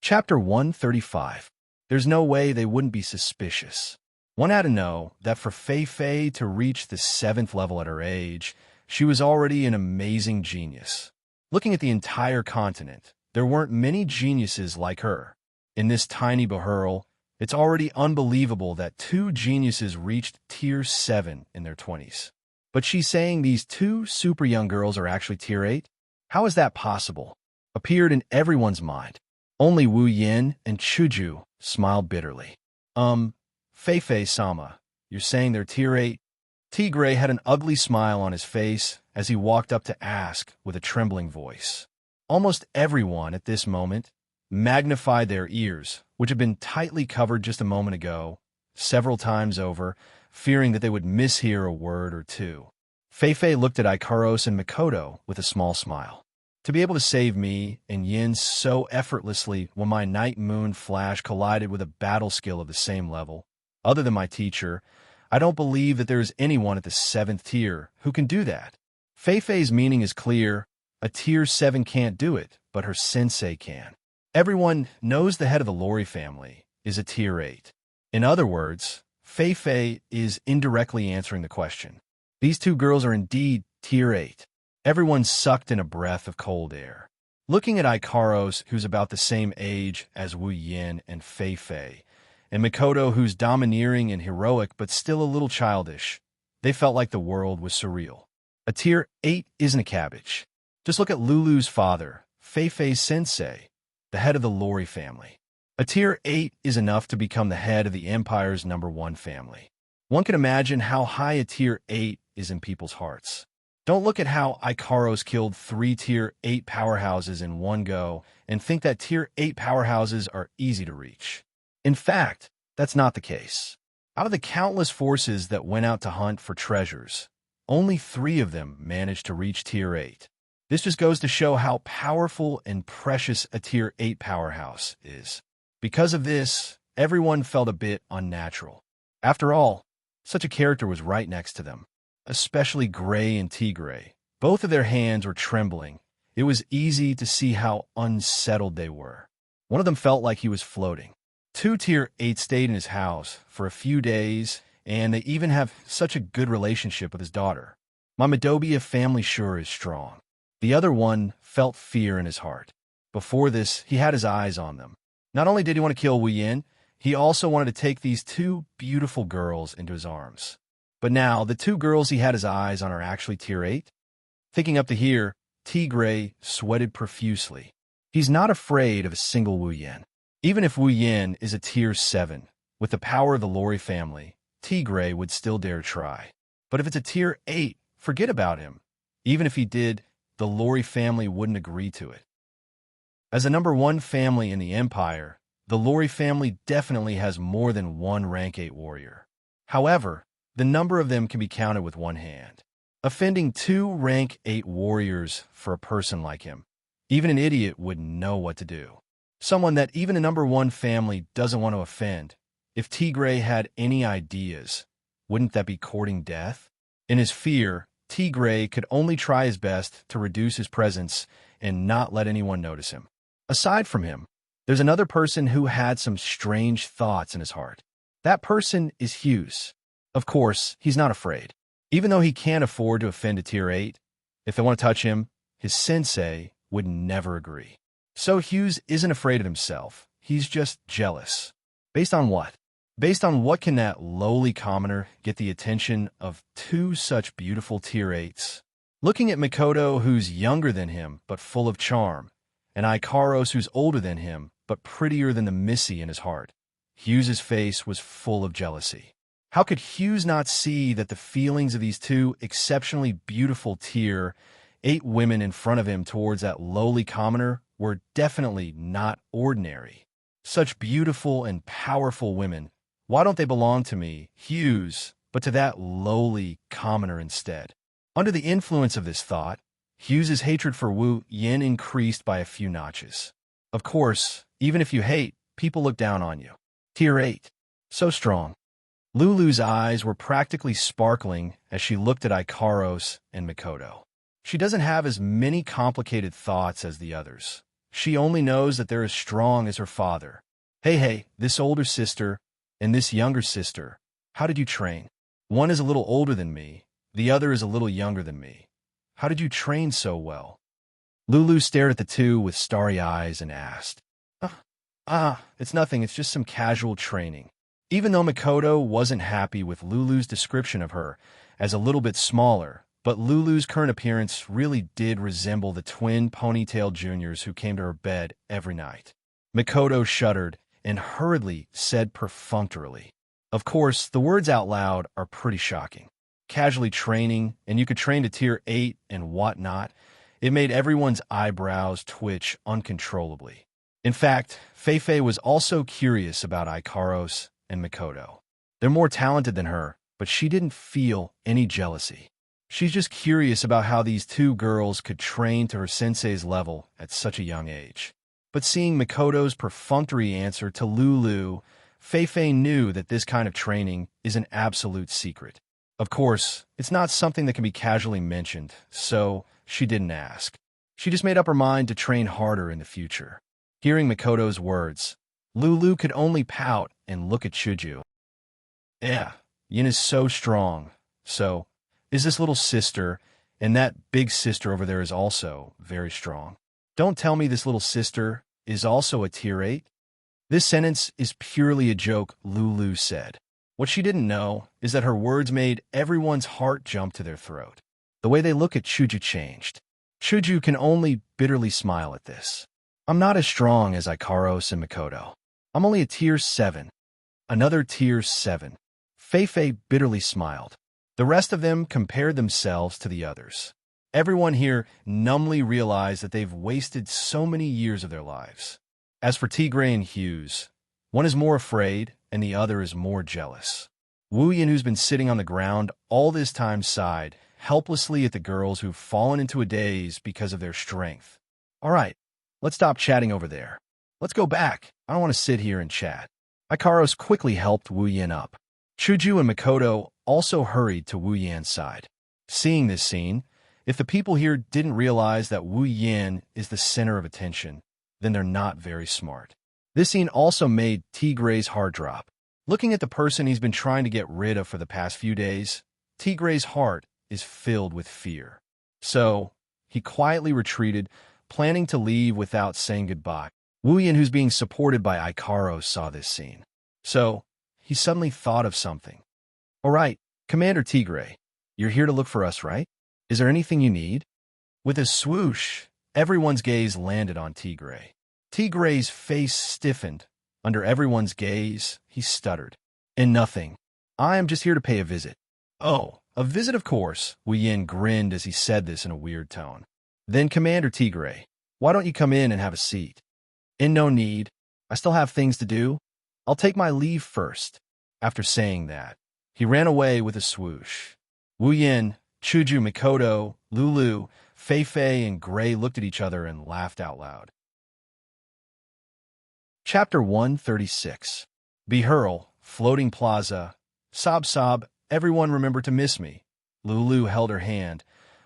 Chapter 135. There's no way they wouldn't be suspicious. One had to know that for Fei Fei to reach the 7th level at her age, she was already an amazing genius. Looking at the entire continent, there weren't many geniuses like her. In this tiny Bahurl, it's already unbelievable that 2 geniuses reached Tier 7 in their 20s. But she's saying these 2 super young girls are actually Tier 8? How is that possible? Appeared in everyone's mind. Only Wu Yin and Chuju smiled bitterly. Fei Fei-sama, you're saying they're Tier 8? Tigray had an ugly smile on his face as he walked up to ask with a trembling voice. Almost everyone at this moment magnified their ears, which had been tightly covered just a moment ago, several times over, fearing that they would mishear a word or two. Fei Fei looked at Ikaros and Mikoto with a small smile. To be able to save me and Yin so effortlessly when my night moon flash collided with a battle skill of the same level, other than my teacher, I don't believe that there is anyone at the 7th tier who can do that. Fei Fei's meaning is clear. A Tier 7 can't do it, but her sensei can. Everyone knows the head of the Lori family is a Tier 8. In other words, Fei Fei is indirectly answering the question. These 2 girls are indeed Tier 8. Everyone sucked in a breath of cold air. Looking at Ikaros, who's about the same age as Wu Yin and Fei Fei, and Mikoto, who's domineering and heroic but still a little childish, they felt like the world was surreal. A Tier 8 isn't a cabbage. Just look at Lulu's father, Fei Fei's sensei, the head of the Lori family. A Tier 8 is enough to become the head of the Empire's #1 family. One can imagine how high a Tier 8 is in people's hearts. Don't look at how Ikaros killed 3 Tier 8 powerhouses in one go and think that Tier 8 powerhouses are easy to reach. In fact, that's not the case. Out of the countless forces that went out to hunt for treasures, only 3 of them managed to reach Tier 8. This just goes to show how powerful and precious a Tier 8 powerhouse is. Because of this, everyone felt a bit unnatural. After all, such a character was right next to them. Especially Gray and Tigray. Both of their hands were trembling. It was easy to see how unsettled they were. One of them felt like he was floating. 2 Tier 8 stayed in his house for a few days, and they even have such a good relationship with his daughter. My Madobia family sure is strong. The other one felt fear in his heart. Before this, he had his eyes on them. Not only did he want to kill Wu Yin, he also wanted to take these 2 beautiful girls into his arms. But now, the 2 girls he had his eyes on are actually Tier 8? Thinking up to here, Tigray sweated profusely. He's not afraid of a single Wu Yin. Even if Wu Yin is a Tier 7, with the power of the Lori family, Tigray would still dare try. But if it's a Tier 8, forget about him. Even if he did, the Lori family wouldn't agree to it. As the #1 family in the Empire, the Lori family definitely has more than 1 Rank 8 warrior. However, the number of them can be counted with one hand. Offending 2 Rank 8 warriors for a person like him, even an idiot wouldn't know what to do. Someone that even a #1 family doesn't want to offend. If Tigray had any ideas, wouldn't that be courting death? In his fear, Tigray could only try his best to reduce his presence and not let anyone notice him. Aside from him, there's another person who had some strange thoughts in his heart. That person is Hughes. Of course, he's not afraid. Even though he can't afford to offend a Tier 8, if they want to touch him, his sensei would never agree. So Hughes isn't afraid of himself. He's just jealous. Based on what? Based on what can that lowly commoner get the attention of 2 such beautiful Tier 8s? Looking at Mikoto, who's younger than him but full of charm, and Ikaros, who's older than him but prettier than the Missy in his heart, Hughes's face was full of jealousy. How could Hughes not see that the feelings of these 2 exceptionally beautiful Tier 8 women in front of him towards that lowly commoner were definitely not ordinary? Such beautiful and powerful women. Why don't they belong to me, Hughes, but to that lowly commoner instead? Under the influence of this thought, Hughes's hatred for Wu Yin increased by a few notches. Of course, even if you hate, people look down on you. Tier 8. So strong. Lulu's eyes were practically sparkling as she looked at Ikaros and Mikoto. She doesn't have as many complicated thoughts as the others. She only knows that they're as strong as her father. Hey, this older sister and this younger sister, how did you train? One is a little older than me. The other is a little younger than me. How did you train so well? Lulu stared at the two with starry eyes and asked, it's nothing. It's just some casual training. Even though Makoto wasn't happy with Lulu's description of her as a little bit smaller, but Lulu's current appearance really did resemble the twin ponytail juniors who came to her bed every night. Makoto shuddered and hurriedly said perfunctorily, "Of course, the words out loud are pretty shocking. Casually training, and you could train to tier 8 and whatnot." It made everyone's eyebrows twitch uncontrollably. In fact, Feifei was also curious about Ikaros and Makoto. They're more talented than her, but she didn't feel any jealousy. She's just curious about how these two girls could train to her sensei's level at such a young age. But seeing Makoto's perfunctory answer to Lulu, Feifei knew that this kind of training is an absolute secret. Of course, it's not something that can be casually mentioned, so she didn't ask. She just made up her mind to train harder in the future. Hearing Makoto's words, Lulu could only pout and look at Chuju. Yeah, Yin is so strong. So, is this little sister, and that big sister over there is also very strong. Don't tell me this little sister is also a tier 8? This sentence is purely a joke, Lulu said. What she didn't know is that her words made everyone's heart jump to their throat. The way they look at Chuju changed. Chuju can only bitterly smile at this. I'm not as strong as Ikaros and Makoto. I'm only a tier 7. Another tier 7. Feifei bitterly smiled. The rest of them compared themselves to the others. Everyone here numbly realized that they've wasted so many years of their lives. As for Tigray and Hughes, one is more afraid and the other is more jealous. Wuyin, who's been sitting on the ground all this time, sighed helplessly at the girls who've fallen into a daze because of their strength. All right, let's stop chatting over there. Let's go back. I don't want to sit here and chat. Ikaros quickly helped Wuyin up. Chuju and Makoto also hurried to Wuyan's side. Seeing this scene, if the people here didn't realize that Wuyin is the center of attention, then they're not very smart. This scene also made Tigray's heart drop. Looking at the person he's been trying to get rid of for the past few days, Tigray's heart is filled with fear. So, he quietly retreated, planning to leave without saying goodbye. Wuyin, who's being supported by Ikaros, saw this scene. So, he suddenly thought of something. All right, Commander Tigray, you're here to look for us, right? Is there anything you need? With a swoosh, everyone's gaze landed on Tigray. Tigray's face stiffened. Under everyone's gaze, he stuttered. "And nothing. I am just here to pay a visit." "Oh, a visit, of course," Wuyin grinned as he said this in a weird tone. "Then, Commander Tigray, why don't you come in and have a seat?" "And no need. I still have things to do. I'll take my leave first." After saying that, he ran away with a swoosh. Wuyin, Chuju, Makoto, Lulu, Feifei, and Gray looked at each other and laughed out loud. Chapter 136. Behurl, Floating Plaza. Sob, everyone remember to miss me. Lulu held her hand,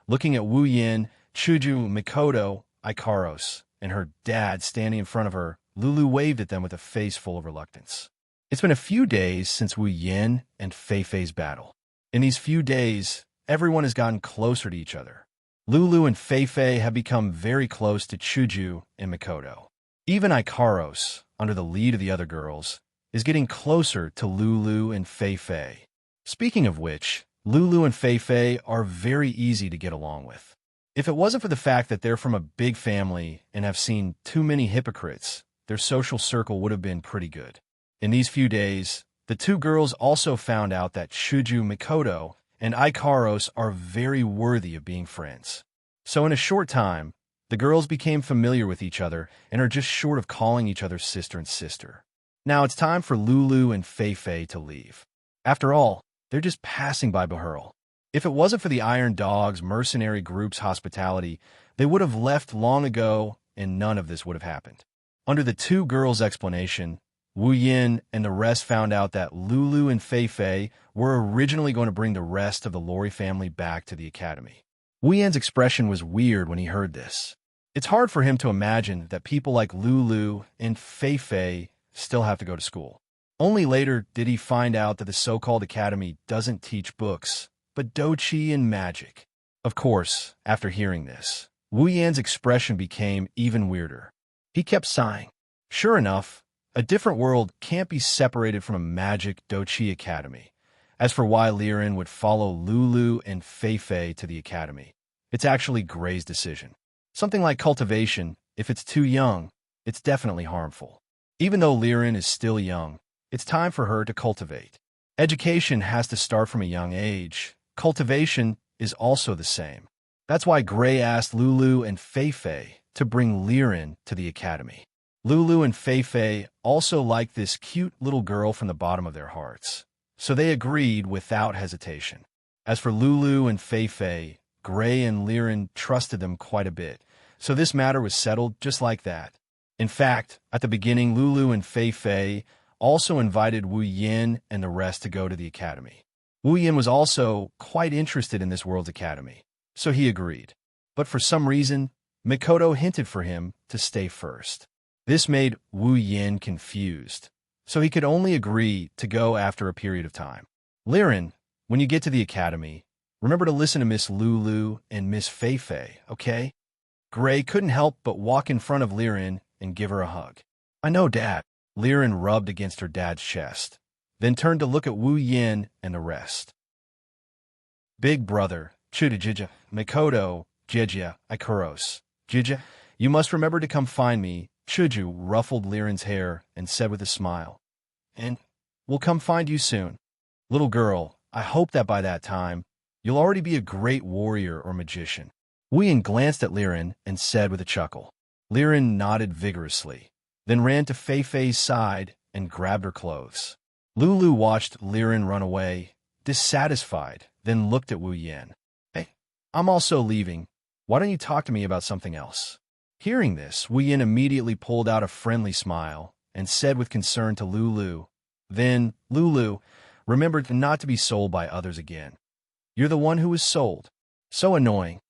looking at Wuyin, Chuju, Makoto, Ikaros, and her dad standing in front of her. Lulu waved at them with a face full of reluctance. It's been a few days since Wuyin and Feifei's battle. In these few days, everyone has gotten closer to each other. Lulu and Feifei have become very close to Chuju and Makoto. Even Ikaros, under the lead of the other girls, is getting closer to Lulu and Feifei. Speaking of which, Lulu and Feifei are very easy to get along with. If it wasn't for the fact that they're from a big family and have seen too many hypocrites, their social circle would have been pretty good. In these few days, the two girls also found out that Chuju, Makoto, and Ikaros are very worthy of being friends. So in a short time, the girls became familiar with each other and are just short of calling each other sister and sister. Now it's time for Lulu and Feifei to leave. After all, they're just passing by Behurl. If it wasn't for the Iron Dog's mercenary group's hospitality, they would have left long ago and none of this would have happened. Under the two girls' explanation, Wuyin and the rest found out that Lulu and Feifei were originally going to bring the rest of the Lori family back to the academy. Wuyin's expression was weird when he heard this. It's hard for him to imagine that people like Lulu and Fei Fei still have to go to school. Only later did he find out that the so-called academy doesn't teach books, but Douqi and magic. Of course, after hearing this, Wu Yan's expression became even weirder. He kept sighing. Sure enough, a different world can't be separated from a magic Douqi academy. As for why Liren would follow Lulu and Fei Fei to the academy, it's actually Gray's decision. Something like cultivation, if it's too young, it's definitely harmful. Even though Liren is still young, it's time for her to cultivate. Education has to start from a young age. Cultivation is also the same. That's why Gray asked Lulu and Fei Fei to bring Liren to the academy. Lulu and Fei Fei also liked this cute little girl from the bottom of their hearts, so they agreed without hesitation. As for Lulu and Fei Fei, Gray and Liren trusted them quite a bit, so this matter was settled just like that. In fact, at the beginning, Lulu and Fei Fei also invited Wu Yin and the rest to go to the academy. Wu Yin was also quite interested in this world's academy, so he agreed. But for some reason, Mikoto hinted for him to stay first. This made Wu Yin confused, so he could only agree to go after a period of time. Liren, when you get to the academy, remember to listen to Miss Lulu and Miss Fei Fei, okay? Gray couldn't help but walk in front of Liren and give her a hug. I know, Dad. Liren rubbed against her dad's chest, then turned to look at Wu Yin and the rest. Big brother, Chudajija, Mikoto, Jijia, Ikuros. Jijia, you must remember to come find me. Chuju ruffled Liren's hair and said with a smile, and we'll come find you soon. Little girl, I hope that by that time, you'll already be a great warrior or magician. Wu Yin glanced at Liren and said with a chuckle. Liren nodded vigorously, then ran to Fei Fei's side and grabbed her clothes. Lulu watched Liren run away, dissatisfied, then looked at Wu Yin. Hey, I'm also leaving. Why don't you talk to me about something else? Hearing this, Wu Yin immediately pulled out a friendly smile and said with concern to Lulu, then, Lulu, remember not to be sold by others again. You're the one who was sold. So annoying.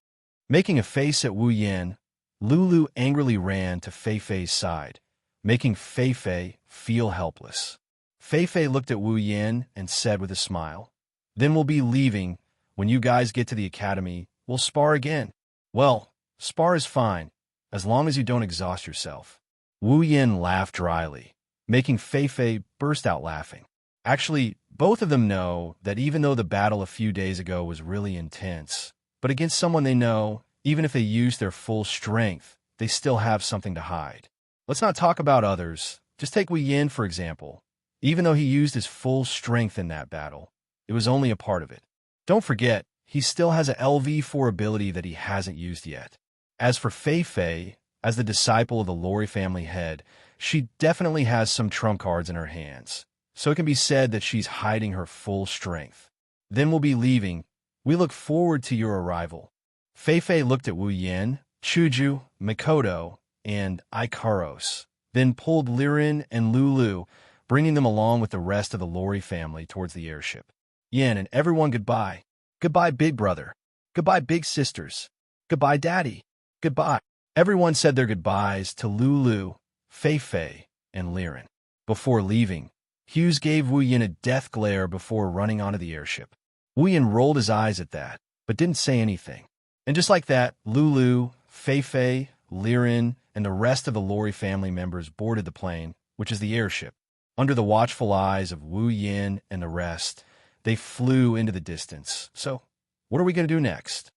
Making a face at Wu Yin, Lulu angrily ran to Fei Fei's side, making Fei Fei feel helpless. Fei Fei looked at Wu Yin and said with a smile, then we'll be leaving. When you guys get to the academy, we'll spar again. Well, spar is fine, as long as you don't exhaust yourself. Wu Yin laughed dryly, making Fei Fei burst out laughing. Actually, both of them know that even though the battle a few days ago was really intense, but against someone they know, even if they use their full strength, they still have something to hide. Let's not talk about others. Just take Wu Yin, for example. Even though he used his full strength in that battle, it was only a part of it. Don't forget, he still has a LV4 ability that he hasn't used yet. As for Fei Fei, as the disciple of the Lori family head, she definitely has some trump cards in her hands, so it can be said that she's hiding her full strength. Then we'll be leaving. We look forward to your arrival. Fei Fei looked at Wu Yin, Chuju, Mikoto, and Ikaros, then pulled Liren and Lulu, bringing them along with the rest of the Lori family towards the airship. Yin and everyone goodbye. Goodbye, big brother. Goodbye, big sisters. Goodbye, daddy. Goodbye. Everyone said their goodbyes to Lulu, Fei Fei, and Liren. Before leaving, Hughes gave Wu Yin a death glare before running onto the airship. Wu Yin rolled his eyes at that, but didn't say anything. And just like that, Lulu, Fei Fei, Liren, and the rest of the Lori family members boarded the plane, which is the airship. Under the watchful eyes of Wu Yin and the rest, they flew into the distance. So, what are we going to do next?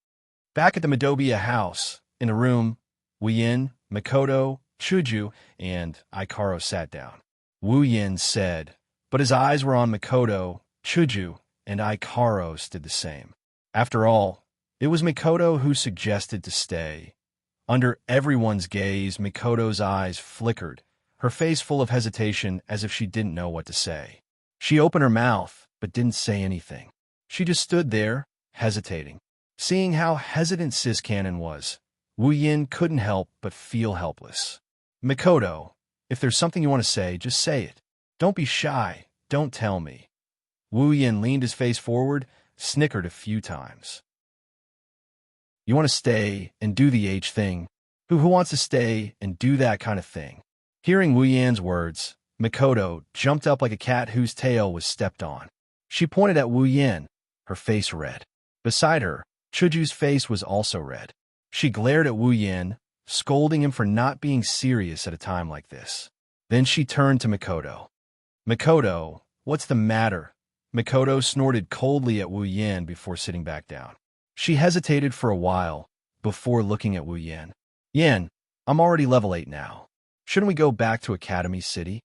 Back at the Madobia house, in the room, Wu Yin, Mikoto, Chuju, and Ikaro sat down. Wu Yin said, but his eyes were on Mikoto, Chuju, and Ikaros did the same. After all, it was Mikoto who suggested to stay. Under everyone's gaze, Mikoto's eyes flickered, her face full of hesitation as if she didn't know what to say. She opened her mouth, but didn't say anything. She just stood there, hesitating. Seeing how hesitant Sis Cannon was, Wu Yin couldn't help but feel helpless. Mikoto, if there's something you want to say, just say it. Don't be shy. Don't tell me. Wu Yin leaned his face forward, snickered a few times. You want to stay and do the H thing, Who wants to stay and do that kind of thing? Hearing Wu Yan's words, Mikoto jumped up like a cat whose tail was stepped on. She pointed at Wu Yan, her face red. Beside her, Chuju's face was also red. She glared at Wu Yan, scolding him for not being serious at a time like this. Then she turned to Mikoto. Mikoto, what's the matter? Mikoto snorted coldly at Wu Yan before sitting back down. She hesitated for a while before looking at Wu Yan. Yan, I'm already level 8 now. Shouldn't we go back to Academy City?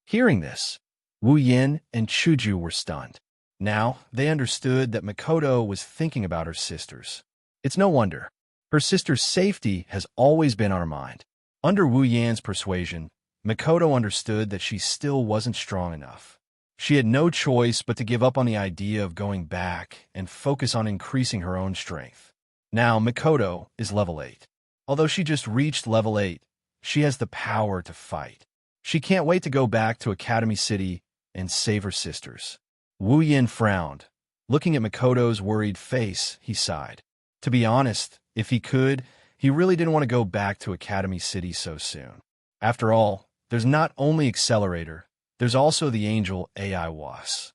Hearing this, Wu Yan and Chuju were stunned. Now, they understood that Mikoto was thinking about her sisters. It's no wonder. Her sister's safety has always been on her mind. Under Wu Yan's persuasion, Mikoto understood that she still wasn't strong enough. She had no choice but to give up on the idea of going back and focus on increasing her own strength. Now, Mikoto is level 8. Although she just reached level 8, she has the power to fight. She can't wait to go back to Academy City and save her sisters. Wu Yan frowned. Looking at Mikoto's worried face, he sighed. To be honest, if he could, he really didn't want to go back to Academy City so soon. After all, there's not only Accelerator, there's also the angel AI Was.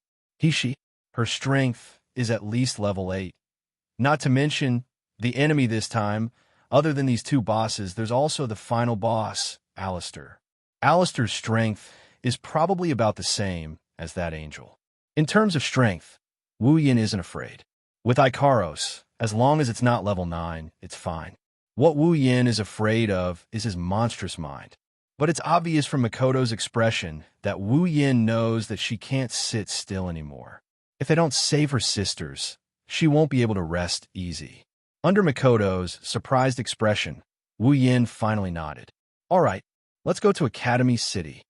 Her strength is at least level 8. Not to mention, the enemy this time, other than these two bosses, there's also the final boss, Alistair. Alistair's strength is probably about the same as that angel. In terms of strength, Wu Yan isn't afraid. With Ikaros, as long as it's not level 9, it's fine. What Wu Yan is afraid of is his monstrous mind. But it's obvious from Mikoto's expression that Wu Yan knows that she can't sit still anymore. If they don't save her sisters, she won't be able to rest easy. Under Mikoto's surprised expression, Wu Yan finally nodded. All right, let's go to Academy City.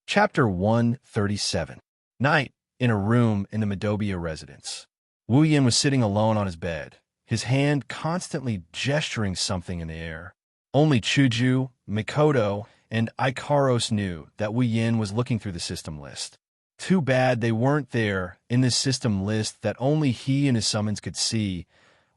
Chapter 137. Night, in a room in the Midobia residence. Wu Yan was sitting alone on his bed, his hand constantly gesturing something in the air. Only Chuju, Mikoto, and Ikaros knew that Wu Yan was looking through the system list. Too bad they weren't there in this system list that only he and his summons could see.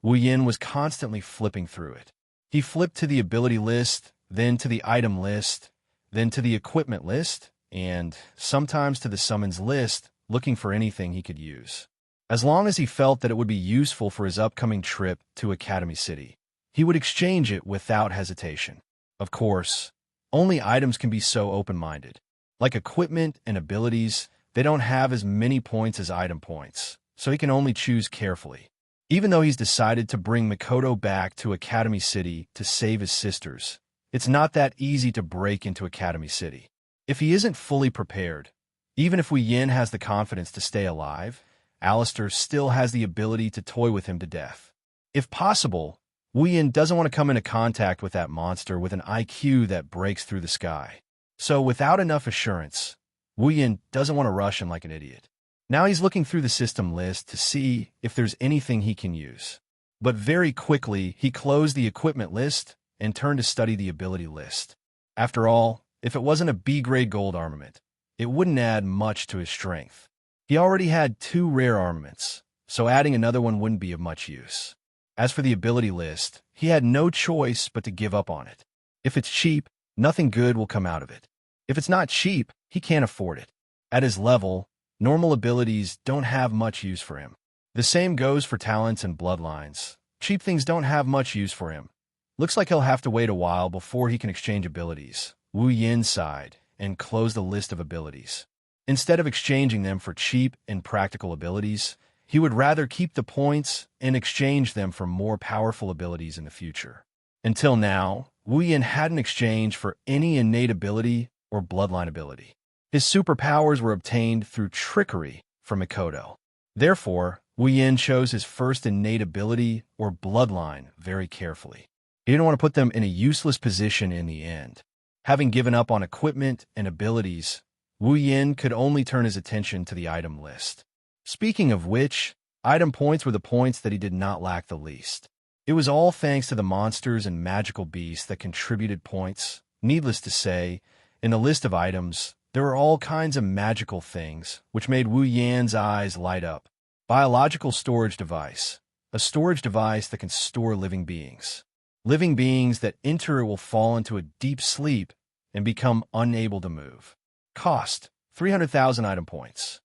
Wu Yan was constantly flipping through it. He flipped to the ability list, then to the item list, then to the equipment list, and sometimes to the summons list, looking for anything he could use. As long as he felt that it would be useful for his upcoming trip to Academy City, he would exchange it without hesitation. Of course, only items can be so open-minded. Like equipment and abilities, they don't have as many points as item points, so he can only choose carefully. Even though he's decided to bring Mikoto back to Academy City to save his sisters, it's not that easy to break into Academy City. If he isn't fully prepared, even if Wu Yan has the confidence to stay alive, Alistair still has the ability to toy with him to death. If possible, Wu Yan doesn't want to come into contact with that monster with an IQ that breaks through the sky. So without enough assurance, Wu Yan doesn't want to rush in like an idiot. Now he's looking through the system list to see if there's anything he can use. But very quickly, he closed the equipment list and turned to study the ability list. After all, if it wasn't a B-grade gold armament, it wouldn't add much to his strength. He already had 2 rare armaments, so adding another one wouldn't be of much use. As for the ability list, he had no choice but to give up on it. If it's cheap, nothing good will come out of it. If it's not cheap, he can't afford it. At his level, normal abilities don't have much use for him. The same goes for talents and bloodlines. Cheap things don't have much use for him. Looks like he'll have to wait a while before he can exchange abilities. Wu Yan sighed and closed the list of abilities. Instead of exchanging them for cheap and practical abilities, he would rather keep the points and exchange them for more powerful abilities in the future. Until now, Wu Yan hadn't exchanged for any innate ability or bloodline ability. His superpowers were obtained through trickery from Mikoto. Therefore, Wu Yan chose his first innate ability or bloodline very carefully. He didn't want to put them in a useless position in the end. Having given up on equipment and abilities, Wu Yan could only turn his attention to the item list. Speaking of which, item points were the points that he did not lack the least. It was all thanks to the monsters and magical beasts that contributed points. Needless to say, in the list of items, there were all kinds of magical things, which made Wu Yan's eyes light up. Biological storage device, a storage device that can store living beings. Living beings that enter it will fall into a deep sleep and become unable to move. Cost: 300,000 item points.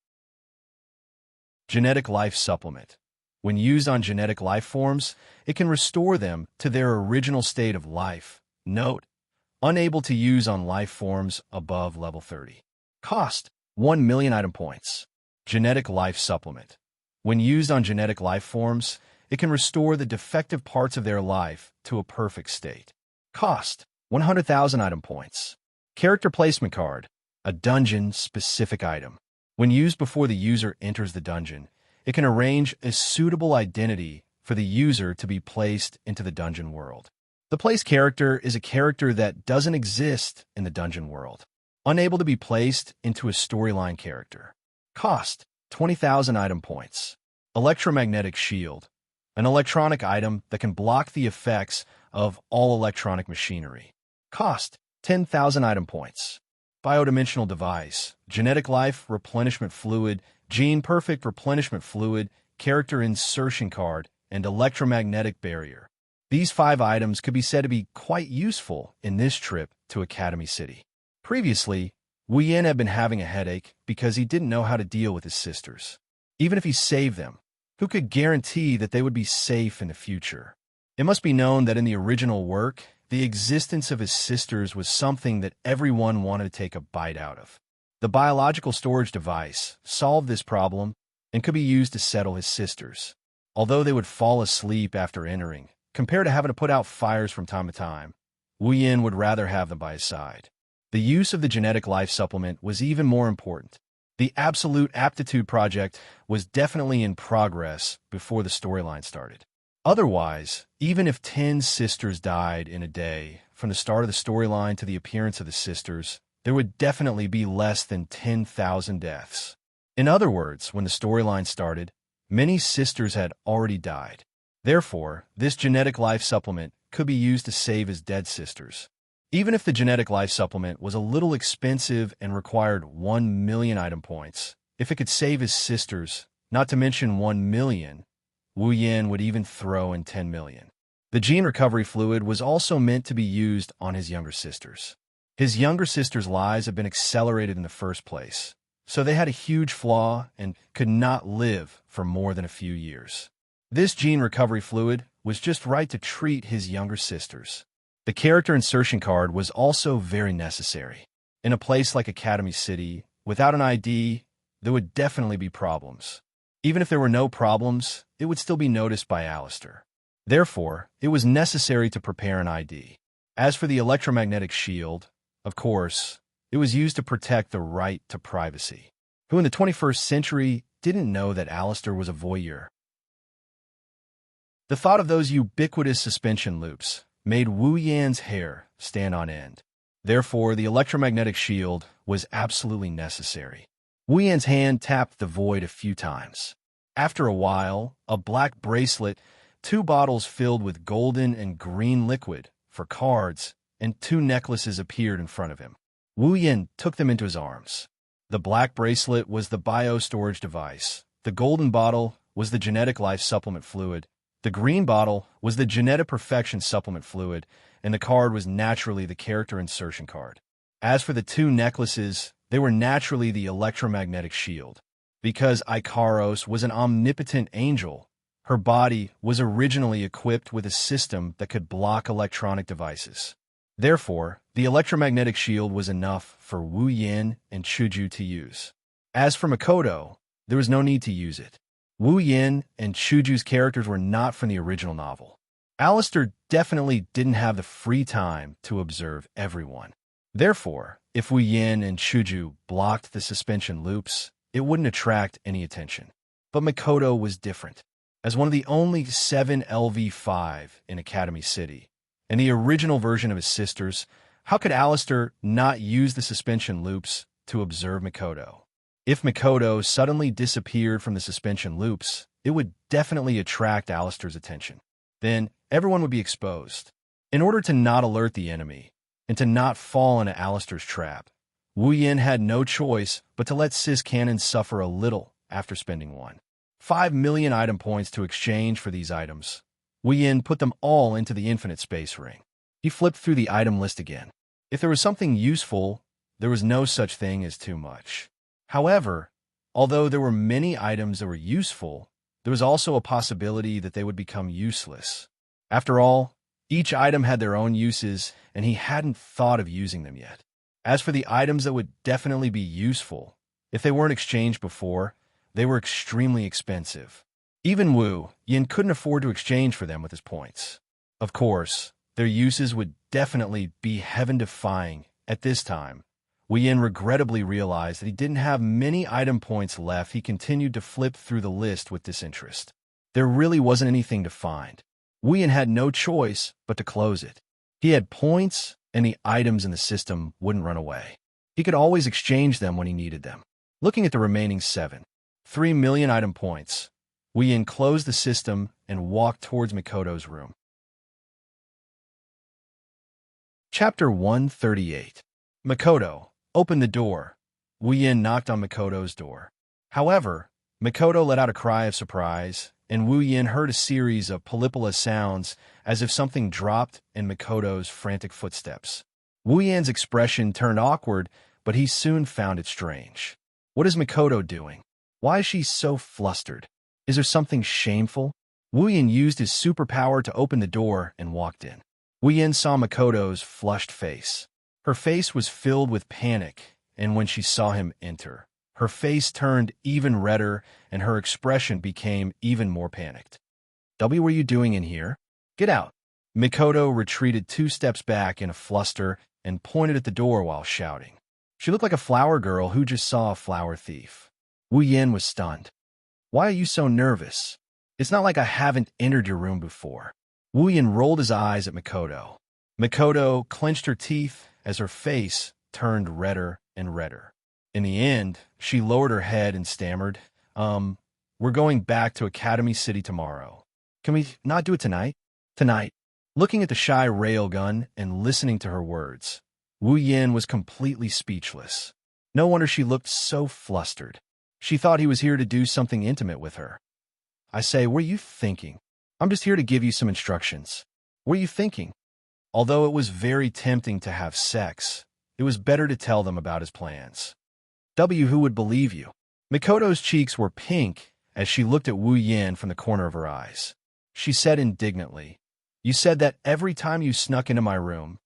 Genetic life supplement. When used on genetic life forms, it can restore them to their original state of life. Note: unable to use on life forms above level 30. Cost: 1 million item points. Genetic life supplement. When used on genetic life forms, it can restore the defective parts of their life to a perfect state. Cost: 100,000 item points. Character placement card. A dungeon-specific item. When used before the user enters the dungeon, it can arrange a suitable identity for the user to be placed into the dungeon world. The place character is a character that doesn't exist in the dungeon world, unable to be placed into a storyline character. Cost: 20,000 item points. Electromagnetic shield. An electronic item that can block the effects of all electronic machinery. Cost: 10,000 item points. Biodimensional device. Genetic life replenishment fluid, gene perfect replenishment fluid, character insertion card, and electromagnetic barrier. These 5 items could be said to be quite useful in this trip to Academy City. Previously, Wuxian had been having a headache because he didn't know how to deal with his sisters. Even if he saved them, who could guarantee that they would be safe in the future? It must be known that in the original work, the existence of his sisters was something that everyone wanted to take a bite out of. The biological storage device solved this problem and could be used to settle his sisters. Although they would fall asleep after entering, compared to having to put out fires from time to time, Wuxian would rather have them by his side. The use of the genetic life supplement was even more important. The Absolute Aptitude project was definitely in progress before the storyline started. Otherwise, even if 10 sisters died in a day, from the start of the storyline to the appearance of the sisters, there would definitely be less than 10,000 deaths. In other words, when the storyline started, many sisters had already died. Therefore, this genetic life supplement could be used to save his dead sisters. Even if the genetic life supplement was a little expensive and required 1 million item points, if it could save his sisters, not to mention 1 million, Wuxian would even throw in 10 million. The gene recovery fluid was also meant to be used on his younger sisters. His younger sisters' lives had been accelerated in the first place, so they had a huge flaw and could not live for more than a few years. This gene recovery fluid was just right to treat his younger sisters. The character insertion card was also very necessary. In a place like Academy City, without an ID, there would definitely be problems. Even if there were no problems, it would still be noticed by Alistair. Therefore, it was necessary to prepare an ID. As for the electromagnetic shield, of course, it was used to protect the right to privacy. Who in the 21st century didn't know that Alistair was a voyeur? The thought of those ubiquitous suspension loops made Wuxian's hair stand on end. Therefore, the electromagnetic shield was absolutely necessary. Wuxian's hand tapped the void a few times. After a while, a black bracelet, 2 bottles filled with golden and green liquid for cards, and 2 necklaces appeared in front of him. Wuxian took them into his arms. The black bracelet was the bio-storage device. The golden bottle was the genetic life supplement fluid. The green bottle was the genetic perfection supplement fluid, and the card was naturally the character insertion card. As for the 2 necklaces, they were naturally the electromagnetic shield. Because Ikaros was an omnipotent angel, her body was originally equipped with a system that could block electronic devices. Therefore, the electromagnetic shield was enough for Wuxian and Chuju to use. As for Makoto, there was no need to use it. Wuxian and Chuju's characters were not from the original novel. Alistair definitely didn't have the free time to observe everyone. Therefore, if Wuxian and Chuju blocked the suspension loops, it wouldn't attract any attention. But Makoto was different. As one of the only 7 LV5 in Academy City, and the original version of his sisters, how could Alistair not use the suspension loops to observe Makoto? If Makoto suddenly disappeared from the suspension loops, it would definitely attract Alistair's attention. Then everyone would be exposed. In order to not alert the enemy, and to not fall into Alistair's trap, Wuxian had no choice but to let Sis Cannon suffer a little after spending 1. 5 million item points to exchange for these items. Wu Yin put them all into the infinite space ring. He flipped through the item list again. If there was something useful, there was no such thing as too much. However, although there were many items that were useful, there was also a possibility that they would become useless. After all, each item had their own uses, and he hadn't thought of using them yet. As for the items that would definitely be useful, if they weren't exchanged before, they were extremely expensive. Even Wu Yin couldn't afford to exchange for them with his points. Of course, their uses would definitely be heaven-defying at this time. Wu Yin regrettably realized that he didn't have many item points left. He continued to flip through the list with disinterest. There really wasn't anything to find. Wu Yin had no choice but to close it. He had points, and the items in the system wouldn't run away. He could always exchange them when he needed them. Looking at the remaining 3 million item points, Wu Yin closed the system and walked towards Mikoto's room. Chapter 138. Mikoto opened the door. Wu Yin knocked on Mikoto's door. However, Mikoto let out a cry of surprise, and Wu Yin heard a series of polypola sounds as if something dropped in Mikoto's frantic footsteps. Wu Yin's expression turned awkward, but he soon found it strange. What is Mikoto doing? Why is she so flustered? Is there something shameful? Wu Yin used his superpower to open the door and walked in. Wu Yin saw Mikoto's flushed face. Her face was filled with panic, and when she saw him enter, her face turned even redder and her expression became even more panicked. "What were you doing in here? Get out." Mikoto retreated 2 steps back in a fluster and pointed at the door while shouting. She looked like a flower girl who just saw a flower thief. Wu Yin was stunned. "Why are you so nervous? It's not like I haven't entered your room before." Wu Yin rolled his eyes at Mikoto. Mikoto clenched her teeth as her face turned redder and redder. In the end, she lowered her head and stammered, "We're going back to Academy City tomorrow. Can we not do it tonight?" "Tonight?" Looking at the shy railgun and listening to her words, Wu Yin was completely speechless. No wonder she looked so flustered. She thought he was here to do something intimate with her. "I say, what are you thinking? I'm just here to give you some instructions. What are you thinking?" Although it was very tempting to have sex, it was better to tell them about his plans. Who would believe you? Mikoto's cheeks were pink as she looked at Wu Yin from the corner of her eyes. She said indignantly, "You said that every time you snuck into my room."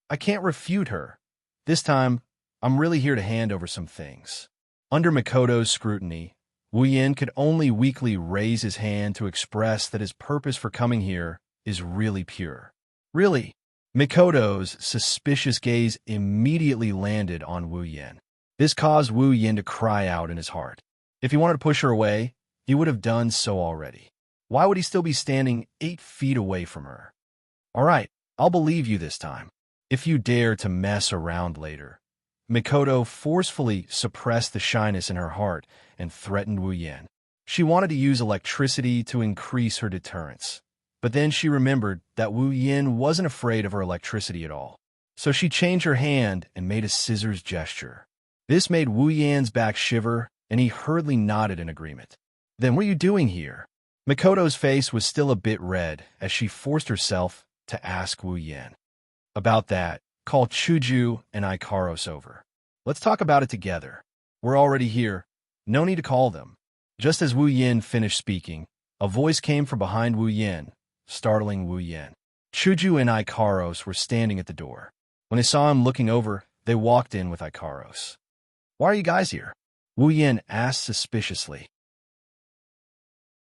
I can't refute her. This time, I'm really here to hand over some things. Under Mikoto's scrutiny, Wu Yin could only weakly raise his hand to express that his purpose for coming here is really pure. "Really?" Mikoto's suspicious gaze immediately landed on Wu Yin. This caused Wu Yin to cry out in his heart. If he wanted to push her away, he would have done so already. Why would he still be standing 8 feet away from her? "All right, I'll believe you this time. If you dare to mess around later." Mikoto forcefully suppressed the shyness in her heart and threatened Wu Yin. She wanted to use electricity to increase her deterrence. But then she remembered that Wu Yin wasn't afraid of her electricity at all. So she changed her hand and made a scissors gesture. This made Wu Yin's back shiver, and he hurriedly nodded in agreement. "Then what are you doing here?" Mikoto's face was still a bit red as she forced herself to ask Wu Yin. "About that, call Chuju and Ikaros over. Let's talk about it together. We're already here. No need to call them." Just as Wu Yin finished speaking, a voice came from behind Wu Yin, startling Wu Yin. Chuju and Ikaros were standing at the door. When they saw him looking over, they walked in with Ikaros. "Why are you guys here?" Wu Yin asked suspiciously.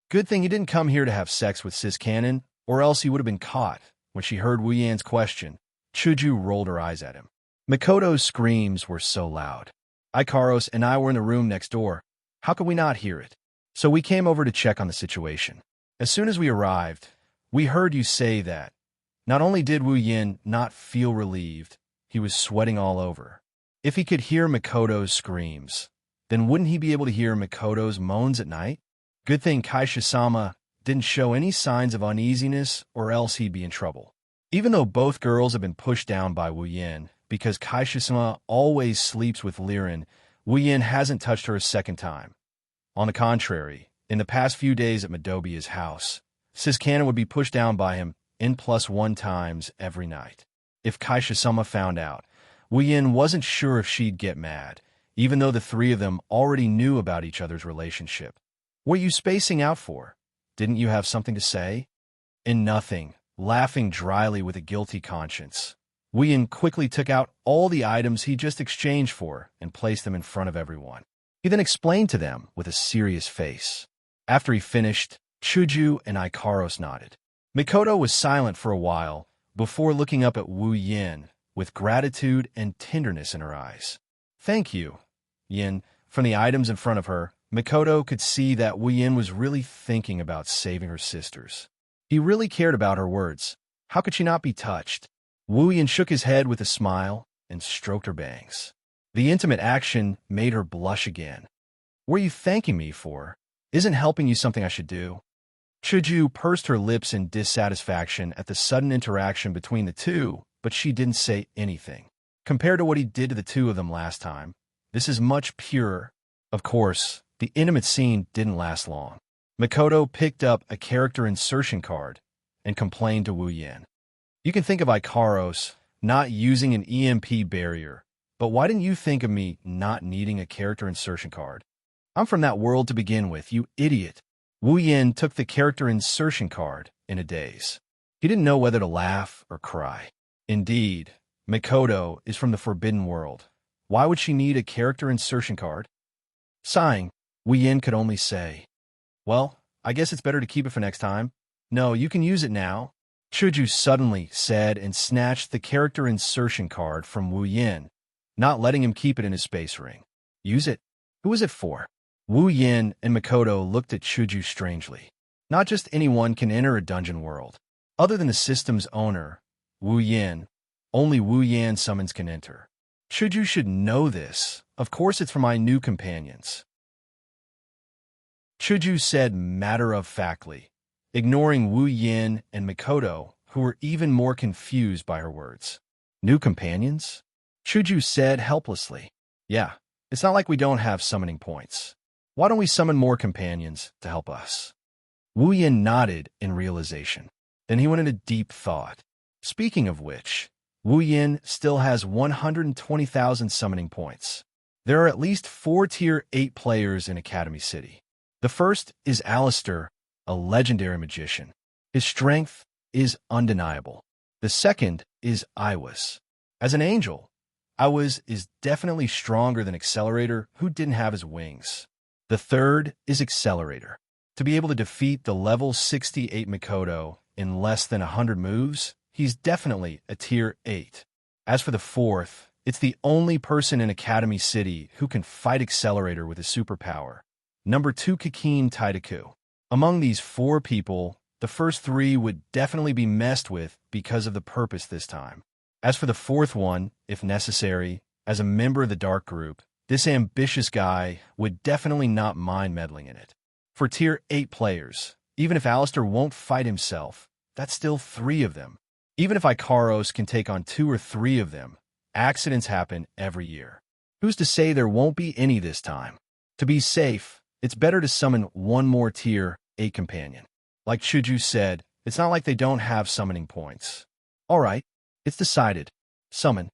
"Good thing you didn't come here to have sex with Sis Cannon, or else you would have been caught." When she heard Wu Yin's question, Chuju rolled her eyes at him. Mikoto's screams were so loud. "Ikaros and I were in the room next door. How could we not hear it? So we came over to check on the situation. As soon as we arrived, we heard you say that." Not only did Wu Yin not feel relieved, he was sweating all over. If he could hear Mikoto's screams, then wouldn't he be able to hear Mikoto's moans at night? Good thing Kaisha-sama didn't show any signs of uneasiness, or else he'd be in trouble. Even though both girls have been pushed down by Wu Yin, because Kaisha-sama always sleeps with Liren, Wu Yin hasn't touched her a second time. On the contrary, In the past few days at Madobia's house, Xianxia would be pushed down by him N+1 times every night. If Kaisha-sama found out, Wuyin wasn't sure if she'd get mad, even though the three of them already knew about each other's relationship. What are you spacing out for? Didn't you have something to say? In nothing, laughing dryly with a guilty conscience, Wuyin quickly took out all the items he just exchanged for and placed them in front of everyone. He then explained to them with a serious face. After he finished, Chuju and Ikaros nodded. Mikoto was silent for a while before looking up at Wu Yin with gratitude and tenderness in her eyes. Thank you, Yin. From the items in front of her, Mikoto could see that Wu Yin was really thinking about saving her sisters. He really cared about her words. How could she not be touched? Wu Yin shook his head with a smile and stroked her bangs. The intimate action made her blush again. What are you thanking me for? Isn't helping you something I should do? Chuju pursed her lips in dissatisfaction at the sudden interaction between the two, but she didn't say anything. Compared to what he did to the two of them last time, this is much purer. Of course, the intimate scene didn't last long. Mikoto picked up a character insertion card and complained to Wu Yin. You can think of Ikaros not using an EMP barrier, but why didn't you think of me not needing a character insertion card? I'm from that world to begin with, you idiot. Wu Yin took the character insertion card in a daze. He didn't know whether to laugh or cry. Indeed, Mikoto is from the Forbidden World. Why would she need a character insertion card? Sighing, Wu Yin could only say, well, I guess it's better to keep it for next time. No, you can use it now, Chuju suddenly said and snatched the character insertion card from Wu Yin, not letting him keep it in his space ring. Use it? Who is it for? Wu Yin and Mikoto looked at Chuju strangely. Not just anyone can enter a dungeon world. Other than the system's owner, Wu Yin, only Wu Yan summons can enter. Chuju should know this. Of course it's for my new companions. Chuju said matter-of-factly, ignoring Wu Yin and Mikoto, who were even more confused by her words. New companions? Chuju said helplessly. Yeah, it's not like we don't have summoning points. Why don't we summon more companions to help us? Wu Yin nodded in realization. Then he went into deep thought. Speaking of which, Wu Yin still has 120,000 summoning points. There are at least 4 Tier 8 players in Academy City. The first is Alistair, a legendary magician. His strength is undeniable. The second is Iwas. As an angel, Iwas is definitely stronger than Accelerator, who didn't have his wings. The third is Accelerator. To be able to defeat the level 68 Mikoto in less than 100 moves, he's definitely a Tier 8. As for the fourth, it's the only person in Academy City who can fight Accelerator with his superpower. Number 2, Kikin Taidaku. Among these 4 people, the first 3 would definitely be messed with because of the purpose this time. As for the fourth one, if necessary, as a member of the Dark Group, this ambitious guy would definitely not mind meddling in it. For Tier 8 players, even if Alistair won't fight himself, that's still 3 of them. Even if Ikaros can take on 2 or 3 of them, accidents happen every year. Who's to say there won't be any this time? To be safe, it's better to summon 1 more Tier 8 companion. Like Chuju said, it's not like they don't have summoning points. All right, it's decided. Summon.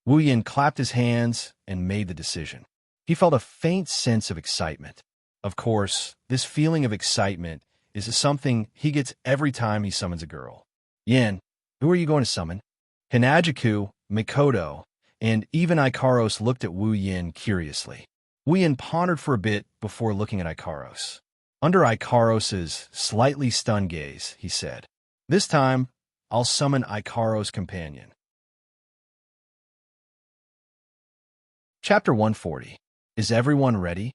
Wu Yin clapped his hands and made the decision. He felt a faint sense of excitement. Of course, this feeling of excitement is something he gets every time he summons a girl. Yin, who are you going to summon? Hinajiku, Mikoto, and even Ikaros looked at Wu Yin curiously. Wu Yin pondered for a bit before looking at Ikaros. Under Ikaros's slightly stunned gaze, he said, "This time, I'll summon Ikaros' companion." Chapter 140. Is everyone ready?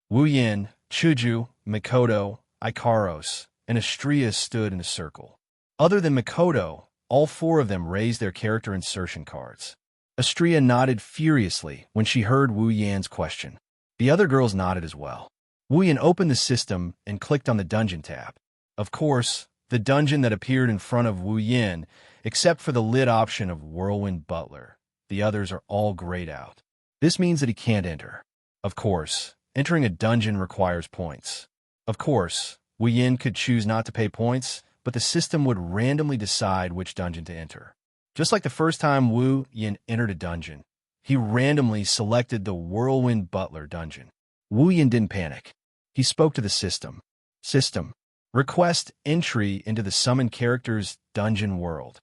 Wu Yin, Chuju, Mikoto, Ikaros, and Xianxia stood in a circle. Other than Mikoto, all 4 of them raised their character insertion cards. Xianxia nodded furiously when she heard Wu Yan's question. The other girls nodded as well. Wu Yan opened the system and clicked on the dungeon tab. Of course, the dungeon that appeared in front of Wu Yin, except for the lit option of Whirlwind Butler. The others are all grayed out. This means that he can't enter. Of course, entering a dungeon requires points. Of course, Wu Yin could choose not to pay points, but the system would randomly decide which dungeon to enter. Just like the first time Wu Yin entered a dungeon, he randomly selected the Whirlwind Butler dungeon. Wu Yin didn't panic. He spoke to the system. System, request entry into the Summon Characters Dungeon World.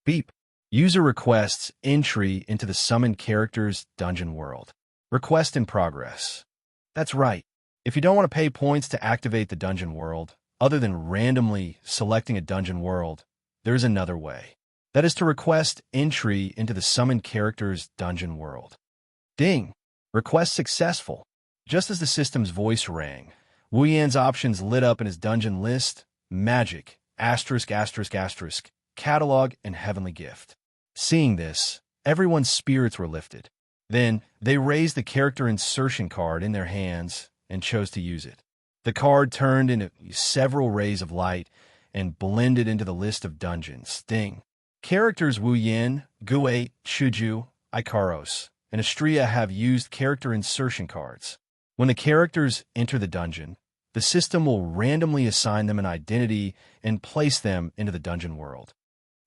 Beep. User requests entry into the Summon Characters Dungeon World. Request in progress. That's right. If you don't want to pay points to activate the dungeon world, other than randomly selecting a dungeon world, there's another way. That is to request entry into the Summon Characters Dungeon World. Ding! Request successful. Just as the system's voice rang, Wu Yan's options lit up in his dungeon list: Magic, asterisk, asterisk, asterisk, Catalog, and Heavenly Gift. Seeing this, everyone's spirits were lifted. Then, they raised the character insertion card in their hands and chose to use it. The card turned into several rays of light and blended into the list of dungeons. Ding. Characters Wu Yin, Gu8, Chuju, Ikaros, and Xianxia have used character insertion cards. When the characters enter the dungeon, the system will randomly assign them an identity and place them into the dungeon world.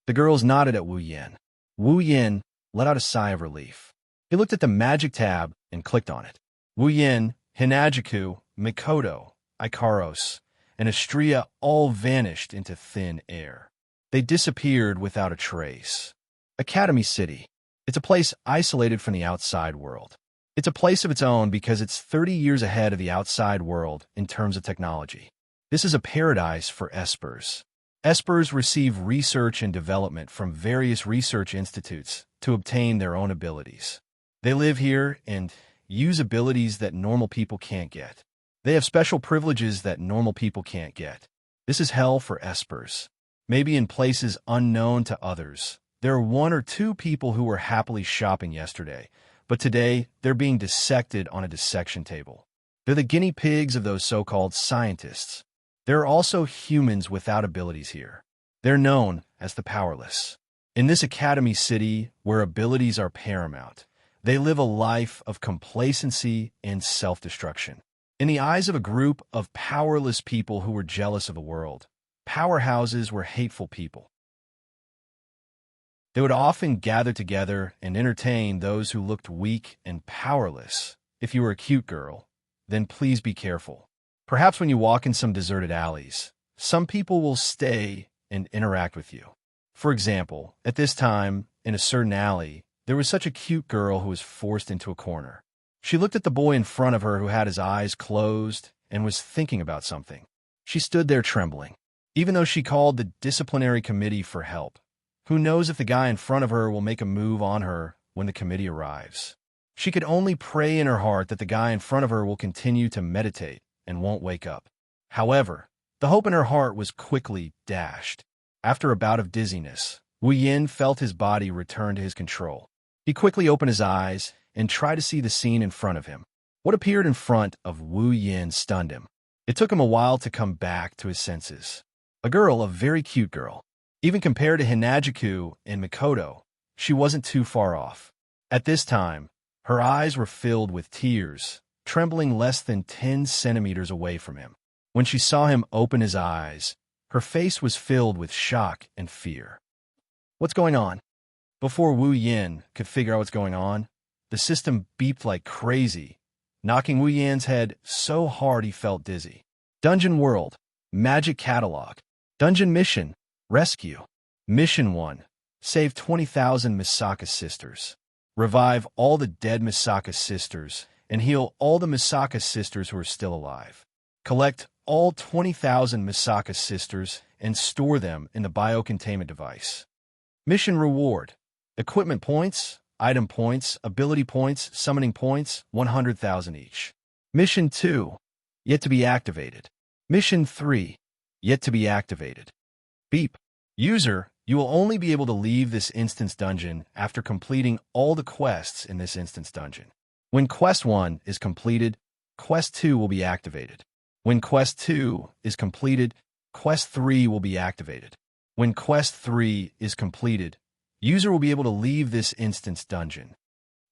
The girls nodded at Wu Yin. Wu Yin let out a sigh of relief. He looked at the magic tab and clicked on it. Wu Yin, Hinajiku, Mikoto, Ikaros, and Xianxia all vanished into thin air. They disappeared without a trace. Academy City. It's a place isolated from the outside world. It's a place of its own because it's 30 years ahead of the outside world in terms of technology. This is a paradise for espers. Espers receive research and development from various research institutes to obtain their own abilities. They live here and use abilities that normal people can't get. They have special privileges that normal people can't get. This is hell for espers. Maybe in places unknown to others, there are 1 or 2 people who were happily shopping yesterday, but today they're being dissected on a dissection table. They're the guinea pigs of those so-called scientists. There are also humans without abilities here. They're known as the powerless. In this academy city, where abilities are paramount, they live a life of complacency and self-destruction. In the eyes of a group of powerless people who were jealous of the world, powerhouses were hateful people. They would often gather together and entertain those who looked weak and powerless. If you were a cute girl, then please be careful. Perhaps when you walk in some deserted alleys, some people will stay and interact with you. For example, at this time, in a certain alley, there was such a cute girl who was forced into a corner. She looked at the boy in front of her who had his eyes closed and was thinking about something. She stood there trembling. Even though she called the disciplinary committee for help, who knows if the guy in front of her will make a move on her when the committee arrives? She could only pray in her heart that the guy in front of her will continue to meditate and won't wake up. However, the hope in her heart was quickly dashed. After a bout of dizziness, Wu Yin felt his body return to his control. He quickly opened his eyes and tried to see the scene in front of him. What appeared in front of Wu Yin stunned him. It took him a while to come back to his senses. A girl, a very cute girl. Even compared to Hinajiku and Mikoto, she wasn't too far off. At this time, her eyes were filled with tears, trembling less than 10 centimeters away from him. When she saw him open his eyes, her face was filled with shock and fear. What's going on? Before Wu Yin could figure out what's going on, the system beeped like crazy, knocking Wu Yin's head so hard he felt dizzy. Dungeon World, Magic Catalog, Dungeon Mission, Rescue. Mission 1, save 20,000 Misaka sisters. Revive all the dead Misaka sisters and heal all the Misaka sisters who are still alive. Collect all 20,000 Misaka sisters and store them in the biocontainment device. Mission Reward, equipment points, item points, ability points, summoning points, 100,000 each. Mission 2, yet to be activated. Mission 3, yet to be activated. Beep. User, you will only be able to leave this instance dungeon after completing all the quests in this instance dungeon. When Quest 1 is completed, Quest 2 will be activated. When Quest 2 is completed, Quest 3 will be activated. When Quest 3 is completed, user will be able to leave this instance dungeon.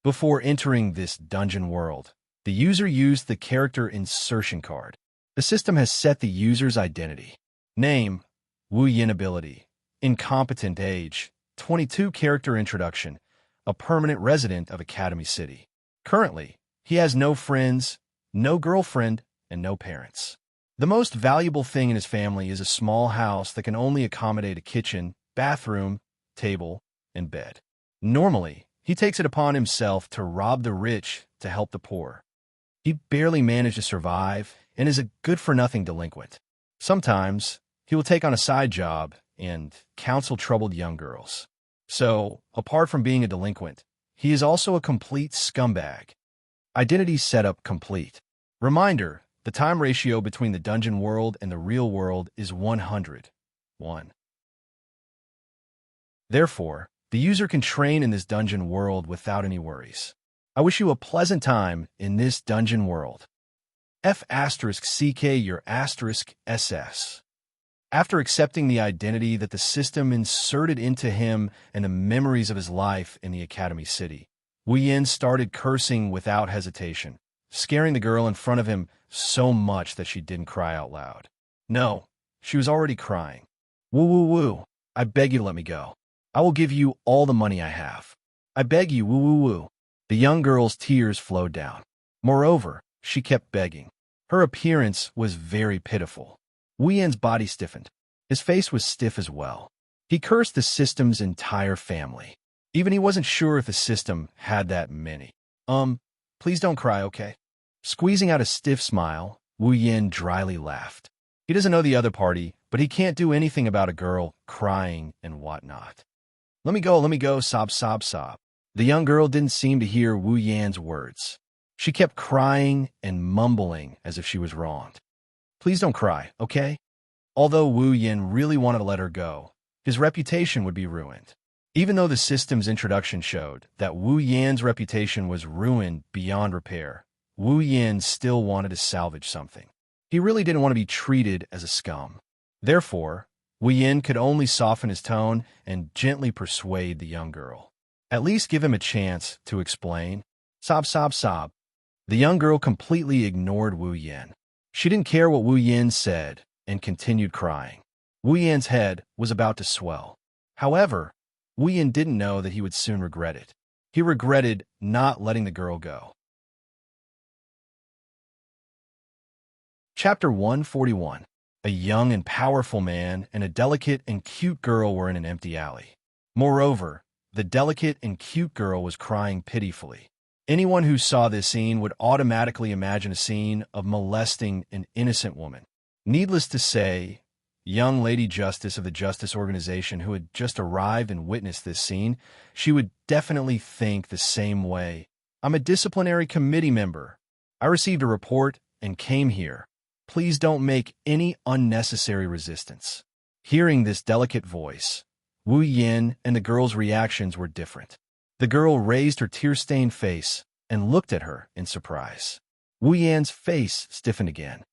Before entering this dungeon world, the user used the character insertion card. The system has set the user's identity. Name, Wu Yin ability, incompetent age, 22 character introduction, a permanent resident of Academy City. Currently, he has no friends, no girlfriend, and no parents. The most valuable thing in his family is a small house that can only accommodate a kitchen, bathroom, table, and bed. Normally, he takes it upon himself to rob the rich to help the poor. He barely managed to survive and is a good-for-nothing delinquent. Sometimes, he will take on a side job and counsel troubled young girls. So, apart from being a delinquent, he is also a complete scumbag. Identity setup complete. Reminder, the time ratio between the dungeon world and the real world is 100:1. Therefore, the user can train in this dungeon world without any worries. I wish you a pleasant time in this dungeon world. F*CK your *SS. After accepting the identity that the system inserted into him and the memories of his life in the Academy City, Wu Yin started cursing without hesitation, scaring the girl in front of him so much that she didn't cry out loud. No, she was already crying. Woo woo woo, I beg you to let me go. I will give you all the money I have. I beg you, woo woo woo. The young girl's tears flowed down. Moreover, she kept begging. Her appearance was very pitiful. Wu Yin's body stiffened. His face was stiff as well. He cursed the system's entire family. Even he wasn't sure if the system had that many. Please don't cry, okay? Squeezing out a stiff smile, Wu Yin dryly laughed. He doesn't know the other party, but he can't do anything about a girl crying and whatnot. Let me go, sob, sob, sob. The young girl didn't seem to hear Wu Yan's words. She kept crying and mumbling as if she was wronged. Please don't cry, okay? Although Wu Yin really wanted to let her go, his reputation would be ruined. Even though the system's introduction showed that Wu Yan's reputation was ruined beyond repair, Wu Yin still wanted to salvage something. He really didn't want to be treated as a scum. Therefore, Wu Yin could only soften his tone and gently persuade the young girl. At least give him a chance to explain. Sob, sob, sob. The young girl completely ignored Wu Yin. She didn't care what Wu Yin said and continued crying. Wu Yin's head was about to swell. However, Wu Yin didn't know that he would soon regret it. He regretted not letting the girl go. Chapter 141. A young and powerful man and a delicate and cute girl were in an empty alley. Moreover, the delicate and cute girl was crying pitifully. Anyone who saw this scene would automatically imagine a scene of molesting an innocent woman. Needless to say, young Lady Justice of the Justice Organization who had just arrived and witnessed this scene, she would definitely think the same way. I'm a disciplinary committee member. I received a report and came here. Please don't make any unnecessary resistance. Hearing this delicate voice, Wu Yin and the girl's reactions were different. The girl raised her tear-stained face and looked at her in surprise. Wu Yan's face stiffened again.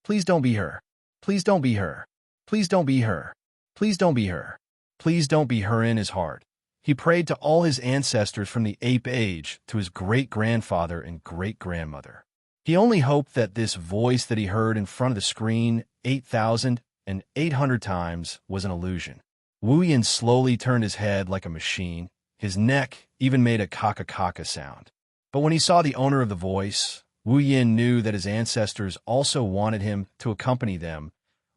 Please don't be her. Please don't be her. Please don't be her. Please don't be her. Please don't be her. In his heart, he prayed to all his ancestors from the ape age to his great-grandfather and great-grandmother. He only hoped that this voice that he heard in front of the screen 8,800 times was an illusion. Wu Yin slowly turned his head like a machine. His neck even made a kaka-kaka sound. But when he saw the owner of the voice, Wu Yin knew that his ancestors also wanted him to accompany them,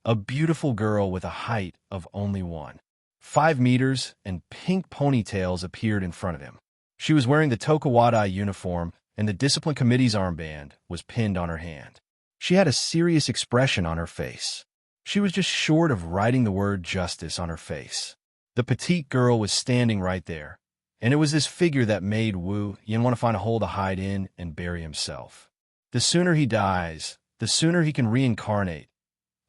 a beautiful girl with a height of only 1.5 meters and pink ponytails appeared in front of him. She was wearing the Tokuwadai uniform, and the discipline committee's armband was pinned on her hand. She had a serious expression on her face. She was just short of writing the word justice on her face. The petite girl was standing right there, and it was this figure that made Wu Yin want to find a hole to hide in and bury himself. The sooner he dies, the sooner he can reincarnate.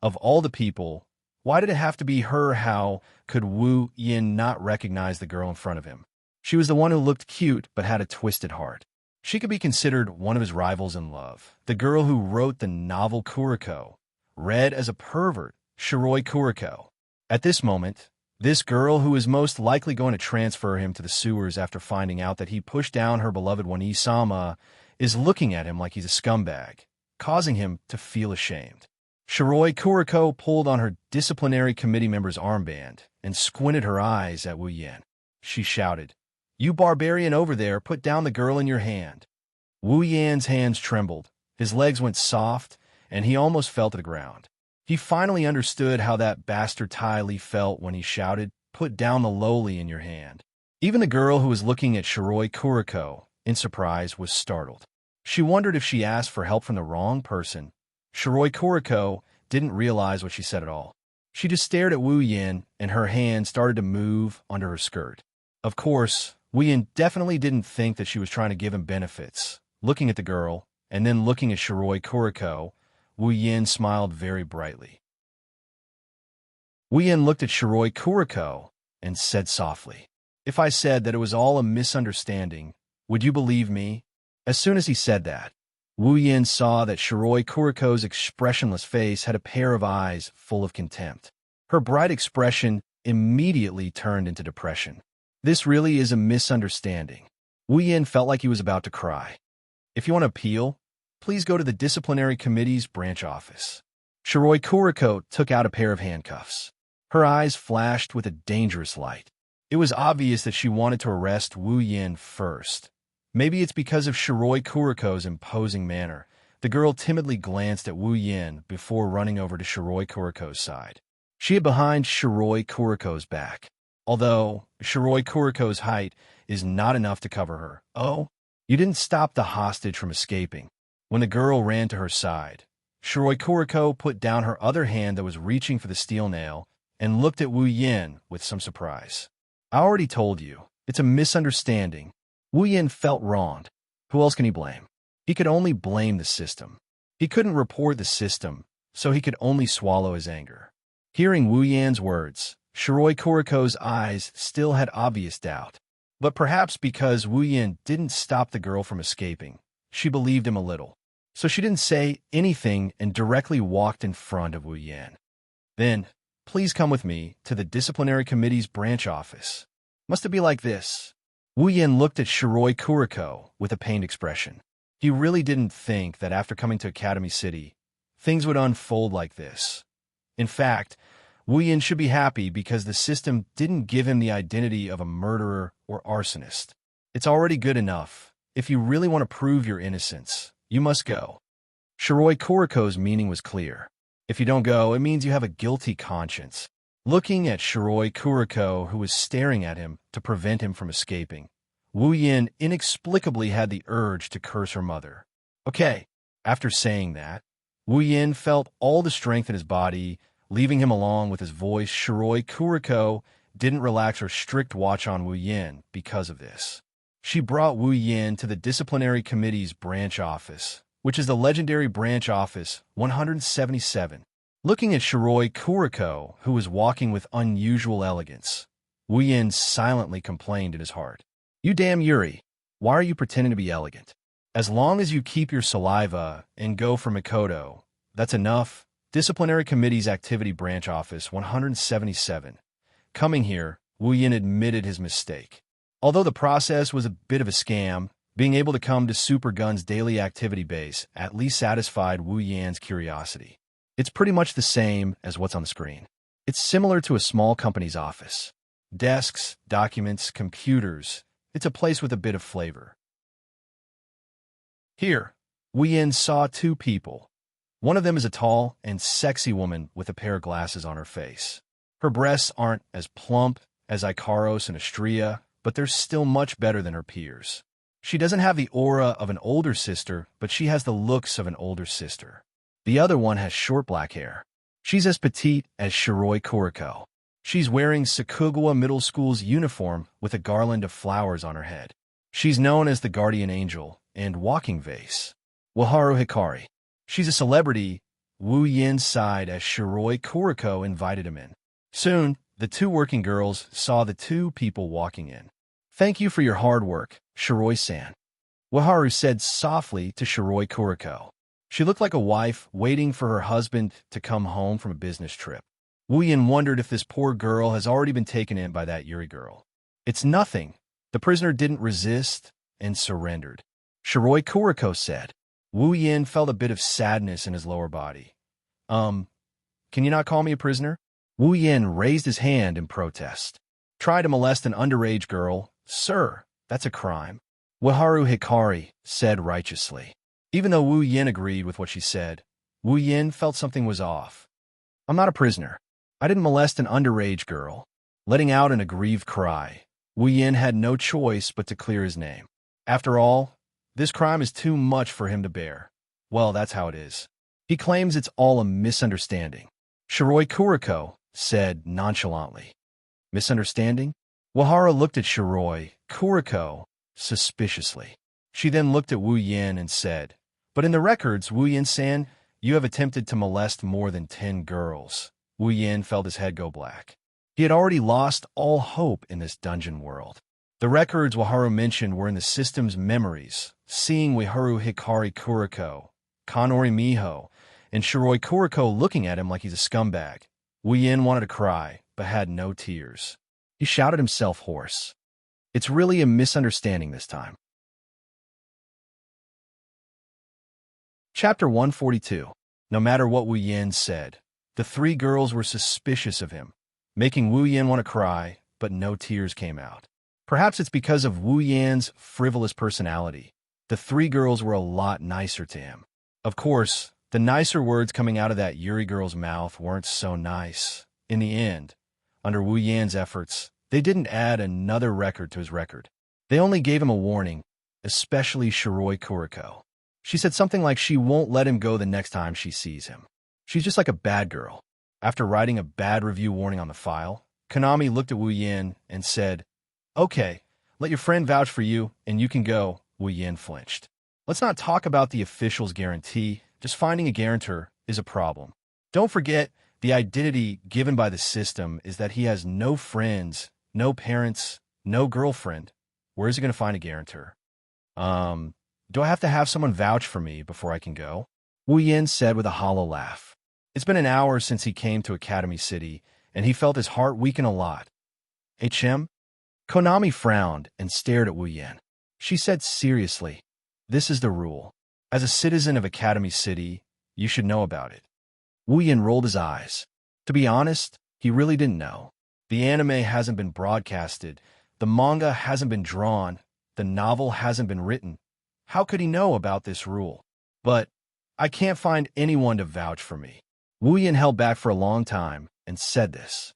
Of all the people, why did it have to be her? How could Wu Yin not recognize the girl in front of him? She was the one who looked cute but had a twisted heart. She could be considered one of his rivals in love. The girl who wrote the novel Kuriko, read as a pervert, Shiroi Kuriko. At this moment, this girl who is most likely going to transfer him to the sewers after finding out that he pushed down her beloved one Isama is looking at him like he's a scumbag, causing him to feel ashamed. Shiroi Kuriko pulled on her disciplinary committee member's armband and squinted her eyes at Wu Yin. She shouted, "You barbarian over there, put down the girl in your hand." Wu Yan's hands trembled, his legs went soft, and he almost fell to the ground. He finally understood how that bastard Tai Li felt when he shouted, "Put down the lowly in your hand." Even the girl who was looking at Shiroi Kuriko, in surprise, was startled. She wondered if she asked for help from the wrong person. Shiroi Kuriko didn't realize what she said at all. She just stared at Wu Yin, and her hand started to move under her skirt. Of course, Wu Yin definitely didn't think that she was trying to give him benefits. Looking at the girl, and then looking at Shiroi Kuriko, Wu Yin smiled very brightly. Wu Yin looked at Shiroi Kuriko and said softly, "If I said that it was all a misunderstanding, would you believe me?" As soon as he said that, Wu Yin saw that Shiroi Kuriko's expressionless face had a pair of eyes full of contempt. Her bright expression immediately turned into depression. This really is a misunderstanding. Wu Yin felt like he was about to cry. "If you want to appeal, please go to the disciplinary committee's branch office." Shiroi Kuriko took out a pair of handcuffs. Her eyes flashed with a dangerous light. It was obvious that she wanted to arrest Wu Yin first. Maybe it's because of Shiroi Kuriko's imposing manner. The girl timidly glanced at Wu Yin before running over to Shiroi Kuriko's side. She hid behind Shiroi Kuriko's back. Although Shiroi Kuriko's height is not enough to cover her. "Oh, you didn't stop the hostage from escaping." When the girl ran to her side, Shiroi Kuriko put down her other hand that was reaching for the steel nail and looked at Wu Yin with some surprise. "I already told you, it's a misunderstanding." Wu Yin felt wronged. Who else can he blame? He could only blame the system. He couldn't report the system, so he could only swallow his anger. Hearing Wu Yan's words, Shiroi Kuriko's eyes still had obvious doubt. But perhaps because Wu Yin didn't stop the girl from escaping, she believed him a little. So she didn't say anything and directly walked in front of Wu Yin. "Then, please come with me to the disciplinary committee's branch office." Must it be like this? Wu Yin looked at Shiroi Kuriko with a pained expression. He really didn't think that after coming to Academy City, things would unfold like this. In fact, Wu Yin should be happy because the system didn't give him the identity of a murderer or arsonist. It's already good enough. If you really want to prove your innocence, you must go. Shiroi Kuriko's meaning was clear. If you don't go, it means you have a guilty conscience. Looking at Shiroi Kuriko, who was staring at him to prevent him from escaping, Wu Yin inexplicably had the urge to curse her mother. Okay, after saying that, Wu Yin felt all the strength in his body, leaving him along with his voice. Shiroi Kuriko didn't relax her strict watch on Wu Yin because of this. She brought Wu Yin to the disciplinary committee's branch office, which is the legendary branch office 177. Looking at Shiroi Kuriko, who was walking with unusual elegance, Wu Yin silently complained in his heart. "You damn Yuri, why are you pretending to be elegant? As long as you keep your saliva and go for Mikoto, that's enough." Disciplinary Committee's Activity Branch Office 177. Coming here, Wu Yin admitted his mistake. Although the process was a bit of a scam, being able to come to Super Gun's daily activity base at least satisfied Wu Yan's curiosity. It's pretty much the same as what's on the screen. It's similar to a small company's office. Desks, documents, computers. It's a place with a bit of flavor. Here, Wu Yin saw two people. One of them is a tall and sexy woman with a pair of glasses on her face. Her breasts aren't as plump as Ikaros and Astria, but they're still much better than her peers. She doesn't have the aura of an older sister, but she has the looks of an older sister. The other one has short black hair. She's as petite as Shiroi Kuriko. She's wearing Sakugawa Middle School's uniform with a garland of flowers on her head. She's known as the Guardian Angel and Walking Vase. Waharu Hikari. She's a celebrity. Wu Yin sighed as Shiroi Kuriko invited him in. Soon, the two working girls saw the two people walking in. "Thank you for your hard work, Shiroi-san," Waharu said softly to Shiroi Kuriko. She looked like a wife waiting for her husband to come home from a business trip. Wu Yin wondered if this poor girl has already been taken in by that Yuri girl. "It's nothing." The prisoner didn't resist and surrendered. Shiroi Kuriko said. Wu Yin felt a bit of sadness in his lower body. Can you not call me a prisoner? Wu Yin raised his hand in protest. Try to molest an underage girl? Sir, that's a crime. Waharu Hikari said righteously. Even though Wu Yin agreed with what she said, Wu Yin felt something was off. I'm not a prisoner. I didn't molest an underage girl. Letting out an aggrieved cry, Wu Yin had no choice but to clear his name. After all, this crime is too much for him to bear. Well, that's how it is. He claims it's all a misunderstanding. Shiroi Kuriko said nonchalantly. Misunderstanding? Wahara looked at Shiroi Kuriko suspiciously. She then looked at Wu Yin and said, But in the records, Wu Yin-san, you have attempted to molest more than 10 girls. Wu Yin felt his head go black. He had already lost all hope in this dungeon world. The records Waharu mentioned were in the system's memories. Seeing Waharu Hikari Kuriko, Kanori Miho, and Shiroi Kuriko looking at him like he's a scumbag, Wu Yin wanted to cry, but had no tears. He shouted himself hoarse. It's really a misunderstanding this time. Chapter 142. No matter what Wu Yin said, the 3 girls were suspicious of him, making Wu Yin want to cry, but no tears came out. Perhaps it's because of Wu Yin's frivolous personality. The 3 girls were a lot nicer to him. Of course, the nicer words coming out of that Yuri girl's mouth weren't so nice. In the end, under Wu Yin's efforts, they didn't add another record to his record. They only gave him a warning, especially Shiroi Kuriko. She said something like she won't let him go the next time she sees him. She's just like a bad girl. After writing a bad review warning on the file, Konami looked at Wu Yin and said, Okay, let your friend vouch for you, and you can go. Wu Yin flinched. Let's not talk about the official's guarantee. Just finding a guarantor is a problem. Don't forget, the identity given by the system is that he has no friends, no parents, no girlfriend. Where is he going to find a guarantor? Do I have to have someone vouch for me before I can go? Wu Yin said with a hollow laugh. It's been an hour since he came to Academy City, and he felt his heart weaken a lot. HM? Konami frowned and stared at Wu Yin. She said seriously, This is the rule. As a citizen of Academy City, you should know about it. Wu Yin rolled his eyes. To be honest, he really didn't know. The anime hasn't been broadcasted, the manga hasn't been drawn, the novel hasn't been written. How could he know about this rule? But I can't find anyone to vouch for me. Wu Yin held back for a long time and said this.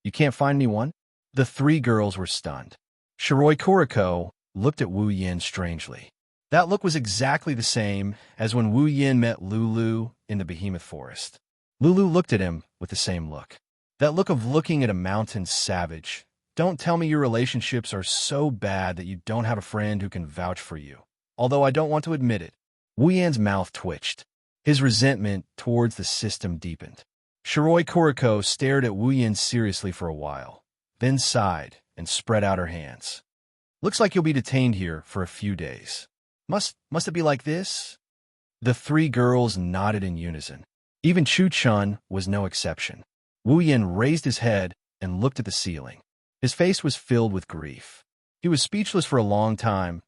You can't find anyone? The 3 girls were stunned. Shiroi Kuriko looked at Wu Yin strangely. That look was exactly the same as when Wu Yin met Lulu in the Behemoth Forest. Lulu looked at him with the same look. That look of looking at a mountain savage. Don't tell me your relationships are so bad that you don't have a friend who can vouch for you. Although I don't want to admit it. Wu Yan's mouth twitched. His resentment towards the system deepened. Shiroi Kuriko stared at Wu Yin seriously for a while, then sighed and spread out her hands. Looks like you'll be detained here for a few days. Must it be like this? The 3 girls nodded in unison. Even Chu-chun was no exception. Wu Yin raised his head and looked at the ceiling. His face was filled with grief. He was speechless for a long time.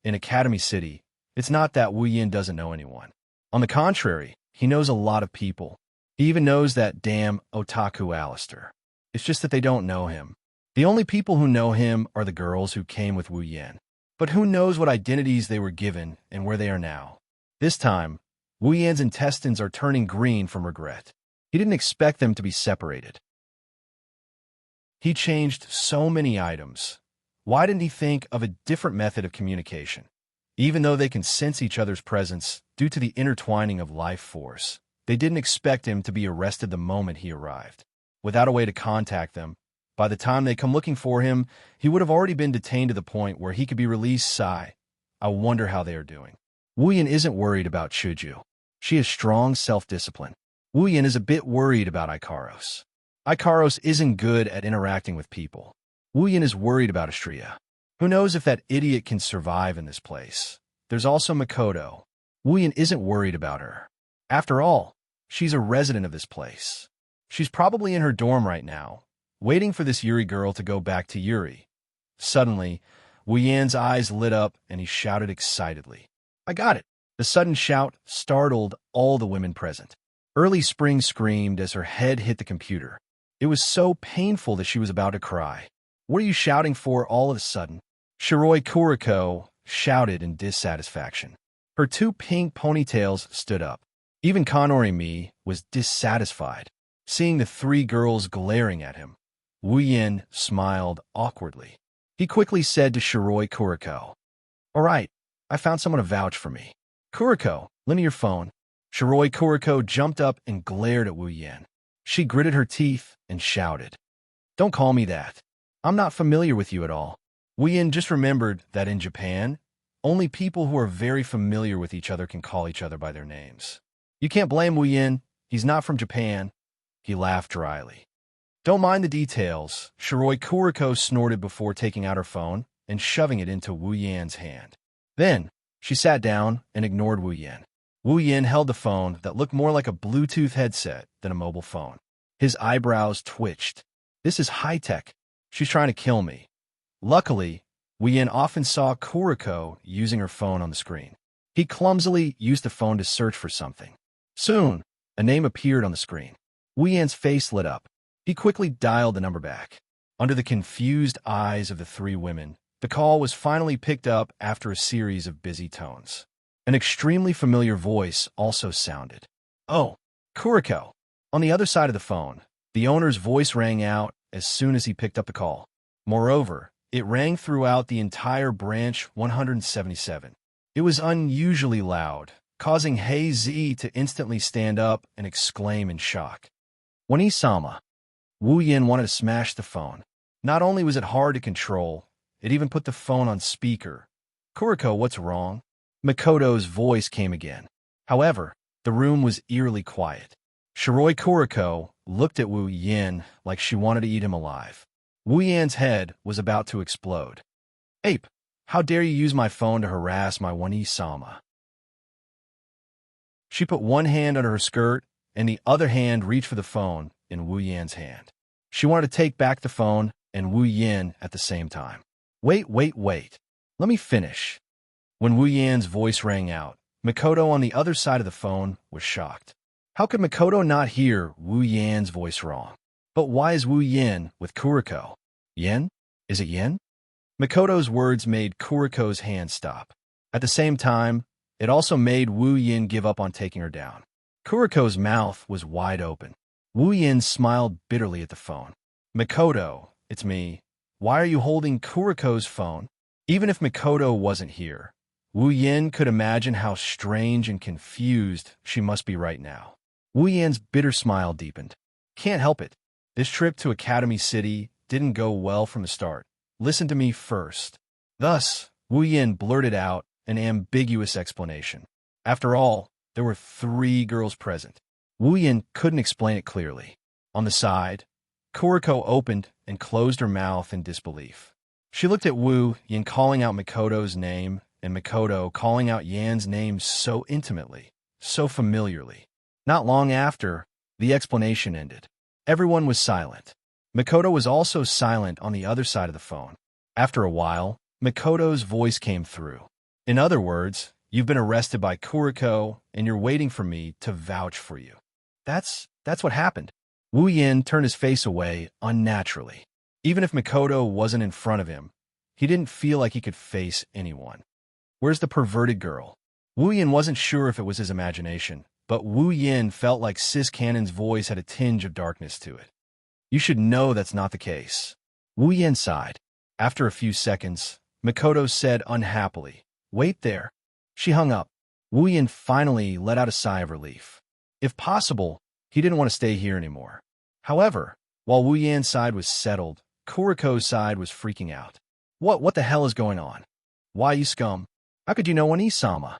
In Academy City, it's not that Wu Yin doesn't know anyone. On the contrary, he knows a lot of people. He even knows that damn otaku Alistair. It's just that they don't know him. The only people who know him are the girls who came with Wu Yin. But who knows what identities they were given and where they are now. This time, Wu Yan's intestines are turning green from regret. He didn't expect them to be separated. He changed so many items. Why didn't he think of a different method of communication? Even though they can sense each other's presence due to the intertwining of life force, they didn't expect him to be arrested the moment he arrived. Without a way to contact them, by the time they come looking for him, he would have already been detained to the point where he could be released. Sigh. I wonder how they are doing. Wu Yin isn't worried about Chuju. She has strong self-discipline. Wu Yin is a bit worried about Ikaros. Ikaros isn't good at interacting with people. Wu Yin is worried about Astria. Who knows if that idiot can survive in this place? There's also Makoto. Wu Yin isn't worried about her. After all, she's a resident of this place. She's probably in her dorm right now, waiting for this Yuri girl to go back to Yuri. Suddenly, Wu Yan's eyes lit up and he shouted excitedly. I got it! The sudden shout startled all the women present. Early Spring screamed as her head hit the computer. It was so painful that she was about to cry. What are you shouting for all of a sudden? Shiroi Kuriko shouted in dissatisfaction. Her two pink ponytails stood up. Even Kanori-mi was dissatisfied, seeing the three girls glaring at him. Wu Yin smiled awkwardly. He quickly said to Shiroi Kuriko, "All right, I found someone to vouch for me. Kuriko, lend me your phone." Shiroi Kuriko jumped up and glared at Wu Yin. She gritted her teeth and shouted, "Don't call me that. I'm not familiar with you at all." Wu Yin just remembered that in Japan, only people who are very familiar with each other can call each other by their names. You can't blame Wu Yin. He's not from Japan. He laughed dryly. "Don't mind the details," Shiroi Kuriko snorted before taking out her phone and shoving it into Wu Yan's hand. Then, she sat down and ignored Wu Yin. Wu Yin held the phone that looked more like a Bluetooth headset than a mobile phone. His eyebrows twitched. "This is high-tech. She's trying to kill me." Luckily, Wu Yin often saw Kuriko using her phone on the screen. He clumsily used the phone to search for something. Soon, a name appeared on the screen. Wu Yan's face lit up. He quickly dialed the number back. Under the confused eyes of the three women, the call was finally picked up after a series of busy tones. An extremely familiar voice also sounded. "Oh, Kuriko." On the other side of the phone, the owner's voice rang out as soon as he picked up the call. Moreover, it rang throughout the entire branch 177. It was unusually loud, causing Hei Zi to instantly stand up and exclaim in shock. "Wani-sama." Wu Yin wanted to smash the phone. Not only was it hard to control, it even put the phone on speaker. "Kuriko, what's wrong?" Makoto's voice came again. However, the room was eerily quiet. Shiroi Kuriko looked at Wu Yin like she wanted to eat him alive. Wu Yan's head was about to explode. "Ape, how dare you use my phone to harass my Wani-sama?" She put one hand under her skirt, and the other hand reached for the phone in Wu Yan's hand. She wanted to take back the phone and Wu Yin at the same time. Wait. Let me finish." When Wu Yan's voice rang out, Makoto on the other side of the phone was shocked. How could Makoto not hear Wu Yan's voice wrong? But why is Wu Yin with Kuriko? Yin? Is it Yin? Makoto's words made Kuriko's hand stop. At the same time, it also made Wu Yin give up on taking her down. Kuriko's mouth was wide open. Wu Yin smiled bitterly at the phone. "Makoto, it's me. Why are you holding Kuriko's phone?" Even if Makoto wasn't here, Wu Yin could imagine how strange and confused she must be right now. Wu Yin's bitter smile deepened. "Can't help it. This trip to Academy City didn't go well from the start. Listen to me first." Thus, Wu Yin blurted out an ambiguous explanation. After all, there were three girls present. Wu Yin couldn't explain it clearly. On the side, Kuriko opened and closed her mouth in disbelief. She looked at Wu Yin calling out Makoto's name and Makoto calling out Yan's name so intimately, so familiarly. Not long after, the explanation ended. Everyone was silent. Makoto was also silent on the other side of the phone. After a while, Makoto's voice came through. "In other words, you've been arrested by Kuriko, and you're waiting for me to vouch for you." That's what happened. Wu Yin turned his face away unnaturally. Even if Makoto wasn't in front of him, he didn't feel like he could face anyone. Where's the perverted girl? Wu Yin wasn't sure if it was his imagination, but Wu Yin felt like Sis Cannon's voice had a tinge of darkness to it. You should know that's not the case. Wu Yin sighed. After a few seconds, Makoto said unhappily, "Wait there." She hung up. Wu Yin finally let out a sigh of relief. If possible, he didn't want to stay here anymore. However, while Wu Yan's side was settled, Kuriko's side was freaking out. What the hell is going on? Why, you scum? How could you know Oni-sama?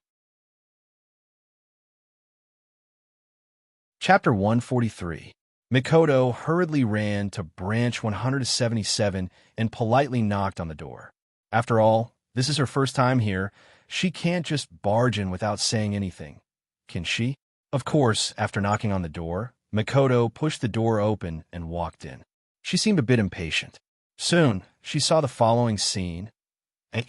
Chapter 143. Makoto hurriedly ran to branch 177 and politely knocked on the door. After all, this is her first time here. She can't just barge in without saying anything, can she? Of course, after knocking on the door, Makoto pushed the door open and walked in. She seemed a bit impatient. Soon, she saw the following scene. A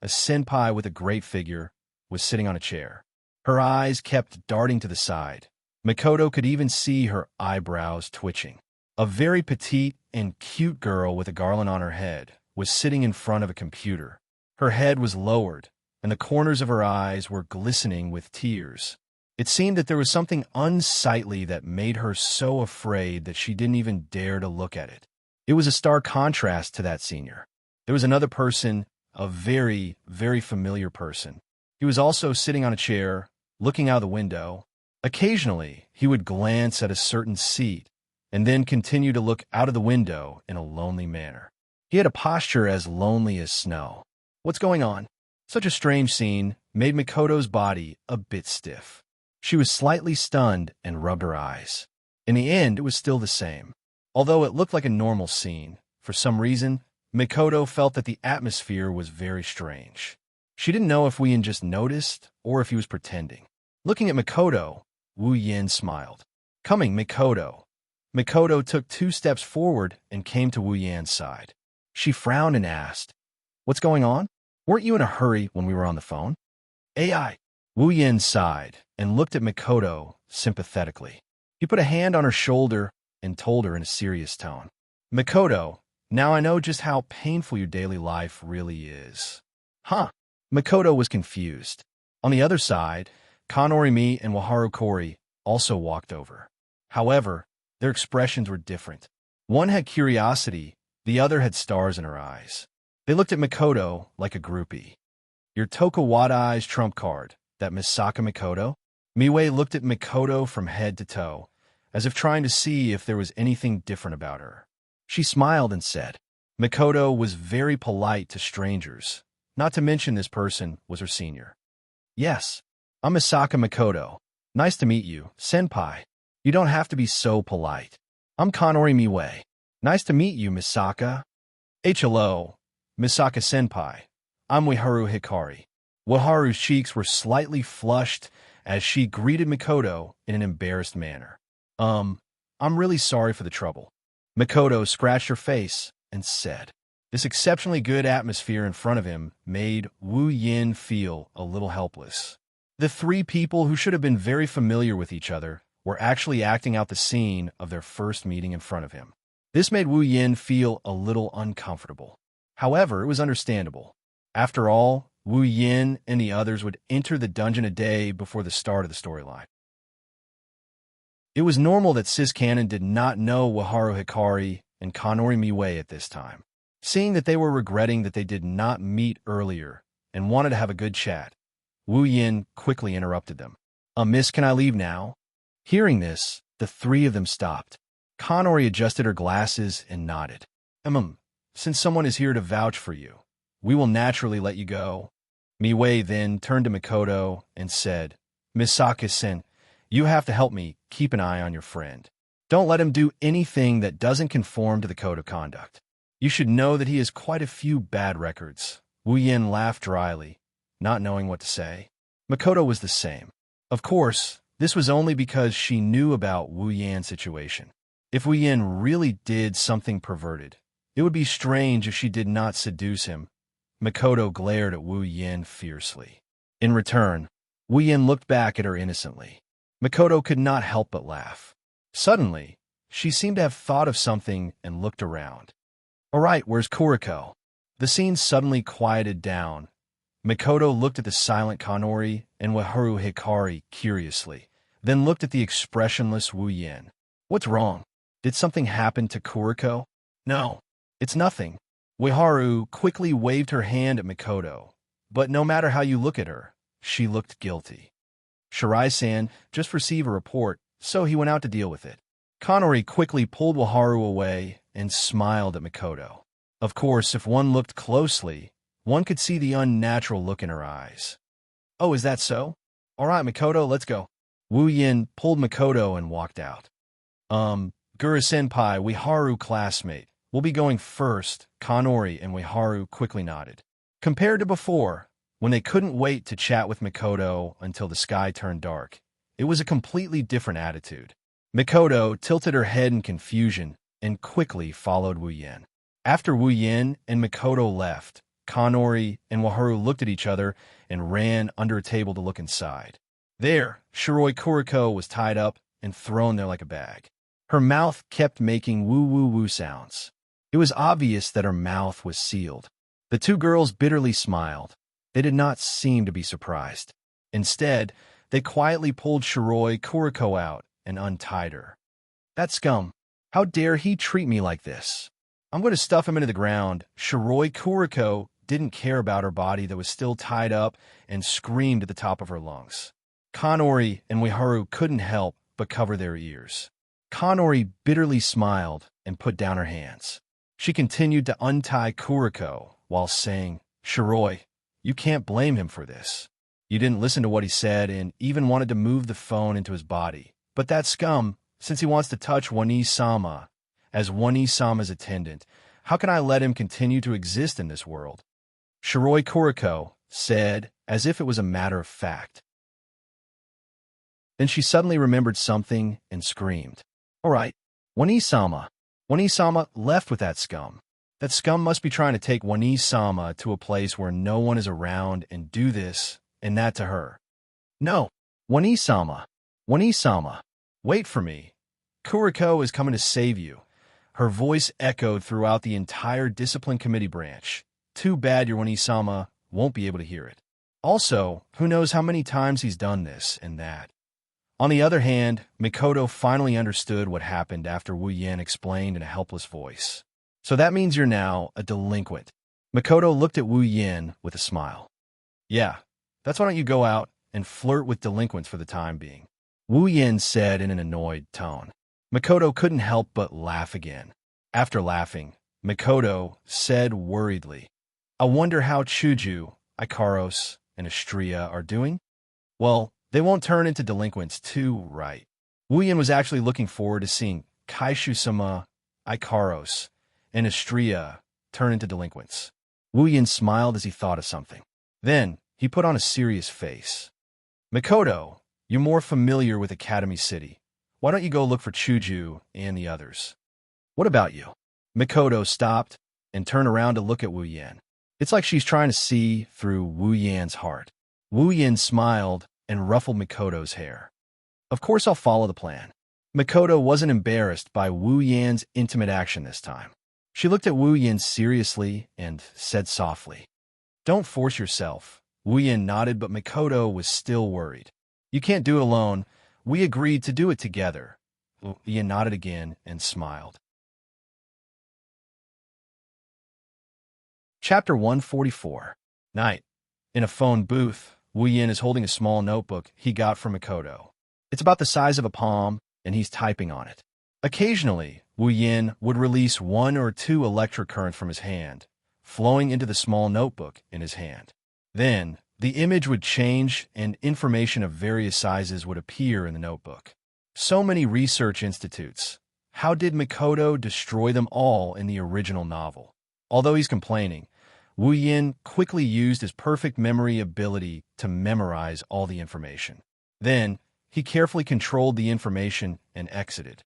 senpai with a great figure, was sitting on a chair. Her eyes kept darting to the side. Makoto could even see her eyebrows twitching. A very petite and cute girl with a garland on her head was sitting in front of a computer. Her head was lowered, and the corners of her eyes were glistening with tears. It seemed that there was something unsightly that made her so afraid that she didn't even dare to look at it. It was a stark contrast to that senior. There was another person, a very, very familiar person. He was also sitting on a chair, looking out the window. Occasionally, he would glance at a certain seat and then continue to look out of the window in a lonely manner. He had a posture as lonely as snow. What's going on? Such a strange scene made Makoto's body a bit stiff. She was slightly stunned and rubbed her eyes. In the end, it was still the same. Although it looked like a normal scene, for some reason, Makoto felt that the atmosphere was very strange. She didn't know if Wu Yin just noticed or if he was pretending. Looking at Makoto, Wu Yin smiled. Coming, Makoto. Makoto took 2 steps forward and came to Wu Yin's side. She frowned and asked, "What's going on? Weren't you in a hurry when we were on the phone?" "AI." Wu Yin sighed and looked at Makoto sympathetically. He put a hand on her shoulder and told her in a serious tone, "Makoto, now I know just how painful your daily life really is." Huh? Makoto was confused. On the other side, Kanorimi and Waharu Kori also walked over. However, their expressions were different. One had curiosity, the other had stars in her eyes. They looked at Makoto like a groupie. "Your Tokawada-Eye's trump card, that Misaka Makoto?" Miwei looked at Makoto from head to toe, as if trying to see if there was anything different about her. She smiled and said, Makoto was very polite to strangers, not to mention this person was her senior. "Yes, I'm Misaka Makoto. Nice to meet you, senpai. You don't have to be so polite. I'm Kanori Miwei. Nice to meet you, Misaka." "Hello, Misaka senpai. I'm Waharu Hikari." Waharu's cheeks were slightly flushed as she greeted Makoto in an embarrassed manner. I'm really sorry for the trouble." Makoto scratched her face and said. This exceptionally good atmosphere in front of him made Wu Yin feel a little helpless. The 3 people who should have been very familiar with each other were actually acting out the scene of their first meeting in front of him. This made Wu Yin feel a little uncomfortable. However, it was understandable. After all, Wu Yin and the others would enter the dungeon a day before the start of the storyline. It was normal that Sis Cannon did not know Waharu Hikari and Kanori Miwei at this time. Seeing that they were regretting that they did not meet earlier and wanted to have a good chat, Wu Yin quickly interrupted them. Miss, can I leave now?" Hearing this, the 3 of them stopped. Kanori adjusted her glasses and nodded. Since someone is here to vouch for you, we will naturally let you go." Miwei then turned to Makoto and said, "Misaka-sen, you have to help me keep an eye on your friend. Don't let him do anything that doesn't conform to the code of conduct. You should know that he has quite a few bad records." Wu Yin laughed dryly, not knowing what to say. Makoto was the same. Of course, this was only because she knew about Wu Yin's situation. If Wu Yin really did something perverted, it would be strange if she did not seduce him. Makoto glared at Wu Yin fiercely. In return, Wu Yin looked back at her innocently. Makoto could not help but laugh. Suddenly, she seemed to have thought of something and looked around. "All right, where's Kuriko?" The scene suddenly quieted down. Makoto looked at the silent Kanori and Waharu Hikari curiously, then looked at the expressionless Wu Yin. "What's wrong? Did something happen to Kuriko?" "No, it's nothing." Waharu quickly waved her hand at Makoto, but no matter how you look at her, she looked guilty. Shirai-san just received a report, so he went out to deal with it. Kanori quickly pulled Waharu away and smiled at Makoto. Of course, if one looked closely, one could see the unnatural look in her eyes. "Oh, is that so? All right, Makoto, let's go." Wu Yin pulled Makoto and walked out. Guru-senpai, Waharu classmate. We'll be going first." Kanori and Waharu quickly nodded. Compared to before, when they couldn't wait to chat with Makoto until the sky turned dark, it was a completely different attitude. Makoto tilted her head in confusion and quickly followed Wu Yin. After Wu Yin and Makoto left, Kanori and Waharu looked at each other and ran under a table to look inside. There, Shiroi Kuriko was tied up and thrown there like a bag. Her mouth kept making woo-woo-woo sounds. It was obvious that her mouth was sealed. The two girls bitterly smiled. They did not seem to be surprised. Instead, they quietly pulled Shiroi Kuriko out and untied her. That scum! How dare he treat me like this? I'm going to stuff him into the ground. Shiroi Kuriko didn't care about her body that was still tied up and screamed at the top of her lungs. Kanori and Miharu couldn't help but cover their ears. Kanori bitterly smiled and put down her hands. She continued to untie Kuriko while saying, "Shiroi, you can't blame him for this. You didn't listen to what he said and even wanted to move the phone into his body. But that scum, since he wants to touch Wani-sama as Wani-sama's attendant, how can I let him continue to exist in this world?" Shiroi Kuriko said, as if it was a matter of fact. Then she suddenly remembered something and screamed. "All right, Wani-sama. Wani-sama left with that scum. That scum must be trying to take Wani-sama to a place where no one is around and do this and that to her. No, Wani-sama. Wani-sama. Wait for me. Kuriko is coming to save you." Her voice echoed throughout the entire discipline committee branch. Too bad your Wani-sama won't be able to hear it. Also, who knows how many times he's done this and that. On the other hand, Mikoto finally understood what happened after Wu Yen explained in a helpless voice. "So that means you're now a delinquent." Mikoto looked at Wu Yen with a smile. "Yeah, that's why don't you go out and flirt with delinquents for the time being," Wu Yen said in an annoyed tone. Mikoto couldn't help but laugh again. After laughing, Mikoto said worriedly, "I wonder how Chuju, Ikaros, and Astria are doing? Well, they won't turn into delinquents too, right?" Wu Yen was actually looking forward to seeing Kaishu-sama, Ikaros, and Astria turn into delinquents. Wu Yen smiled as he thought of something. Then, he put on a serious face. "Mikoto, you're more familiar with Academy City. Why don't you go look for Chuju and the others?" "What about you?" Mikoto stopped and turned around to look at Wu Yen. It's like she's trying to see through Wu Yan's heart. Wu Yen smiled and ruffled Mikoto's hair. "Of course I'll follow the plan." Mikoto wasn't embarrassed by Wu Yan's intimate action this time. She looked at Wu Yen seriously and said softly, "Don't force yourself." Wu Yen nodded, but Mikoto was still worried. "You can't do it alone. We agreed to do it together." Wu Yen nodded again and smiled. Chapter 144. Night. In a phone booth, Wu Yen is holding a small notebook he got from Mikoto. It's about the size of a palm, and he's typing on it. Occasionally, Wu Yen would release 1 or 2 electric current from his hand, flowing into the small notebook in his hand. Then, the image would change and information of various sizes would appear in the notebook. So many research institutes. How did Mikoto destroy them all in the original novel? Although he's complaining, Wu Yen quickly used his perfect memory ability to memorize all the information. Then, he carefully controlled the information and exited.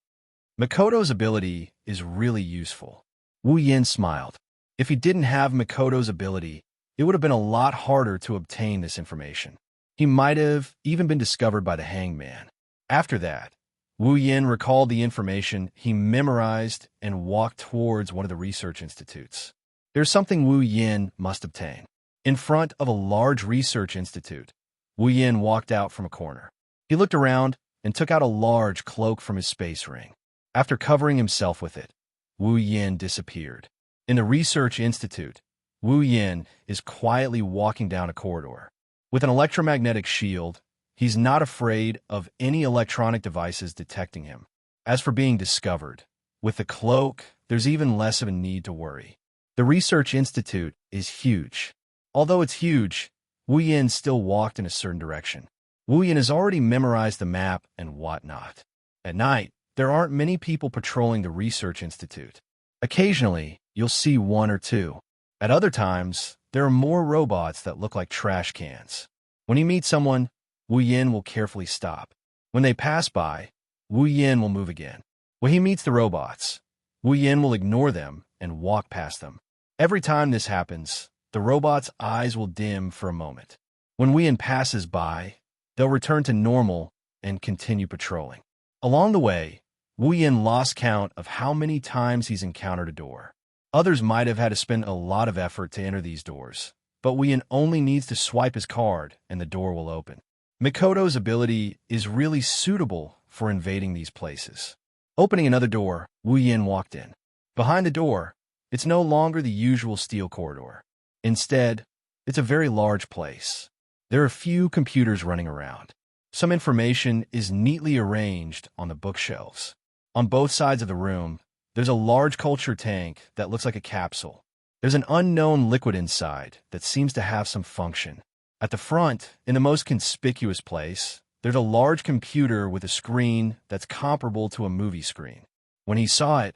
Mikoto's ability is really useful. Wu Yen smiled. If he didn't have Mikoto's ability, it would have been a lot harder to obtain this information. He might have even been discovered by the hangman. After that, Wu Yen recalled the information he memorized and walked towards one of the research institutes. There's something Wu Yen must obtain. In front of a large research institute, Wu Yen walked out from a corner. He looked around and took out a large cloak from his space ring. After covering himself with it, Wu Yen disappeared. In the research institute, Wu Yen is quietly walking down a corridor. With an electromagnetic shield, he's not afraid of any electronic devices detecting him. As for being discovered, with the cloak, there's even less of a need to worry. The research institute is huge. Although it's huge, Wu Yen still walked in a certain direction. Wu Yen has already memorized the map and whatnot. At night, there aren't many people patrolling the research institute. Occasionally, you'll see 1 or 2. At other times, there are more robots that look like trash cans. When he meets someone, Wu Yen will carefully stop. When they pass by, Wu Yen will move again. When he meets the robots, Wu Yen will ignore them and walk past them. Every time this happens, the robot's eyes will dim for a moment. When Wu Yen passes by, they'll return to normal and continue patrolling. Along the way, Wu Yin lost count of how many times he's encountered a door. Others might have had to spend a lot of effort to enter these doors, but Wu Yin only needs to swipe his card and the door will open. Mikoto's ability is really suitable for invading these places. Opening another door, Wu Yin walked in. Behind the door, it's no longer the usual steel corridor. Instead, it's a very large place. There are few computers running around. Some information is neatly arranged on the bookshelves. On both sides of the room, there's a large culture tank that looks like a capsule. There's an unknown liquid inside that seems to have some function. At the front, in the most conspicuous place, there's a large computer with a screen that's comparable to a movie screen. When he saw it,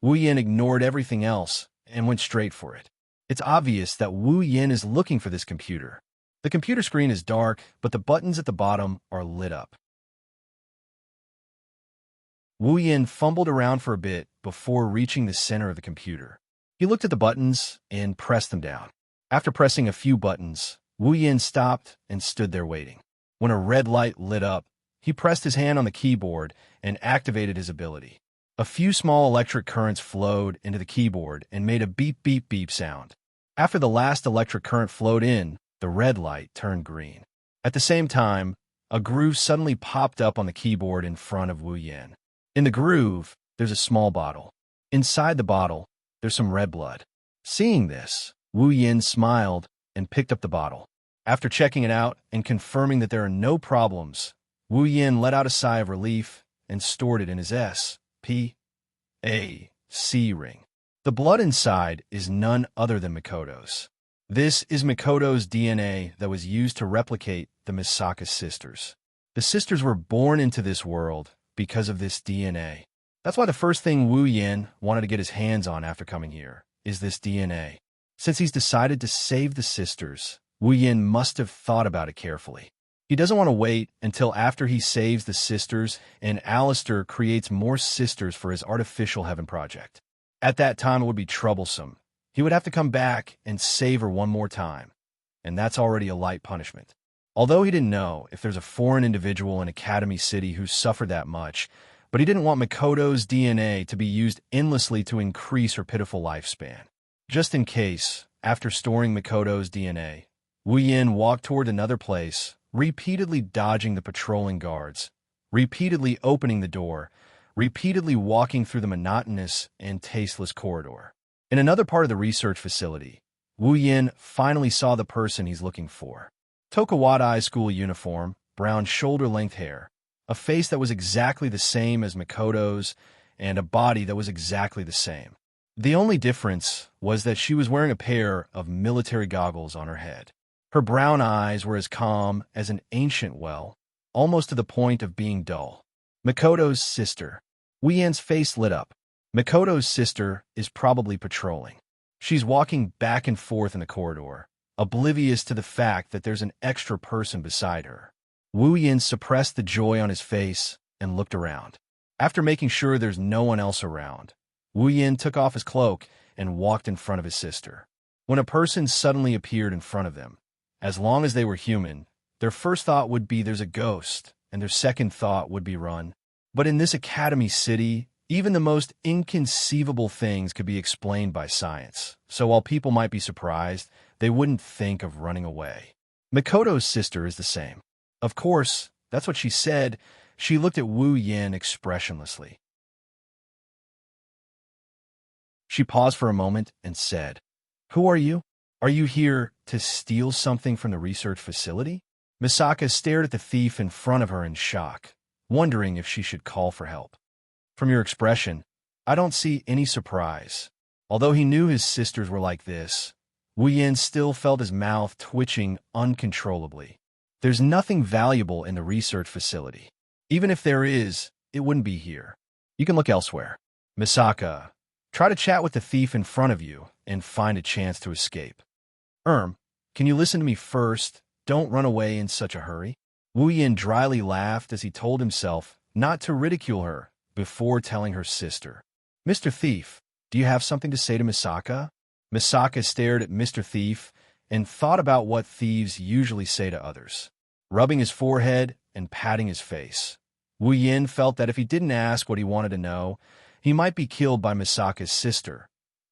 Wu Yin ignored everything else and went straight for it. It's obvious that Wu Yin is looking for this computer. The computer screen is dark, but the buttons at the bottom are lit up. Wu Yin fumbled around for a bit before reaching the center of the computer. He looked at the buttons and pressed them down. After pressing a few buttons, Wu Yin stopped and stood there waiting. When a red light lit up, he pressed his hand on the keyboard and activated his ability. A few small electric currents flowed into the keyboard and made a beep beep beep sound. After the last electric current flowed in, the red light turned green. At the same time, a groove suddenly popped up on the keyboard in front of Wu Yin. In the groove, there's a small bottle. Inside the bottle, there's some red blood. Seeing this, Wu Yin smiled and picked up the bottle. After checking it out and confirming that there are no problems, Wu Yin let out a sigh of relief and stored it in his S.P.A.C. ring. The blood inside is none other than Mikoto's. This is Mikoto's DNA that was used to replicate the Misaka sisters. The sisters were born into this world because of this DNA. That's why the first thing Wu Yin wanted to get his hands on after coming here is this DNA. Since he's decided to save the sisters, Wu Yin must have thought about it carefully. He doesn't want to wait until after he saves the sisters and Alistair creates more sisters for his artificial heaven project. At that time, it would be troublesome. He would have to come back and save her one more time, and that's already a light punishment. Although he didn't know if there's a foreign individual in Academy City who suffered that much, but he didn't want Mikoto's DNA to be used endlessly to increase her pitiful lifespan. Just in case, after storing Mikoto's DNA, Wu Yin walked toward another place, repeatedly dodging the patrolling guards, repeatedly opening the door, repeatedly walking through the monotonous and tasteless corridor. In another part of the research facility, Wu Yin finally saw the person he's looking for. Tokuwadai's school uniform, brown shoulder-length hair, a face that was exactly the same as Mikoto's, and a body that was exactly the same. The only difference was that she was wearing a pair of military goggles on her head. Her brown eyes were as calm as an ancient well, almost to the point of being dull. Mikoto's sister. Wu Yin's face lit up. Mikoto's sister is probably patrolling. She's walking back and forth in the corridor, oblivious to the fact that there's an extra person beside her. Wu Yin suppressed the joy on his face and looked around. After making sure there's no one else around, Wu Yin took off his cloak and walked in front of his sister. When a person suddenly appeared in front of them, as long as they were human, their first thought would be there's a ghost, and their second thought would be run. But in this Academy City, even the most inconceivable things could be explained by science, so while people might be surprised, they wouldn't think of running away. Mikoto's sister is the same. Of course, that's what she said. She looked at Wu Yin expressionlessly. She paused for a moment and said, "Who are you? Are you here to steal something from the research facility?" Misaka stared at the thief in front of her in shock, wondering if she should call for help. "From your expression, I don't see any surprise." Although he knew his sisters were like this, Wu Yin still felt his mouth twitching uncontrollably. There's nothing valuable in the research facility. Even if there is, it wouldn't be here. You can look elsewhere. Misaka, try to chat with the thief in front of you and find a chance to escape. Can you listen to me first? Don't run away in such a hurry." Wu Yin dryly laughed as he told himself not to ridicule her before telling her sister. "Mr. Thief, do you have something to say to Misaka?" Misaka stared at Mr. Thief and thought about what thieves usually say to others. Rubbing his forehead and patting his face, Wu Yin felt that if he didn't ask what he wanted to know, he might be killed by Misaka's sister.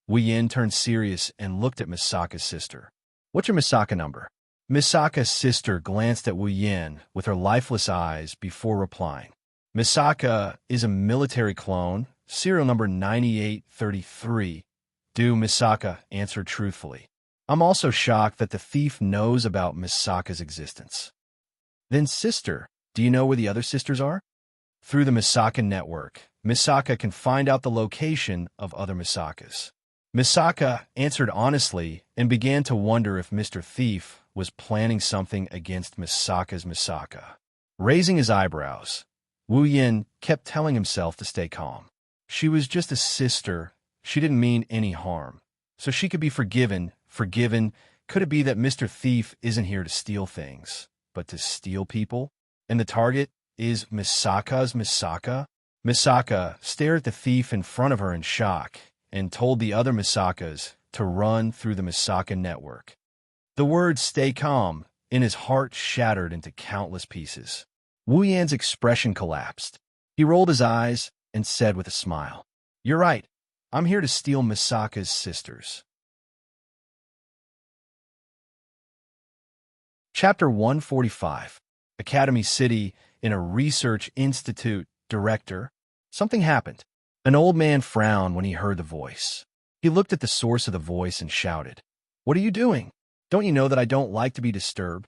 Wu Yin turned serious and looked at Misaka's sister. "What's your Misaka number?" Misaka's sister glanced at Wu Yin with her lifeless eyes before replying. "Misaka is a military clone, serial number 9833. Misaka answered truthfully. "I'm also shocked that the thief knows about Misaka's existence." "Then, sister, do you know where the other sisters are?" "Through the Misaka network, Misaka can find out the location of other Misakas." Misaka answered honestly and began to wonder if Mr. Thief was planning something against Misaka's Misaka. Raising his eyebrows, Wu Yin kept telling himself to stay calm. She was just a sister. She didn't mean any harm. So she could be forgiven. Could it be that Mr. Thief isn't here to steal things, but to steal people? And the target is Misaka's Misaka? Misaka stared at the thief in front of her in shock and told the other Misakas to run through the Misaka network. The words "stay calm" in his heart shattered into countless pieces. Wu Yan's expression collapsed. He rolled his eyes and said with a smile, "You're right. I'm here to steal Misaka's sisters." Chapter 145. Academy City in a Research Institute Director. Something happened. An old man frowned when he heard the voice. He looked at the source of the voice and shouted, "What are you doing? Don't you know that I don't like to be disturbed?"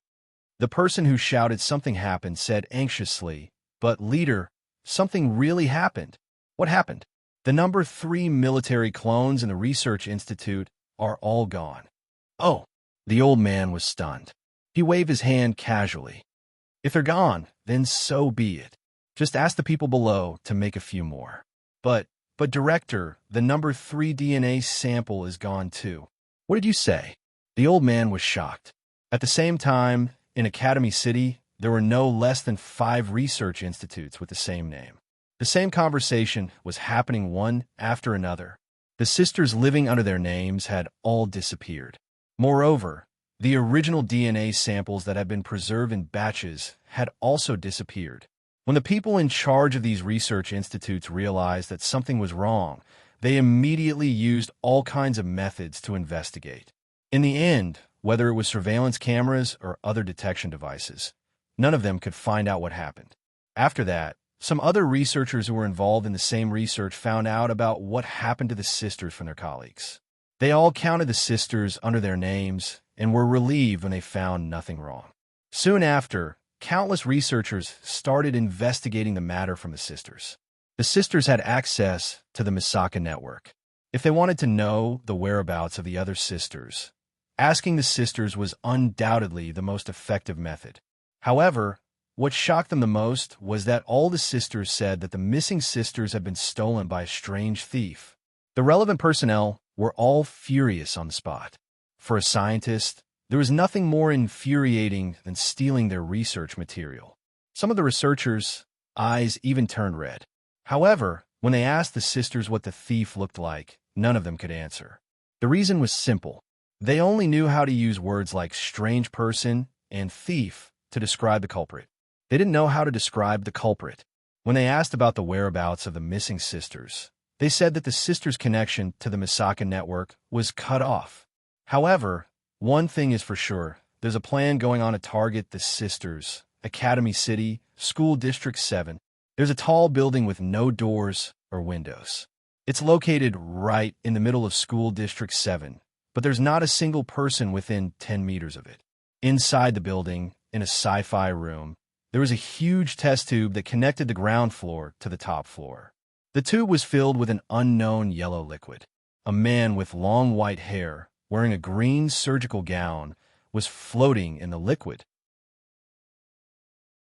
The person who shouted something happened said anxiously, "But leader, something really happened." "What happened?" "The number 3 military clones in the Research Institute are all gone." "Oh." The old man was stunned. He waved his hand casually. "If they're gone, then so be it. Just ask the people below to make a few more." But director, the number 3 DNA sample is gone too." "What did you say?" The old man was shocked. At the same time, in Academy City, there were no less than 5 research institutes with the same name. The same conversation was happening one after another. The sisters living under their names had all disappeared. Moreover, the original DNA samples that had been preserved in batches had also disappeared. When the people in charge of these research institutes realized that something was wrong, they immediately used all kinds of methods to investigate. In the end, whether it was surveillance cameras or other detection devices, none of them could find out what happened. After that, some other researchers who were involved in the same research found out about what happened to the sisters from their colleagues. They all counted the sisters under their names and were relieved when they found nothing wrong. Soon after, countless researchers started investigating the matter from the sisters. The sisters had access to the Misaka network. If they wanted to know the whereabouts of the other sisters, asking the sisters was undoubtedly the most effective method. However, what shocked them the most was that all the sisters said that the missing sisters had been stolen by a strange thief. The relevant personnel were all furious on the spot. For a scientist, there was nothing more infuriating than stealing their research material. Some of the researchers' eyes even turned red. However, when they asked the sisters what the thief looked like, none of them could answer. The reason was simple. They only knew how to use words like strange person and thief to describe the culprit. They didn't know how to describe the culprit. When they asked about the whereabouts of the missing sisters, they said that the sisters' connection to the Misaka network was cut off. However, one thing is for sure, there's a plan going on to target the sisters. Academy City, School District 7. There's a tall building with no doors or windows. It's located right in the middle of School District 7, but there's not a single person within 10 meters of it. Inside the building, in a sci-fi room, there was a huge test tube that connected the ground floor to the top floor. The tube was filled with an unknown yellow liquid. A man with long white hair, wearing a green surgical gown, was floating in the liquid.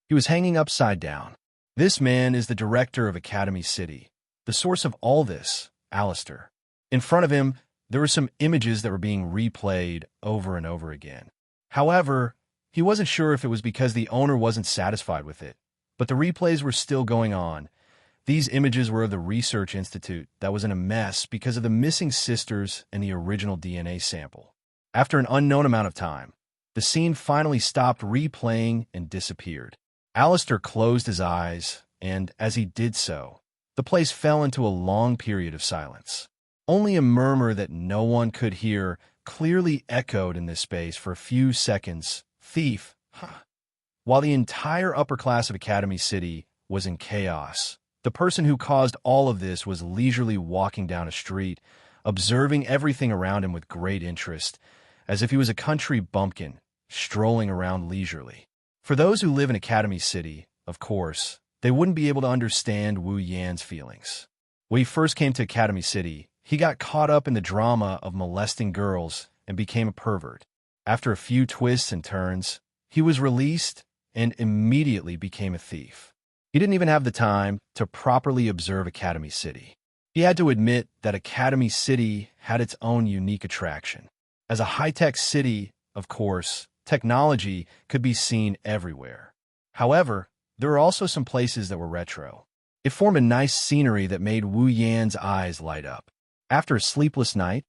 He was hanging upside down. This man is the director of Academy City, the source of all this, Alistair. In front of him, there were some images that were being replayed over and over again. However, he wasn't sure if it was because the owner wasn't satisfied with it, but the replays were still going on. These images were of the Research Institute that was in a mess because of the missing sisters and the original DNA sample. After an unknown amount of time, the scene finally stopped replaying and disappeared. Alistair closed his eyes, and as he did so, the place fell into a long period of silence. Only a murmur that no one could hear clearly echoed in this space for a few seconds. Thief, huh? While the entire upper class of Academy City was in chaos, the person who caused all of this was leisurely walking down a street, observing everything around him with great interest, as if he was a country bumpkin, strolling around leisurely. For those who live in Academy City, of course, they wouldn't be able to understand Wu Yan's feelings. When he first came to Academy City, he got caught up in the drama of molesting girls and became a pervert. After a few twists and turns, he was released and immediately became a thief. He didn't even have the time to properly observe Academy City. He had to admit that Academy City had its own unique attraction. As a high-tech city, of course, technology could be seen everywhere. However, there were also some places that were retro. It formed a nice scenery that made Wu Yan's eyes light up. After a sleepless night,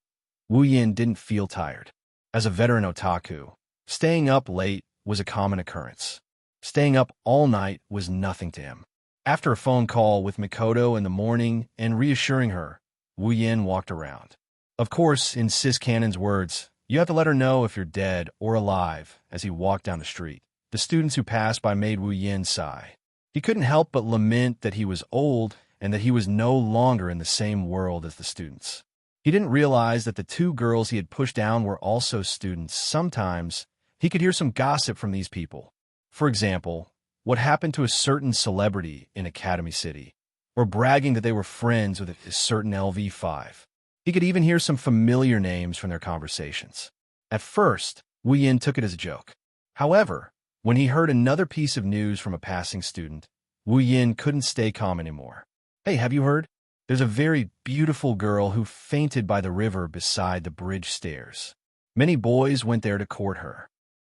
Wu Yan didn't feel tired. As a veteran otaku, staying up late was a common occurrence. Staying up all night was nothing to him. After a phone call with Mikoto in the morning and reassuring her, Wu Yan walked around. Of course, in Sis Cannon's words, you have to let her know if you're dead or alive as he walked down the street. The students who passed by made Wu Yan sigh. He couldn't help but lament that he was old and that he was no longer in the same world as the students. He didn't realize that the two girls he had pushed down were also students. Sometimes, he could hear some gossip from these people. For example, what happened to a certain celebrity in Academy City, or bragging that they were friends with a certain LV5. He could even hear some familiar names from their conversations. At first, Wu Yan took it as a joke. However, when he heard another piece of news from a passing student, Wu Yan couldn't stay calm anymore. Hey, have you heard? There's a very beautiful girl who fainted by the river beside the bridge stairs. Many boys went there to court her.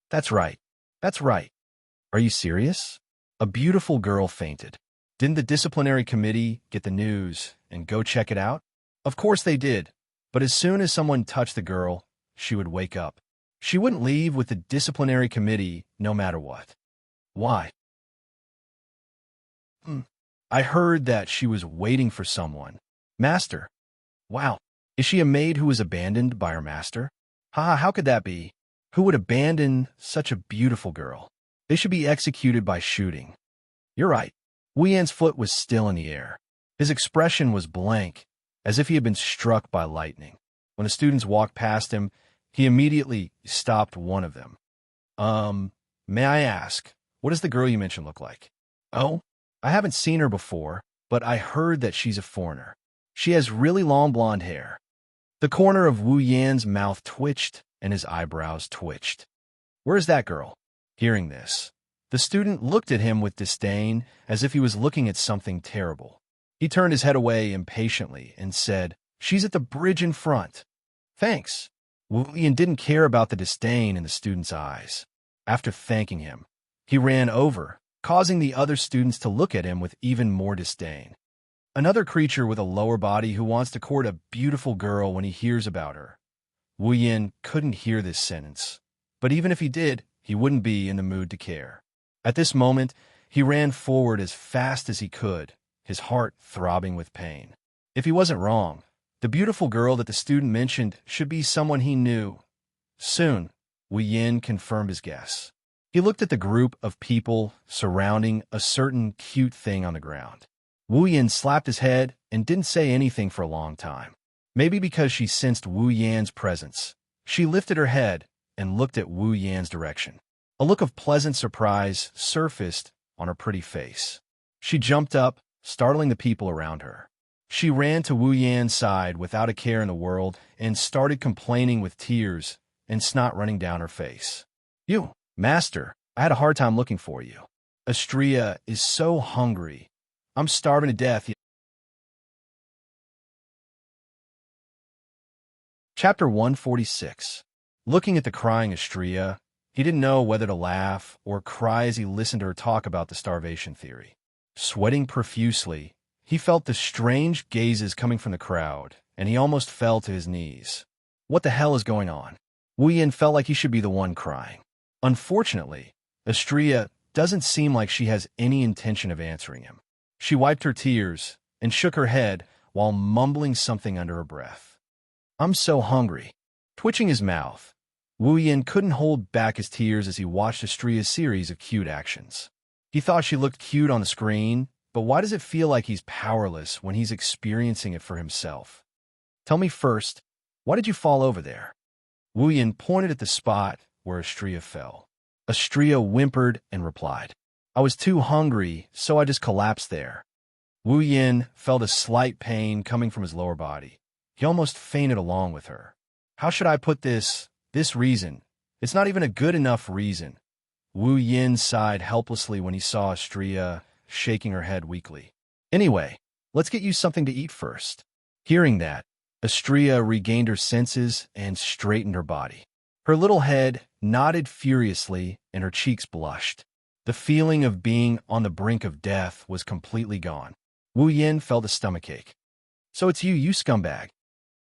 That's right. That's right. Are you serious? A beautiful girl fainted. Didn't the disciplinary committee get the news and go check it out? Of course they did, but as soon as someone touched the girl, she would wake up. She wouldn't leave with the disciplinary committee no matter what. Why? I heard that she was waiting for someone. Master. Wow. Is she a maid who was abandoned by her master? Haha, how could that be? Who would abandon such a beautiful girl? They should be executed by shooting. You're right. Wu Yan's foot was still in the air. His expression was blank, as if he had been struck by lightning. When the students walked past him, he immediately stopped one of them. May I ask, what does the girl you mentioned look like? Oh, I haven't seen her before, but I heard that she's a foreigner. She has really long blonde hair. The corner of Wu Yan's mouth twitched, and his eyebrows twitched. Where's that girl? Hearing this, the student looked at him with disdain, as if he was looking at something terrible. He turned his head away impatiently and said, She's at the bridge in front. Thanks. Wu Yan didn't care about the disdain in the student's eyes. After thanking him, he ran over, causing the other students to look at him with even more disdain. Another creature with a lower body who wants to court a beautiful girl when he hears about her. Wu Yan couldn't hear this sentence, but even if he did, he wouldn't be in the mood to care. At this moment, he ran forward as fast as he could, his heart throbbing with pain. If he wasn't wrong, the beautiful girl that the student mentioned should be someone he knew. Soon, Wu Yan confirmed his guess. He looked at the group of people surrounding a certain cute thing on the ground. Wu Yan slapped his head and didn't say anything for a long time. Maybe because she sensed Wu Yan's presence. She lifted her head and looked at Wu Yan's direction. A look of pleasant surprise surfaced on her pretty face. She jumped up, startling the people around her. She ran to Wu Yan's side without a care in the world and started complaining with tears and snot running down her face. You, Master, I had a hard time looking for you. Xianxia is so hungry. I'm starving to death. Chapter 146. Looking at the crying Xianxia, he didn't know whether to laugh or cry as he listened to her talk about the starvation theory. Sweating profusely, he felt the strange gazes coming from the crowd, and he almost fell to his knees. What the hell is going on? Wu Yan felt like he should be the one crying. Unfortunately, Xianxia doesn't seem like she has any intention of answering him. She wiped her tears and shook her head while mumbling something under her breath. I'm so hungry. Twitching his mouth, Wu Yin couldn't hold back his tears as he watched Xianxia's series of cute actions. He thought she looked cute on the screen, but why does it feel like he's powerless when he's experiencing it for himself? Tell me first, why did you fall over there? Wu Yin pointed at the spot where Xianxia fell. Xianxia whimpered and replied, I was too hungry, so I just collapsed there. Wu Yin felt a slight pain coming from his lower body. He almost fainted along with her. How should I put this reason? It's not even a good enough reason. Wu Yin sighed helplessly when he saw Xianxia shaking her head weakly. Anyway, let's get you something to eat first. Hearing that, Xianxia regained her senses and straightened her body. Her little head nodded furiously and her cheeks blushed. The feeling of being on the brink of death was completely gone. Wu Yin felt a stomachache. So it's you scumbag.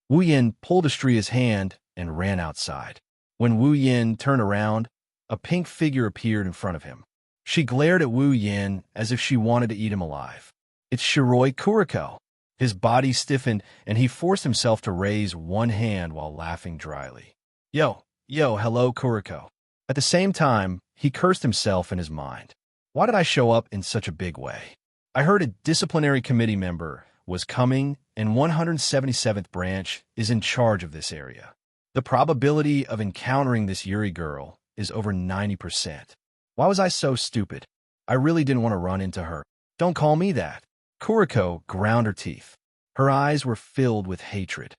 Wu Yin pulled Xianxia's hand and ran outside. When Wu Yin turned around, a pink figure appeared in front of him. She glared at Wu Yin as if she wanted to eat him alive. It's Shiroi Kuriko. His body stiffened and he forced himself to raise one hand while laughing dryly. Yo, hello Kuriko. At the same time, he cursed himself in his mind. Why did I show up in such a big way? I heard a disciplinary committee member was coming and 177th branch is in charge of this area. The probability of encountering this Yuri girl is over 90%. Why was I so stupid? I really didn't want to run into her. Don't call me that. Kuriko ground her teeth. Her eyes were filled with hatred.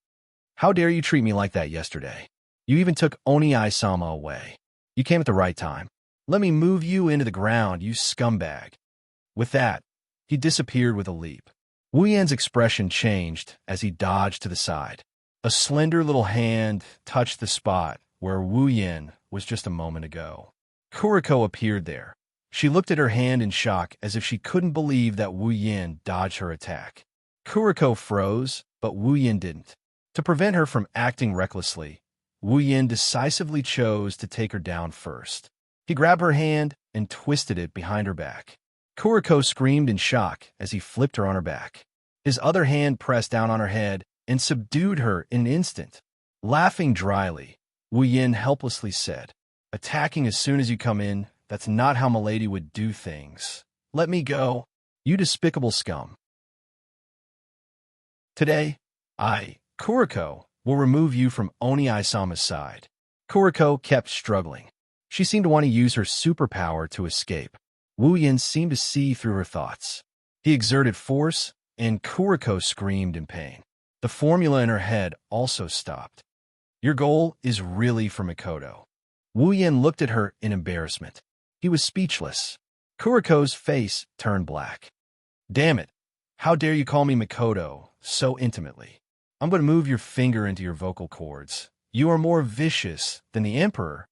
How dare you treat me like that yesterday? You even took Oni-sama away. You came at the right time. Let me move you into the ground, you scumbag. With that, he disappeared with a leap. Wu Yan's expression changed as he dodged to the side. A slender little hand touched the spot where Wu Yan was just a moment ago. Kuriko appeared there. She looked at her hand in shock as if she couldn't believe that Wu Yan dodged her attack. Kuriko froze, but Wu Yan didn't. To prevent her from acting recklessly, Wu Yan decisively chose to take her down first. He grabbed her hand and twisted it behind her back. Kuriko screamed in shock as he flipped her on her back. His other hand pressed down on her head and subdued her in an instant. Laughing dryly, Wu Yan helplessly said, Attacking as soon as you come in, that's not how Milady would do things. Let me go, you despicable scum. Today, Kuriko, will remove you from Oni-sama's side. Kuriko kept struggling. She seemed to want to use her superpower to escape. Wu Yan seemed to see through her thoughts. He exerted force, and Kuriko screamed in pain. The formula in her head also stopped. Your goal is really for Mikoto. Wu Yan looked at her in embarrassment. He was speechless. Kuriko's face turned black. Damn it. How dare you call me Mikoto so intimately? I'm going to move your finger into your vocal cords. You are more vicious than the Emperor.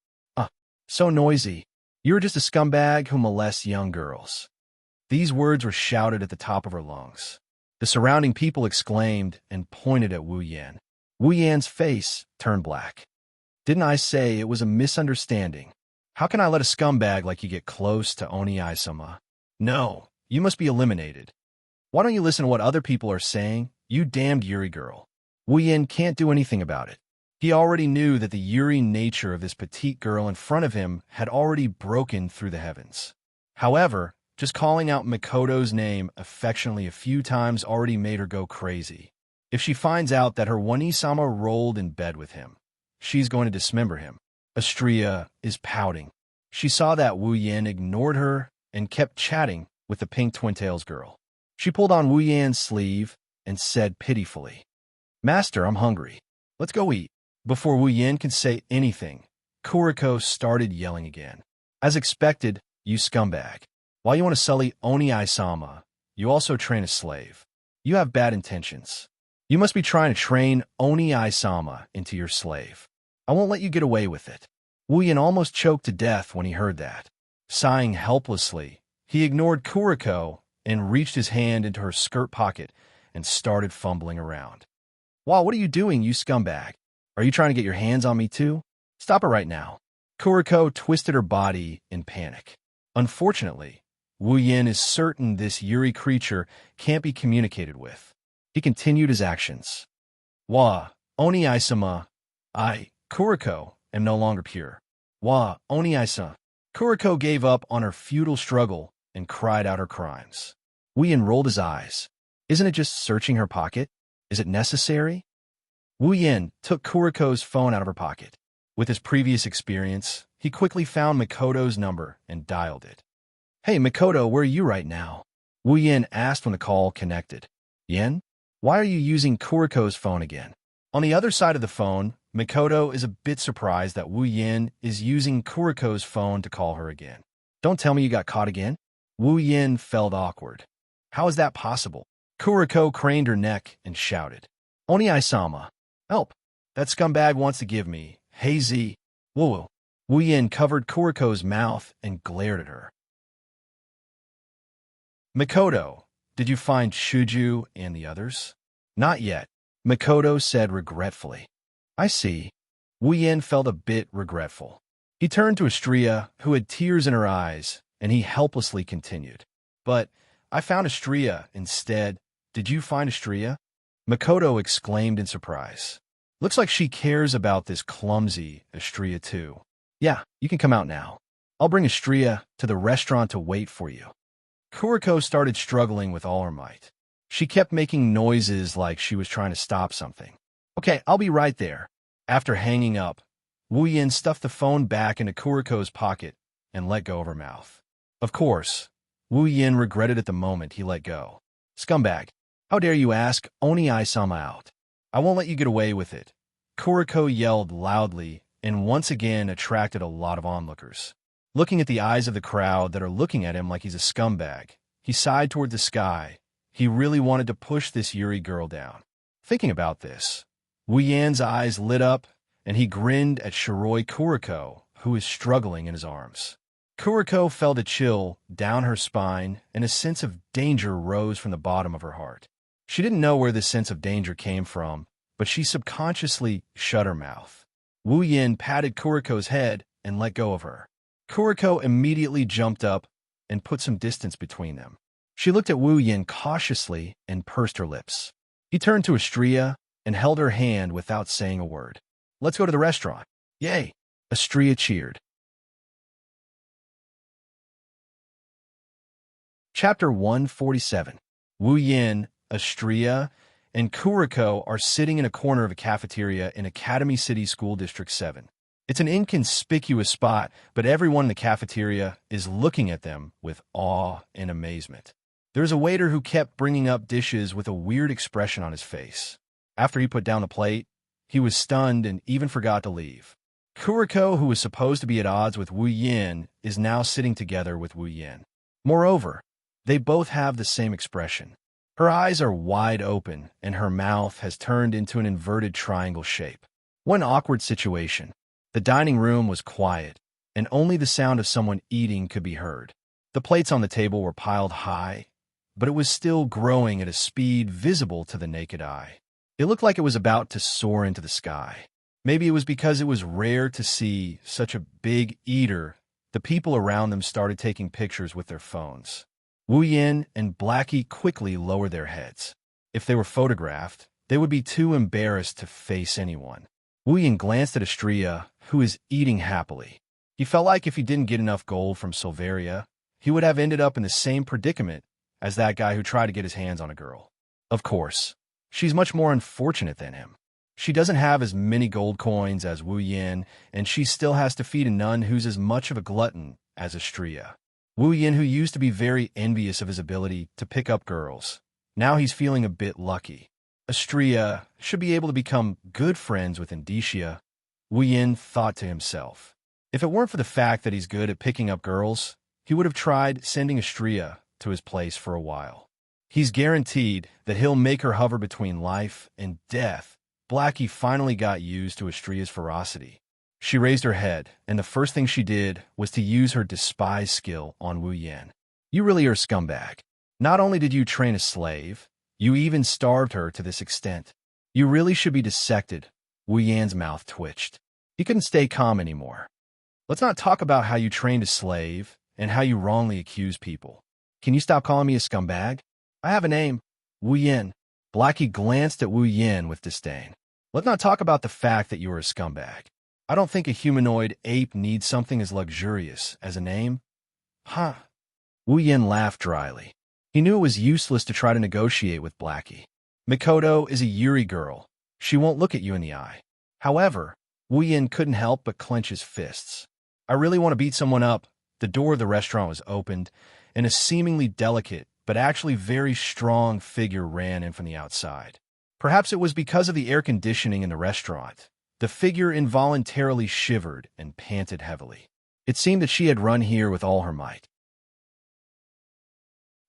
So noisy. You're just a scumbag who molests young girls. These words were shouted at the top of her lungs. The surrounding people exclaimed and pointed at Wu Yan. Wu Yan's face turned black. Didn't I say it was a misunderstanding? How can I let a scumbag like you get close to Oni-sama? No, you must be eliminated. Why don't you listen to what other people are saying, you damned Yuri girl? Wu Yan can't do anything about it. He already knew that the Yuri nature of this petite girl in front of him had already broken through the heavens. However, just calling out Mikoto's name affectionately a few times already made her go crazy. If she finds out that her Oni-sama rolled in bed with him, she's going to dismember him. Xianxia is pouting. She saw that Wu Yan ignored her and kept chatting with the pink twin-tails girl. She pulled on Wu Yan's sleeve and said pitifully, Master, I'm hungry. Let's go eat. Before Wu Yan could say anything, Kuriko started yelling again. As expected, you scumbag. While you want to sully Oni-sama, you also train a slave. You have bad intentions. You must be trying to train Oni-sama into your slave. I won't let you get away with it. Wu Yan almost choked to death when he heard that. Sighing helplessly, he ignored Kuriko and reached his hand into her skirt pocket and started fumbling around. Wow, what are you doing, you scumbag? Are you trying to get your hands on me too? Stop it right now. Kuriko twisted her body in panic. Unfortunately, Wu Yin is certain this Yuri creature can't be communicated with. He continued his actions. Wa, Oni Isama, I, Kuriko, am no longer pure. Wa, Oni Isa. Kuriko gave up on her futile struggle and cried out her crimes. Wu Yin rolled his eyes. Isn't it just searching her pocket? Is it necessary? Wu Yin took Kuriko's phone out of her pocket. With his previous experience, he quickly found Makoto's number and dialed it. Hey, Makoto, where are you right now? Wu Yin asked when the call connected. Yin? Why are you using Kuriko's phone again? On the other side of the phone, Makoto is a bit surprised that Wu Yin is using Kuriko's phone to call her again. Don't tell me you got caught again? Wu Yin felt awkward. How is that possible? Kuriko craned her neck and shouted. Oni-sama, help! That scumbag wants to give me. Hey Z. Woo. Wu Yin covered Kuriko's mouth and glared at her. Makoto, did you find Shuju and the others? Not yet, Makoto said regretfully. I see. Wu Yin felt a bit regretful. He turned to Astria, who had tears in her eyes, and he helplessly continued. But I found Astria instead. Did you find Astria? Makoto exclaimed in surprise. Looks like she cares about this clumsy Astria too. Yeah, you can come out now. I'll bring Astria to the restaurant to wait for you. Kuriko started struggling with all her might. She kept making noises like she was trying to stop something. Okay, I'll be right there. After hanging up, Wu Yin stuffed the phone back into Kuriko's pocket and let go of her mouth. Of course, Wu Yin regretted at the moment he let go. Scumbag, how dare you ask Oni-sama out? I won't let you get away with it. Kuriko yelled loudly and once again attracted a lot of onlookers. Looking at the eyes of the crowd that are looking at him like he's a scumbag, he sighed toward the sky. He really wanted to push this Yuri girl down. Thinking about this, Wu Yan's eyes lit up, and he grinned at Shiroi Kuriko, who is struggling in his arms. Kuriko felt a chill down her spine, and a sense of danger rose from the bottom of her heart. She didn't know where this sense of danger came from, but she subconsciously shut her mouth. Wu Yin patted Kuriko's head and let go of her. Kuriko immediately jumped up and put some distance between them. She looked at Wu Yin cautiously and pursed her lips. He turned to Astria and held her hand without saying a word. Let's go to the restaurant. Yay! Astria cheered. Chapter 147. Wu Yin, Astria, and Kuriko are sitting in a corner of a cafeteria in Academy City School District 7. It's an inconspicuous spot, but everyone in the cafeteria is looking at them with awe and amazement. There's a waiter who kept bringing up dishes with a weird expression on his face. After he put down the plate, he was stunned and even forgot to leave. Kuriko, who was supposed to be at odds with Wu Yin, is now sitting together with Wu Yin. Moreover, they both have the same expression. Her eyes are wide open, and her mouth has turned into an inverted triangle shape. One awkward situation. The dining room was quiet, and only the sound of someone eating could be heard. The plates on the table were piled high, but it was still growing at a speed visible to the naked eye. It looked like it was about to soar into the sky. Maybe it was because it was rare to see such a big eater. The people around them started taking pictures with their phones. Wu Yin and Blackie quickly lowered their heads. If they were photographed, they would be too embarrassed to face anyone. Wu Yin glanced at Astria, who is eating happily. He felt like if he didn't get enough gold from Silveria, he would have ended up in the same predicament as that guy who tried to get his hands on a girl. Of course, she's much more unfortunate than him. She doesn't have as many gold coins as Wu Yin, and she still has to feed a nun who's as much of a glutton as Astria. Wu Yin, who used to be very envious of his ability to pick up girls, now he's feeling a bit lucky. Astria should be able to become good friends with Indicia, Wu Yin thought to himself. If it weren't for the fact that he's good at picking up girls, he would have tried sending Astria to his place for a while. He's guaranteed that he'll make her hover between life and death. Blackie finally got used to Astria's ferocity. She raised her head, and the first thing she did was to use her despise skill on Wu Yin. You really are a scumbag. Not only did you train a slave, you even starved her to this extent. You really should be dissected. Wu Yan's mouth twitched. He couldn't stay calm anymore. Let's not talk about how you trained a slave and how you wrongly accuse people. can you stop calling me a scumbag? I have a name. Wu Yin. Blackie glanced at Wu Yin with disdain. Let's not talk about the fact that you are a scumbag. I don't think a humanoid ape needs something as luxurious as a name. Huh? Wu Yin laughed dryly. He knew it was useless to try to negotiate with Blackie. Mikoto is a Yuri girl. She won't look at you in the eye. However, Wu Yin couldn't help but clench his fists. I really want to beat someone up. The door of the restaurant was opened, and a seemingly delicate but actually very strong figure ran in from the outside. Perhaps it was because of the air conditioning in the restaurant. The figure involuntarily shivered and panted heavily. It seemed that she had run here with all her might.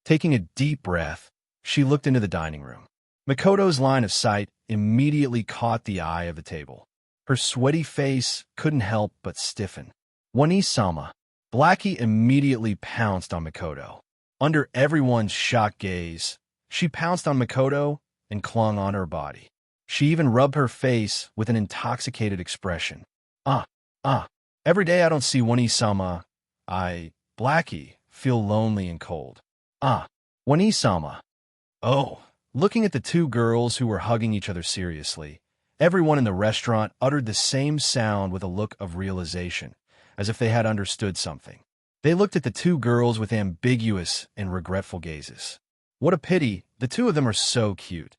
Taking a deep breath, she looked into the dining room. Mikoto's line of sight immediately caught the eye of the table. Her sweaty face couldn't help but stiffen. Wani-sama. Blackie immediately pounced on Mikoto. Under everyone's shocked gaze, she pounced on Mikoto and clung on her body. She even rubbed her face with an intoxicated expression. Every day I don't see Wani-sama, Blackie, feel lonely and cold. Wani-sama. Oh, looking at the two girls who were hugging each other seriously, everyone in the restaurant uttered the same sound with a look of realization, as if they had understood something. They looked at the two girls with ambiguous and regretful gazes. What a pity, the two of them are so cute.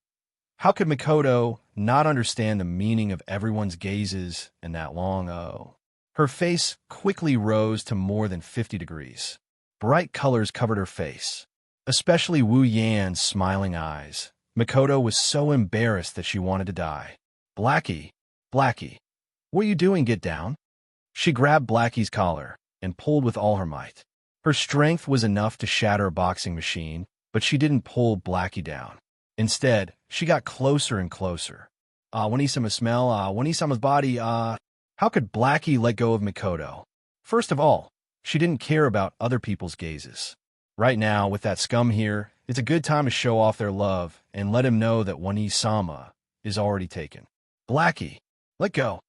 How could Mikoto not understand the meaning of everyone's gazes in that long oh? Her face quickly rose to more than 50 degrees. Bright colors covered her face, especially Wu Yan's smiling eyes. Mikoto was so embarrassed that she wanted to die. Blackie, what are you doing? Get down. She grabbed Blackie's collar and pulled with all her might. Her strength was enough to shatter a boxing machine, but she didn't pull Blackie down. Instead, she got closer and closer. Wani-sama smell, Wani-sama's body, How could Blackie let go of Mikoto? First of all, she didn't care about other people's gazes. Right now, with that scum here, it's a good time to show off their love and let him know that Wani-sama is already taken. Blackie, let go.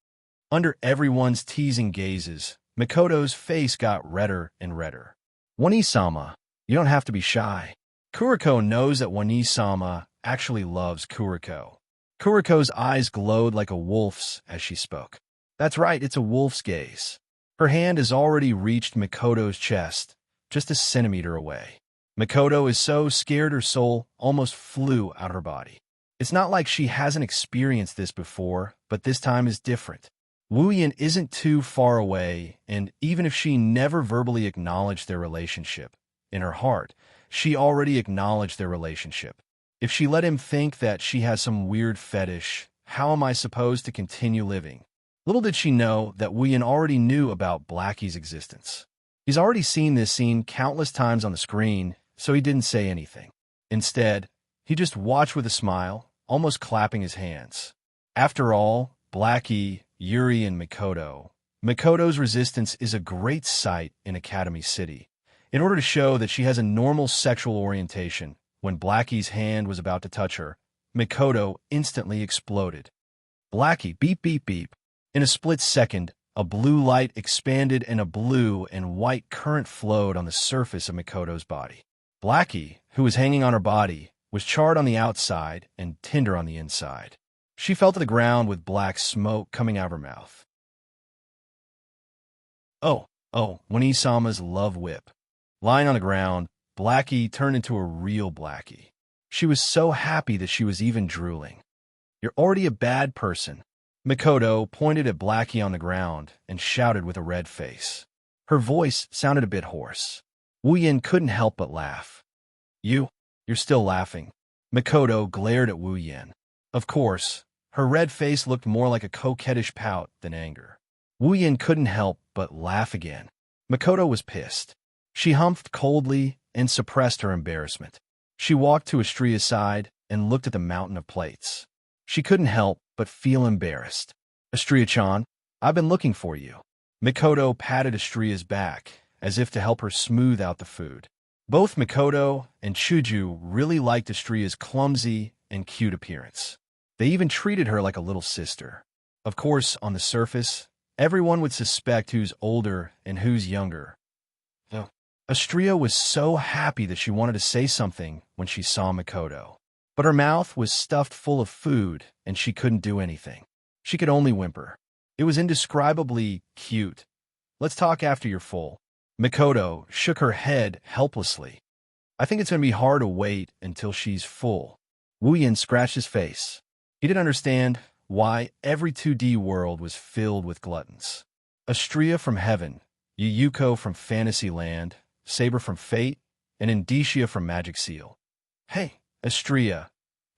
Under everyone's teasing gazes, Mikoto's face got redder and redder. Wani-sama, you don't have to be shy. Kuriko knows that Wani-sama actually loves Kuriko. Kuriko's eyes glowed like a wolf's as she spoke. That's right, it's a wolf's gaze. Her hand has already reached Mikoto's chest, just a centimeter away. Mikoto is so scared her soul almost flew out her body. It's not like she hasn't experienced this before, but this time is different. Wu Yin isn't too far away, and even if she never verbally acknowledged their relationship, in her heart, she already acknowledged their relationship. If she let him think that she has some weird fetish, how am I supposed to continue living? Little did she know that Wu Yin already knew about Blackie's existence. He's already seen this scene countless times on the screen, so he didn't say anything. Instead, he just watched with a smile, almost clapping his hands. After all, Blackie, Yuri, and Mikoto. Mikoto's resistance is a great sight in Academy City. In order to show that she has a normal sexual orientation, when Blackie's hand was about to touch her, Mikoto instantly exploded. Blackie, beep, beep, beep. In a split second, a blue light expanded and a blue and white current flowed on the surface of Mikoto's body. Blackie, who was hanging on her body, was charred on the outside and tender on the inside. She fell to the ground with black smoke coming out of her mouth. Oh, Wani-sama's love whip. Lying on the ground, Blackie turned into a real Blackie. She was so happy that she was even drooling. You're already a bad person. Mikoto pointed at Blackie on the ground and shouted with a red face. Her voice sounded a bit hoarse. Wu Yin couldn't help but laugh. You're still laughing. Mikoto glared at Wu Yin. Of course, her red face looked more like a coquettish pout than anger. Wu Yin couldn't help but laugh again. Mikoto was pissed. She humphed coldly and suppressed her embarrassment. She walked to Astria's side and looked at the mountain of plates. She couldn't help but feel embarrassed. Astria-chan, I've been looking for you. Mikoto patted Astria's back, as if to help her smooth out the food. Both Mikoto and Chuju really liked Astria's clumsy and cute appearance. They even treated her like a little sister. Of course, on the surface, everyone would suspect who's older and who's younger. Astria was so happy that she wanted to say something when she saw Makoto. But her mouth was stuffed full of food, and she couldn't do anything. She could only whimper. It was indescribably cute. Let's talk after you're full. Makoto shook her head helplessly. I think it's going to be hard to wait until she's full. Wuyin scratched his face. He didn't understand why every 2D world was filled with gluttons. Astria from heaven, Yuyuko from Fantasyland, Saber from Fate, and Indicia from Magic Seal. Hey, Astria,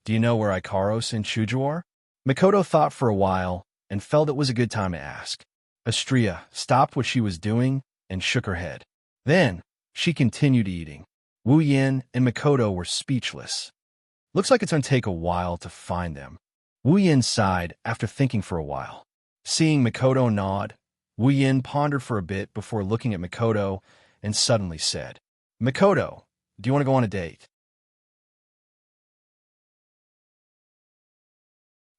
do you know where Ikaros and Shuju are? Makoto thought for a while and felt it was a good time to ask. Astria stopped what she was doing and shook her head. Then she continued eating. Wu Yin and Makoto were speechless. Looks like it's going to take a while to find them. Wu Yin sighed after thinking for a while. Seeing Makoto nod, Wu Yin pondered for a bit before looking at Makoto and suddenly said, Makoto, do you want to go on a date?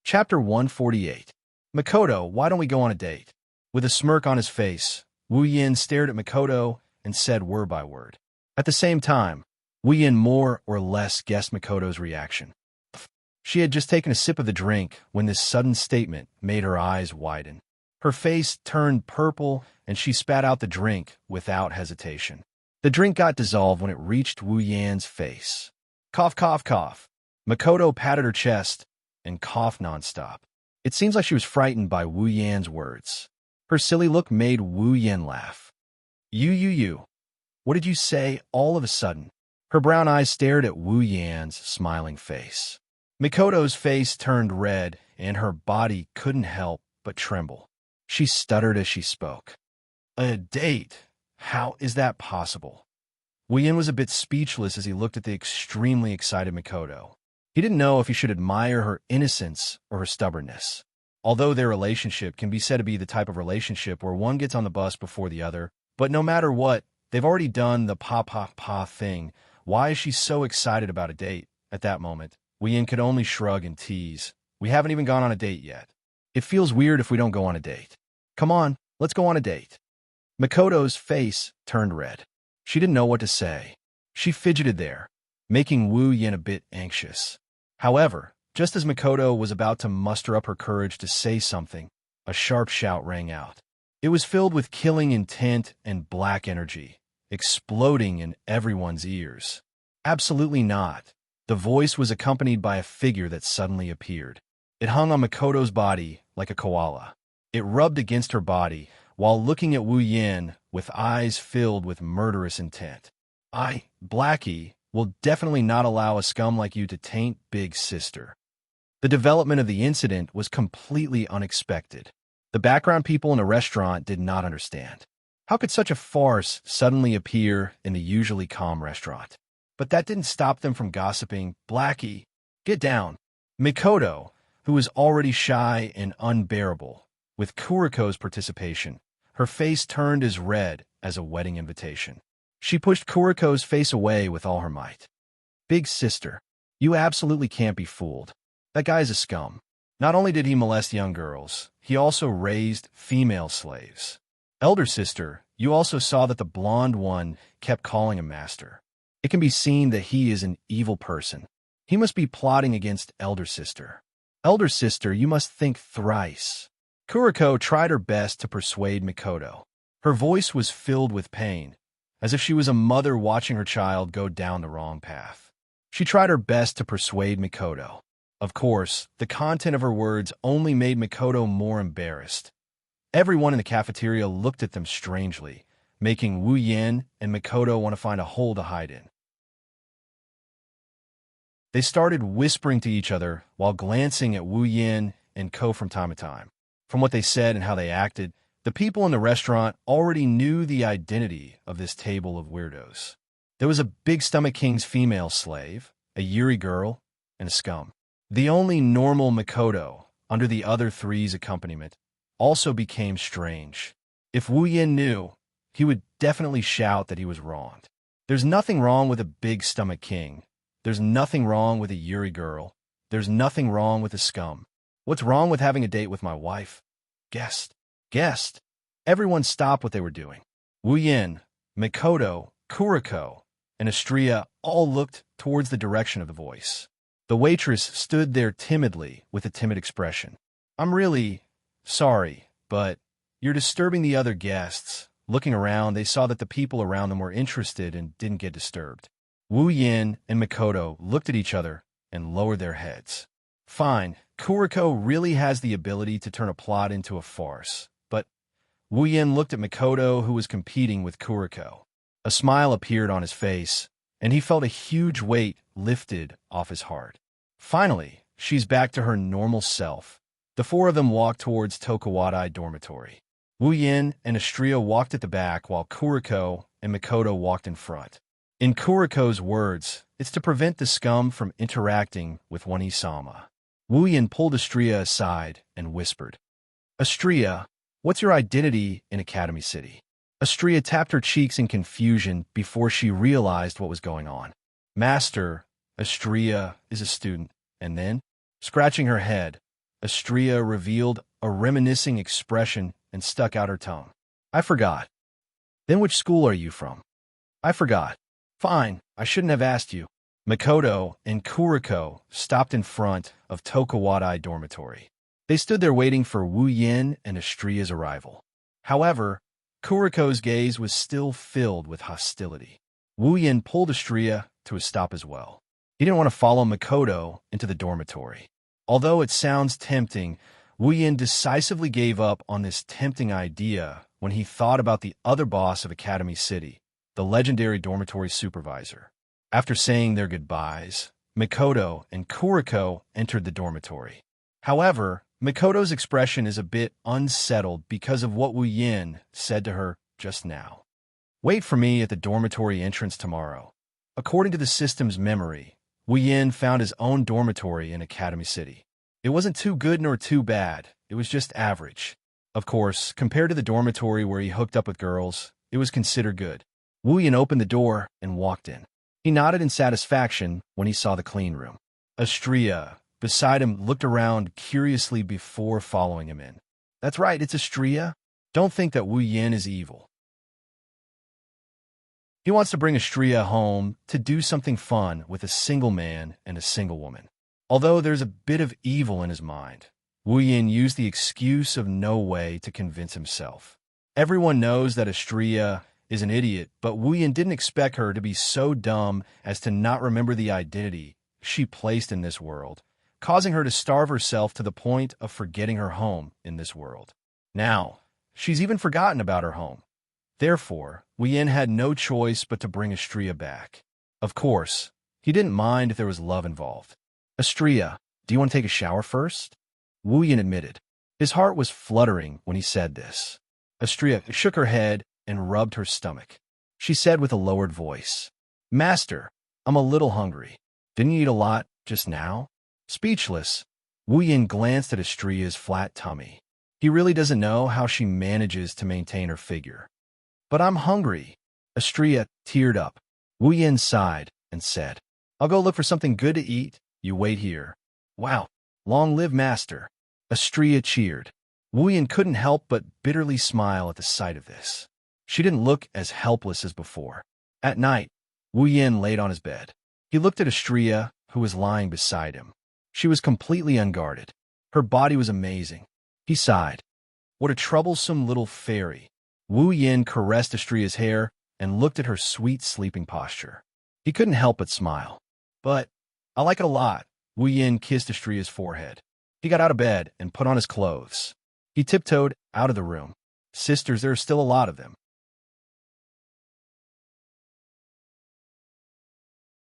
Chapter 148. Makoto, why don't we go on a date? With a smirk on his face, Wu Yin stared at Makoto and said word by word. At the same time, Wu Yin more or less guessed Makoto's reaction. She had just taken a sip of the drink when this sudden statement made her eyes widen. Her face turned purple and she spat out the drink without hesitation. The drink got dissolved when it reached Wu Yan's face. Cough, cough, cough. Makoto patted her chest and coughed nonstop. It seems like she was frightened by Wu Yan's words. Her silly look made Wu Yan laugh. You. What did you say all of a sudden? Her brown eyes stared at Wu Yan's smiling face. Makoto's face turned red and her body couldn't help but tremble. She stuttered as she spoke. A date? How is that possible? Wu Yan was a bit speechless as he looked at the extremely excited Makoto. He didn't know if he should admire her innocence or her stubbornness. Although their relationship can be said to be the type of relationship where one gets on the bus before the other, but no matter what, they've already done the pa thing. Why is she so excited about a date at that moment? Wu Yan could only shrug and tease. We haven't even gone on a date yet. It feels weird if we don't go on a date. Come on, let's go on a date. Makoto's face turned red. She didn't know what to say. She fidgeted there, making Wu Yan a bit anxious. However, just as Makoto was about to muster up her courage to say something, a sharp shout rang out. It was filled with killing intent and black energy, exploding in everyone's ears. Absolutely not. The voice was accompanied by a figure that suddenly appeared. It hung on Makoto's body like a koala. It rubbed against her body while looking at Wu Yan with eyes filled with murderous intent. I, Blackie, will definitely not allow a scum like you to taint Big Sister. The development of the incident was completely unexpected. The background people in the restaurant did not understand. How could such a farce suddenly appear in the usually calm restaurant? But that didn't stop them from gossiping. Blackie, get down. Makoto, who was already shy and unbearable, with Kuriko's participation, her face turned as red as a wedding invitation. She pushed Kuriko's face away with all her might. Big Sister, you absolutely can't be fooled. That guy's a scum. Not only did he molest young girls, he also raised female slaves. Elder Sister, you also saw that the blonde one kept calling him master. It can be seen that he is an evil person. He must be plotting against Elder Sister. Elder Sister, you must think thrice. Kuriko tried her best to persuade Makoto. Her voice was filled with pain, as if she was a mother watching her child go down the wrong path. She tried her best to persuade Makoto. Of course, the content of her words only made Makoto more embarrassed. Everyone in the cafeteria looked at them strangely, making Wu Yan and Makoto want to find a hole to hide in. They started whispering to each other while glancing at Wu Yan and Ko from time to time. From what they said and how they acted, the people in the restaurant already knew the identity of this table of weirdos. There was a Big Stomach King's female slave, a Yuri girl, and a scum. The only normal Makoto, under the other three's accompaniment, also became strange. If Wu Yan knew, he would definitely shout that he was wronged. There's nothing wrong with a Big Stomach King. There's nothing wrong with a Yuri girl. There's nothing wrong with a scum. What's wrong with having a date with my wife? Guest. Everyone stopped what they were doing. Wu Yan, Makoto, Kuriko, and Astria all looked towards the direction of the voice. The waitress stood there timidly with a timid expression. "I'm really sorry, but you're disturbing the other guests." Looking around, they saw that the people around them were interested and didn't get disturbed. Wu Yin and Makoto looked at each other and lowered their heads. Fine, Kuriko really has the ability to turn a plot into a farce, but Wu Yin looked at Makoto, who was competing with Kuriko. A smile appeared on his face, and he felt a huge weight lifted off his heart. Finally, she's back to her normal self. The four of them walked towards Tokawada dormitory. Wu Yin and Astria walked at the back while Kuriko and Makoto walked in front. In Kuriko's words, it's to prevent the scum from interacting with One-sama. Wu Yin pulled Astria aside and whispered, "Astria, what's your identity in Academy City?" Astria tapped her cheeks in confusion before she realized what was going on. "Master," Astria is a student, and then, scratching her head, Astria revealed a reminiscing expression and stuck out her tongue. "I forgot." "Then which school are you from?" "I forgot." "Fine, I shouldn't have asked you." Makoto and Kuriko stopped in front of Tokawada dormitory. They stood there waiting for Wu Yin and Astria's arrival. However, Kuriko's gaze was still filled with hostility. Wu Yin pulled Astria to a stop as well. He didn't want to follow Makoto into the dormitory. Although it sounds tempting, Wu Yin decisively gave up on this tempting idea when he thought about the other boss of Academy City, the legendary dormitory supervisor. After saying their goodbyes, Makoto and Kuriko entered the dormitory. However, Makoto's expression is a bit unsettled because of what Wu Yin said to her just now. "Wait for me at the dormitory entrance tomorrow." According to the system's memory, Wu Yin found his own dormitory in Academy City. It wasn't too good nor too bad, it was just average. Of course, compared to the dormitory where he hooked up with girls, it was considered good. Wu Yin opened the door and walked in. He nodded in satisfaction when he saw the clean room. Astria, beside him, looked around curiously before following him in. "That's right, it's Astria. Don't think that Wu Yin is evil. He wants to bring Astria home to do something fun with a single man and a single woman." Although there's a bit of evil in his mind, Wu Yin used the excuse of no way to convince himself. Everyone knows that Astria is an idiot, but Wu Yin didn't expect her to be so dumb as to not remember the identity she placed in this world, causing her to starve herself to the point of forgetting her home in this world. Now, she's even forgotten about her home. Therefore, Wu Yin had no choice but to bring Astria back. Of course, he didn't mind if there was love involved. "Astria, do you want to take a shower first?" Wu Yin admitted. His heart was fluttering when he said this. Astria shook her head and rubbed her stomach. She said with a lowered voice, "Master, I'm a little hungry. Didn't you eat a lot just now?" Speechless, Wu Yin glanced at Astria's flat tummy. He really doesn't know how she manages to maintain her figure. "But I'm hungry." Astria teared up. Wu Yin sighed and said, "I'll go look for something good to eat. You wait here." "Wow, long live Master." Astria cheered. Wu Yin couldn't help but bitterly smile at the sight of this. She didn't look as helpless as before. At night, Wu Yin laid on his bed. He looked at Astria, who was lying beside him. She was completely unguarded. Her body was amazing. He sighed. What a troublesome little fairy. Wu Yin caressed Astria's hair and looked at her sweet sleeping posture. He couldn't help but smile. "But I like it a lot." Wu Yin kissed Astria's forehead. He got out of bed and put on his clothes. He tiptoed out of the room. Sisters, there are still a lot of them.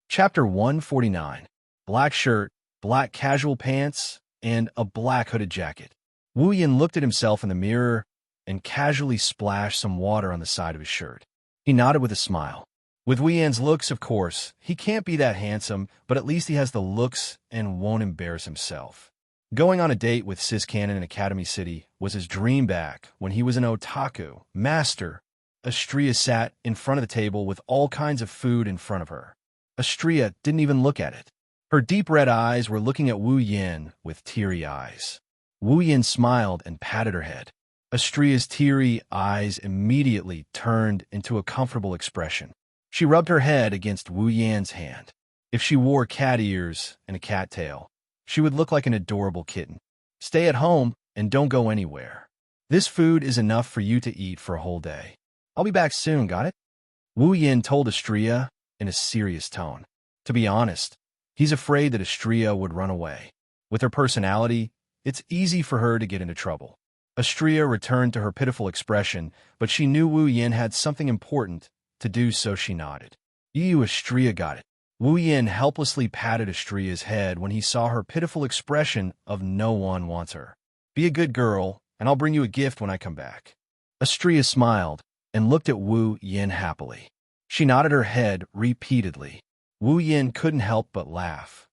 Chapter 149. Black shirt, black casual pants, and a black hooded jacket. Wu Yin looked at himself in the mirror and casually splashed some water on the side of his shirt. He nodded with a smile. With Wu Yin's looks, of course, he can't be that handsome, but at least he has the looks and won't embarrass himself. Going on a date with Sis Cannon in Academy City was his dream back when he was an otaku. Master, Astria sat in front of the table with all kinds of food in front of her. Astria didn't even look at it. Her deep red eyes were looking at Wu Yin with teary eyes. Wu Yin smiled and patted her head. Astria's teary eyes immediately turned into a comfortable expression. She rubbed her head against Wu Yan's hand. If she wore cat ears and a cat tail, she would look like an adorable kitten. Stay at home and don't go anywhere. This food is enough for you to eat for a whole day. I'll be back soon, got it? Wu Yan told Astria in a serious tone. To be honest, he's afraid that Astria would run away. With her personality, it's easy for her to get into trouble. Astria returned to her pitiful expression, but she knew Wu Yan had something important to do, so she nodded. You, Astria, got it. Wu Yan helplessly patted Astria's head when he saw her pitiful expression of no one wants her. Be a good girl, and I'll bring you a gift when I come back. Astria smiled and looked at Wu Yan happily. She nodded her head repeatedly. Wu Yan couldn't help but laugh.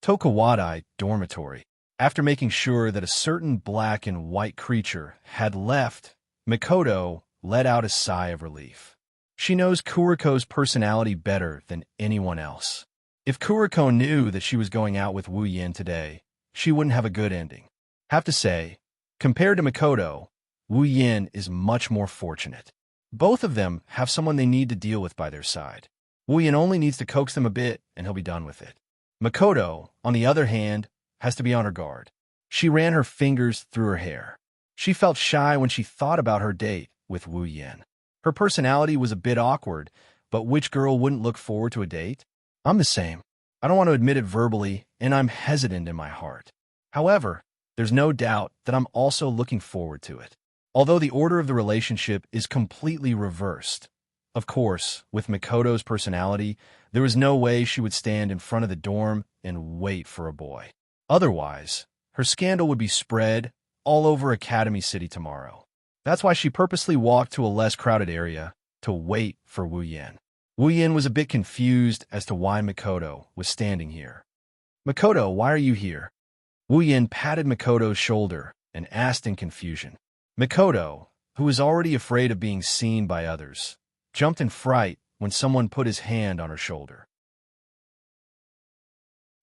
Tokawadai dormitory. After making sure that a certain black and white creature had left, Mikoto let out a sigh of relief. She knows Kuriko's personality better than anyone else. If Kuriko knew that she was going out with Wu Yan today, she wouldn't have a good ending. Have to say, compared to Mikoto, Wu Yan is much more fortunate. Both of them have someone they need to deal with by their side. Wu Yan only needs to coax them a bit, and he'll be done with it. Mikoto, on the other hand, has to be on her guard. She ran her fingers through her hair. She felt shy when she thought about her date with Wu Yan. Her personality was a bit awkward, but which girl wouldn't look forward to a date? I'm the same. I don't want to admit it verbally, and I'm hesitant in my heart. However, there's no doubt that I'm also looking forward to it. Although the order of the relationship is completely reversed. Of course, with Mikoto's personality, there was no way she would stand in front of the dorm and wait for a boy. Otherwise, her scandal would be spread all over Academy City tomorrow. That's why she purposely walked to a less crowded area to wait for Wu Yan. Wu Yan was a bit confused as to why Mikoto was standing here. Mikoto, why are you here? Wu Yan patted Mikoto's shoulder and asked in confusion. Mikoto, who was already afraid of being seen by others, jumped in fright when someone put his hand on her shoulder.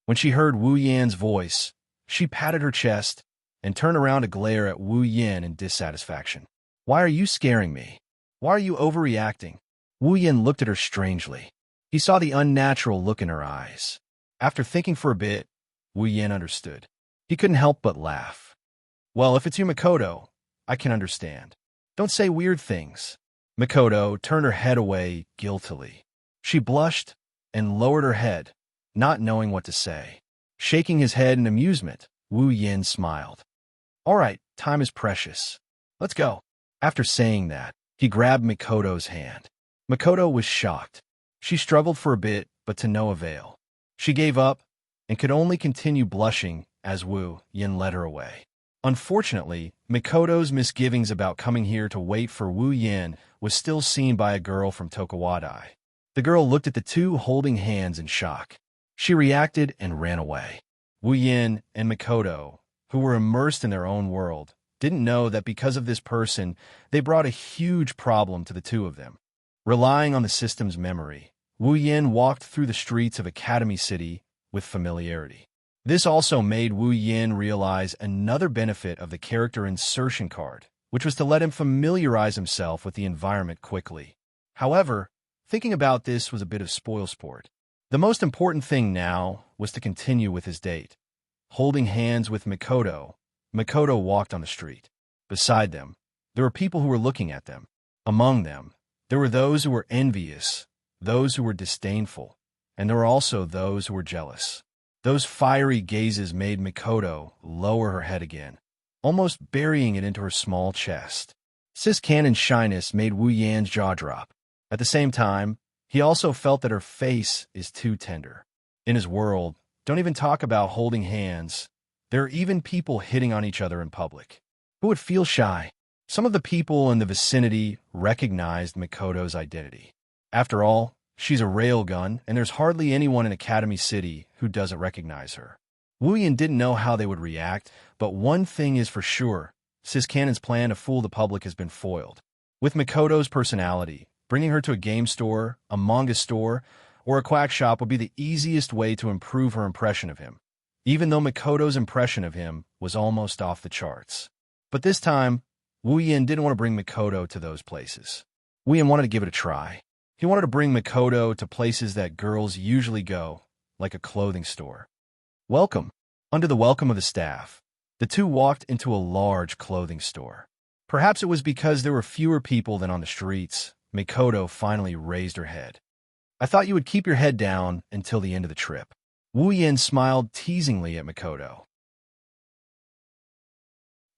When she heard Wu Yan's voice, she patted her chest and turned around to glare at Wu Yan in dissatisfaction. Why are you scaring me? Why are you overreacting? Wu Yan looked at her strangely. He saw the unnatural look in her eyes. After thinking for a bit, Wu Yan understood. He couldn't help but laugh. Well, if it's you, Mikoto, I can understand. Don't say weird things. Mikoto turned her head away guiltily. She blushed and lowered her head, not knowing what to say. Shaking his head in amusement, Wu Yan smiled. All right, time is precious. Let's go. After saying that, he grabbed Mikoto's hand. Mikoto was shocked. She struggled for a bit, but to no avail. She gave up and could only continue blushing as Wu Yan led her away. Unfortunately, Mikoto's misgivings about coming here to wait for Wu Yan was still seen by a girl from Tokawadai. The girl looked at the two holding hands in shock. She reacted and ran away. Wu Yan and Mikoto, who were immersed in their own world, didn't know that because of this person, they brought a huge problem to the two of them. Relying on the system's memory, Wu Yan walked through the streets of Academy City with familiarity. This also made Wu Yan realize another benefit of the character insertion card, which was to let him familiarize himself with the environment quickly. However, thinking about this was a bit of spoilsport. The most important thing now was to continue with his date. Holding hands with Mikoto, Mikoto walked on the street. Beside them, there were people who were looking at them. Among them, there were those who were envious, those who were disdainful, and there were also those who were jealous. Those fiery gazes made Mikoto lower her head again, almost burying it into her small chest. Cis Cannon's shyness made Wu Yan's jaw drop. At the same time, he also felt that her face is too tender. In his world, don't even talk about holding hands. There are even people hitting on each other in public. Who would feel shy? Some of the people in the vicinity recognized Mikoto's identity. After all, she's a railgun, and there's hardly anyone in Academy City who doesn't recognize her. Wu Yan didn't know how they would react, but one thing is for sure, Cis Cannon's plan to fool the public has been foiled. With Mikoto's personality, bringing her to a game store, a manga store, or a quack shop would be the easiest way to improve her impression of him, even though Mikoto's impression of him was almost off the charts. But this time, Wu Yan didn't want to bring Mikoto to those places. Wu Yan wanted to give it a try. He wanted to bring Makoto to places that girls usually go, like a clothing store. Welcome. Under the welcome of the staff, the two walked into a large clothing store. Perhaps it was because there were fewer people than on the streets. Makoto finally raised her head. I thought you would keep your head down until the end of the trip. Wu Yin smiled teasingly at Makoto.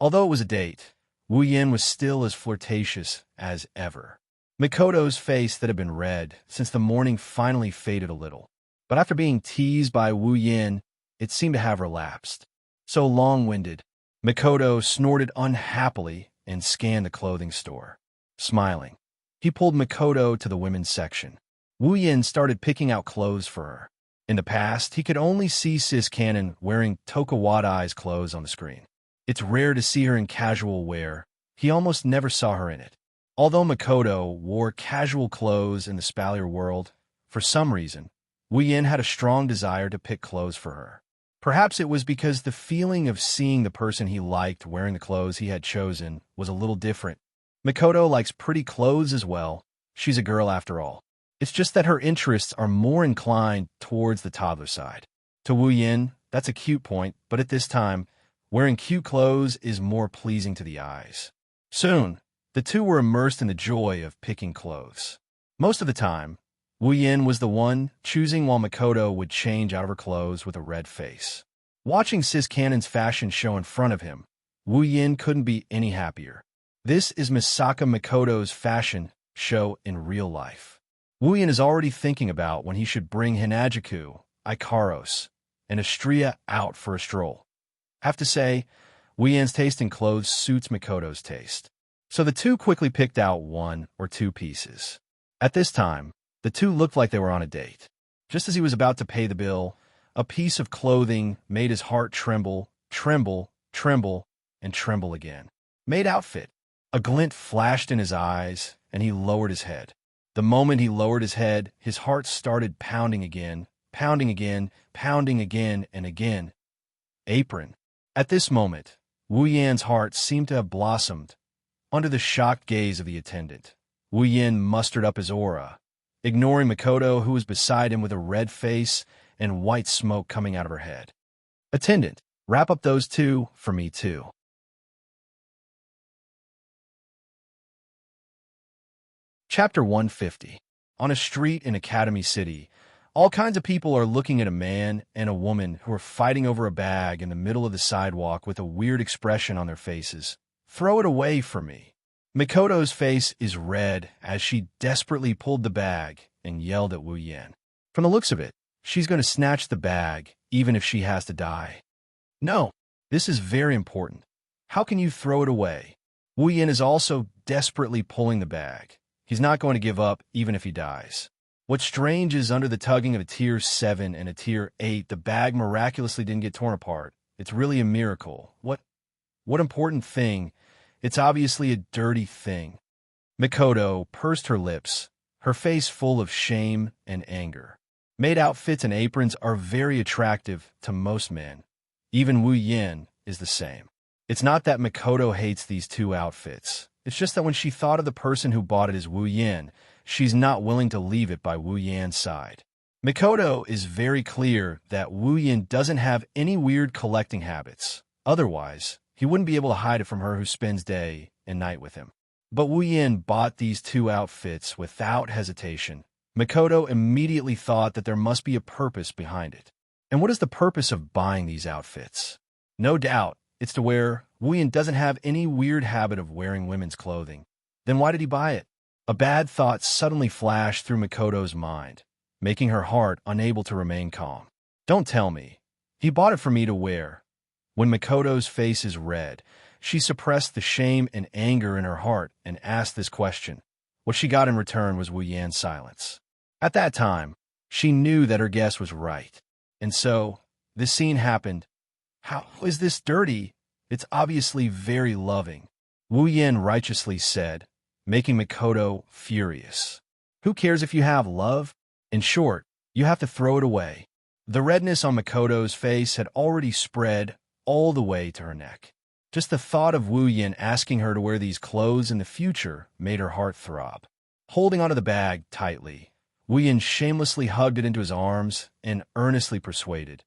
Although it was a date, Wu Yin was still as flirtatious as ever. Makoto's face that had been red since the morning finally faded a little. But after being teased by Wu Yin, it seemed to have relapsed. So long-winded, Makoto snorted unhappily and scanned the clothing store. Smiling, he pulled Makoto to the women's section. Wu Yin started picking out clothes for her. In the past, he could only see Sis Cannon wearing Tokuwadai's clothes on the screen. It's rare to see her in casual wear. He almost never saw her in it. Although Makoto wore casual clothes in the Spalier world, for some reason, Wu Yin had a strong desire to pick clothes for her. Perhaps it was because the feeling of seeing the person he liked wearing the clothes he had chosen was a little different. Makoto likes pretty clothes as well. She's a girl after all. It's just that her interests are more inclined towards the toddler side. To Wu Yin, that's a cute point, but at this time, wearing cute clothes is more pleasing to the eyes. Soon, the two were immersed in the joy of picking clothes. Most of the time, Wu Yin was the one choosing while Makoto would change out of her clothes with a red face. Watching Sis Cannon's fashion show in front of him, Wu Yin couldn't be any happier. This is Misaka Makoto's fashion show in real life. Wu Yin is already thinking about when he should bring Hinajuku, Ikaros, and Astria out for a stroll. I have to say, Wu Yin's taste in clothes suits Makoto's taste. So the two quickly picked out one or two pieces. At this time, the two looked like they were on a date. Just as he was about to pay the bill, a piece of clothing made his heart tremble, tremble, tremble, and tremble again. Made outfit. A glint flashed in his eyes, and he lowered his head. The moment he lowered his head, his heart started pounding again, pounding again, pounding again and again. Apron. At this moment, Wu Yan's heart seemed to have blossomed. Under the shocked gaze of the attendant, Wu Yin mustered up his aura, ignoring Makoto, who was beside him with a red face and white smoke coming out of her head. Attendant, wrap up those two for me too. Chapter 150. On a street in Academy City, all kinds of people are looking at a man and a woman who are fighting over a bag in the middle of the sidewalk with a weird expression on their faces. Throw it away for me. Makoto's face is red as she desperately pulled the bag and yelled at Wu Yin. From the looks of it, she's going to snatch the bag, even if she has to die. No, this is very important. How can you throw it away? Wu Yin is also desperately pulling the bag. He's not going to give up, even if he dies. What's strange is under the tugging of a tier 7 and a tier 8, the bag miraculously didn't get torn apart. It's really a miracle. What important thing? It's obviously a dirty thing. Makoto pursed her lips, her face full of shame and anger. Maid outfits and aprons are very attractive to most men. Even Wu Yin is the same. It's not that Makoto hates these two outfits. It's just that when she thought of the person who bought it as Wu Yin, she's not willing to leave it by Wu Yan's side. Makoto is very clear that Wu Yin doesn't have any weird collecting habits. Otherwise, he wouldn't be able to hide it from her who spends day and night with him. But Wu Yin bought these two outfits without hesitation. Makoto immediately thought that there must be a purpose behind it. And what is the purpose of buying these outfits? No doubt, it's to wear. Wu Yin doesn't have any weird habit of wearing women's clothing. Then why did he buy it? A bad thought suddenly flashed through Makoto's mind, making her heart unable to remain calm. Don't tell me. He bought it for me to wear. When Makoto's face is red, she suppressed the shame and anger in her heart and asked this question. What she got in return was Wu Yan's silence. At that time, she knew that her guess was right. And so, this scene happened. How is this dirty? It's obviously very loving, Wu Yin righteously said, making Makoto furious. Who cares if you have love? In short, you have to throw it away. The redness on Makoto's face had already spread all the way to her neck. Just the thought of Wu Yin asking her to wear these clothes in the future made her heart throb. Holding onto the bag tightly, Wuyin shamelessly hugged it into his arms and earnestly persuaded,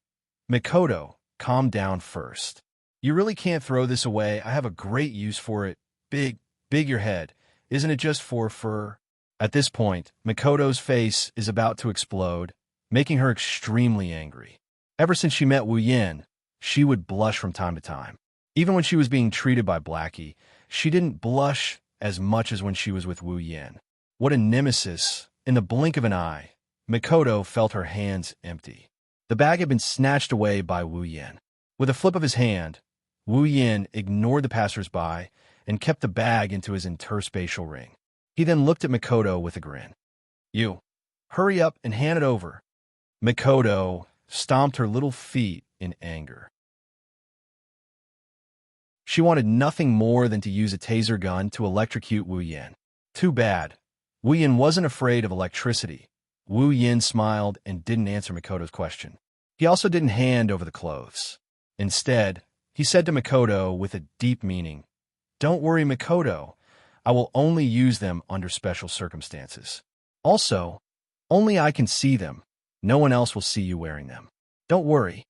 "Mikoto, calm down first. You really can't throw this away. I have a great use for it. Big your head. Isn't it just for fur?" At this point, Mikoto's face is about to explode, making her extremely angry. Ever since she met Wuyin, she would blush from time to time. Even when she was being treated by Blackie, she didn't blush as much as when she was with Wuyin. What a nemesis! In the blink of an eye, Mikoto felt her hands empty. The bag had been snatched away by Wuyin. With a flip of his hand, Wuyin ignored the passers-by and kept the bag into his interspatial ring. He then looked at Mikoto with a grin. "You, hurry up and hand it over." Mikoto stomped her little feet in anger. She wanted nothing more than to use a taser gun to electrocute Wuyin. Too bad. Wuyin wasn't afraid of electricity. Wuyin smiled and didn't answer Mikoto's question. He also didn't hand over the clothes. Instead, he said to Mikoto with a deep meaning, "Don't worry, Mikoto. I will only use them under special circumstances. Also, only I can see them. No one else will see you wearing them. Don't worry."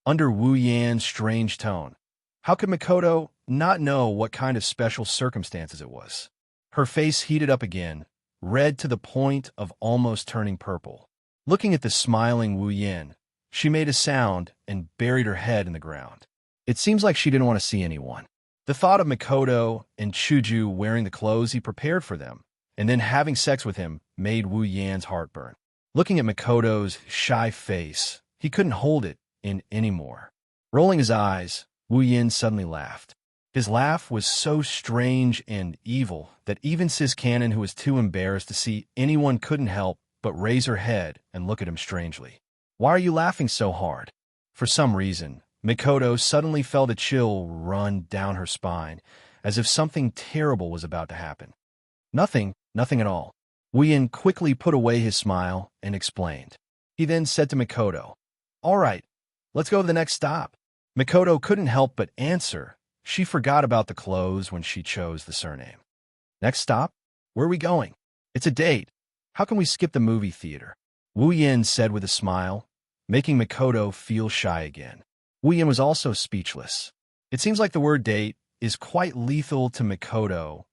Under Wuyin's strange tone, how could Mikoto not know what kind of special circumstances it was? Her face heated up again, red to the point of almost turning purple. Looking at the smiling Wuyin, she made a sound and buried her head in the ground. It seems like she didn't want to see anyone. The thought of Mikoto and Chuju wearing the clothes he prepared for them, and then having sex with him, made Wuyin's heart burn. Looking at Mikoto's shy face, he couldn't hold it in anymore. Rolling his eyes, Wuyin suddenly laughed. His laugh was so strange and evil that even Sis Cannon, who was too embarrassed to see anyone, couldn't help but raise her head and look at him strangely. "Why are you laughing so hard?" For some reason, Mikoto suddenly felt a chill run down her spine, as if something terrible was about to happen. Nothing at all." Wuyin quickly put away his smile and explained. He then said to Mikoto, "All right, let's go to the next stop." Mikoto couldn't help but answer. She forgot about the clothes when she chose the surname. "Next stop? Where are we going?" "It's a date. How can we skip the movie theater?" Wuyin said with a smile, making Mikoto feel shy again. Wuyin was also speechless. It seems like the word date is quite lethal to Mikoto.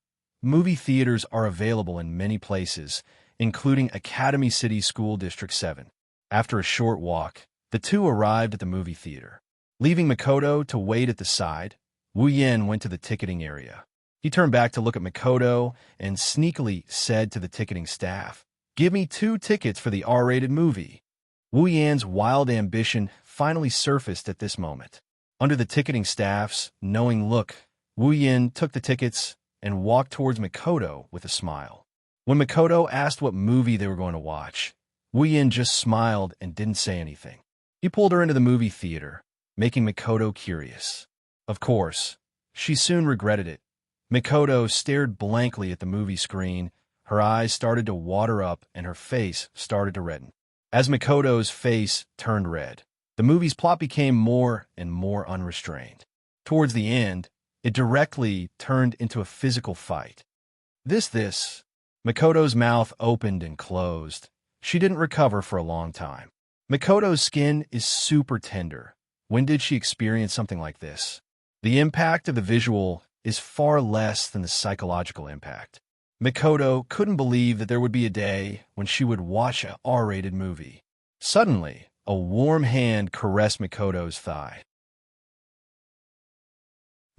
Movie theaters are available in many places, including Academy City School District 7. After a short walk, the two arrived at the movie theater. Leaving Mikoto to wait at the side, Wuyin went to the ticketing area. He turned back to look at Mikoto and sneakily said to the ticketing staff, "Give me 2 tickets for the R-rated movie." Wuyin's wild ambition finally surfaced at this moment. Under the ticketing staff's knowing look, Wuyin took the tickets and walked towards Mikoto with a smile. When Mikoto asked what movie they were going to watch, Wuyin just smiled and didn't say anything. He pulled her into the movie theater, making Mikoto curious. Of course, she soon regretted it. Mikoto stared blankly at the movie screen. Her eyes started to water up and her face started to redden. As Mikoto's face turned red, the movie's plot became more and more unrestrained. Towards the end, it directly turned into a physical fight. This. Mikoto's mouth opened and closed. She didn't recover for a long time. Mikoto's skin is super tender. When did she experience something like this? The impact of the visual is far less than the psychological impact. Mikoto couldn't believe that there would be a day when she would watch an R-rated movie. Suddenly, a warm hand caressed Mikoto's thigh.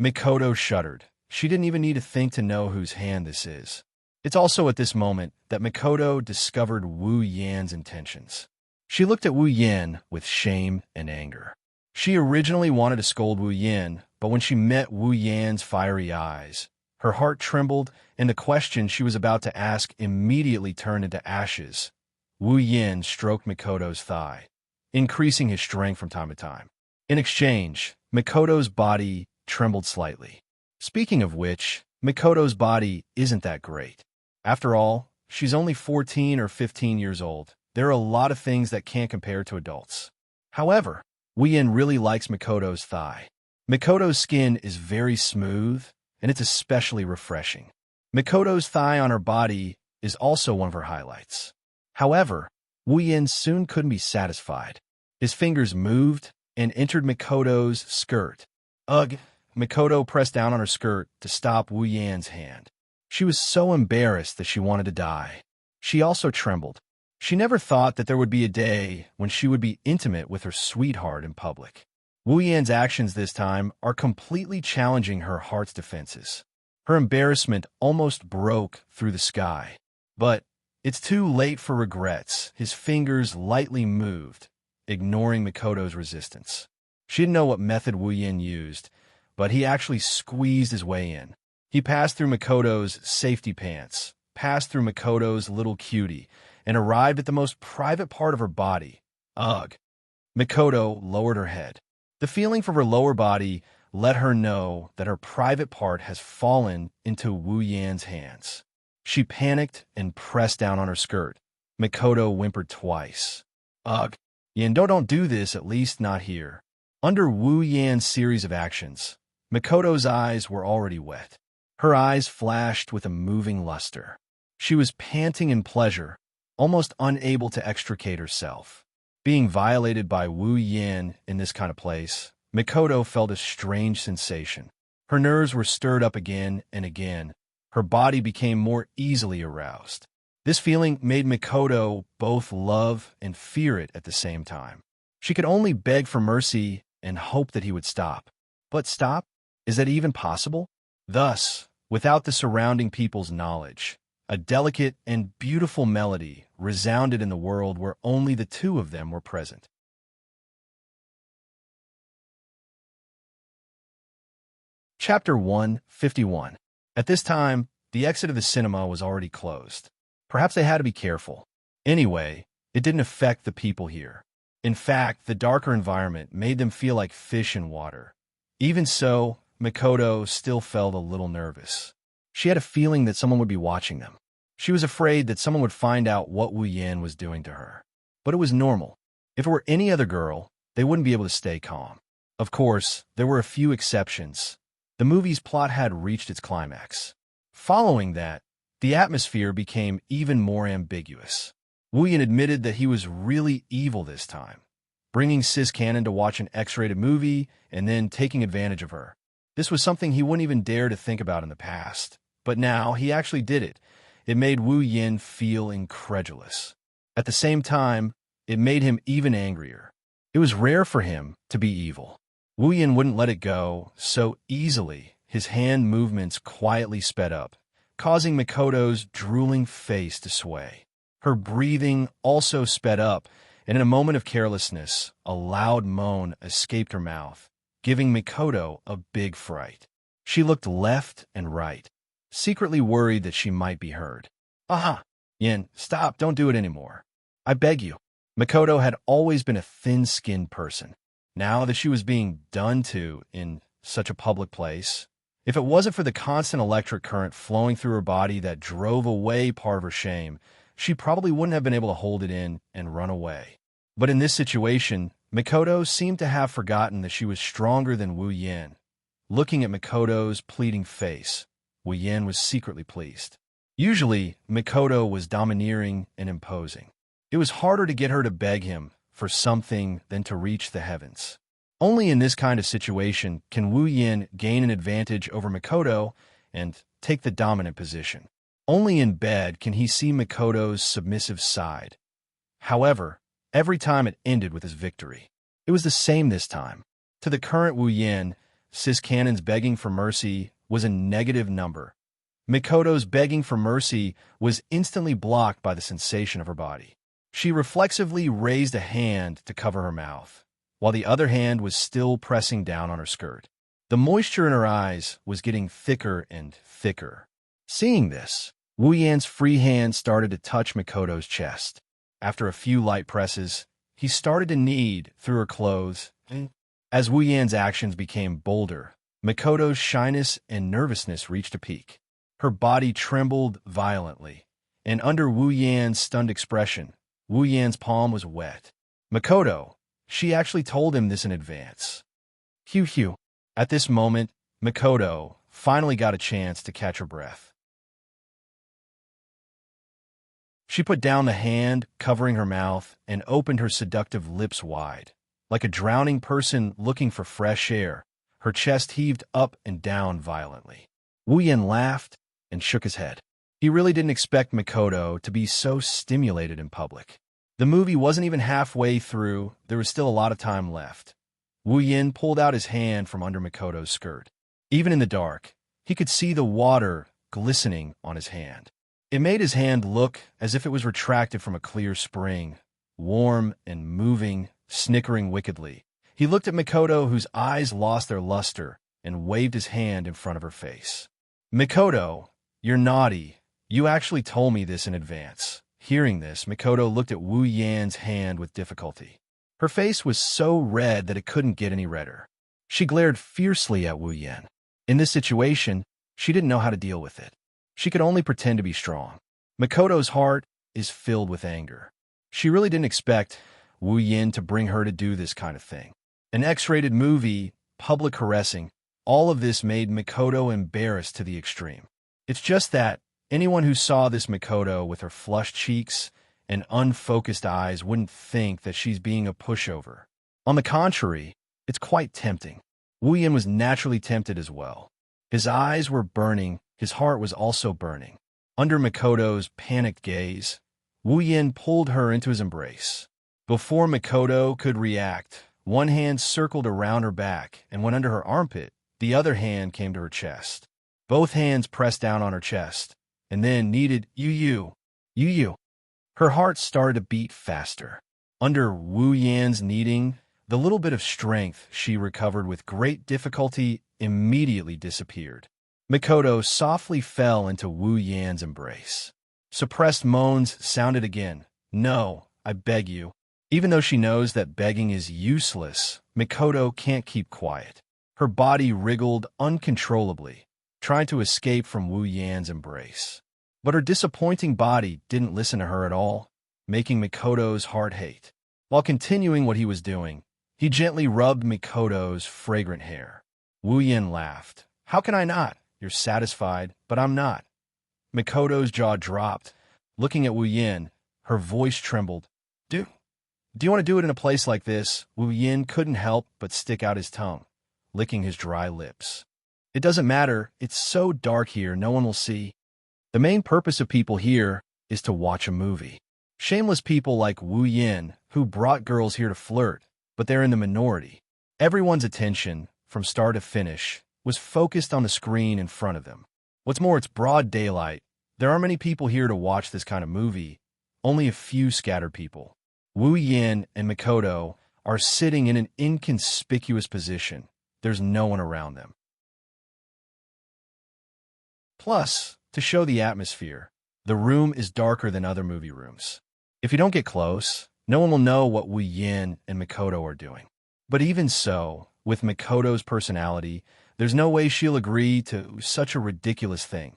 Mikoto shuddered. She didn't even need to think to know whose hand this is. It's also at this moment that Mikoto discovered Wuyin's intentions. She looked at Wuyin with shame and anger. She originally wanted to scold Wuyin, but when she met Wuyin's fiery eyes, her heart trembled and the question she was about to ask immediately turned into ashes. Wuyin stroked Mikoto's thigh, increasing his strength from time to time. In exchange, Mikoto's body trembled slightly. Speaking of which, Mikoto's body isn't that great. After all, she's only 14 or 15 years old. There are a lot of things that can't compare to adults. However, Wuyin really likes Mikoto's thigh. Mikoto's skin is very smooth, and it's especially refreshing. Mikoto's thigh on her body is also one of her highlights. However, Wu Yin soon couldn't be satisfied. His fingers moved and entered Mikoto's skirt. Ugh! Mikoto pressed down on her skirt to stop Wu Yan's hand. She was so embarrassed that she wanted to die. She also trembled. She never thought that there would be a day when she would be intimate with her sweetheart in public. Wu Yan's actions this time are completely challenging her heart's defenses. Her embarrassment almost broke through the sky. But it's too late for regrets. His fingers lightly moved, ignoring Mikoto's resistance. She didn't know what method Wu Yin used, but he actually squeezed his way in. He passed through Mikoto's safety pants, passed through Mikoto's little cutie, and arrived at the most private part of her body. Ugh! Mikoto lowered her head. The feeling from her lower body let her know that her private part has fallen into Wu Yan's hands. She panicked and pressed down on her skirt. Mikoto whimpered twice. Ugh! Yin, don't do this, at least not here. Under Wu Yan's series of actions, Mikoto's eyes were already wet. Her eyes flashed with a moving luster. She was panting in pleasure, almost unable to extricate herself. Being violated by Wu Yin in this kind of place, Mikoto felt a strange sensation. Her nerves were stirred up again and again. Her body became more easily aroused. This feeling made Mikoto both love and fear it at the same time. She could only beg for mercy and hope that he would stop. But stop? Is that even possible? Thus, without the surrounding people's knowledge, a delicate and beautiful melody resounded in the world where only the two of them were present. Chapter 151. At this time, the exit of the cinema was already closed. Perhaps they had to be careful. Anyway, it didn't affect the people here. In fact, the darker environment made them feel like fish in water. Even so, Mikoto still felt a little nervous. She had a feeling that someone would be watching them. She was afraid that someone would find out what Wu Yin was doing to her. But it was normal. If it were any other girl, they wouldn't be able to stay calm. Of course, there were a few exceptions. The movie's plot had reached its climax. Following that, the atmosphere became even more ambiguous. Wu Yin admitted that he was really evil this time, bringing Sis Cannon to watch an X-rated movie and then taking advantage of her. This was something he wouldn't even dare to think about in the past. But now, he actually did it. It made Wu Yin feel incredulous. At the same time, it made him even angrier. It was rare for him to be evil. Wu Yin wouldn't let it go so easily. His hand movements quietly sped up, causing Mikoto's drooling face to sway. Her breathing also sped up, and in a moment of carelessness, a loud moan escaped her mouth, giving Mikoto a big fright. She looked left and right, secretly worried that she might be heard. Aha! Yin, stop, don't do it anymore. I beg you. Mikoto had always been a thin-skinned person. Now that she was being done to in such a public place, if it wasn't for the constant electric current flowing through her body that drove away part of her shame, she probably wouldn't have been able to hold it in and run away. But in this situation, Mikoto seemed to have forgotten that she was stronger than Wu Yin. Looking at Mikoto's pleading face, Wu Yin was secretly pleased. Usually, Mikoto was domineering and imposing. It was harder to get her to beg him for something than to reach the heavens. Only in this kind of situation can Wu Yin gain an advantage over Mikoto and take the dominant position. Only in bed can he see Mikoto's submissive side. However, every time it ended with his victory. It was the same this time. To the current Wu Yin, Sis Cannon's begging for mercy was a negative number. Mikoto's begging for mercy was instantly blocked by the sensation of her body. She reflexively raised a hand to cover her mouth, while the other hand was still pressing down on her skirt. The moisture in her eyes was getting thicker and thicker. Seeing this, Wu Yan's free hand started to touch Mikoto's chest. After a few light presses, he started to knead through her clothes. As Wu Yan's actions became bolder, Mikoto's shyness and nervousness reached a peak. Her body trembled violently, and under Wu Yan's stunned expression, Wu Yan's palm was wet. Mikoto, she actually told him this in advance. Phew. At this moment, Mikoto finally got a chance to catch her breath. She put down the hand, covering her mouth, and opened her seductive lips wide. Like a drowning person looking for fresh air, her chest heaved up and down violently. Wu Yin laughed and shook his head. He really didn't expect Mikoto to be so stimulated in public. The movie wasn't even halfway through. There was still a lot of time left. Wu Yin pulled out his hand from under Mikoto's skirt. Even in the dark, he could see the water glistening on his hand. It made his hand look as if it was retracted from a clear spring, warm and moving, snickering wickedly. He looked at Mikoto, whose eyes lost their luster, and waved his hand in front of her face. "Mikoto, you're naughty. You actually told me this in advance." Hearing this, Mikoto looked at Wu Yan's hand with difficulty. Her face was so red that it couldn't get any redder. She glared fiercely at Wu Yan. In this situation, she didn't know how to deal with it. She could only pretend to be strong. Mikoto's heart is filled with anger. She really didn't expect Wu Yin to bring her to do this kind of thing. An X-rated movie, public caressing, all of this made Mikoto embarrassed to the extreme. It's just that anyone who saw this Mikoto with her flushed cheeks and unfocused eyes wouldn't think that she's being a pushover. On the contrary, it's quite tempting. Wu Yin was naturally tempted as well. His eyes were burning, his heart was also burning. Under Mikoto's panicked gaze, Wu Yin pulled her into his embrace. Before Mikoto could react, one hand circled around her back and went under her armpit. The other hand came to her chest. Both hands pressed down on her chest, and then kneaded yu. Her heart started to beat faster. Under Wu Yan's kneading, the little bit of strength she recovered with great difficulty immediately disappeared. Mikoto softly fell into Wu Yan's embrace. Suppressed moans sounded again. "No, I beg you." Even though she knows that begging is useless, Mikoto can't keep quiet. Her body wriggled uncontrollably, trying to escape from Wu Yan's embrace. But her disappointing body didn't listen to her at all, making Mikoto's heart hate. While continuing what he was doing, he gently rubbed Mikoto's fragrant hair. Wu Yin laughed. "How can I not? You're satisfied, but I'm not." Mikoto's jaw dropped. Looking at Wu Yin, her voice trembled. Do you want to do it in a place like this?" Wu Yin couldn't help but stick out his tongue, licking his dry lips. "It doesn't matter. It's so dark here, no one will see. The main purpose of people here is to watch a movie. Shameless people like Wu Yin, who brought girls here to flirt, but they're in the minority. Everyone's attention, from start to finish, was focused on the screen in front of them. What's more, it's broad daylight. There aren't many people here to watch this kind of movie, only a few scattered people. Wu Yin and Mikoto are sitting in an inconspicuous position. There's no one around them. Plus, to show the atmosphere, the room is darker than other movie rooms. If you don't get close, no one will know what Wu Yin and Mikoto are doing. But even so, with Mikoto's personality, there's no way she'll agree to such a ridiculous thing.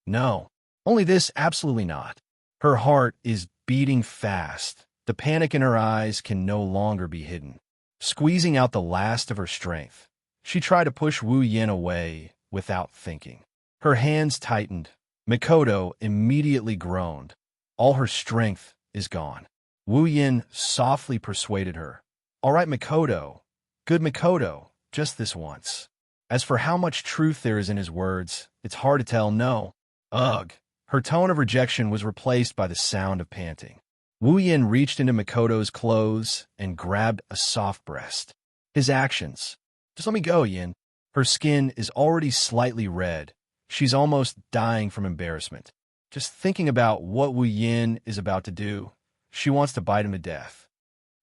No, only this, absolutely not. Her heart is beating fast. The panic in her eyes can no longer be hidden. Squeezing out the last of her strength, she tried to push Wu Yin away without thinking. Her hands tightened. Mikoto immediately groaned. All her strength is gone. Wu Yin softly persuaded her. "All right, Mikoto. Good Mikoto, just this once." As for how much truth there is in his words, it's hard to tell. No. Ugh. Her tone of rejection was replaced by the sound of panting. Wu Yin reached into Mikoto's clothes and grabbed a soft breast. His actions. "Just let me go, Yin." Her skin is already slightly red. She's almost dying from embarrassment. Just thinking about what Wu Yin is about to do, she wants to bite him to death.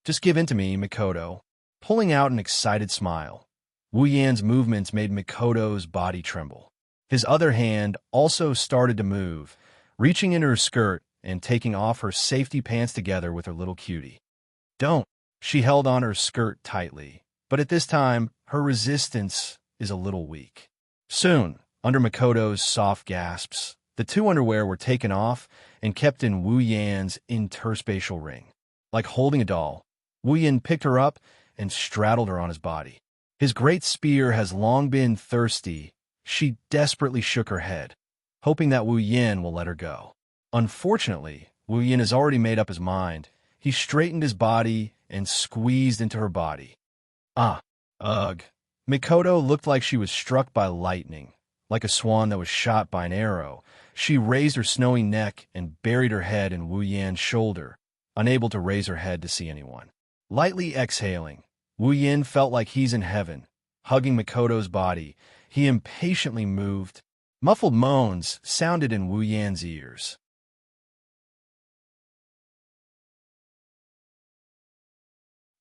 "Just give in to me, Mikoto." Pulling out an excited smile, Wu Yan's movements made Mikoto's body tremble. His other hand also started to move, reaching into her skirt and taking off her safety pants together with her little cutie. "Don't." She held on her skirt tightly, but at this time, her resistance is a little weak. Soon, under Mikoto's soft gasps, the two underwear were taken off and kept in Wu Yan's interspatial ring. Like holding a doll, Wu Yan picked her up and straddled her on his body. His great spear has long been thirsty. She desperately shook her head, hoping that Wu Yan will let her go. Unfortunately, Wu Yin has already made up his mind. He straightened his body and squeezed into her body. Ah, ugh. Mikoto looked like she was struck by lightning, like a swan that was shot by an arrow. She raised her snowy neck and buried her head in Wu Yan's shoulder, unable to raise her head to see anyone. Lightly exhaling, Wu Yin felt like he's in heaven, hugging Mikoto's body. He impatiently moved. Muffled moans sounded in Wu Yan's ears.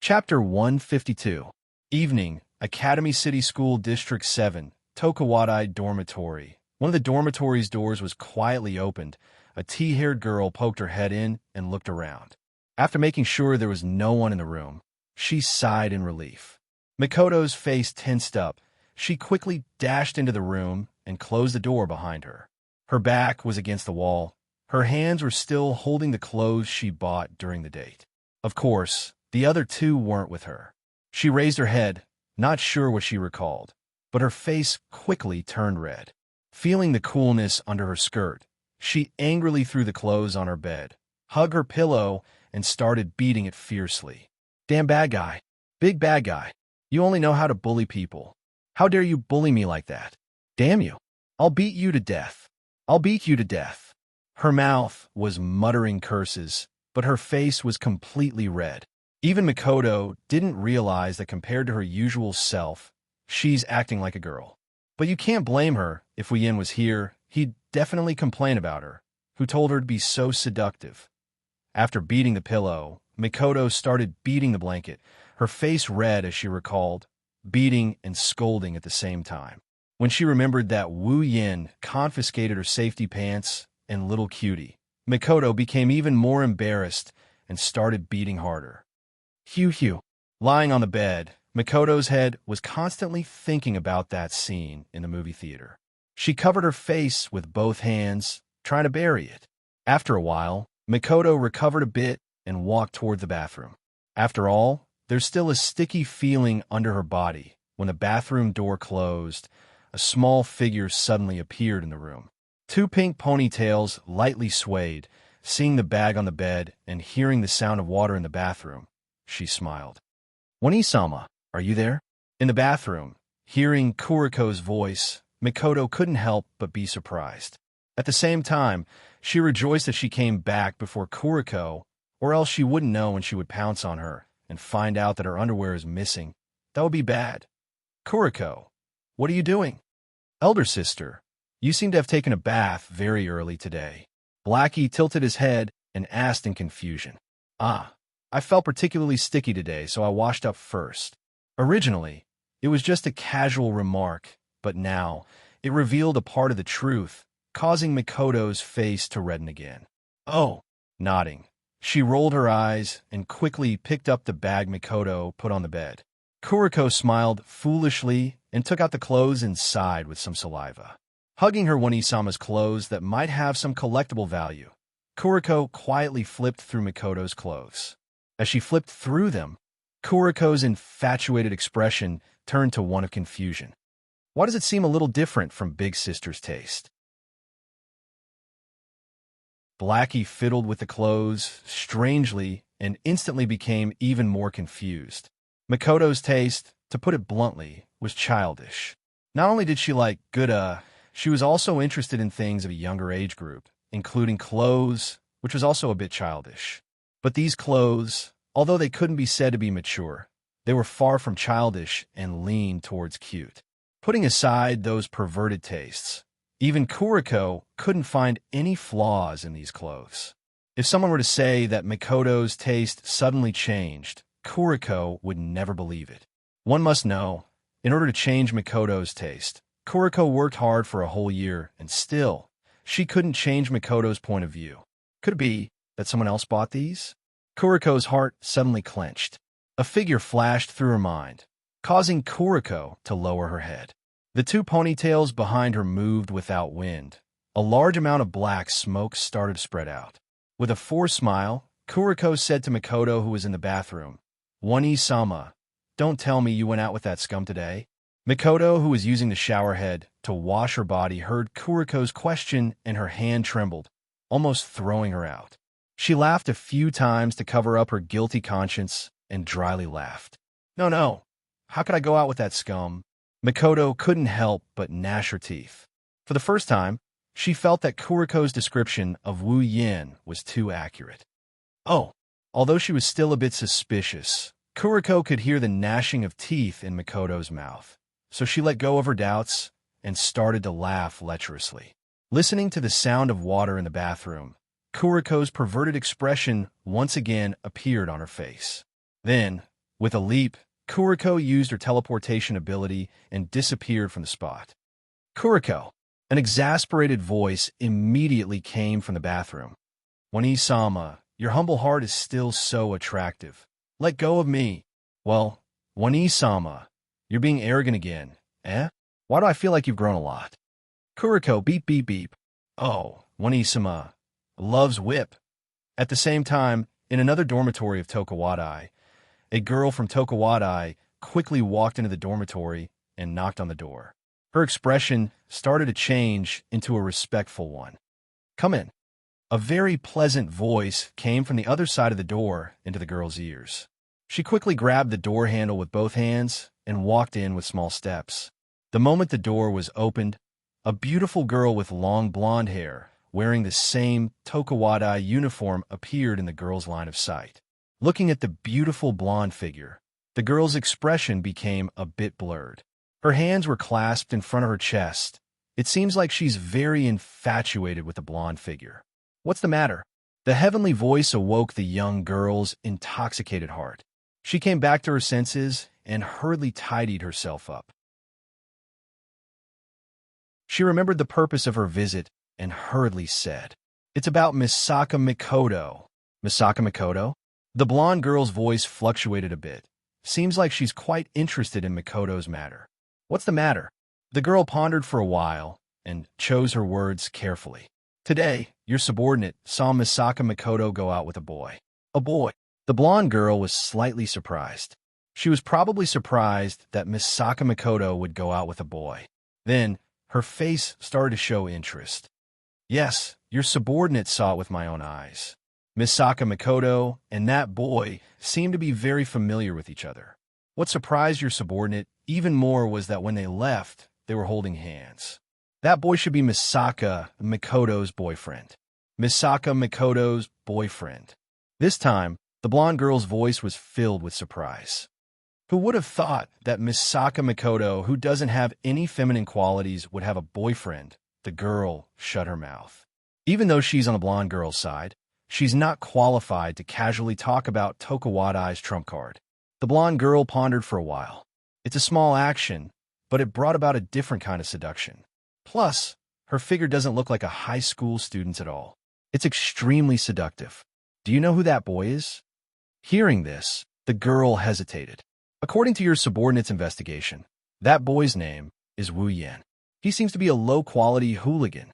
Chapter 152. Evening, Academy City School District 7, Tokawadai Dormitory. One of the dormitory's doors was quietly opened. A tea-haired girl poked her head in and looked around. After making sure there was no one in the room, she sighed in relief. Mikoto's face tensed up. She quickly dashed into the room and closed the door behind her. Her back was against the wall. Her hands were still holding the clothes she bought during the date. Of course, the other two weren't with her. She raised her head, not sure what she recalled, but her face quickly turned red. Feeling the coolness under her skirt, she angrily threw the clothes on her bed, hugged her pillow, and started beating it fiercely. Damn bad guy. Big bad guy. You only know how to bully people. How dare you bully me like that? Damn you. I'll beat you to death. I'll beat you to death. Her mouth was muttering curses, but her face was completely red. Even Mikoto didn't realize that compared to her usual self, she's acting like a girl. But you can't blame her. If Wu Yin was here, he'd definitely complain about her, who told her to be so seductive. After beating the pillow, Mikoto started beating the blanket, her face red as she recalled, beating and scolding at the same time. When she remembered that Wu Yin confiscated her safety pants and little cutie, Mikoto became even more embarrassed and started beating harder. Hew. Lying on the bed, Mikoto's head was constantly thinking about that scene in the movie theater. She covered her face with both hands, trying to bury it. After a while, Mikoto recovered a bit and walked toward the bathroom. After all, there's still a sticky feeling under her body. When the bathroom door closed, a small figure suddenly appeared in the room. Two pink ponytails lightly swayed. Seeing the bag on the bed and hearing the sound of water in the bathroom, she smiled. Wani-sama, are you there? In the bathroom, hearing Kuriko's voice, Mikoto couldn't help but be surprised. At the same time, she rejoiced that she came back before Kuriko, or else she wouldn't know when she would pounce on her and find out that her underwear is missing. That would be bad. Kuriko, what are you doing? Elder sister, you seem to have taken a bath very early today. Blackie tilted his head and asked in confusion. I felt particularly sticky today, so I washed up first. Originally, it was just a casual remark, but now it revealed a part of the truth, causing Mikoto's face to redden again. Oh, nodding. She rolled her eyes and quickly picked up the bag Mikoto put on the bed. Kuriko smiled foolishly and took out the clothes and sighed with some saliva. Hugging her Wani-sama's clothes that might have some collectible value, Kuriko quietly flipped through Mikoto's clothes. As she flipped through them, Kuriko's infatuated expression turned to one of confusion. Why does it seem a little different from Big Sister's taste? Blackie fiddled with the clothes strangely and instantly became even more confused. Mikoto's taste, to put it bluntly, was childish. Not only did she like good, she was also interested in things of a younger age group, including clothes, which was also a bit childish. But these clothes, although they couldn't be said to be mature, they were far from childish and leaned towards cute. Putting aside those perverted tastes, even Kuriko couldn't find any flaws in these clothes. If someone were to say that Mikoto's taste suddenly changed, Kuriko would never believe it. One must know, in order to change Mikoto's taste, Kuriko worked hard for a whole year, and still, she couldn't change Mikoto's point of view. Could it be that someone else bought these? Kuriko's heart suddenly clenched. A figure flashed through her mind, causing Kuriko to lower her head. The two ponytails behind her moved without wind. A large amount of black smoke started to spread out. With a forced smile, Kuriko said to Mikoto, who was in the bathroom, "Wani-sama, don't tell me you went out with that scum today?" Mikoto, who was using the shower head to wash her body, heard Kuriko's question and her hand trembled, almost throwing her out. She laughed a few times to cover up her guilty conscience and dryly laughed. No, no. How could I go out with that scum? Mikoto couldn't help but gnash her teeth. For the first time, she felt that Kuriko's description of Wu Yin was too accurate. Oh, although she was still a bit suspicious, Kuriko could hear the gnashing of teeth in Mikoto's mouth, so she let go of her doubts and started to laugh lecherously. Listening to the sound of water in the bathroom, Kuriko's perverted expression once again appeared on her face. Then, with a leap, Kuriko used her teleportation ability and disappeared from the spot. Kuriko! An exasperated voice immediately came from the bathroom. Wani-sama, your humble heart is still so attractive. Let go of me. Well, Wani-sama, you're being arrogant again, eh? Why do I feel like you've grown a lot? Kuriko, beep, beep, beep. Oh, Wani-sama loves whip. At the same time, in another dormitory of Tokawadai, a girl from Tokawadai quickly walked into the dormitory and knocked on the door. Her expression started to change into a respectful one. Come in. A very pleasant voice came from the other side of the door into the girl's ears. She quickly grabbed the door handle with both hands and walked in with small steps. The moment the door was opened, a beautiful girl with long blonde hair, wearing the same Tokawadai uniform, appeared in the girl's line of sight. Looking at the beautiful blonde figure, the girl's expression became a bit blurred. Her hands were clasped in front of her chest. It seems like she's very infatuated with the blonde figure. What's the matter? The heavenly voice awoke the young girl's intoxicated heart. She came back to her senses and hurriedly tidied herself up. She remembered the purpose of her visit and hurriedly said, "It's about Misaka Mikoto." Misaka Mikoto? The blonde girl's voice fluctuated a bit. Seems like she's quite interested in Mikoto's matter. What's the matter? The girl pondered for a while and chose her words carefully. Today, your subordinate saw Misaka Mikoto go out with a boy. A boy? The blonde girl was slightly surprised. She was probably surprised that Misaka Mikoto would go out with a boy. Then, her face started to show interest. Yes, your subordinate saw it with my own eyes. Misaka Mikoto and that boy seemed to be very familiar with each other. What surprised your subordinate even more was that when they left, they were holding hands. That boy should be Misaka Mikoto's boyfriend. Misaka Mikoto's boyfriend. This time, the blonde girl's voice was filled with surprise. Who would have thought that Misaka Mikoto, who doesn't have any feminine qualities, would have a boyfriend? The girl shut her mouth. Even though she's on the blonde girl's side, she's not qualified to casually talk about Tokawadai's trump card. The blonde girl pondered for a while. It's a small action, but it brought about a different kind of seduction. Plus, her figure doesn't look like a high school student's at all. It's extremely seductive. Do you know who that boy is? Hearing this, the girl hesitated. According to your subordinate's investigation, that boy's name is Wu Yin. He seems to be a low-quality hooligan.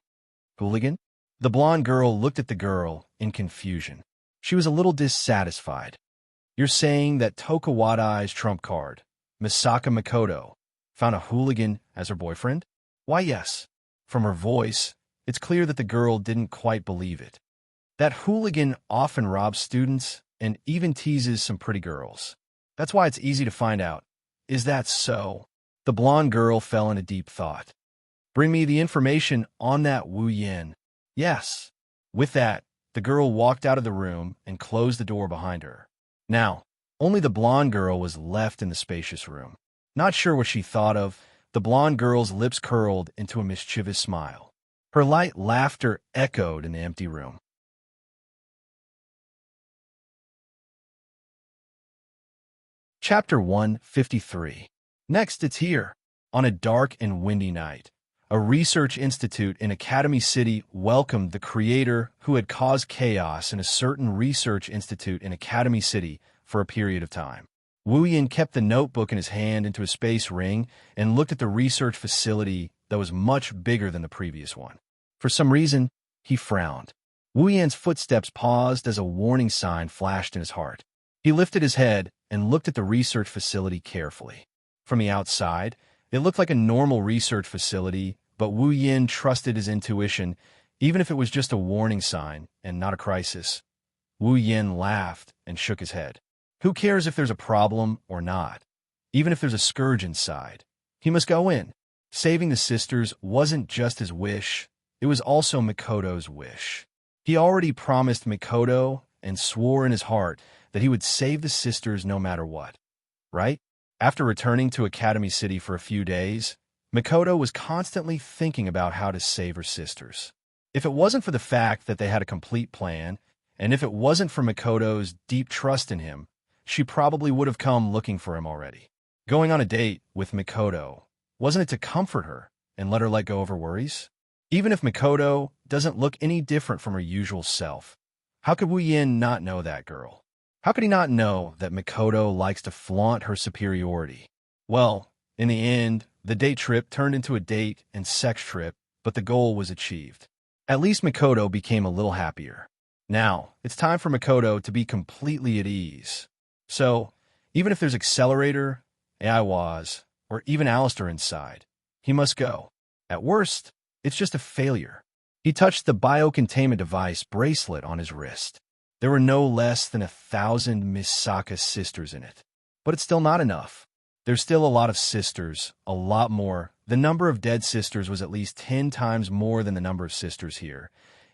Hooligan? The blonde girl looked at the girl in confusion. She was a little dissatisfied. You're saying that Tokawadai's trump card, Misaka Mikoto, found a hooligan as her boyfriend? Why, yes. From her voice, it's clear that the girl didn't quite believe it. That hooligan often robs students and even teases some pretty girls. That's why it's easy to find out. Is that so? The blonde girl fell into deep thought. Bring me the information on that Wu Yin. Yes. With that, the girl walked out of the room and closed the door behind her. Now, only the blonde girl was left in the spacious room. Not sure what she thought of, the blonde girl's lips curled into a mischievous smile. Her light laughter echoed in the empty room. Chapter 153. Next, it's here. On a dark and windy night, a research institute in Academy City welcomed the creator who had caused chaos in a certain research institute in Academy City for a period of time. Wu Yin kept the notebook in his hand into a space ring and looked at the research facility that was much bigger than the previous one. For some reason, he frowned. Wu Yin's footsteps paused as a warning sign flashed in his heart. He lifted his head and looked at the research facility carefully. From the outside, it looked like a normal research facility, but Wu Yin trusted his intuition, even if it was just a warning sign and not a crisis. Wu Yin laughed and shook his head. Who cares if there's a problem or not? Even if there's a scourge inside, he must go in. Saving the sisters wasn't just his wish, it was also Mikoto's wish. He already promised Mikoto and swore in his heart that he would save the sisters no matter what. Right? After returning to Academy City for a few days, Mikoto was constantly thinking about how to save her sisters. If it wasn't for the fact that they had a complete plan, and if it wasn't for Mikoto's deep trust in him, she probably would have come looking for him already. Going on a date with Mikoto, wasn't it to comfort her and let her let go of her worries? Even if Mikoto doesn't look any different from her usual self, how could Wu Yin not know that girl? How could he not know that Mikoto likes to flaunt her superiority? Well, in the end, the date trip turned into a date and sex trip, but the goal was achieved. At least Mikoto became a little happier. Now, it's time for Mikoto to be completely at ease. So, even if there's Accelerator, Aiwaz, or even Alistair inside, he must go. At worst, it's just a failure. He touched the biocontainment device bracelet on his wrist. There were no less than 1,000 Misaka sisters in it. But it's still not enough. There's still a lot of sisters, a lot more. The number of dead sisters was at least 10 times more than the number of sisters here.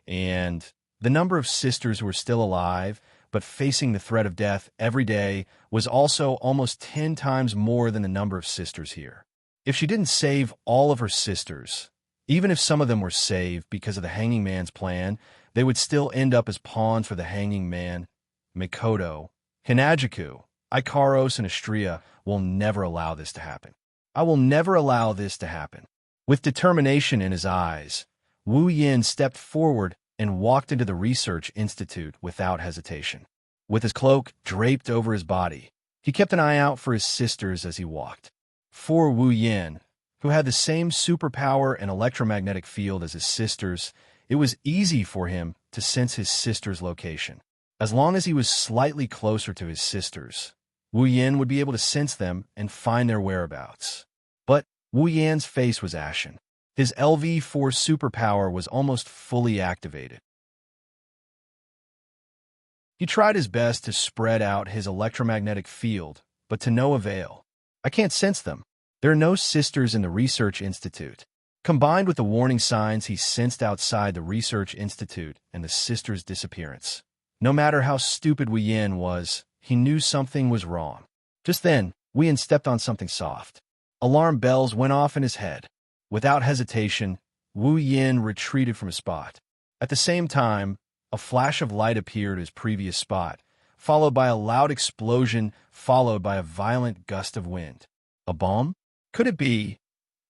And the number of sisters who were still alive, but facing the threat of death every day, was also almost 10 times more than the number of sisters here. If she didn't save all of her sisters, even if some of them were saved because of the Hanging Man's plan, they would still end up as pawns for the Hanging Man. Mikoto, Hinajuku, Ikaros, and Astria will never allow this to happen. I will never allow this to happen. With determination in his eyes, Wu Yin stepped forward and walked into the Research Institute without hesitation. With his cloak draped over his body, he kept an eye out for his sisters as he walked. For Wu Yin, who had the same superpower and electromagnetic field as his sisters, it was easy for him to sense his sister's location. As long as he was slightly closer to his sisters, Wu Yin would be able to sense them and find their whereabouts. But Wu Yan's face was ashen. His LV-4 superpower was almost fully activated. He tried his best to spread out his electromagnetic field, but to no avail. I can't sense them. There are no sisters in the Research Institute. Combined with the warning signs he sensed outside the Research Institute and the sisters' disappearance. No matter how stupid Wu Yin was, he knew something was wrong. Just then, Wu Yin stepped on something soft. Alarm bells went off in his head. Without hesitation, Wu Yin retreated from his spot. At the same time, a flash of light appeared at his previous spot, followed by a loud explosion, followed by a violent gust of wind. A bomb? Could it be?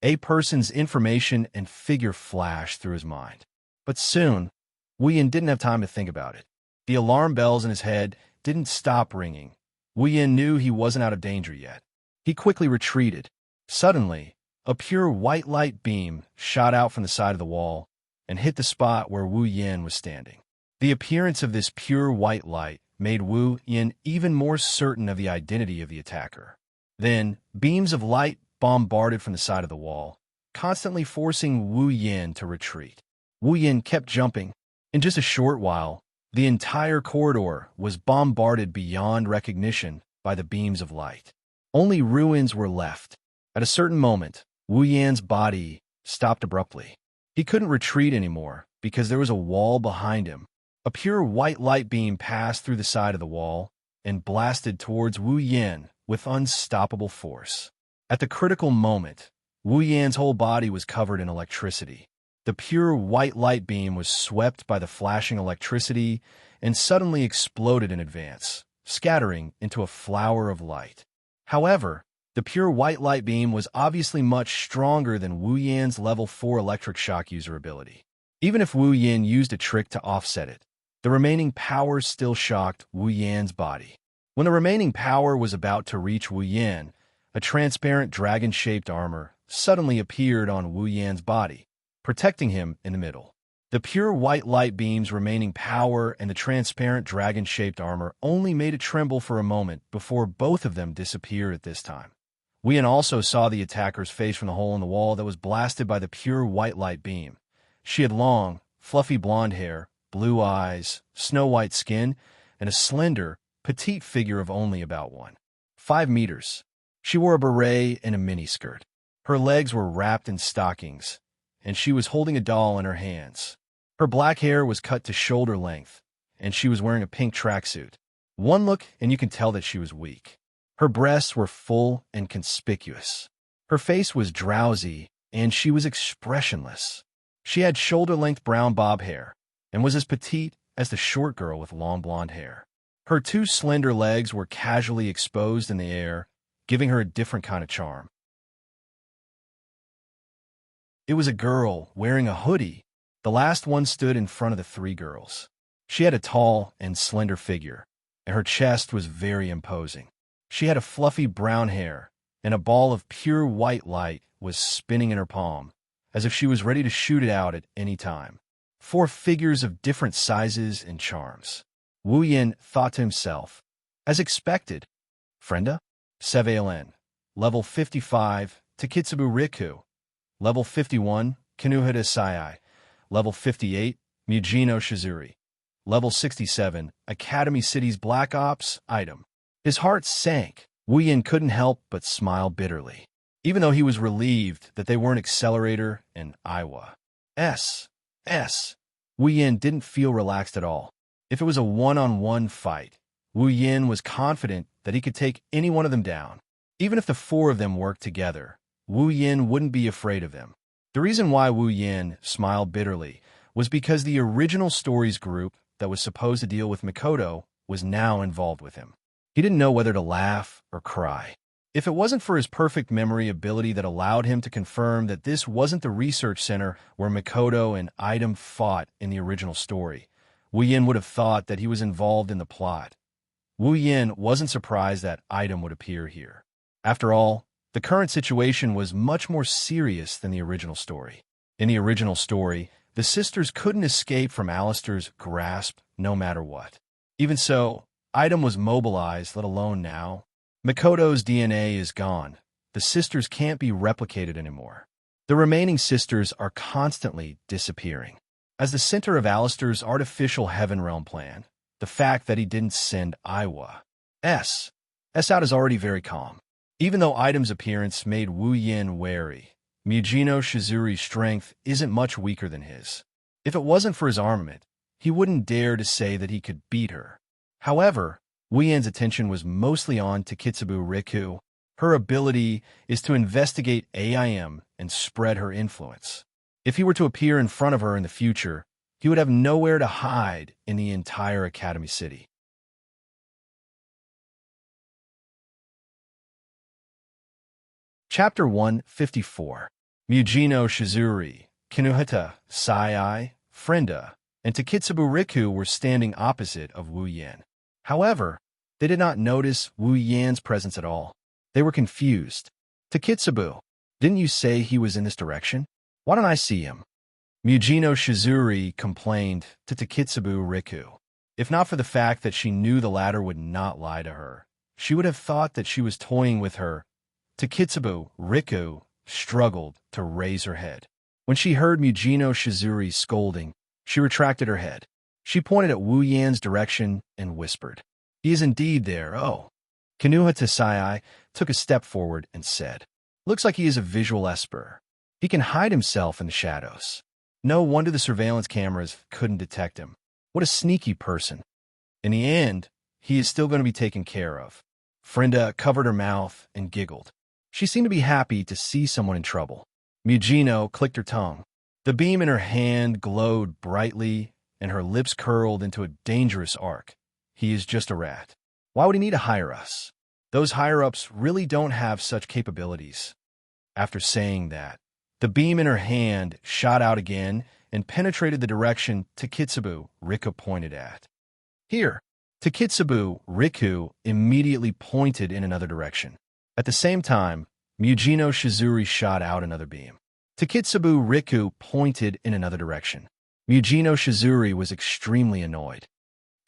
A person's information and figure flashed through his mind. But soon, Wu Yin didn't have time to think about it. The alarm bells in his head didn't stop ringing. Wu Yin knew he wasn't out of danger yet. He quickly retreated. Suddenly, a pure white light beam shot out from the side of the wall and hit the spot where Wu Yin was standing. The appearance of this pure white light made Wu Yin even more certain of the identity of the attacker. Then, beams of light bombarded from the side of the wall, constantly forcing Wu Yin to retreat. Wu Yin kept jumping. In just a short while, the entire corridor was bombarded beyond recognition by the beams of light. Only ruins were left. At a certain moment, Wu Yin's body stopped abruptly. He couldn't retreat anymore because there was a wall behind him. A pure white light beam passed through the side of the wall and blasted towards Wu Yin with unstoppable force. At the critical moment, Wu Yan's whole body was covered in electricity. The pure white light beam was swept by the flashing electricity and suddenly exploded in advance, scattering into a flower of light. However, the pure white light beam was obviously much stronger than Wu Yan's level 4 electric shock user ability. Even if Wu Yin used a trick to offset it, the remaining power still shocked Wu Yan's body. When the remaining power was about to reach Wu Yin, a transparent dragon-shaped armor suddenly appeared on Wu Yan's body, protecting him in the middle. The pure white light beam's remaining power and the transparent dragon-shaped armor only made it tremble for a moment before both of them disappeared at this time. Wu Yin also saw the attacker's face from the hole in the wall that was blasted by the pure white light beam. She had long, fluffy blonde hair, blue eyes, snow-white skin, and a slender, petite figure of only about 5 meters. She wore a beret and a miniskirt. Her legs were wrapped in stockings, and she was holding a doll in her hands. Her black hair was cut to shoulder length, and she was wearing a pink tracksuit. One look, and you can tell that she was weak. Her breasts were full and conspicuous. Her face was drowsy, and she was expressionless. She had shoulder-length brown bob hair, and was as petite as the short girl with long blonde hair. Her 2 slender legs were casually exposed in the air, giving her a different kind of charm. It was a girl wearing a hoodie. The last one stood in front of the 3 girls. She had a tall and slender figure, and her chest was very imposing. She had a fluffy brown hair, and a ball of pure white light was spinning in her palm, as if she was ready to shoot it out at any time. 4 figures of different sizes and charms. Wu Yin thought to himself, as expected. Frenda? Sevailin. Level 55, Takitsubu Riku. Level 51, Kinuhita Sai. Level 58, Mujino Shizuri. Level 67, Academy City's Black Ops item. His heart sank. Wu Yin couldn't help but smile bitterly, even though he was relieved that they weren't Accelerator and Iowa. Wu Yin didn't feel relaxed at all. If it was a one-on-one fight, Wu Yin was confident that he could take any one of them down. Even if the 4 of them worked together, Wu Yin wouldn't be afraid of them. The reason why Wu Yin smiled bitterly was because the original stories group that was supposed to deal with Mikoto was now involved with him. He didn't know whether to laugh or cry. If it wasn't for his perfect memory ability that allowed him to confirm that this wasn't the research center where Mikoto and Item fought in the original story, Wu Yin would have thought that he was involved in the plot. Wu Yin wasn't surprised that Item would appear here. After all, the current situation was much more serious than the original story. In the original story, the sisters couldn't escape from Alistair's grasp no matter what. Even so, Item was mobilized, let alone now. Mikoto's DNA is gone. The sisters can't be replicated anymore. The remaining sisters are constantly disappearing. As the center of Alistair's artificial Heaven Realm plan, the fact that he didn't send Iwa S out is already very calm. Even though Item's appearance made Wu Yin wary, Mujino Shizuri's strength isn't much weaker than his. If it wasn't for his armament, he wouldn't dare to say that he could beat her. However, Wu Yin's attention was mostly on Takitsubu Riku. Her ability is to investigate AIM and spread her influence. If he were to appear in front of her in the future, he would have nowhere to hide in the entire Academy City. Chapter 154. Mujino Shizuri, Kinuhita, Sai, Frenda, and Takitsubu Riku were standing opposite of Wu Yin. However, they did not notice Wu Yin's presence at all. They were confused. Takitsubu, didn't you say he was in this direction? Why don't I see him? Mujino Shizuri complained to Takitsubu Riku. If not for the fact that she knew the latter would not lie to her, she would have thought that she was toying with her. Takitsubu Riku struggled to raise her head. When she heard Mujino Shizuri scolding, she retracted her head. She pointed at Wu Yan's direction and whispered, "He is indeed there, oh." Kinuhita Sai took a step forward and said, "Looks like he is a visual esper. He can hide himself in the shadows. No wonder the surveillance cameras couldn't detect him. What a sneaky person. In the end, he is still going to be taken care of." Frenda covered her mouth and giggled. She seemed to be happy to see someone in trouble. Mujino clicked her tongue. The beam in her hand glowed brightly, and her lips curled into a dangerous arc. He is just a rat. Why would he need to hire us? Those higher-ups really don't have such capabilities. After saying that, the beam in her hand shot out again and penetrated the direction Takitsubu Riku pointed at. Here, Takitsubu Riku immediately pointed in another direction. At the same time, Mujino Shizuri shot out another beam. Takitsubu Riku pointed in another direction. Mujino Shizuri was extremely annoyed.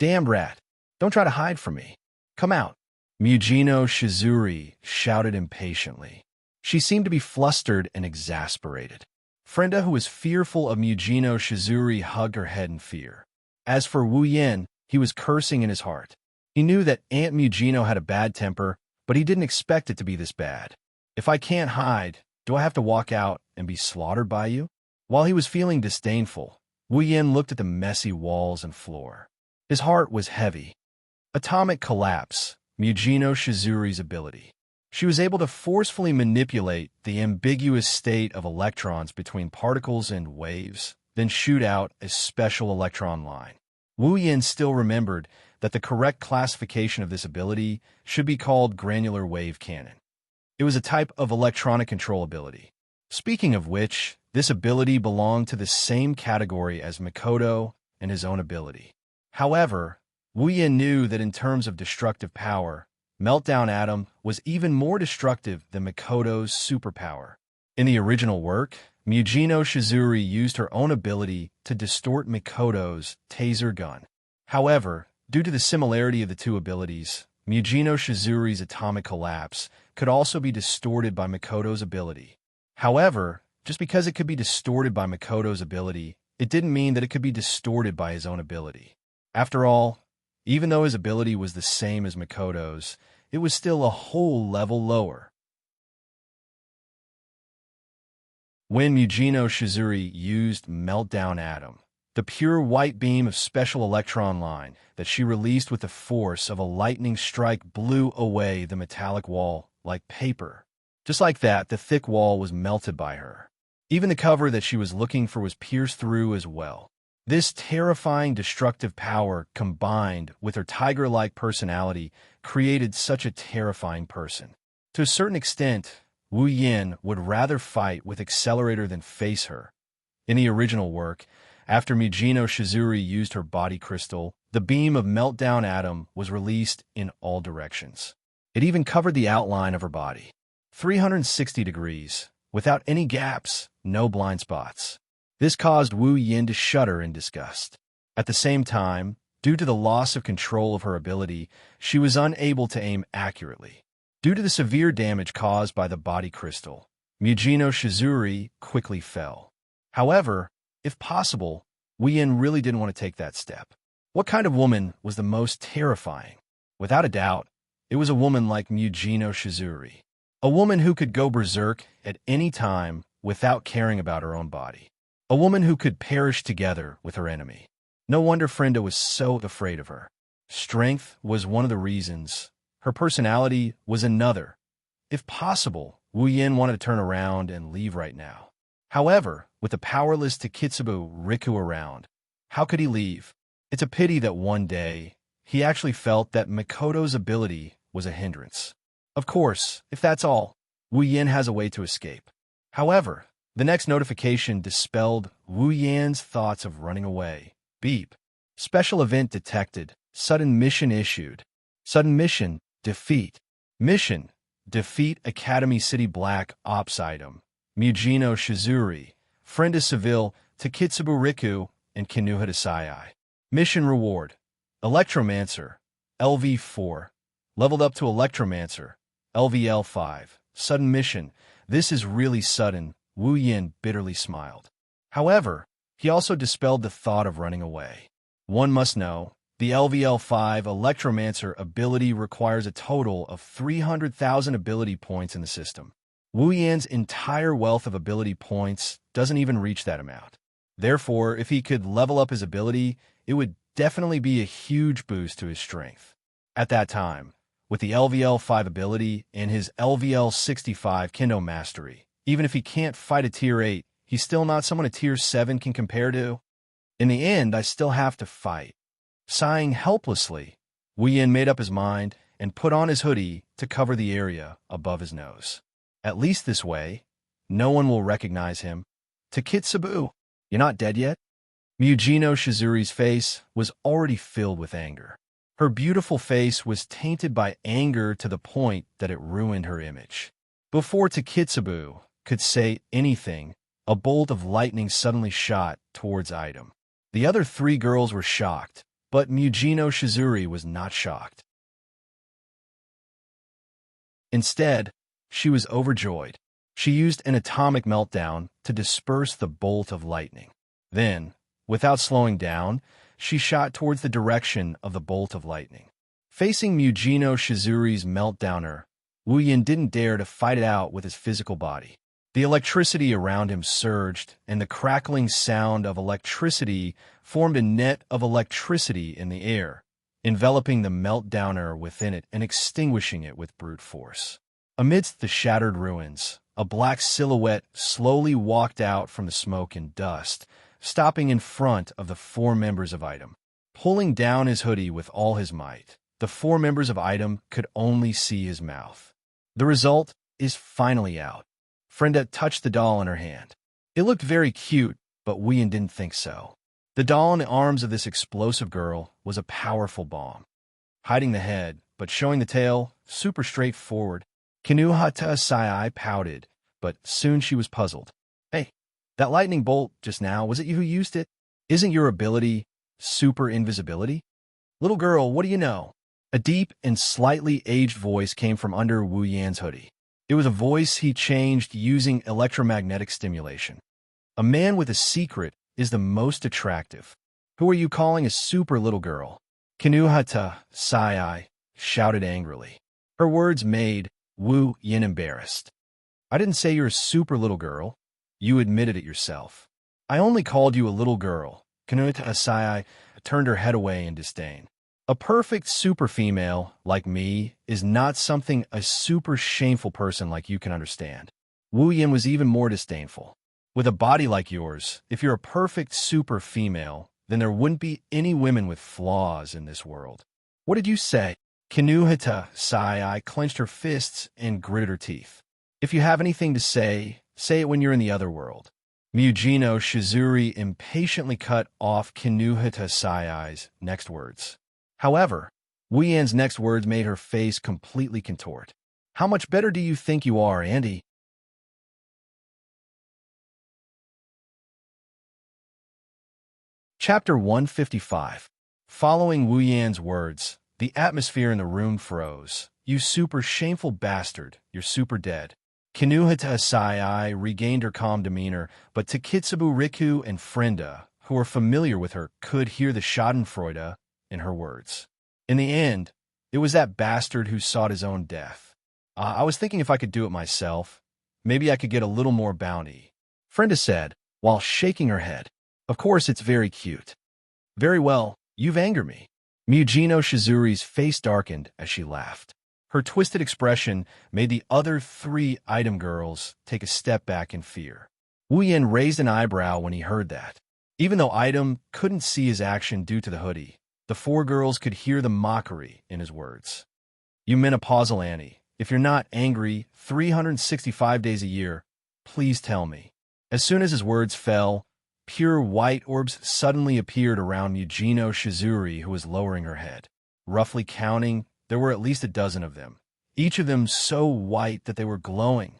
"Damn rat, don't try to hide from me. Come out." Mujino Shizuri shouted impatiently. She seemed to be flustered and exasperated. Frenda, who was fearful of Mujino Shizuri, hugged her head in fear. As for Wu Yin, He was cursing in his heart. He knew that Aunt Mugino had a bad temper, but he didn't expect it to be this bad. If I can't hide, do I have to walk out and be slaughtered by you? While he was feeling disdainful, Wu Yin looked at the messy walls and floor. His heart was heavy. Atomic collapse, Mugino Shizuri's ability. She was able to forcefully manipulate the ambiguous state of electrons between particles and waves, then shoot out a special electron line. Wu Yin still remembered that the correct classification of this ability should be called granular wave cannon. It was a type of electronic control ability. Speaking of which, this ability belonged to the same category as Mikoto and his own ability. However, Wu Yin knew that in terms of destructive power, Meltdown Atom was even more destructive than Mikoto's superpower. In the original work, Mugino Shizuri used her own ability to distort Mikoto's taser gun. However, due to the similarity of the two abilities, Mugino Shizuri's atomic collapse could also be distorted by Mikoto's ability. However, just because it could be distorted by Mikoto's ability, it didn't mean that it could be distorted by his own ability. After all, even though his ability was the same as Mikoto's, it was still a whole level lower. When Mugino Shizuri used Meltdown Atom, the pure white beam of special electron line that she released with the force of a lightning strike blew away the metallic wall like paper. Just like that, the thick wall was melted by her. Even the cover that she was looking for was pierced through as well. This terrifying destructive power combined with her tiger-like personality created such a terrifying person. To a certain extent, Wu Yin would rather fight with Accelerator than face her. In the original work, after Mugino Shizuri used her body crystal, the beam of Meltdown Atom was released in all directions. It even covered the outline of her body. 360 degrees, without any gaps, no blind spots. This caused Wu Yin to shudder in disgust. At the same time, due to the loss of control of her ability, she was unable to aim accurately. Due to the severe damage caused by the body crystal, Mugino Shizuri quickly fell. However, if possible, Wu Yin really didn't want to take that step. What kind of woman was the most terrifying? Without a doubt, it was a woman like Mugino Shizuri. A woman who could go berserk at any time without caring about her own body. A woman who could perish together with her enemy. No wonder Frenda was so afraid of her. Strength was one of the reasons. Her personality was another. If possible, Wu Yin wanted to turn around and leave right now. However, with the powerless Takitsubo Riku around, how could he leave? It's a pity that one day, he actually felt that Mikoto's ability was a hindrance. Of course, if that's all, Wu Yin has a way to escape. However, the next notification dispelled Wu Yin's thoughts of running away. Beep. Special event detected. Sudden mission issued. Sudden mission, defeat. Mission, defeat Academy City Black Ops item. Mugino Shizuri, Frenda Seville, Takitsubo Riku, and Kinuha Desai. Mission reward, Electromancer, LV4. Leveled up to Electromancer, LVL5. Sudden mission, this is really sudden. Wu Yin bitterly smiled. However, he also dispelled the thought of running away. One must know, the LVL5 Electromancer ability requires a total of 300,000 ability points in the system. Wu Yin's entire wealth of ability points doesn't even reach that amount. Therefore, if he could level up his ability, it would definitely be a huge boost to his strength. At that time, with the LVL5 ability and his LVL65 Kendo Mastery, even if he can't fight a Tier 8, he's still not someone a Tier 7 can compare to. In the end, I still have to fight. Sighing helplessly, Wu Yin made up his mind and put on his hoodie to cover the area above his nose. At least this way, no one will recognize him. Takitsubo, you're not dead yet? Mugino Shizuri's face was already filled with anger. Her beautiful face was tainted by anger to the point that it ruined her image. Before Takitsubo could say anything, a bolt of lightning suddenly shot towards item. The other three girls were shocked, but Mugino Shizuri was not shocked. Instead, she was overjoyed. She used an atomic meltdown to disperse the bolt of lightning. Then, without slowing down, she shot towards the direction of the bolt of lightning. Facing Mujino Shizuri's meltdowner, Wu Yin didn't dare to fight it out with his physical body. The electricity around him surged, and the crackling sound of electricity formed a net of electricity in the air, enveloping the meltdowner within it and extinguishing it with brute force. Amidst the shattered ruins, a black silhouette slowly walked out from the smoke and dust, stopping in front of the four members of Item. Pulling down his hoodie with all his might, the four members of Item could only see his mouth. The result is finally out. Frenda touched the doll in her hand. It looked very cute, but Wu Yin didn't think so. The doll in the arms of this explosive girl was a powerful bomb. Hiding the head, but showing the tail, super straightforward, Kinuhata Sai pouted, but soon she was puzzled. Hey, that lightning bolt just now, was it you who used it? Isn't your ability super invisibility? Little girl, what do you know? A deep and slightly aged voice came from under Wu Yan's hoodie. It was a voice he changed using electromagnetic stimulation. A man with a secret is the most attractive. Who are you calling a super little girl? Kinuhata Sai shouted angrily. Her words made Wu Yin embarrassed. I didn't say you're a super little girl. You admitted it yourself. I only called you a little girl. Kinuhata Sai turned her head away in disdain. A perfect super female, like me, is not something a super shameful person like you can understand. Wu Yin was even more disdainful. With a body like yours, if you're a perfect super female, then there wouldn't be any women with flaws in this world. What did you say? Kinuhata Sai clenched her fists and gritted her teeth. If you have anything to say it when you're in the other world. Mujino Shizuri impatiently cut off Kinuhata Sai's next words. However, Wu Yan's next words made her face completely contort. How much better do you think you are, Andy? Chapter 155. Following Wu Yan's words, the atmosphere in the room froze. You super shameful bastard, you're super dead. Kinuhata Sai regained her calm demeanor, but Takitsubu Riku and Frenda, who were familiar with her, could hear the schadenfreude in her words. In the end, it was that bastard who sought his own death. I was thinking if I could do it myself, maybe I could get a little more bounty. Frenda said, while shaking her head. Of course, it's very cute. Very well, you've angered me. Mujino Shizuri's face darkened as she laughed. Her twisted expression made the other three Item girls take a step back in fear. Wu Yin raised an eyebrow when he heard that. Even though Item couldn't see his action due to the hoodie, the four girls could hear the mockery in his words. You menopausal Annie, if you're not angry 365 days a year, please tell me. As soon as his words fell, pure white orbs suddenly appeared around Mujino Shizuri, who was lowering her head. Roughly counting, there were at least a dozen of them, each of them so white that they were glowing.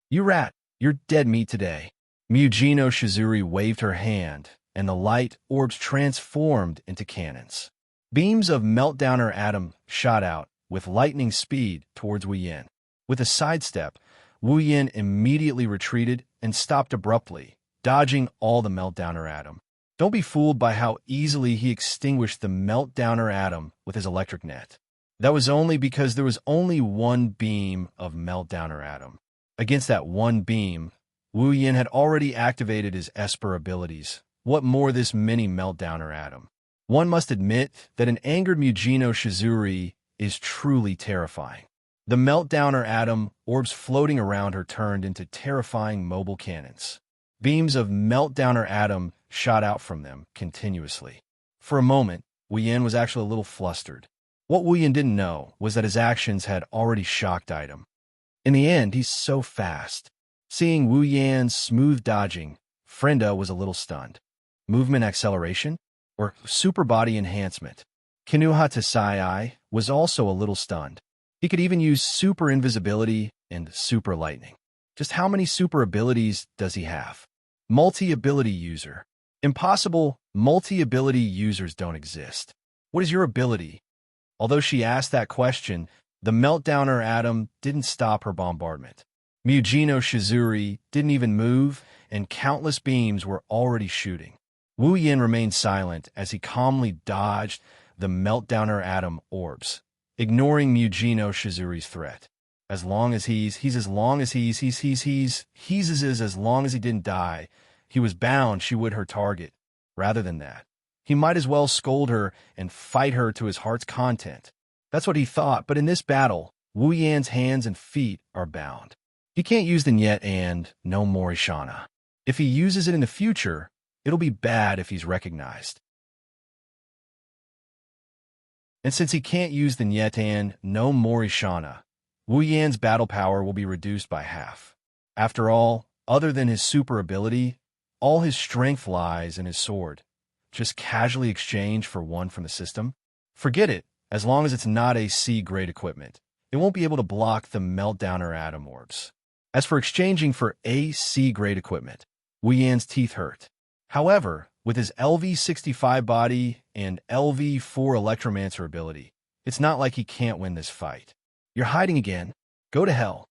You rat, you're dead meat today. Mujino Shizuri waved her hand, and the light orbs transformed into cannons. Beams of meltdowner atom shot out with lightning speed towards Wu Yin. With a sidestep, Wu Yin immediately retreated and stopped abruptly, dodging all the meltdowner atom. Don't be fooled by how easily he extinguished the meltdowner atom with his electric net. That was only because there was only one beam of meltdowner atom. Against that one beam, Wu Yin had already activated his Esper abilities. What more this mini meltdowner atom? One must admit that an angered Mujino Shizuri is truly terrifying. The meltdowner atom orbs floating around her turned into terrifying mobile cannons. Beams of meltdowner atom shot out from them continuously. For a moment, Wu Yin was actually a little flustered. What Wu Yin didn't know was that his actions had already shocked Item. In the end, he's so fast. Seeing Wu Yan's smooth dodging, Frenda was a little stunned. Movement acceleration? Or super body enhancement? Kinuhata Sai was also a little stunned. He could even use super invisibility and super lightning. Just how many super abilities does he have? Multi-ability user. Impossible, multi-ability users don't exist. What is your ability? Although she asked that question, the meltdowner atom didn't stop her bombardment. Mujino Shizuri didn't even move, and countless beams were already shooting. Wu Yin remained silent as he calmly dodged the meltdowner atom orbs, ignoring Mugino Shizuri's threat. As long as as long as as long as he didn't die, he was bound she would her target. Rather than that, he might as well scold her and fight her to his heart's content. That's what he thought, but in this battle, Wu Yan's hands and feet are bound. He can't use the Nyet and no Morishana. If he uses it in the future, it'll be bad if he's recognized. And since he can't use the Nyet and no Morishana, Wu Yan's battle power will be reduced by half. After all, other than his super ability, all his strength lies in his sword. Just casually exchange for one from the system? Forget it, as long as it's not a C-grade equipment. It won't be able to block the meltdowner atom orbs. As for exchanging for a C-grade equipment, Wu Yan's teeth hurt. However, with his LV-65 body and LV-4 Electromancer ability, it's not like he can't win this fight. You're hiding again? Go to hell.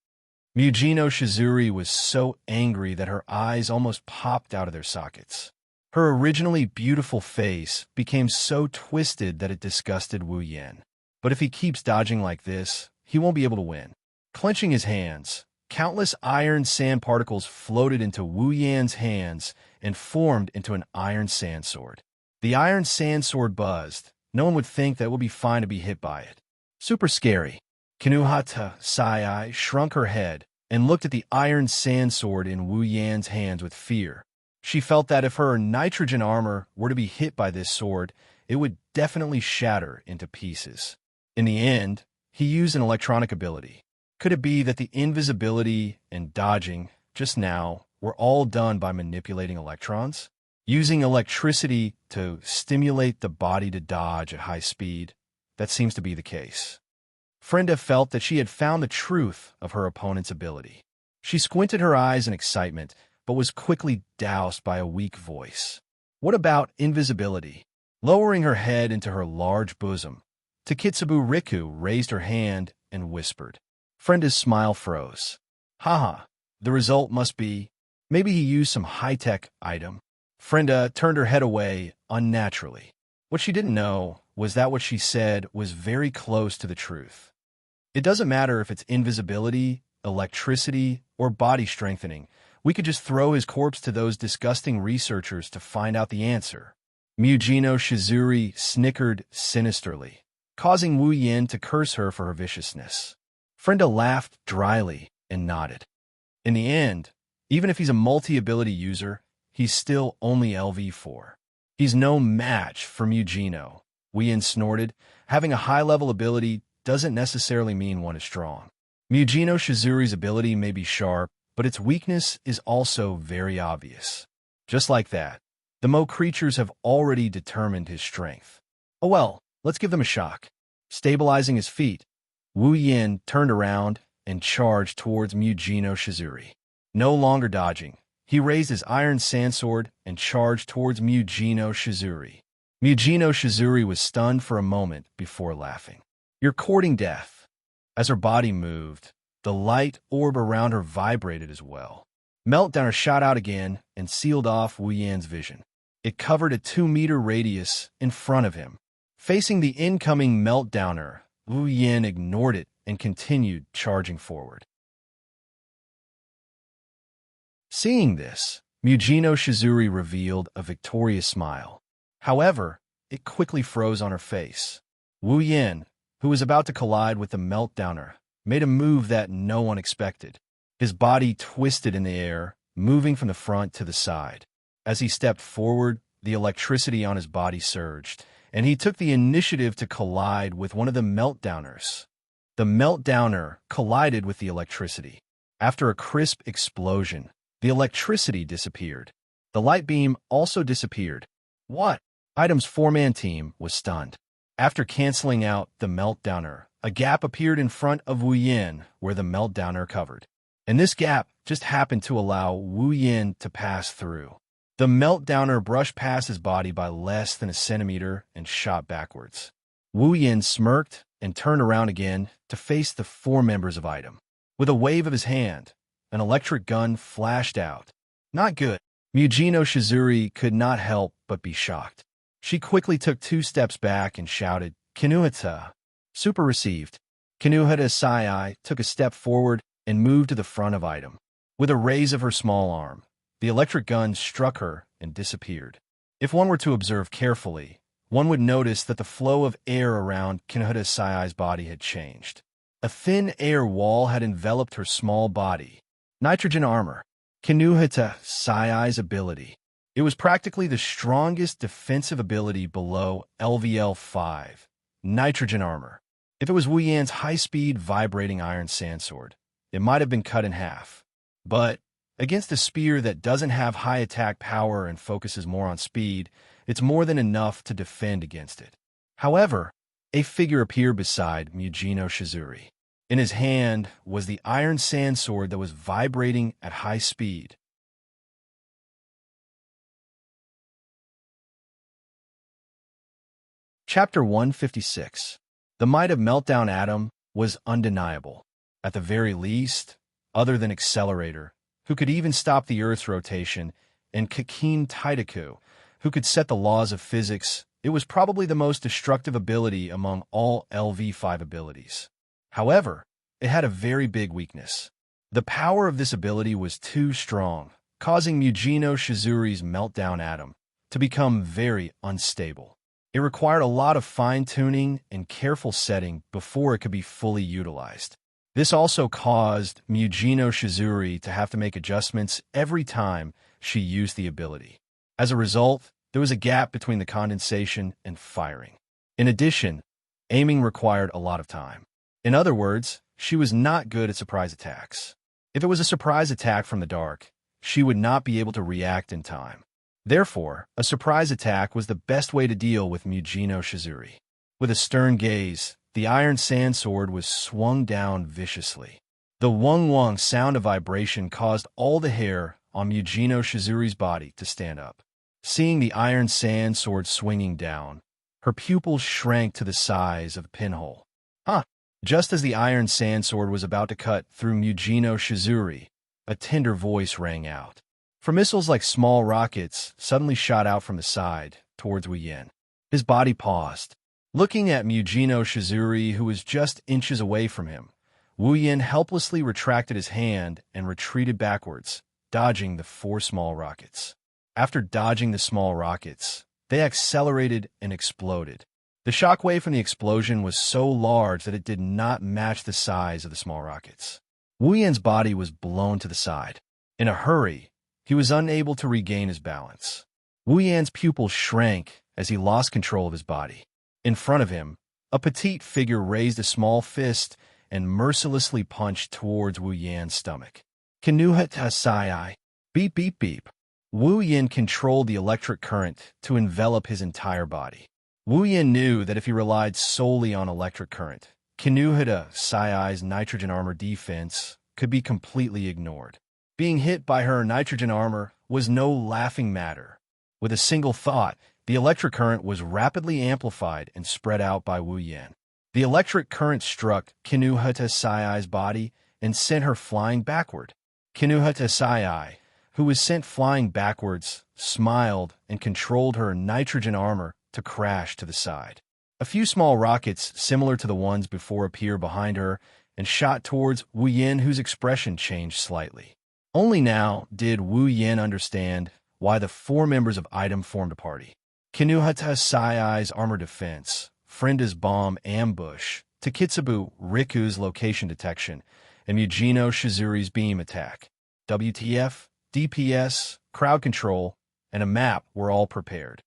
Mugino Shizuri was so angry that her eyes almost popped out of their sockets. Her originally beautiful face became so twisted that it disgusted Wu Yan. But if he keeps dodging like this, he won't be able to win. Clenching his hands, countless iron sand particles floated into Wu Yan's hands and formed into an iron sand sword. The iron sand sword buzzed. No one would think that it would be fine to be hit by it. Super scary. Kinuhata Sai shrunk her head and looked at the iron sand sword in Wu Yan's hands with fear. She felt that if her nitrogen armor were to be hit by this sword, it would definitely shatter into pieces. In the end, he used an electronic ability. Could it be that the invisibility and dodging just now were all done by manipulating electrons? Using electricity to stimulate the body to dodge at high speed? That seems to be the case. Frenda felt that she had found the truth of her opponent's ability. She squinted her eyes in excitement, but was quickly doused by a weak voice. What about invisibility? Lowering her head into her large bosom, Takitsubu Riku raised her hand and whispered. Frenda's smile froze. Haha, the result must be, maybe he used some high-tech item. Frenda turned her head away unnaturally. What she didn't know was that what she said was very close to the truth. It doesn't matter if it's invisibility, electricity, or body strengthening. We could just throw his corpse to those disgusting researchers to find out the answer. Mugino Shizuri snickered sinisterly, causing Wu Yan to curse her for her viciousness. Frenda laughed dryly and nodded. In the end, even if he's a multi-ability user, he's still only LV4. He's no match for Mugino. Wu Yan snorted. Having a high-level ability doesn't necessarily mean one is strong. Mugino Shizuri's ability may be sharp, but its weakness is also very obvious. Just like that, the Mo creatures have already determined his strength. Oh well, let's give them a shock. Stabilizing his feet, Wu Yan turned around and charged towards Mugino Shizuri. No longer dodging, he raised his iron sand sword and charged towards Mugino Shizuri. Mugino Shizuri was stunned for a moment before laughing. You're courting death. As her body moved, the light orb around her vibrated as well. Meltdowner shot out again and sealed off Wu Yan's vision. It covered a 2-meter radius in front of him. Facing the incoming Meltdowner, Wu Yan ignored it and continued charging forward. Seeing this, Mugino Shizuri revealed a victorious smile. However, it quickly froze on her face. Wu Yan, who was about to collide with the Meltdowner, made a move that no one expected. His body twisted in the air, moving from the front to the side. As he stepped forward, the electricity on his body surged, and he took the initiative to collide with one of the Meltdowners. The Meltdowner collided with the electricity. After a crisp explosion, the electricity disappeared. The light beam also disappeared. What? Item's 4-man team was stunned. After canceling out the Meltdowner, a gap appeared in front of Wu Yan where the Meltdowner covered. And this gap just happened to allow Wu Yan to pass through. The Meltdowner brushed past his body by less than a centimeter and shot backwards. Wu Yan smirked and turned around again to face the 4 members of Item. With a wave of his hand, an electric gun flashed out. Not good. Mujino Shizuri could not help but be shocked. She quickly took 2 steps back and shouted, "Kinuhata!" Super received. Kinuhata Sai took a step forward and moved to the front of item. With a raise of her small arm, the electric gun struck her and disappeared. If one were to observe carefully, one would notice that the flow of air around Kinuhata Sai's body had changed. A thin air wall had enveloped her small body. Nitrogen armor. Kinuhata Sai's ability. It was practically the strongest defensive ability below LVL 5. Nitrogen armor. If it was Wu Yan's high-speed vibrating iron sandsword, it might have been cut in half. But against a spear that doesn't have high attack power and focuses more on speed, it's more than enough to defend against it. However, a figure appeared beside Mujino Shizuri. In his hand was the iron sandsword that was vibrating at high speed. Chapter 156. The might of Meltdown Atom was undeniable. At the very least, other than Accelerator, who could even stop the Earth's rotation, and Kakin Taidaku, who could set the laws of physics, it was probably the most destructive ability among all LV5 abilities. However, it had a very big weakness. The power of this ability was too strong, causing Mujino Shizuri's Meltdown Atom to become very unstable. It required a lot of fine-tuning and careful setting before it could be fully utilized. This also caused Mujino Shizuri to have to make adjustments every time she used the ability. As a result, there was a gap between the condensation and firing. In addition, aiming required a lot of time. In other words, she was not good at surprise attacks. If it was a surprise attack from the dark, she would not be able to react in time. Therefore, a surprise attack was the best way to deal with Mujino Shizuri. With a stern gaze, the iron sandsword was swung down viciously. The wung-wung sound of vibration caused all the hair on Mujino Shizuri's body to stand up. Seeing the iron sandsword swinging down, her pupils shrank to the size of a pinhole. Just as the iron sandsword was about to cut through Mujino Shizuri, a tender voice rang out. For missiles like small rockets suddenly shot out from the side towards Wu Yan. His body paused. Looking at Mujino Shizuri, who was just inches away from him, Wu Yan helplessly retracted his hand and retreated backwards, dodging the 4 small rockets. After dodging the small rockets, they accelerated and exploded. The shockwave from the explosion was so large that it did not match the size of the small rockets. Wu Yan's body was blown to the side. In a hurry, he was unable to regain his balance. Wu Yan's pupils shrank as he lost control of his body. In front of him, a petite figure raised a small fist and mercilessly punched towards Wu Yan's stomach. Kinuhata Sai. Beep beep beep. Wu Yan controlled the electric current to envelop his entire body. Wu Yan knew that if he relied solely on electric current, Kinuhata Sai's nitrogen armor defense could be completely ignored. Being hit by her nitrogen armor was no laughing matter. With a single thought, the electric current was rapidly amplified and spread out by Wu Yan. The electric current struck Kinuhata Sai's body and sent her flying backward. Kinuhata Sai, who was sent flying backwards, smiled and controlled her nitrogen armor to crash to the side. A few small rockets, similar to the ones before, appeared behind her and shot towards Wu Yan, whose expression changed slightly. Only now did Wu Yan understand why the 4 members of Item formed a party. Kinuhata Sai's armor defense, Frenda's bomb ambush, Takitsubu Riku's location detection, and Mujino Shizuri's beam attack. WTF, DPS, crowd control, and a map were all prepared.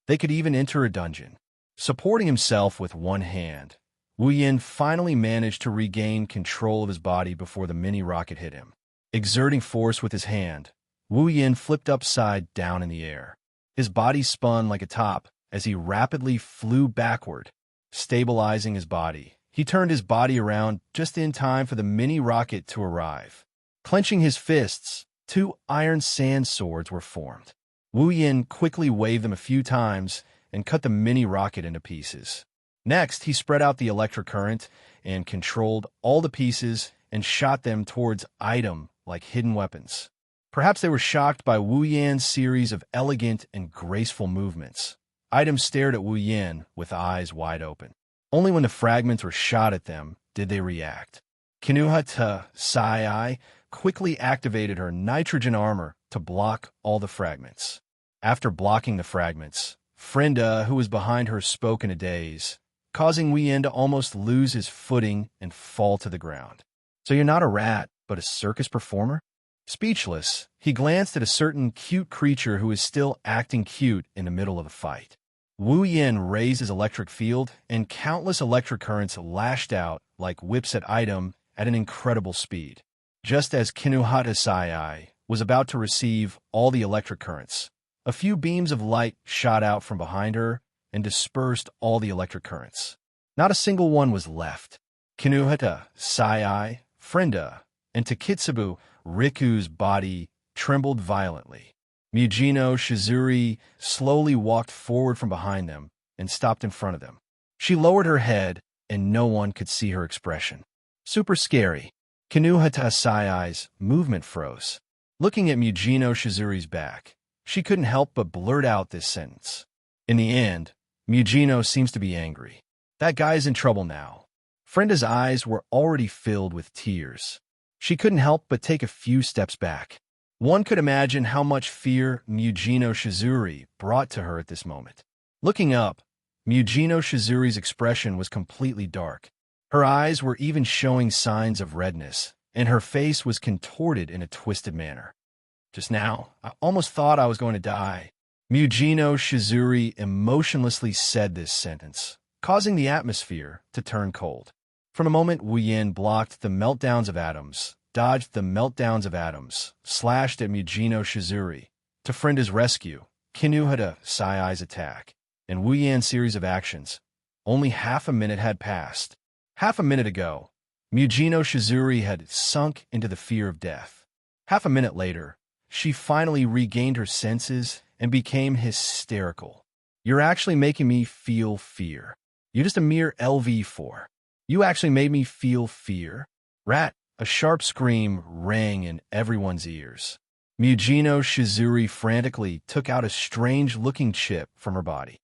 They could even enter a dungeon. Supporting himself with one hand, Wu Yan finally managed to regain control of his body before the mini-rocket hit him. Exerting force with his hand, Wu Yan flipped upside down in the air. His body spun like a top as he rapidly flew backward. Stabilizing his body, he turned his body around just in time for the mini-rocket to arrive. Clenching his fists, 2 iron sand swords were formed. Wu Yan quickly waved them a few times and cut the mini-rocket into pieces. Next, he spread out the electric current and controlled all the pieces and shot them towards Item like hidden weapons. Perhaps they were shocked by Wu Yan's series of elegant and graceful movements. Items stared at Wu Yan with eyes wide open. Only when the fragments were shot at them did they react. Kinuhata Sai quickly activated her nitrogen armor to block all the fragments. After blocking the fragments, Frenda, who was behind her, spoke in a daze, causing Wu Yan to almost lose his footing and fall to the ground. "So you're not a rat, but a circus performer?" Speechless, he glanced at a certain cute creature who was still acting cute in the middle of the fight. Wu Yan raised his electric field, and countless electric currents lashed out like whips at item at an incredible speed. Just as Kinuhata Sai was about to receive all the electric currents, a few beams of light shot out from behind her and dispersed all the electric currents. Not a single one was left. Kinuhata Sai, Frenda, and Takitsubu Riku's body trembled violently. Mujino Shizuri slowly walked forward from behind them and stopped in front of them. She lowered her head, and no one could see her expression. Super scary. Kinuhata Sai's movement froze. Looking at Mujino Shizuri's back, she couldn't help but blurt out this sentence. In the end, Mujino seems to be angry. That guy's in trouble now. Frenda's eyes were already filled with tears. She couldn't help but take a few steps back. One could imagine how much fear Mujino Shizuri brought to her at this moment. Looking up, Mujino Shizuri's expression was completely dark. Her eyes were even showing signs of redness, and her face was contorted in a twisted manner. "Just now, I almost thought I was going to die." Mujino Shizuri emotionlessly said this sentence, causing the atmosphere to turn cold. For a moment, Wu Yan blocked the meltdowns of atoms, dodged the meltdowns of atoms, slashed at Mujino Shizuri. To Frenda's rescue, Kinuhata Sai's attack, and Wu Yan's series of actions. Only half a minute had passed. Half a minute ago, Mujino Shizuri had sunk into the fear of death. Half a minute later, she finally regained her senses and became hysterical. "You're actually making me feel fear. You're just a mere LV4. You actually made me feel fear." "Rat!" A sharp scream rang in everyone's ears. Mujino Shizuri frantically took out a strange-looking chip from her body.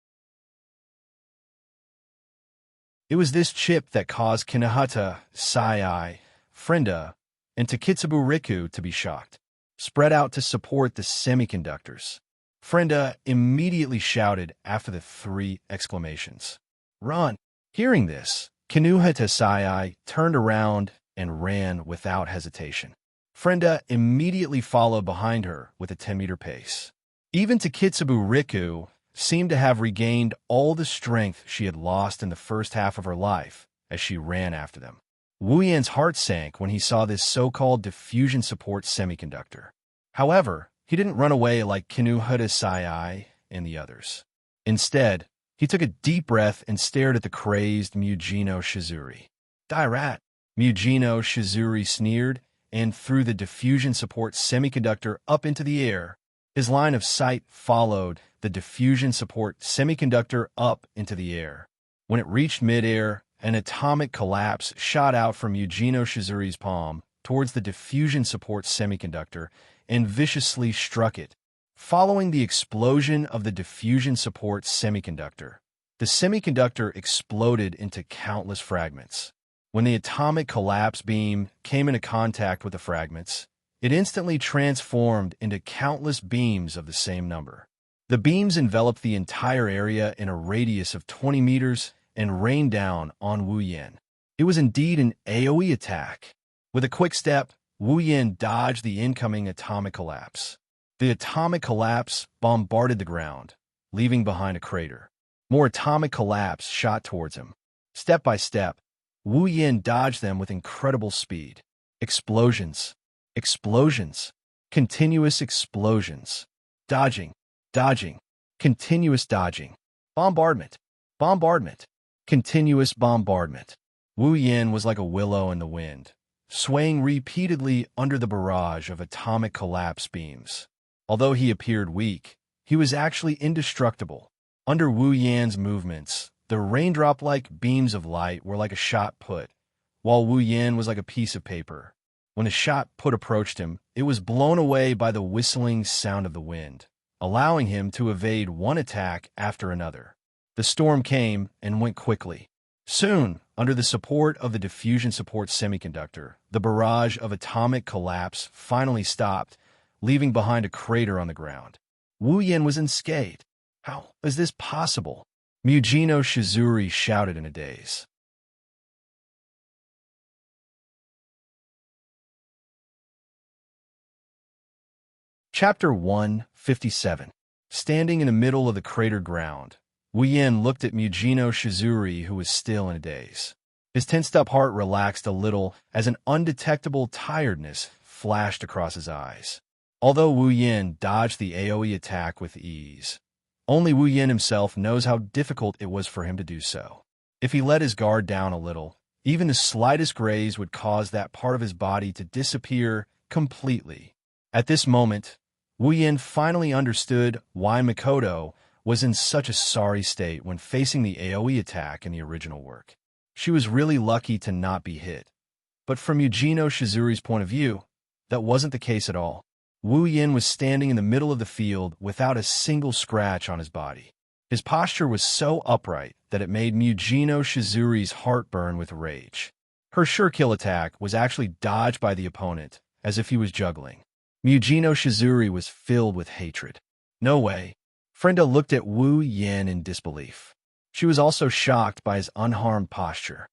It was this chip that caused Kinuhata Sai, Frenda, and Takitsubu Riku to be shocked. Spread out to support the semiconductors. Frenda immediately shouted after the three exclamations. "Run!" Hearing this, Kinuhata Sai turned around and ran without hesitation. Frenda immediately followed behind her with a 10-meter pace. Even Takitsubu Riku seemed to have regained all the strength she had lost in the first half of her life as she ran after them. Wu Yan's heart sank when he saw this so-called diffusion support semiconductor. However, he didn't run away like Kinuhata Sai and the others. Instead, he took a deep breath and stared at the crazed Mujino Shizuri. "Die, rat!" Mujino Shizuri sneered and threw the diffusion support semiconductor up into the air. His line of sight followed the diffusion support semiconductor up into the air. When it reached midair, an atomic collapse shot out from Mujino Shizuri's palm towards the diffusion support semiconductor and viciously struck it. Following the explosion of the diffusion support semiconductor, the semiconductor exploded into countless fragments. When the atomic collapse beam came into contact with the fragments, it instantly transformed into countless beams of the same number. The beams enveloped the entire area in a radius of 20 meters and rained down on Wu Yan. It was indeed an AoE attack. With a quick step, Wu Yan dodged the incoming atomic collapse. The atomic collapse bombarded the ground, leaving behind a crater. More atomic collapse shot towards him. Step by step, Wu Yan dodged them with incredible speed. Explosions. Explosions. Continuous explosions. Dodging. Dodging. Continuous dodging. Bombardment. Bombardment. Continuous bombardment. Wu Yan was like a willow in the wind, swaying repeatedly under the barrage of atomic collapse beams. Although he appeared weak, he was actually indestructible. Under Wu Yan's movements, the raindrop-like beams of light were like a shot put, while Wu Yan was like a piece of paper, When the shot put approached him, it was blown away by the whistling sound of the wind, allowing him to evade one attack after another. The storm came and went quickly. Soon, under the support of the diffusion support semiconductor, the barrage of atomic collapse finally stopped, leaving behind a crater on the ground. Wu Yin was unscathed. How is this possible? Mujino Shizuri shouted in a daze. Chapter 157. Standing in the middle of the cratered ground, Wu Yin looked at Mujino Shizuri, who was still in a daze. His tensed-up heart relaxed a little as an undetectable tiredness flashed across his eyes. Although Wu Yin dodged the AoE attack with ease, only Wu Yin himself knows how difficult it was for him to do so. If he let his guard down a little, even the slightest graze would cause that part of his body to disappear completely. At this moment, Wu Yin finally understood why Mikoto was in such a sorry state when facing the AoE attack in the original work. She was really lucky to not be hit. But from Mujino Shizuri's point of view, that wasn't the case at all. Wu Yin was standing in the middle of the field without a single scratch on his body. His posture was so upright that it made Mujino Shizuri's heart burn with rage. Her sure kill attack was actually dodged by the opponent, as if he was juggling. Mujino Shizuri was filled with hatred. No way. Frenda looked at Wu Yin in disbelief. She was also shocked by his unharmed posture.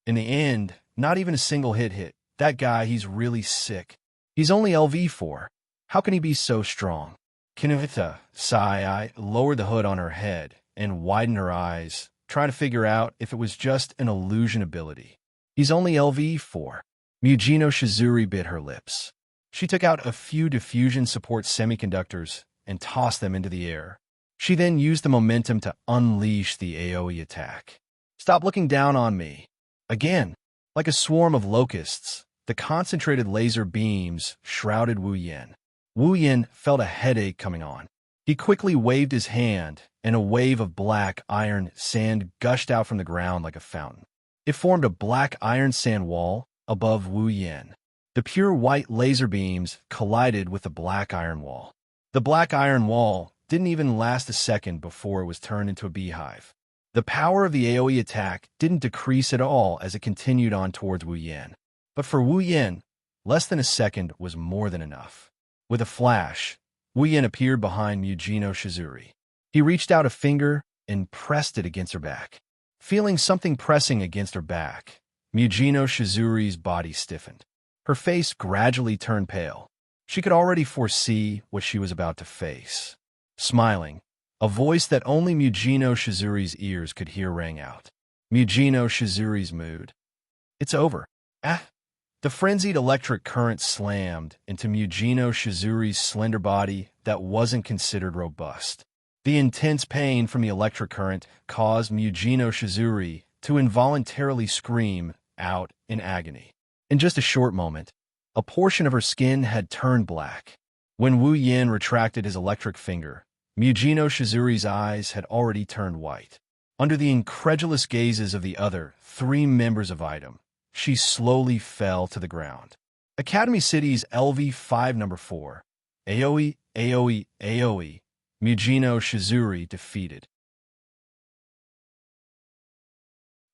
In the end, not even a single hit. That guy, he's really sick. He's only LV4. How can he be so strong? Kinuhita Sai lowered the hood on her head and widened her eyes, trying to figure out if it was just an illusion ability. He's only LV4. Mujino Shizuri bit her lips. She took out a few diffusion support semiconductors and tossed them into the air. She then used the momentum to unleash the AoE attack. Stop looking down on me. Again, like a swarm of locusts, the concentrated laser beams shrouded Wu Yin. Wu Yin felt a headache coming on. He quickly waved his hand, and a wave of black iron sand gushed out from the ground like a fountain. It formed a black iron sand wall above Wu Yin. The pure white laser beams collided with the black iron wall. The black iron wall didn't even last a second before it was turned into a beehive. The power of the AoE attack didn't decrease at all as it continued on towards Wu Yin. But for Wu Yin, less than a second was more than enough. With a flash, Wu Yin appeared behind Mujino Shizuri. He reached out a finger and pressed it against her back. Feeling something pressing against her back, Mujino Shizuri's body stiffened. Her face gradually turned pale. She could already foresee what she was about to face. Smiling, a voice that only Mujino Shizuri's ears could hear rang out. Mujino Shizuri's mood. It's over. The frenzied electric current slammed into Mujino Shizuri's slender body that wasn't considered robust. The intense pain from the electric current caused Mujino Shizuri to involuntarily scream out in agony. In just a short moment, a portion of her skin had turned black. When Wu Yin retracted his electric finger, Mujino Shizuri's eyes had already turned white. Under the incredulous gazes of the other 3 members of ITEM, she slowly fell to the ground. Academy City's LV5 number 4. AoE, AoE, AoE. Mujino Shizuri defeated.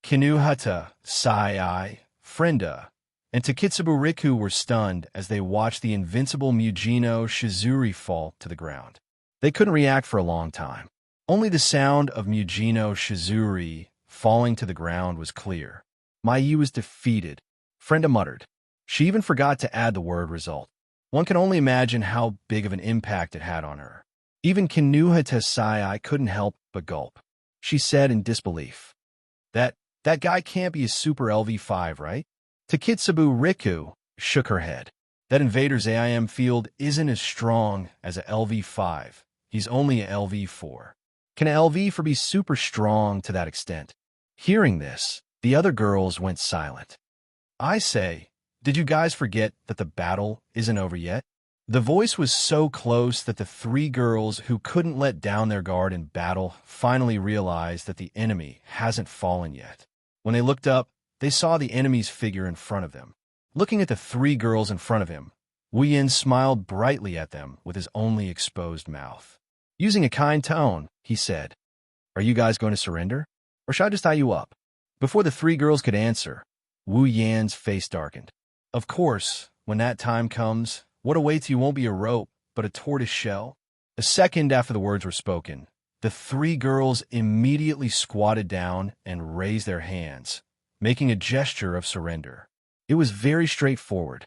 Kinuhata, Sai, Frenda, and Takitsubu Riku were stunned as they watched the invincible Mujino Shizuri fall to the ground. They couldn't react for a long time. Only the sound of Mujino Shizuri falling to the ground was clear. Mai was defeated, Frenda muttered. She even forgot to add the word result. One can only imagine how big of an impact it had on her. Even Kinuhata Sai couldn't help but gulp. She said in disbelief. That guy can't be a super LV5, right? Takitsubu Riku shook her head. That invader's AIM field isn't as strong as a LV5. He's only a LV4. Can a LV4 be super strong to that extent? Hearing this, the other girls went silent. I say, did you guys forget that the battle isn't over yet? The voice was so close that the 3 girls who couldn't let down their guard in battle finally realized that the enemy hasn't fallen yet. When they looked up, they saw the enemy's figure in front of them. Looking at the three girls in front of him, Wu Yin smiled brightly at them with his only exposed mouth. Using a kind tone, he said, "Are you guys going to surrender? Or shall I just tie you up?" Before the three girls could answer, Wu Yan's face darkened. Of course, when that time comes, what awaits you won't be a rope, but a tortoise shell. A second after the words were spoken, the three girls immediately squatted down and raised their hands, making a gesture of surrender. It was very straightforward.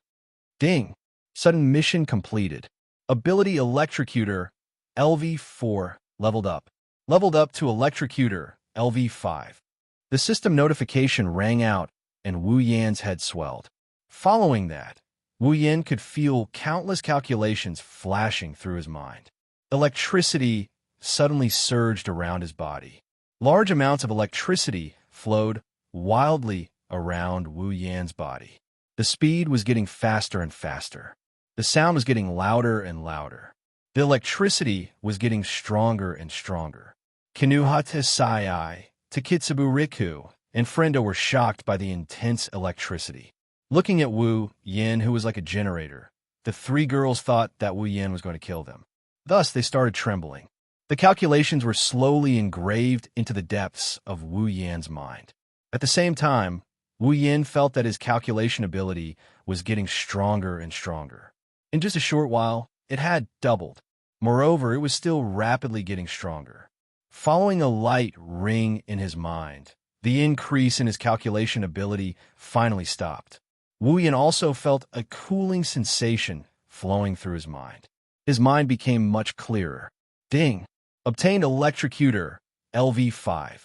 Ding! Sudden mission completed. Ability Electrocutor, LV4, leveled up. Leveled up to Electrocutor, LV5. The system notification rang out, and Wu Yan's head swelled. Following that, Wu Yan could feel countless calculations flashing through his mind. Electricity suddenly surged around his body. Large amounts of electricity flowed wildly around Wu Yan's body. The speed was getting faster and faster. The sound was getting louder and louder. The electricity was getting stronger and stronger. Kinuhata Sai, Takitsubu Riku, and Frenda were shocked by the intense electricity. Looking at Wu Yan, who was like a generator, the three girls thought that Wu Yan was going to kill them. Thus, they started trembling. The calculations were slowly engraved into the depths of Wu Yan's mind. At the same time, Wu Yan felt that his calculation ability was getting stronger and stronger. In just a short while, it had doubled. Moreover, it was still rapidly getting stronger. Following a light ring in his mind, the increase in his calculation ability finally stopped. Wu Yan also felt a cooling sensation flowing through his mind. His mind became much clearer. Ding! Obtained Electrocutor, LV5.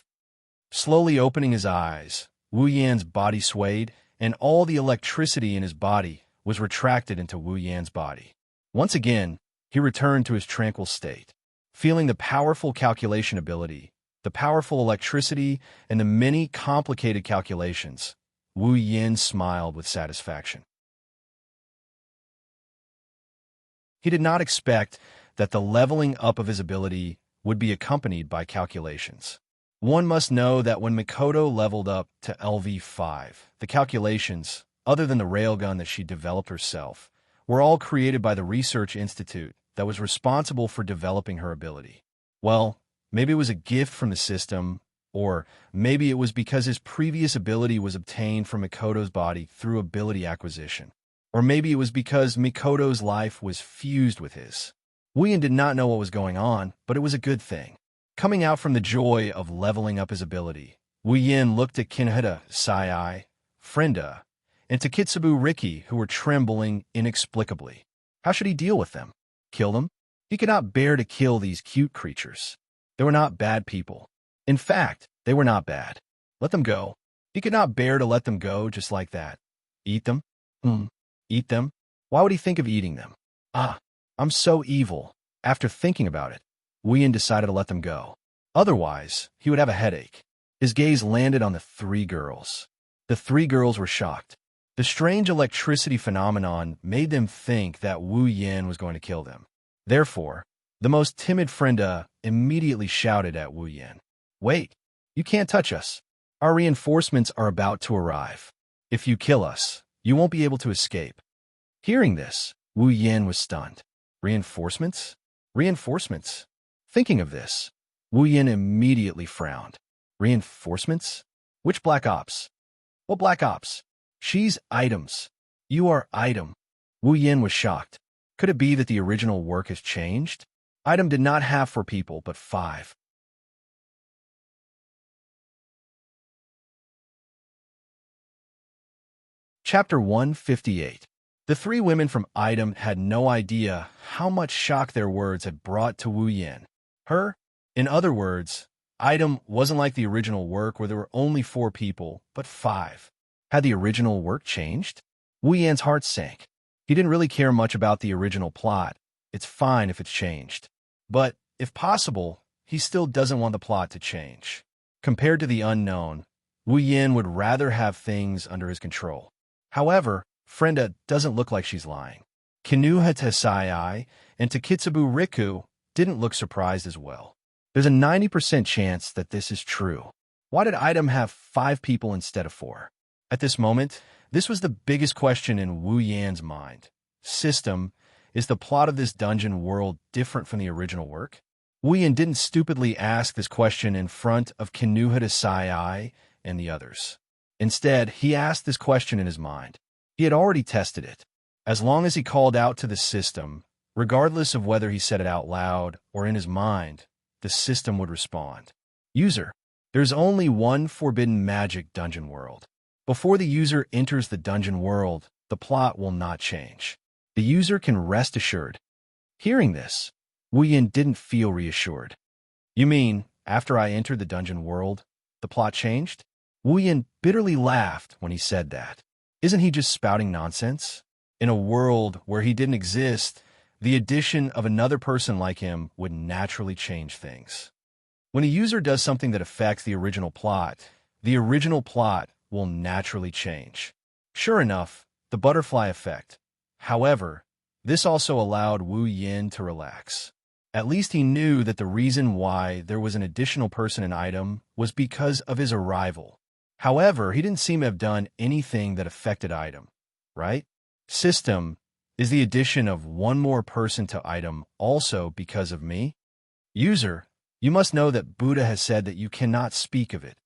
Slowly opening his eyes, Wu Yan's body swayed, and all the electricity in his body was retracted into Wu Yan's body. Once again, he returned to his tranquil state. Feeling the powerful calculation ability, the powerful electricity, and the many complicated calculations, Wu Yan smiled with satisfaction. He did not expect that the leveling up of his ability would be accompanied by calculations. One must know that when Mikoto leveled up to LV5, the calculations, other than the railgun that she developed herself, were all created by the research institute that was responsible for developing her ability. Well, maybe it was a gift from the system, or maybe it was because his previous ability was obtained from Mikoto's body through ability acquisition. Or maybe it was because Mikoto's life was fused with his. Wu Yan did not know what was going on, but it was a good thing. Coming out from the joy of leveling up his ability, Wu Yan looked at Kinuhata Sai, Frenda, and Takitsubu Riki, who were trembling inexplicably. How should he deal with them? Kill them? He could not bear to kill these cute creatures. They were not bad people. In fact, they were not bad. Let them go. He could not bear to let them go just like that. Eat them? Eat them? Why would he think of eating them? I'm so evil. After thinking about it, Wu Yan decided to let them go. Otherwise, he would have a headache. His gaze landed on the three girls. The three girls were shocked. The strange electricity phenomenon made them think that Wu Yan was going to kill them. Therefore, the most timid Frenda immediately shouted at Wu Yan, "Wait, you can't touch us. Our reinforcements are about to arrive. If you kill us, you won't be able to escape." Hearing this, Wu Yan was stunned. Reinforcements? Reinforcements? Thinking of this, Wu Yan immediately frowned. Reinforcements? Which Black Ops? What Black Ops? She's items. You are item. Wu Yan was shocked. Could it be that the original work has changed? Item did not have 4 people, but 5. Chapter 158. The 3 women from Item had no idea how much shock their words had brought to Wu Yan. In other words, Item wasn't like the original work where there were only 4 people, but 5. Had the original work changed? Wu Yan's heart sank. He didn't really care much about the original plot. It's fine if it's changed. But, if possible, he still doesn't want the plot to change. Compared to the unknown, Wu Yan would rather have things under his control. However, Frenda doesn't look like she's lying. Kinuhata Sai and Takitsubu Riku didn't look surprised as well. There's a 90% chance that this is true. Why did Item have 5 people instead of 4? At this moment, This was the biggest question in Wu Yan's mind. System, is the plot of this dungeon world different from the original work? Wu Yan didn't stupidly ask this question in front of Kinuhata Sai and the others. Instead, he asked this question in his mind. He had already tested it. As long as he called out to the system, regardless of whether he said it out loud or in his mind, the system would respond. User, there's only one forbidden magic dungeon world. Before the user enters the dungeon world, the plot will not change. The user can rest assured. Hearing this, Wu Yan didn't feel reassured. You mean, after I entered the dungeon world, the plot changed? Wu Yan bitterly laughed when he said that. Isn't he just spouting nonsense? In a world where he didn't exist, the addition of another person like him would naturally change things. When a user does something that affects the original plot will naturally change. Sure enough, the butterfly effect. However, this also allowed Wu Yan to relax. At least he knew that the reason why there was an additional person and item was because of his arrival. However, he didn't seem to have done anything that affected item, right? System, is the addition of one more person to item also because of me? User, you must know that Buddha has said that you cannot speak of it.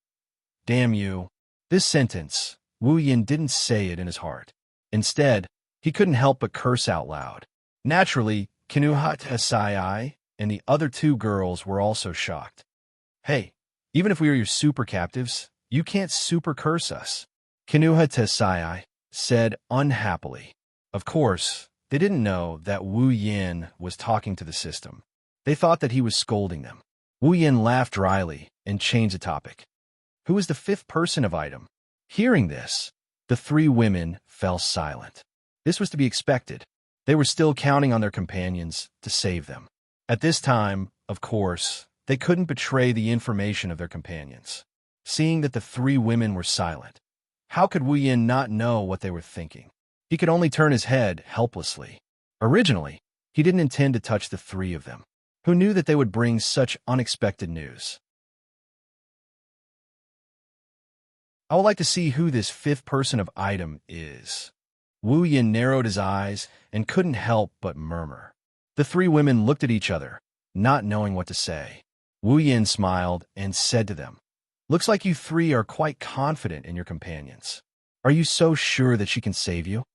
Damn you. This sentence, Wu Yan didn't say it in his heart. Instead, he couldn't help but curse out loud. Naturally, Kinuhata Sai and the other two girls were also shocked. Hey, even if we are your super captives, you can't super curse us, Kinuhata Sai said unhappily. Of course, they didn't know that Wu Yan was talking to the system. They thought that he was scolding them. Wu Yan laughed dryly and changed the topic. Who is the fifth person of item? Hearing this, the three women fell silent. This was to be expected. They were still counting on their companions to save them. At this time, of course, they couldn't betray the information of their companions. Seeing that the three women were silent, how could Wu Yan not know what they were thinking? He could only turn his head helplessly. Originally, he didn't intend to touch the three of them. Who knew that they would bring such unexpected news? I would like to see who this fifth person of item is. Wu Yan narrowed his eyes and couldn't help but murmur. The three women looked at each other, not knowing what to say. Wu Yan smiled and said to them, "Looks like you three are quite confident in your companions. Are you so sure that she can save you?"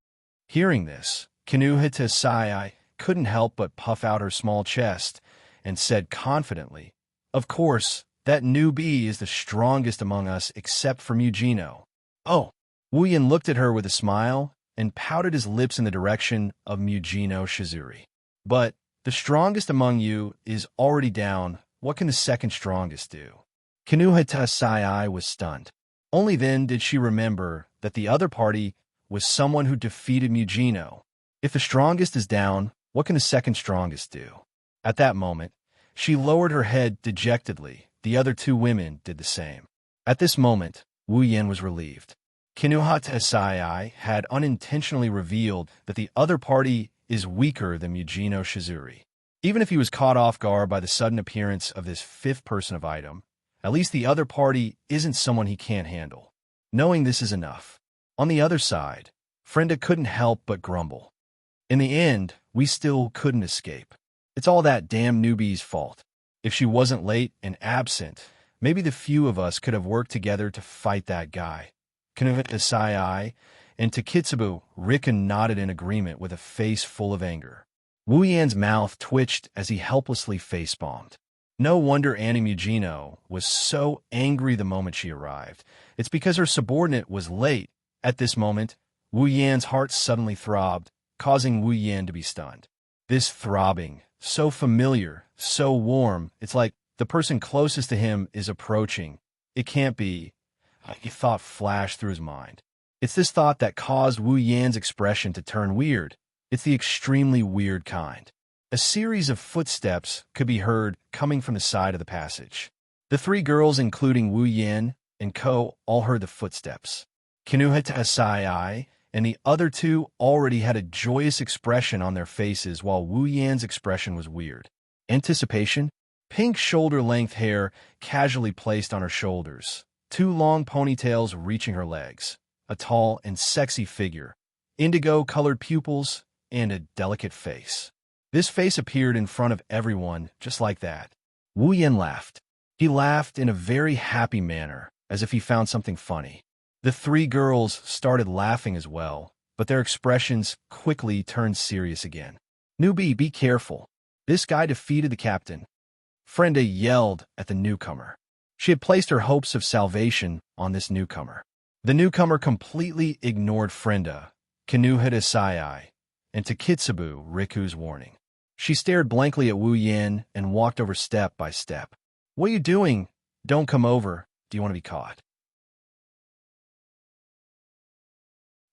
Hearing this, Kinuhata Sai couldn't help but puff out her small chest and said confidently, "Of course, that newbie is the strongest among us except for Mugino." Oh! Wu Yan looked at her with a smile and pouted his lips in the direction of Mugino Shizuri. "But the strongest among you is already down. What can the second strongest do?" Kinuhata Sai was stunned. Only then did she remember that the other party was someone who defeated Mugino. If the strongest is down, what can the second strongest do? At that moment, she lowered her head dejectedly. The other two women did the same. At this moment, Wu Yan was relieved. Kinuhata Sai had unintentionally revealed that the other party is weaker than Mugino Shizuri. Even if he was caught off guard by the sudden appearance of this fifth person of item, at least the other party isn't someone he can't handle. Knowing this is enough. On the other side, Frenda couldn't help but grumble. In the end, we still couldn't escape. It's all that damn newbie's fault. If she wasn't late and absent, maybe the few of us could have worked together to fight that guy. Kinuhata Sai and Takitsubu Rika nodded in agreement with a face full of anger. Wu Yan's mouth twitched as he helplessly face-palmed. No wonder Annie Mugino was so angry the moment she arrived. It's because her subordinate was late. At this moment, Wu Yan's heart suddenly throbbed, causing Wu Yan to be stunned. This throbbing, so familiar, so warm, it's like the person closest to him is approaching. It can't be. A thought flashed through his mind. It's this thought that caused Wu Yan's expression to turn weird. It's the extremely weird kind. A series of footsteps could be heard coming from the side of the passage. The three girls, including Wu Yan and Ko, all heard the footsteps. Kinuhata Sai and the other two already had a joyous expression on their faces while Wu Yan's expression was weird. Anticipation? Pink shoulder-length hair casually placed on her shoulders, two long ponytails reaching her legs. a tall and sexy figure, indigo-colored pupils, and a delicate face. This face appeared in front of everyone just like that. Wu Yan laughed. He laughed in a very happy manner, as if he found something funny. The three girls started laughing as well, but their expressions quickly turned serious again. "Newbie, be careful. This guy defeated the captain." Frenda yelled at the newcomer. She had placed her hopes of salvation on this newcomer. The newcomer completely ignored Frenda, Kinuhita Sai, and Takitsubu Riku's warning. She stared blankly at Wu Yan and walked over step by step. "What are you doing? Don't come over. Do you want to be caught?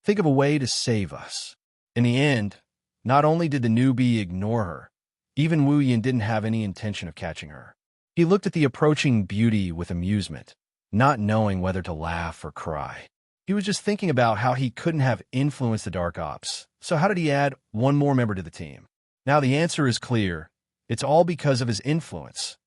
Think of a way to save us." In the end, not only did the newbie ignore her, even Wu Yan didn't have any intention of catching her. He looked at the approaching beauty with amusement, not knowing whether to laugh or cry. He was just thinking about how he couldn't have influenced the Dark Ops, so how did he add one more member to the team? Now the answer is clear. It's all because of his influence.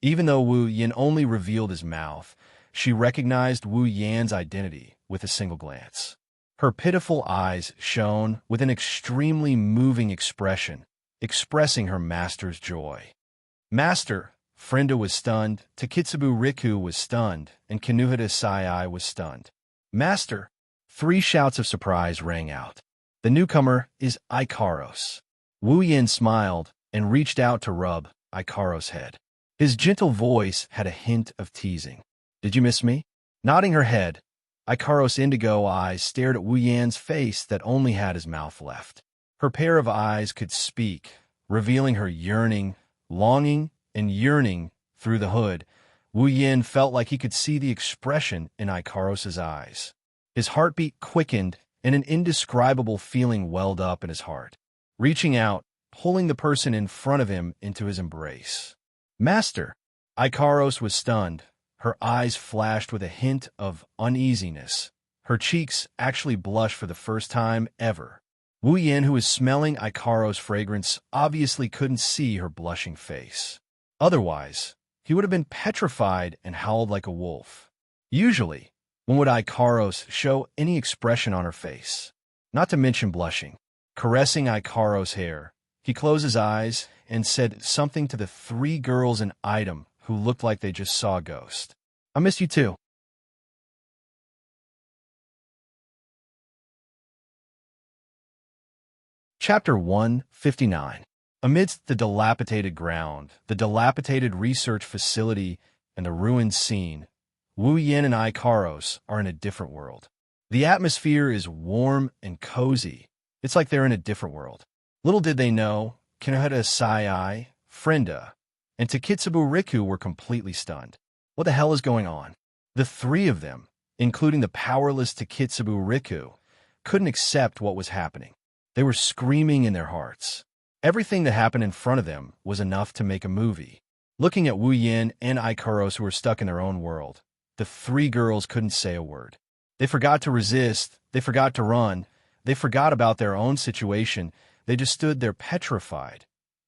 Even though Wu Yan only revealed his mouth, she recognized Wu Yan's identity with a single glance. Her pitiful eyes shone with an extremely moving expression, expressing her master's joy. "Master!" Frenda was stunned, Takitsubu Riku was stunned, and Kinuhita Sai was stunned. "Master!" Three shouts of surprise rang out. The newcomer is Ikaros. Wu Yan smiled and reached out to rub Ikaros' head. His gentle voice had a hint of teasing. "Did you miss me?" Nodding her head, Ikaros' indigo eyes stared at Wu Yan's face that only had his mouth left. Her pair of eyes could speak, revealing her yearning, longing, and yearning through the hood. Wu Yan felt like he could see the expression in Ikaros' eyes. His heartbeat quickened, and an indescribable feeling welled up in his heart. Reaching out, pulling the person in front of him into his embrace. "Master!" Ikaros was stunned. Her eyes flashed with a hint of uneasiness. Her cheeks actually blushed for the first time ever. Wu Yan, who was smelling Ikaros' fragrance, obviously couldn't see her blushing face. Otherwise, he would have been petrified and howled like a wolf. Usually, when would Ikaros show any expression on her face? Not to mention blushing. Caressing Ikaros' hair, he closed his eyes and said something to the three girls in item who looked like they just saw a ghost. "I miss you too." Chapter 159. Amidst the dilapidated ground, the dilapidated research facility, and the ruined scene, Wu Yan and Ikaros are in a different world. The atmosphere is warm and cozy. It's like they're in a different world. Little did they know, Kinuhita Sai, Frenda, and Takitsubu Riku were completely stunned. What the hell is going on? The three of them, including the powerless Takitsubu Riku, couldn't accept what was happening. They were screaming in their hearts. Everything that happened in front of them was enough to make a movie. Looking at Wu Yan and Ikaros, who were stuck in their own world, the three girls couldn't say a word. They forgot to resist, they forgot to run, they forgot about their own situation, they just stood there petrified.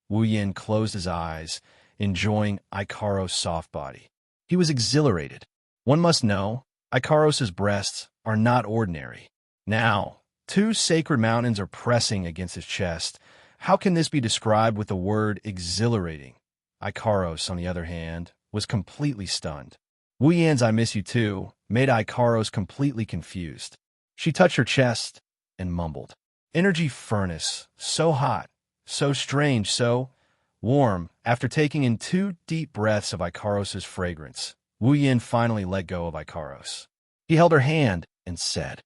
Wu Yan closed his eyes, enjoying Ikaros' soft body. He was exhilarated. One must know, Ikaros' breasts are not ordinary. Now, two sacred mountains are pressing against his chest. How can this be described with the word exhilarating? Ikaros, on the other hand, was completely stunned. Wu Yan's "I miss you too" made Ikaros completely confused. She touched her chest and mumbled. Energy furnace, so hot, so strange, so warm. After taking in 2 deep breaths of Ikaros' fragrance, Wu Yan finally let go of Ikaros. He held her hand and said,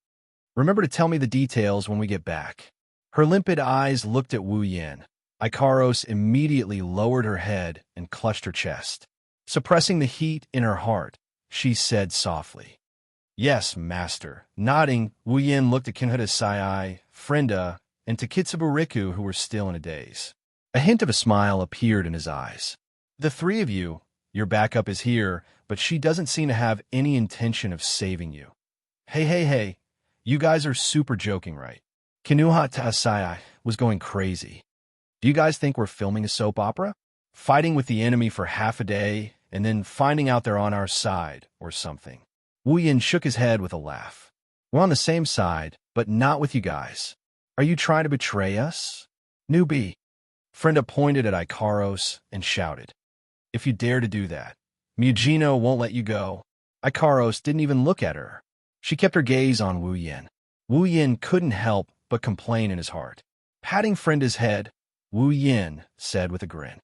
"Remember to tell me the details when we get back." Her limpid eyes looked at Wu Yan. Ikaros immediately lowered her head and clutched her chest. Suppressing the heat in her heart, she said softly, "Yes, master." Nodding, Wu Yan looked at Kinuhita Sai, Frenda, and Takitsubu Riku, who were still in a daze. A hint of a smile appeared in his eyes. "The three of you, your backup is here, but she doesn't seem to have any intention of saving you." Hey, you guys are super joking, right? Kinuhita Sai was going crazy. "Do you guys think we're filming a soap opera? Fighting with the enemy for half a day, and then finding out they're on our side, or something?" Wu Yan shook his head with a laugh. We're on the same side, but not with you guys. Are you trying to betray us? Newbie. Frenda pointed at Ikaros and shouted, "If you dare to do that, Mugino won't let you go." Ikaros didn't even look at her. She kept her gaze on Wu Yin. Wu Yin couldn't help but complain in his heart. Patting Frenda's head, Wu Yin said with a grin,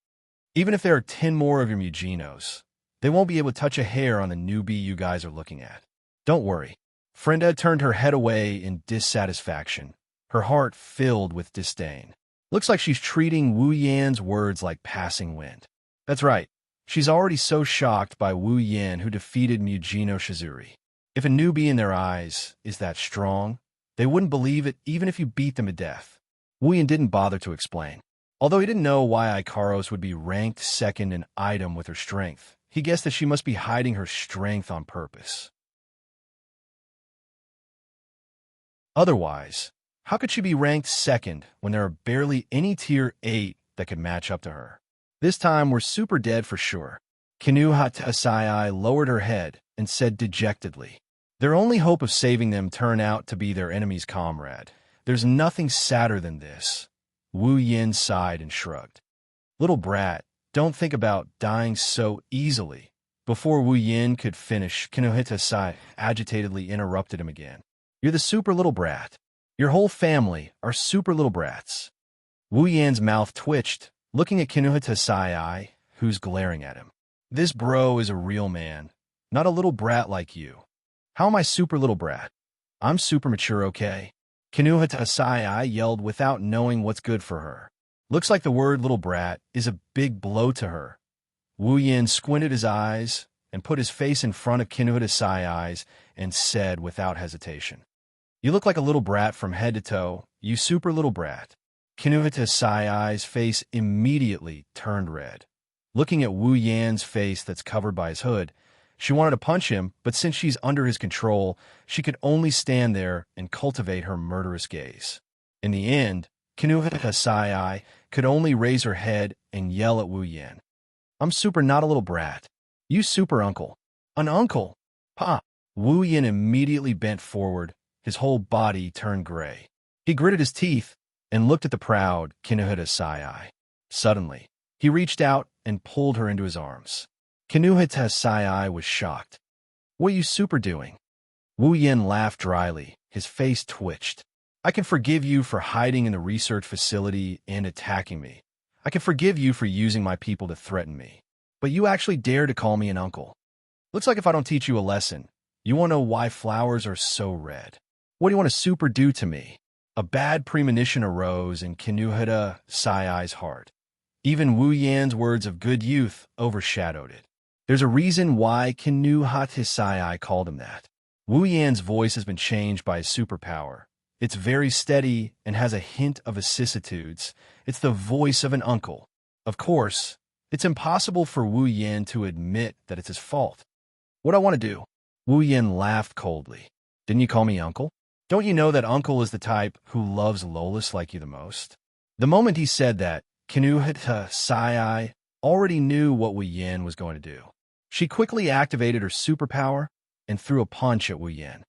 "Even if there are 10 more of your Muginos, they won't be able to touch a hair on the newbie you guys are looking at. Don't worry." Frenda turned her head away in dissatisfaction, her heart filled with disdain. Looks like she's treating Wu Yan's words like passing wind. That's right. She's already so shocked by Wu Yan, who defeated Mugino Shizuri. If a newbie in their eyes is that strong, they wouldn't believe it even if you beat them to death. Wu Yan didn't bother to explain. Although he didn't know why Ikaros would be ranked second in item with her strength, he guessed that she must be hiding her strength on purpose. Otherwise, how could she be ranked second when there are barely any tier 8 that could match up to her? This time we're super dead for sure. Kinuha Tasai lowered her head and said dejectedly, "Their only hope of saving them turned out to be their enemy's comrade. There's nothing sadder than this." Wu Yin sighed and shrugged. "Little brat, don't think about dying so easily." Before Wu Yin could finish, Kinuha Tasai agitatedly interrupted him again. "You're the super little brat. Your whole family are super little brats." Wu Yan's mouth twitched, looking at Kinuha Tasai, who's glaring at him. "This bro is a real man, not a little brat like you." "How am I super little brat? I'm super mature, okay?" Kinuha Tasai yelled without knowing what's good for her. Looks like the word little brat is a big blow to her. Wu Yin squinted his eyes and put his face in front of Kinuha Tasai's and said without hesitation, "You look like a little brat from head to toe, you super little brat." Kinuha Tasai's face immediately turned red. Looking at Wu Yan's face that's covered by his hood, she wanted to punch him, but since she's under his control, she could only stand there and cultivate her murderous gaze. In the end, Kinuha Tasai could only raise her head and yell at Wu Yan, "I'm super not a little brat. You super uncle." "An uncle? Pa!" Wu Yan immediately bent forward, his whole body turned gray. He gritted his teeth and looked at the proud Kinuha Tasai. Suddenly, he reached out and pulled her into his arms. Kinuha Tasai was shocked. "What are you super doing?" Wu Yan laughed dryly, his face twitched. "I can forgive you for hiding in the research facility and attacking me. I can forgive you for using my people to threaten me. But you actually dare to call me an uncle. Looks like if I don't teach you a lesson, you won't know why flowers are so red. What do you want to super do to me?" A bad premonition arose in Kinuha Tasai's heart. Even Wu Yan's words of good youth overshadowed it. There's a reason why Kinuha Tasai called him that. Wu Yan's voice has been changed by his superpower. It's very steady and has a hint of vicissitudes. It's the voice of an uncle. Of course, it's impossible for Wu Yan to admit that it's his fault. "What I want to do?" Wu Yan laughed coldly. "Didn't you call me uncle? Don't you know that uncle is the type who loves Lolis like you the most?" The moment he said that, Kinuha Tasai already knew what Wu Yan was going to do. She quickly activated her superpower and threw a punch at Wu Yan.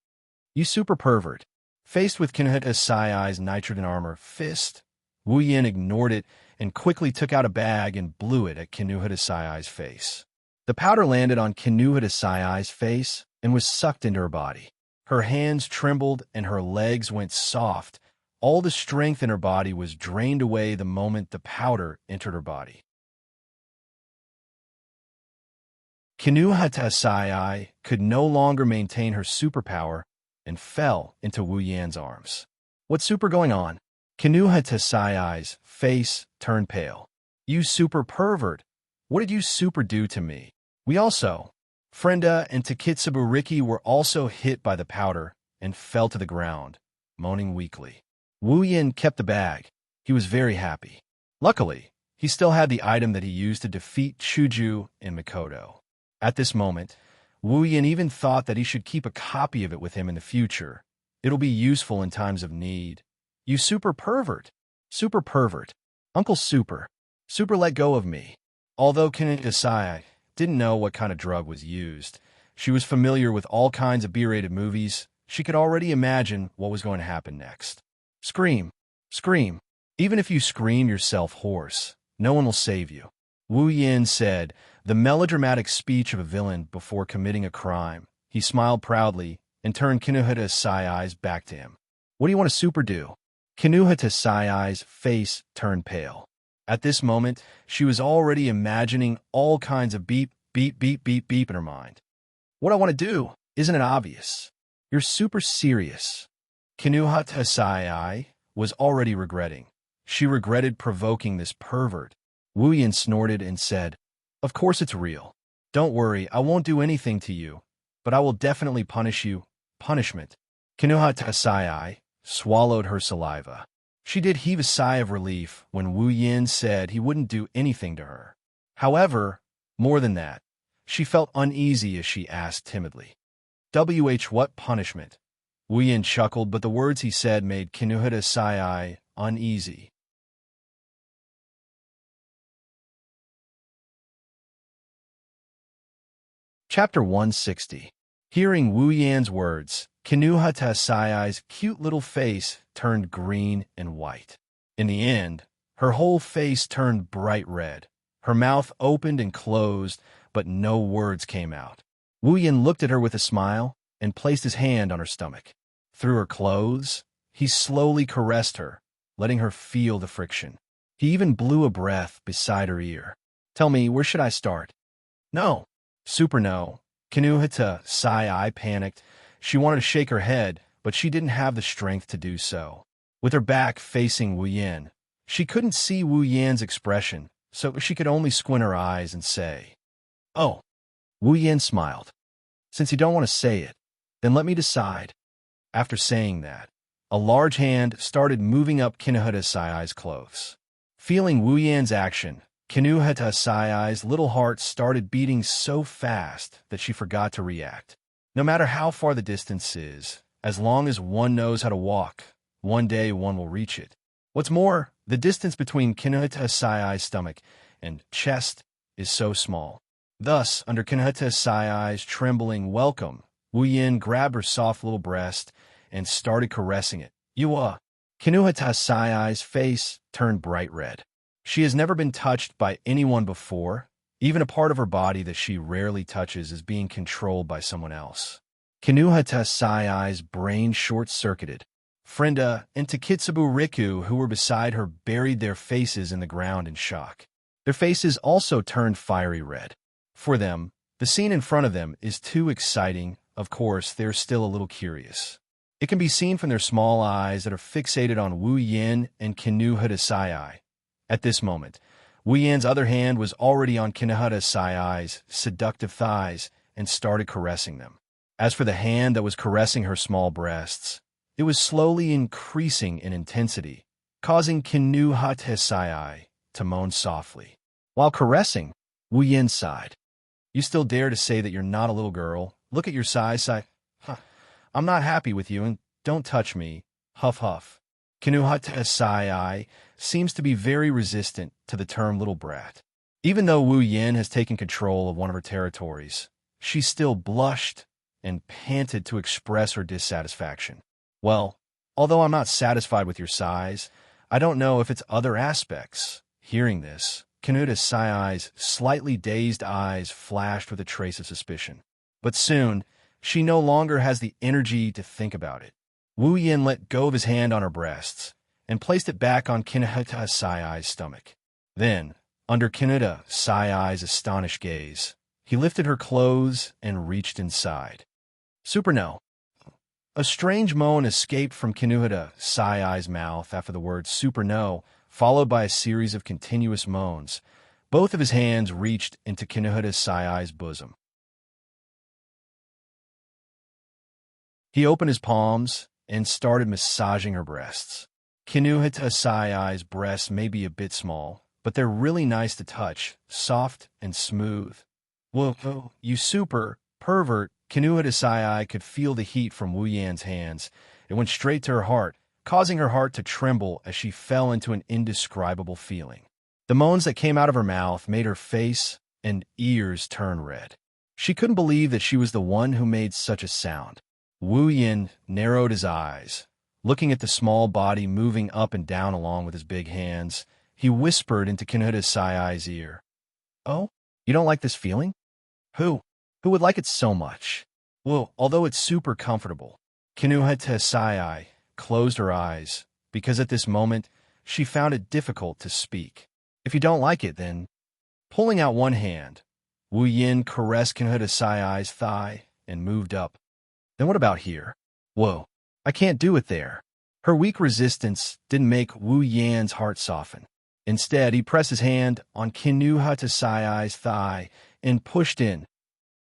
"You super pervert." Faced with Kinuha Tasai's nitrogen armor fist, Wu Yan ignored it and quickly took out a bag and blew it at Kinuha Tasai's face. The powder landed on Kinuha Tasai's face and was sucked into her body. Her hands trembled and her legs went soft. All the strength in her body was drained away the moment the powder entered her body. Kinuha Tasai could no longer maintain her superpower and fell into Wu Yan's arms. "What's super going on?" Kinuha Tasai's face turned pale. "You super pervert! What did you super do to me?" We also, Frenda and Takitsuburiki were also hit by the powder and fell to the ground, moaning weakly. Wu Yan kept the bag. He was very happy. Luckily, he still had the item that he used to defeat Chuju and Mikoto. At this moment, Wu Yan even thought that he should keep a copy of it with him in the future. It'll be useful in times of need. "You super pervert! Super pervert! Uncle Super! Super let go of me!" Although Kinetosai didn't know what kind of drug was used, she was familiar with all kinds of B-rated movies. She could already imagine what was going to happen next. Scream! Scream! Even if you scream yourself hoarse, no one will save you. Wu Yin said, the melodramatic speech of a villain before committing a crime. He smiled proudly and turned Kinuhata Sayai's back to him. What do you want to super do? Kinuhata Sayai's face turned pale. At this moment, she was already imagining all kinds of beep, beep, beep, beep, beep in her mind. What I want to do, isn't it obvious? You're super serious. Kinuhata Sayai was already regretting. She regretted provoking this pervert. Wu Yin snorted and said, of course it's real. Don't worry, I won't do anything to you, but I will definitely punish you. Punishment. Kinuhata Sayai swallowed her saliva. She did heave a sigh of relief when Wu Yin said he wouldn't do anything to her. However, more than that, she felt uneasy as she asked timidly, what punishment? Wu Yin chuckled, but the words he said made Kinuhata Sayai uneasy. Chapter 160. Hearing Wu Yan's words, Kinuhata Sayai's cute little face turned green and white. In the end, her whole face turned bright red. Her mouth opened and closed, but no words came out. Wu Yan looked at her with a smile and placed his hand on her stomach. Through her clothes, he slowly caressed her, letting her feel the friction. He even blew a breath beside her ear. Tell me, where should I start? No. Super no. Kinuhata Sayai panicked. She wanted to shake her head, but she didn't have the strength to do so. With her back facing Wu Yan, she couldn't see Wu Yan's expression, so she could only squint her eyes and say, oh. Wu Yan smiled. Since you don't want to say it, then let me decide. After saying that, a large hand started moving up Kinuhata Sayai's clothes. Feeling Wu Yan's action, Kinuhata Sayai's little heart started beating so fast that she forgot to react. No matter how far the distance is, as long as one knows how to walk, one day one will reach it. What's more, the distance between Kinuhata Sayai's stomach and chest is so small. Thus, under Kinuhata Sayai's trembling welcome, Wu Yin grabbed her soft little breast and started caressing it. Kinuhata Sayai's face turned bright red. She has never been touched by anyone before. Even a part of her body that she rarely touches is being controlled by someone else. Kinuhata Sayai's brain short-circuited. Frenda and Takitsubu Riku, who were beside her, buried their faces in the ground in shock. Their faces also turned fiery red. For them, the scene in front of them is too exciting. Of course, they're still a little curious. It can be seen from their small eyes that are fixated on Wu Yin and Kinuhata Sayai. At this moment, Wu Yan's other hand was already on Kinuhata Sayai's seductive thighs and started caressing them. As for the hand that was caressing her small breasts, it was slowly increasing in intensity, causing Kinuhata Sayai to moan softly. While caressing, Wu Yin sighed. You still dare to say that you're not a little girl? Look at your size, I'm not happy with you, and don't touch me. Huff huff. Kinuhata Sayai seems to be very resistant to the term little brat. Even though Wu Yin has taken control of one of her territories, she still blushed and panted to express her dissatisfaction. Well, although I'm not satisfied with your size, I don't know if it's other aspects. Hearing this, Kinuhata Sayai's slightly dazed eyes flashed with a trace of suspicion. But soon, she no longer has the energy to think about it. Wu Yin let go of his hand on her breasts and placed it back on Kinuhata Sayai's stomach. Then, under Kinuhata Sayai's astonished gaze, he lifted her clothes and reached inside. Super no. A strange moan escaped from Kinuhata Sayai's mouth after the word super no, followed by a series of continuous moans. Both of his hands reached into Kinuhata Sayai's bosom. He opened his palms and started massaging her breasts. Kinuhata Sayai's breasts may be a bit small, but they're really nice to touch, soft and smooth. Whoa, you super pervert. Kinuhata Sayai could feel the heat from Wu Yan's hands. It went straight to her heart, causing her heart to tremble as she fell into an indescribable feeling. The moans that came out of her mouth made her face and ears turn red. She couldn't believe that she was the one who made such a sound. Wu Yin narrowed his eyes. Looking at the small body moving up and down along with his big hands, he whispered into Kinuhata Saiai's ear. "Oh, you don't like this feeling? Who? Who would like it so much?" Well, although it's super comfortable, Kinuhata Saiai closed her eyes, because at this moment, she found it difficult to speak. "If you don't like it, then..." Pulling out one hand, Wu Yin caressed Kinuhata Saiai's thigh and moved up. "Then what about here?" "Whoa, I can't do it there." Her weak resistance didn't make Wu Yan's heart soften. Instead, he pressed his hand on Kinuhata Saiai's thigh and pushed in.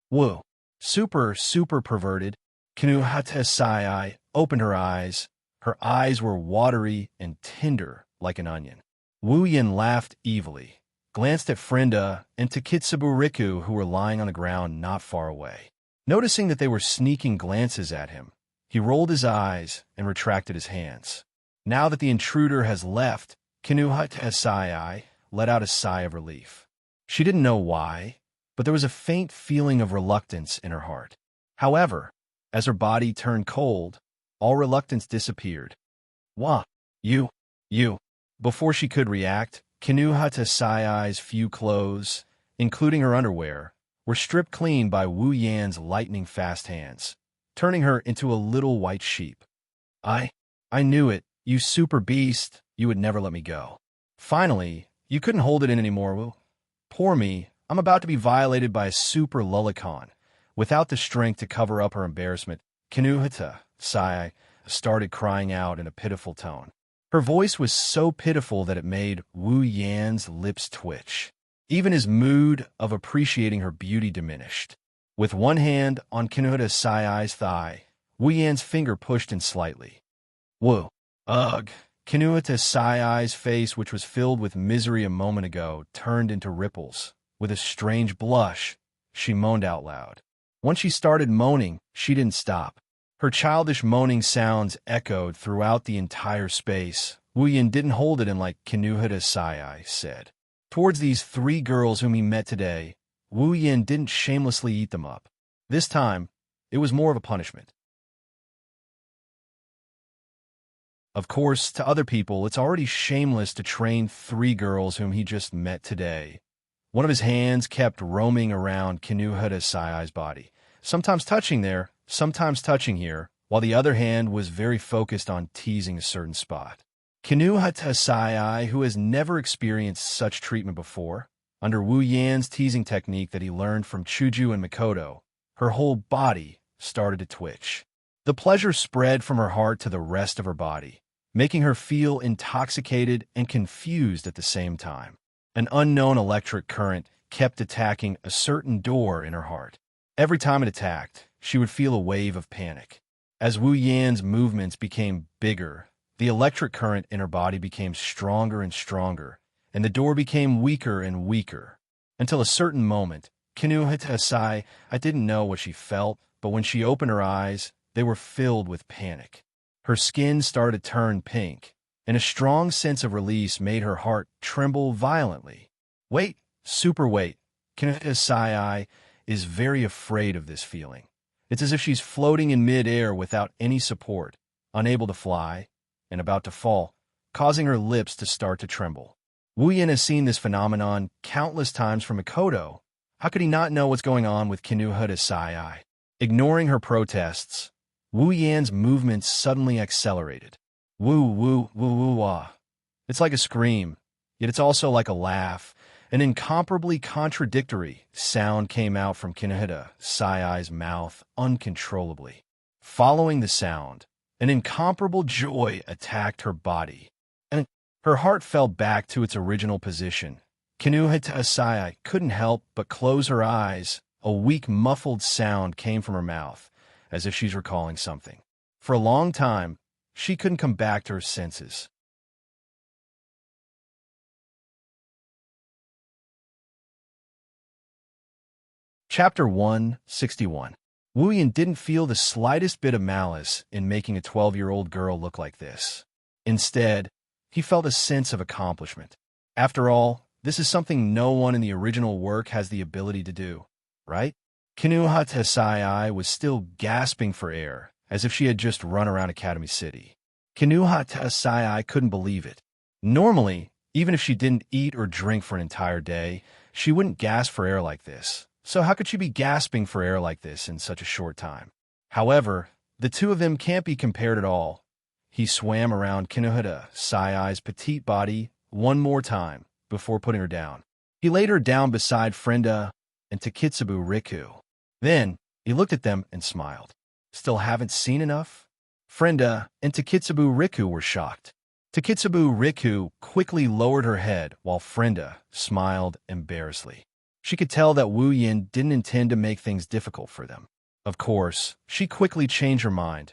Whoa, super perverted. Kinuhata Saiai opened her eyes. Her eyes were watery and tender like an onion. Wu Yin laughed evilly, glanced at Frenda and to Kitsubu Riku, who were lying on the ground not far away. Noticing that they were sneaking glances at him, he rolled his eyes and retracted his hands. Now that the intruder has left, Kinuhata Saiai let out a sigh of relief. She didn't know why, but there was a faint feeling of reluctance in her heart. However, as her body turned cold, all reluctance disappeared. "Wah, you. Before she could react, Kinuhata Saiai's few clothes, including her underwear, were stripped clean by Wu Yan's lightning-fast hands, turning her into a little white sheep. I knew it, you super beast, you would never let me go. Finally, you couldn't hold it in anymore, Wu. Poor me, I'm about to be violated by a super lullicon." Without the strength to cover up her embarrassment, Kinuhata Saiai started crying out in a pitiful tone. Her voice was so pitiful that it made Wu Yan's lips twitch. Even his mood of appreciating her beauty diminished. With one hand on Kinuhata Saiai's thigh, Wu Yan's finger pushed in slightly. "Whoa, ugh." Kinuhata Saiai's face, which was filled with misery a moment ago, turned into ripples. With a strange blush, she moaned out loud. Once she started moaning, she didn't stop. Her childish moaning sounds echoed throughout the entire space. Wu Yin didn't hold it in like Kinuhata Saiai said. Towards these three girls whom he met today, Wu Yin didn't shamelessly eat them up. This time, it was more of a punishment. Of course, to other people, it's already shameless to train three girls whom he just met today. One of his hands kept roaming around Kinuhata Saiai's body, sometimes touching there, sometimes touching here, while the other hand was very focused on teasing a certain spot. Kinuhata Saiai, who has never experienced such treatment before, under Wu Yan's teasing technique that he learned from Chuju and Mikoto, her whole body started to twitch. The pleasure spread from her heart to the rest of her body, making her feel intoxicated and confused at the same time. An unknown electric current kept attacking a certain door in her heart. Every time it attacked, she would feel a wave of panic. As Wu Yan's movements became bigger, the electric current in her body became stronger and stronger, and the door became weaker and weaker, until a certain moment, Kinuhata Saiai didn't know what she felt, but when she opened her eyes, they were filled with panic. Her skin started to turn pink, and a strong sense of release made her heart tremble violently. Wait, super wait. Kinuhata Saiai is very afraid of this feeling. It's as if she's floating in mid-air without any support, unable to fly, and about to fall, causing her lips to start to tremble. Wu Yin has seen this phenomenon countless times from Mikoto. How could he not know what's going on with Kinuhata Saiai? Ignoring her protests, Wu Yan's movements suddenly accelerated. Woo-wah. It's like a scream, yet it's also like a laugh. An incomparably contradictory sound came out from Kinuhata Saiai's mouth uncontrollably. Following the sound, an incomparable joy attacked her body, and her heart fell back to its original position. Kinuhata Saiai couldn't help but close her eyes. A weak, muffled sound came from her mouth, as if she's recalling something. For a long time, she couldn't come back to her senses. Chapter 161. Wu Yin didn't feel the slightest bit of malice in making a 12-year-old girl look like this. Instead, he felt a sense of accomplishment. After all, this is something no one in the original work has the ability to do, right? Kinuhata Sai was still gasping for air, as if she had just run around Academy City. Kinuhata Sai couldn't believe it. Normally, even if she didn't eat or drink for an entire day, she wouldn't gasp for air like this. So how could she be gasping for air like this in such a short time? However, the two of them can't be compared at all. He swam around Kinuhata Sai's petite body one more time before putting her down. He laid her down beside Frenda and Takitsubu Riku. Then, he looked at them and smiled. Still haven't seen enough? Frenda and Takitsubu Riku were shocked. Takitsubu Riku quickly lowered her head while Frenda smiled embarrassedly. She could tell that Wu Yin didn't intend to make things difficult for them. Of course, she quickly changed her mind.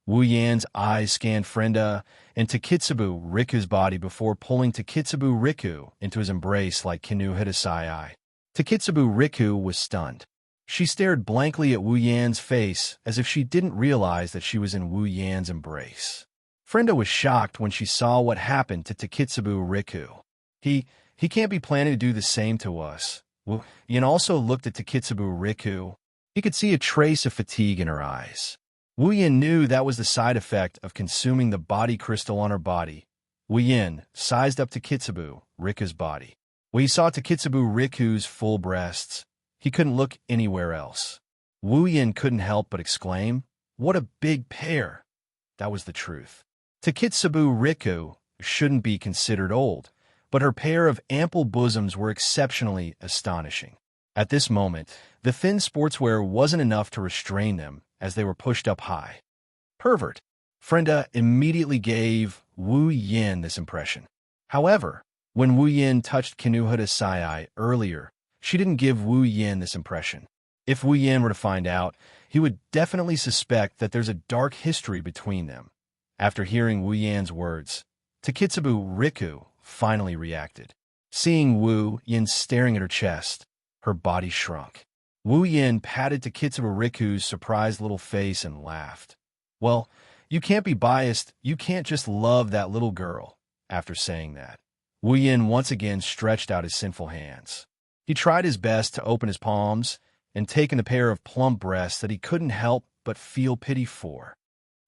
Wu Yan's eyes scanned Frenda and Takitsubu Riku's body before pulling Takitsubu Riku into his embrace like Kinu Hidasai. Takitsubu Riku was stunned. She stared blankly at Wu Yan's face as if she didn't realize that she was in Wu Yan's embrace. Frenda was shocked when she saw what happened to Takitsubu Riku. He can't be planning to do the same to us. Wu Yan also looked at Takitsubu Riku. He could see a trace of fatigue in her eyes. Wu Yan knew that was the side effect of consuming the body crystal on her body. Wu Yan sized up Takitsubu Riku's body. When he saw Takitsubu Riku's full breasts, he couldn't look anywhere else. Wu Yan couldn't help but exclaim, "What a big pair!" That was the truth. Takitsubu Riku shouldn't be considered old, but her pair of ample bosoms were exceptionally astonishing. At this moment, the thin sportswear wasn't enough to restrain them as they were pushed up high. Pervert. Frenda immediately gave Wu Yan this impression. However, when Wu Yan touched Kinuhata Sai earlier, she didn't give Wu Yan this impression. If Wu Yan were to find out, he would definitely suspect that there's a dark history between them. After hearing Wu Yan's words, Takitsubu Riku finally reacted. Seeing Wu Yan staring at her chest, her body shrunk. Wu Yan patted Takitsubu Riku's surprised little face and laughed. "Well, you can't be biased. You can't just love that little girl." After saying that, Wu Yan once again stretched out his sinful hands. He tried his best to open his palms and take in the pair of plump breasts that he couldn't help but feel pity for.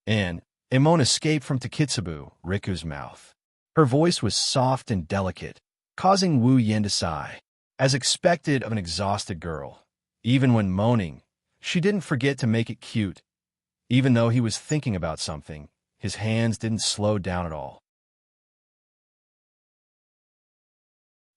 And a moan escaped from Takitsubu Riku's mouth. Her voice was soft and delicate, causing Wu Yan to sigh. As expected of an exhausted girl, even when moaning, she didn't forget to make it cute. Even though he was thinking about something, his hands didn't slow down at all.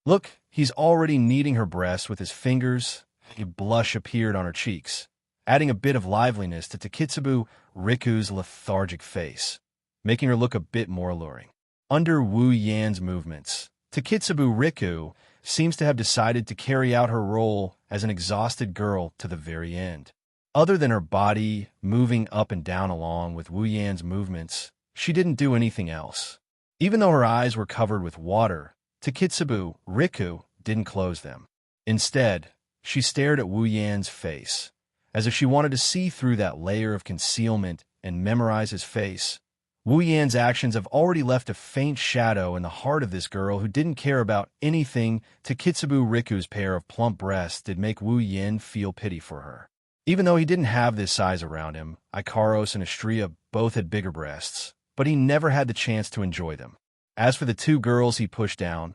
Look, he's already kneading her breasts with his fingers. A blush appeared on her cheeks, adding a bit of liveliness to Takitsubu Riku's lethargic face, making her look a bit more alluring. Under Wu Yan's movements, Takitsubu Riku seems to have decided to carry out her role as an exhausted girl to the very end. Other than her body moving up and down along with Wu Yan's movements, she didn't do anything else. Even though her eyes were covered with water, Takitsubu Riku didn't close them. Instead, she stared at Wu Yan's face, as if she wanted to see through that layer of concealment and memorize his face. Wu Yan's actions have already left a faint shadow in the heart of this girl who didn't care about anything. Takitsubu Riku's pair of plump breasts did make Wu Yan feel pity for her. Even though he didn't have this size around him, Ikaros and Astria both had bigger breasts, but he never had the chance to enjoy them. As for the two girls he pushed down,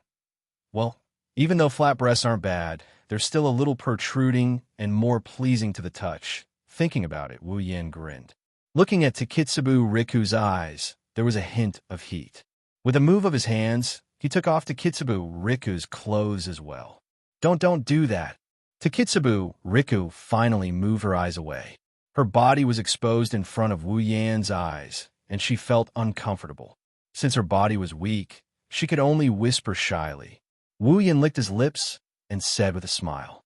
well, even though flat breasts aren't bad, they're still a little protruding and more pleasing to the touch. Thinking about it, Wu Yan grinned. Looking at Takitsubu Riku's eyes, there was a hint of heat. With a move of his hands, he took off Takitsubu Riku's clothes as well. Don't do that. Takitsubu Riku finally moved her eyes away. Her body was exposed in front of Wu Yan's eyes, and she felt uncomfortable. Since her body was weak, she could only whisper shyly. Wu Yan licked his lips and said with a smile,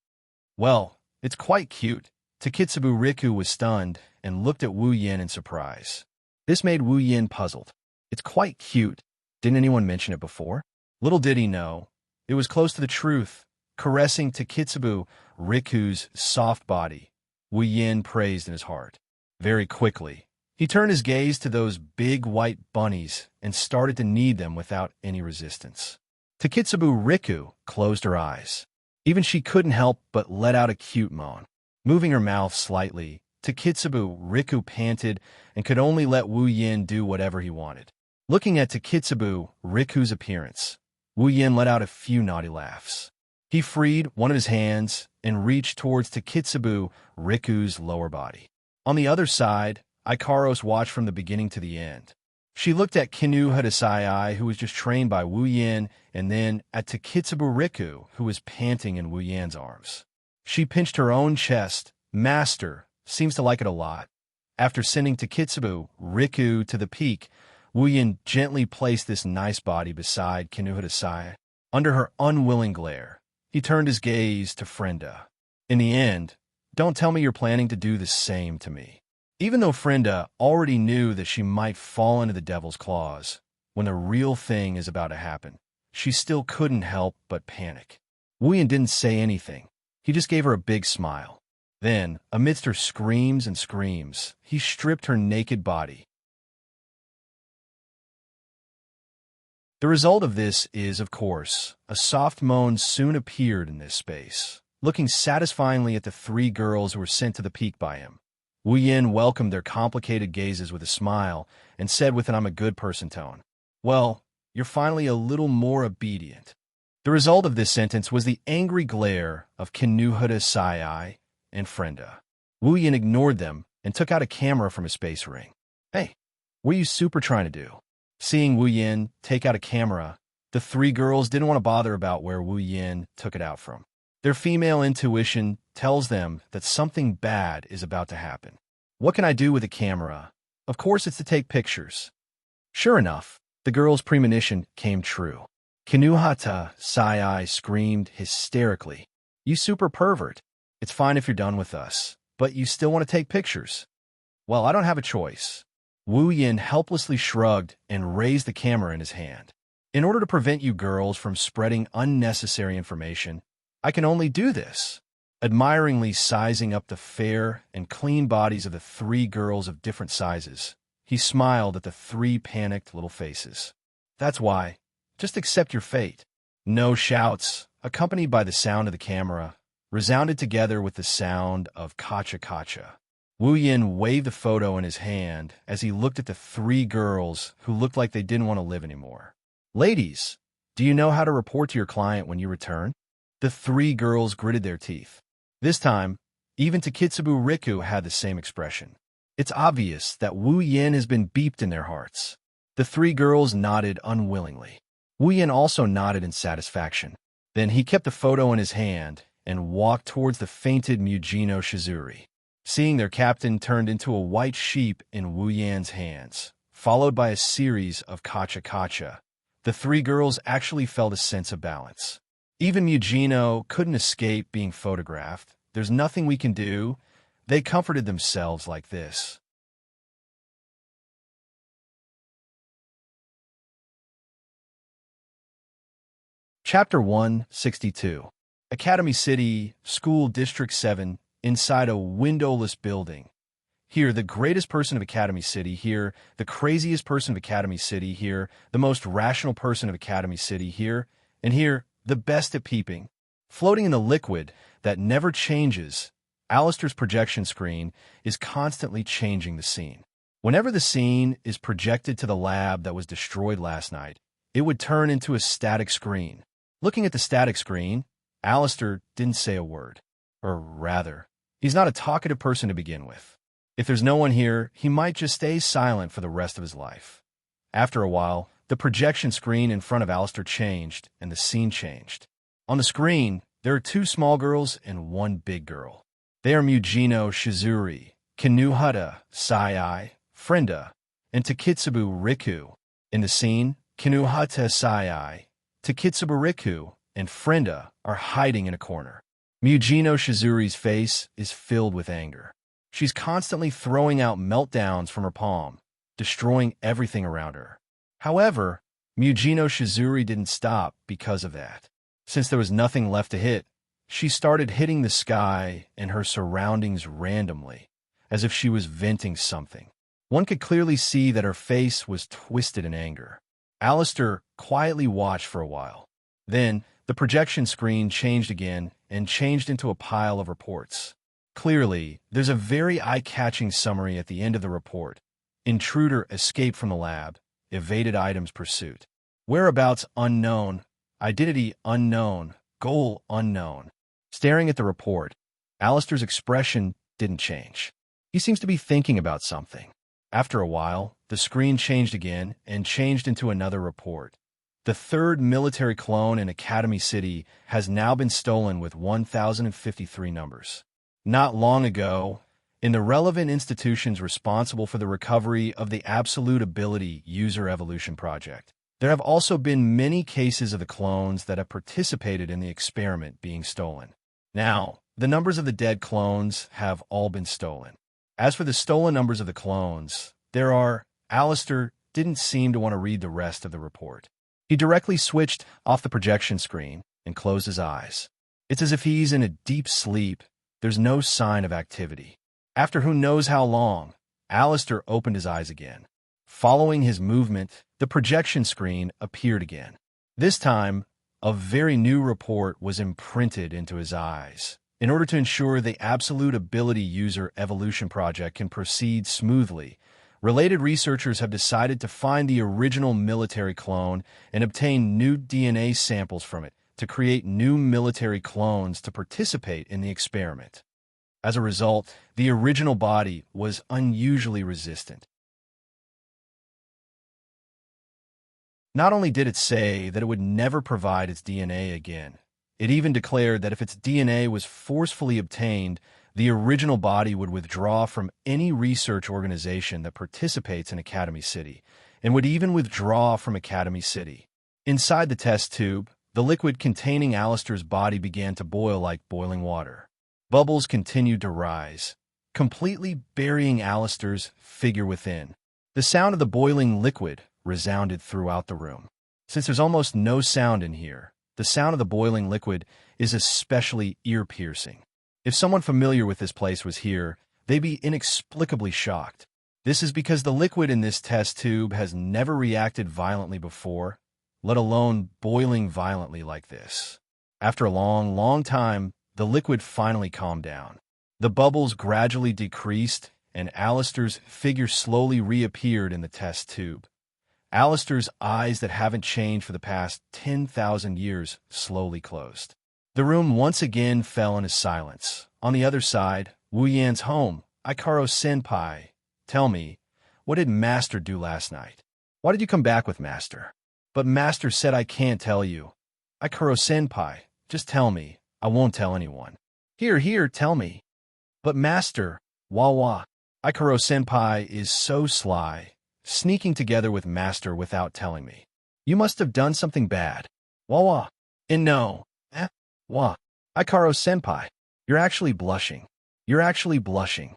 "Well, it's quite cute." Takitsubu Riku was stunned and looked at Wu Yan in surprise. This made Wu Yan puzzled. "It's quite cute. Didn't anyone mention it before?" Little did he know, it was close to the truth. Caressing Takitsubu Riku's soft body, Wu Yan praised in his heart. Very quickly, he turned his gaze to those big white bunnies and started to knead them without any resistance. Takitsubu Riku closed her eyes. Even she couldn't help but let out a cute moan. Moving her mouth slightly, Takitsubu Riku panted and could only let Wu Yin do whatever he wanted. Looking at Takitsubu Riku's appearance, Wu Yin let out a few naughty laughs. He freed one of his hands and reached towards Takitsubu Riku's lower body. On the other side, Ikaros watched from the beginning to the end. She looked at Kinu Hadasai, who was just trained by Wu Yin, and then at Takitsubu Riku, who was panting in Wu Yan's arms. She pinched her own chest. Master seems to like it a lot. After sending Takitsubu Riku to the peak, Wu Yin gently placed this nice body beside Kinu Hadasai. Under her unwilling glare, he turned his gaze to Frenda. In the end, don't tell me you're planning to do the same to me. Even though Frenda already knew that she might fall into the devil's claws when the real thing is about to happen, she still couldn't help but panic. Wu Yin didn't say anything. He just gave her a big smile. Then, amidst her screams and screams, he stripped her naked body. The result of this is, of course, a soft moan soon appeared in this space. Looking satisfyingly at the three girls who were sent to the peak by him, Wu Yin welcomed their complicated gazes with a smile and said with an "I'm a good person" tone, "Well, you're finally a little more obedient." The result of this sentence was the angry glare of Kinuhada Sai and Frenda. Wu Yin ignored them and took out a camera from his space ring. "Hey, what are you super trying to do?" Seeing Wu Yin take out a camera, the three girls didn't want to bother about where Wu Yin took it out from. Their female intuition tells them that something bad is about to happen. What can I do with a camera? Of course it's to take pictures. Sure enough, the girl's premonition came true. Kinuhata Sai screamed hysterically, "You super pervert! It's fine if you're done with us, but you still want to take pictures." "Well, I don't have a choice." Wu Yin helplessly shrugged and raised the camera in his hand. "In order to prevent you girls from spreading unnecessary information, I can only do this." Admiringly sizing up the fair and clean bodies of the three girls of different sizes, he smiled at the three panicked little faces. "That's why. Just accept your fate." No shouts, accompanied by the sound of the camera, resounded together with the sound of kacha kacha. Wu Yin waved the photo in his hand as he looked at the three girls who looked like they didn't want to live anymore. "Ladies, do you know how to report to your client when you return?" The three girls gritted their teeth. This time, even Takitsubu Riku had the same expression. It's obvious that Wu Yin has been beeped in their hearts. The three girls nodded unwillingly. Wu Yin also nodded in satisfaction. Then he kept the photo in his hand and walked towards the fainted Mujino Shizuri. Seeing their captain turned into a white sheep in Wu Yan's hands, followed by a series of kacha kacha, the three girls actually felt a sense of balance. Even Mujino couldn't escape being photographed. "There's nothing we can do." They comforted themselves like this. Chapter 162. Academy City, School District 7, inside a windowless building. Here, the greatest person of Academy City. Here, the craziest person of Academy City. Here, the most rational person of Academy City. Here, and here, the best at peeping. Floating in the liquid that never changes, Alistair's projection screen is constantly changing the scene. Whenever the scene is projected to the lab that was destroyed last night, it would turn into a static screen. Looking at the static screen, Alistair didn't say a word. Or rather, he's not a talkative person to begin with. If there's no one here, he might just stay silent for the rest of his life. After a while, the projection screen in front of Alistair changed, and the scene changed. On the screen, there are two small girls and one big girl. They are Mujino Shizuri, Kinuhata Sai, Frenda, and Takitsubu Riku. In the scene, Kinuhata Sai, Takitsubu Riku, and Frenda are hiding in a corner. Mujino Shizuri's face is filled with anger. She's constantly throwing out meltdowns from her palm, destroying everything around her. However, Mujino Shizuri didn't stop because of that. Since there was nothing left to hit, she started hitting the sky and her surroundings randomly, as if she was venting something. One could clearly see that her face was twisted in anger. Alistair quietly watched for a while. Then, the projection screen changed again and changed into a pile of reports. Clearly, there's a very eye-catching summary at the end of the report. Intruder escaped from the lab, evaded items pursuit. Whereabouts unknown, identity unknown, goal unknown. Staring at the report, Alistair's expression didn't change. He seems to be thinking about something. After a while, the screen changed again and changed into another report. The third military clone in Academy City has now been stolen with 1,053 numbers. Not long ago, in the relevant institutions responsible for the recovery of the Absolute Ability User Evolution Project, there have also been many cases of the clones that have participated in the experiment being stolen. Now, the numbers of the dead clones have all been stolen. As for the stolen numbers of the clones, Alistair didn't seem to want to read the rest of the report. He directly switched off the projection screen and closed his eyes. It's as if he's in a deep sleep. There's no sign of activity. After who knows how long, Alistair opened his eyes again. Following his movement, the projection screen appeared again. This time, a very new report was imprinted into his eyes. In order to ensure the Absolute Ability User Evolution Project can proceed smoothly, related researchers have decided to find the original military clone and obtain new DNA samples from it to create new military clones to participate in the experiment. As a result, the original body was unusually resistant. Not only did it say that it would never provide its DNA again, it even declared that if its DNA was forcefully obtained, the original body would withdraw from any research organization that participates in Academy City, and would even withdraw from Academy City. Inside the test tube, the liquid containing Alistair's body began to boil like boiling water. Bubbles continued to rise, completely burying Alistair's figure within. The sound of the boiling liquid resounded throughout the room. Since there's almost no sound in here, the sound of the boiling liquid is especially ear-piercing. If someone familiar with this place was here, they'd be inexplicably shocked. This is because the liquid in this test tube has never reacted violently before, let alone boiling violently like this. After a long, long time, the liquid finally calmed down. The bubbles gradually decreased, and Alistair's figure slowly reappeared in the test tube. Alistair's eyes that haven't changed for the past 10,000 years slowly closed. The room once again fell into silence. On the other side, Wu Yan's home. Ikaro-senpai, tell me, what did Master do last night? Why did you come back with Master? But Master said I can't tell you. Ikaro-senpai, just tell me. I won't tell anyone. Here, tell me. But Master, Wawa, Ikaro-senpai is so sly, sneaking together with Master without telling me. You must have done something bad. Wawa. And no. Wa. Ikaro-senpai. You're actually blushing. You're actually blushing.